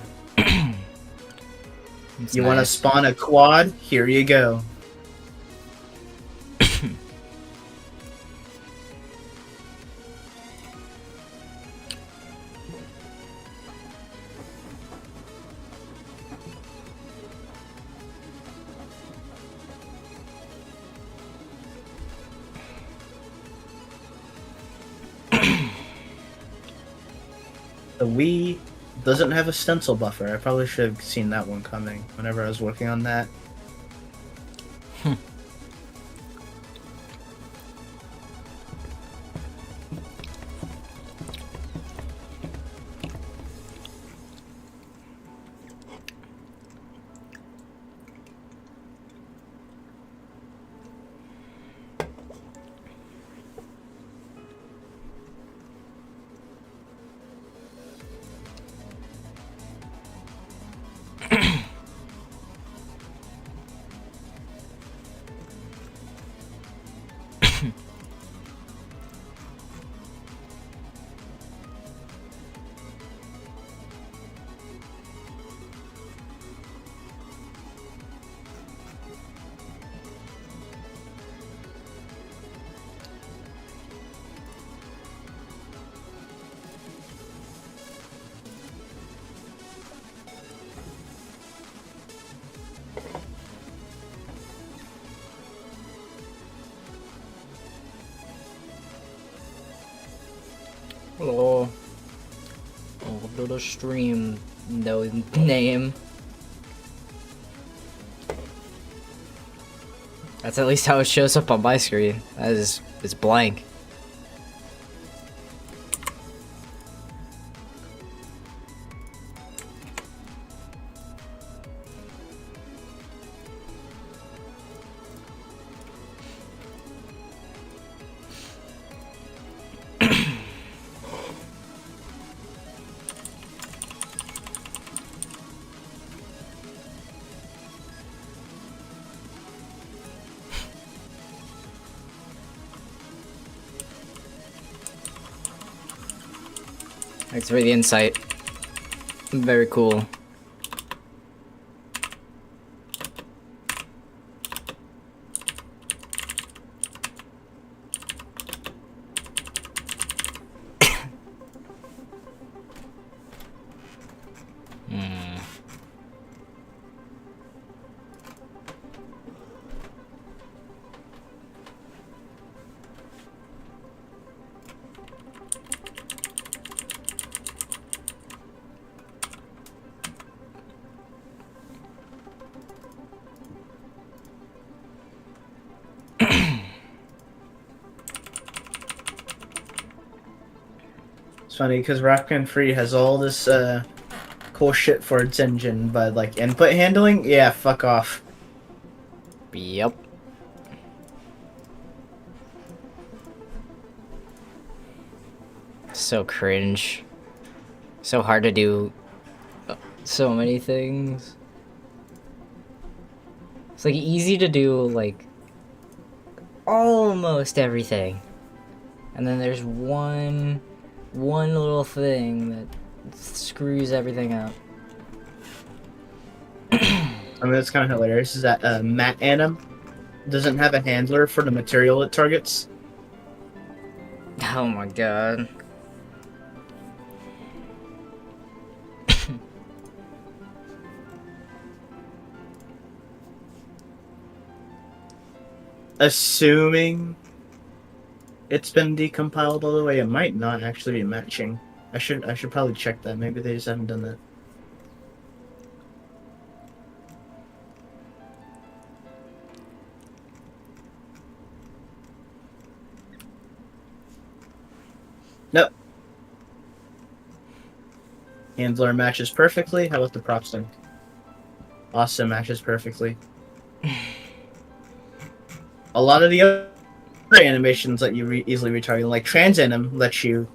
you want to spawn a quad? Here you go. The Wii doesn't have a stencil buffer. I probably should have seen that one coming whenever I was working on that. Hello. Welcome to the stream. No name. That's at least how it shows up on my screen. It's blank. Thanks for the insight. Very cool. It's funny because Rockman Free has all this cool shit for its engine, but like input handling, yeah, fuck off. Yep. So cringe. So hard to do so many things. It's like easy to do like almost everything. And then there's one little thing that screws everything up. I mean, that's kind of hilarious. Is that Matt Anim doesn't have a handler for the material it targets? Oh my god. Assuming it's been decompiled all the way, it might not actually be matching. I should probably check that. Maybe they just haven't done that. Nope. Handler matches perfectly. How about the prop sync? Awesome, matches perfectly. A lot of the other animations let you easily retarget, like TransAnim lets you,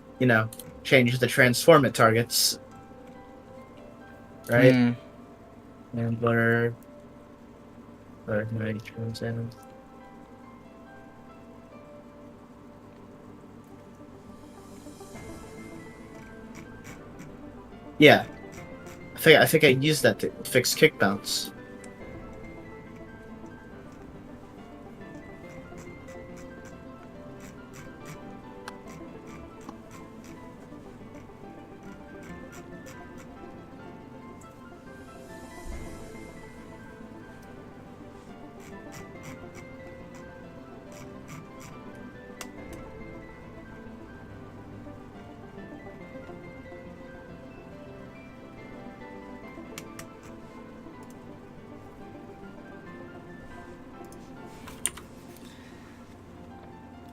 change the transform it targets. Right? Handler. Or no, TransAnim. Yeah. I think I used that to fix kick bounce.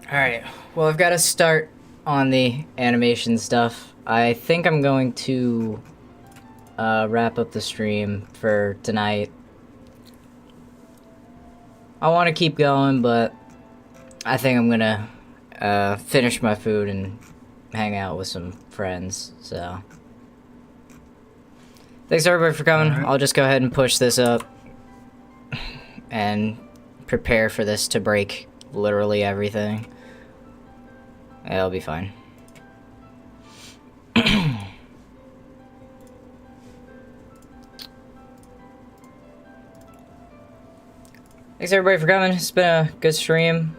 Alright, well I've got to start on the animation stuff. I think I'm going to wrap up the stream for tonight. I want to keep going, but I think I'm gonna finish my food and hang out with some friends, so. Thanks everybody for coming. All right. I'll just go ahead and push this up and prepare for this to break literally everything. It'll be fine. Thanks everybody for coming. It's been a good stream.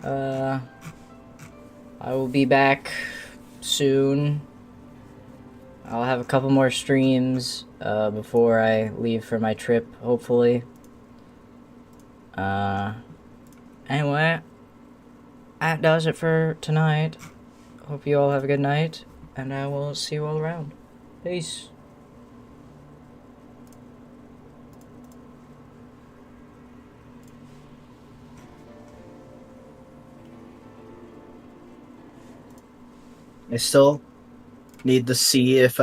I will be back soon. I'll have a couple more streams before I leave for my trip, hopefully. Anyway, that does it for tonight. Hope you all have a good night, and I will see you all around. Peace. I still need to see if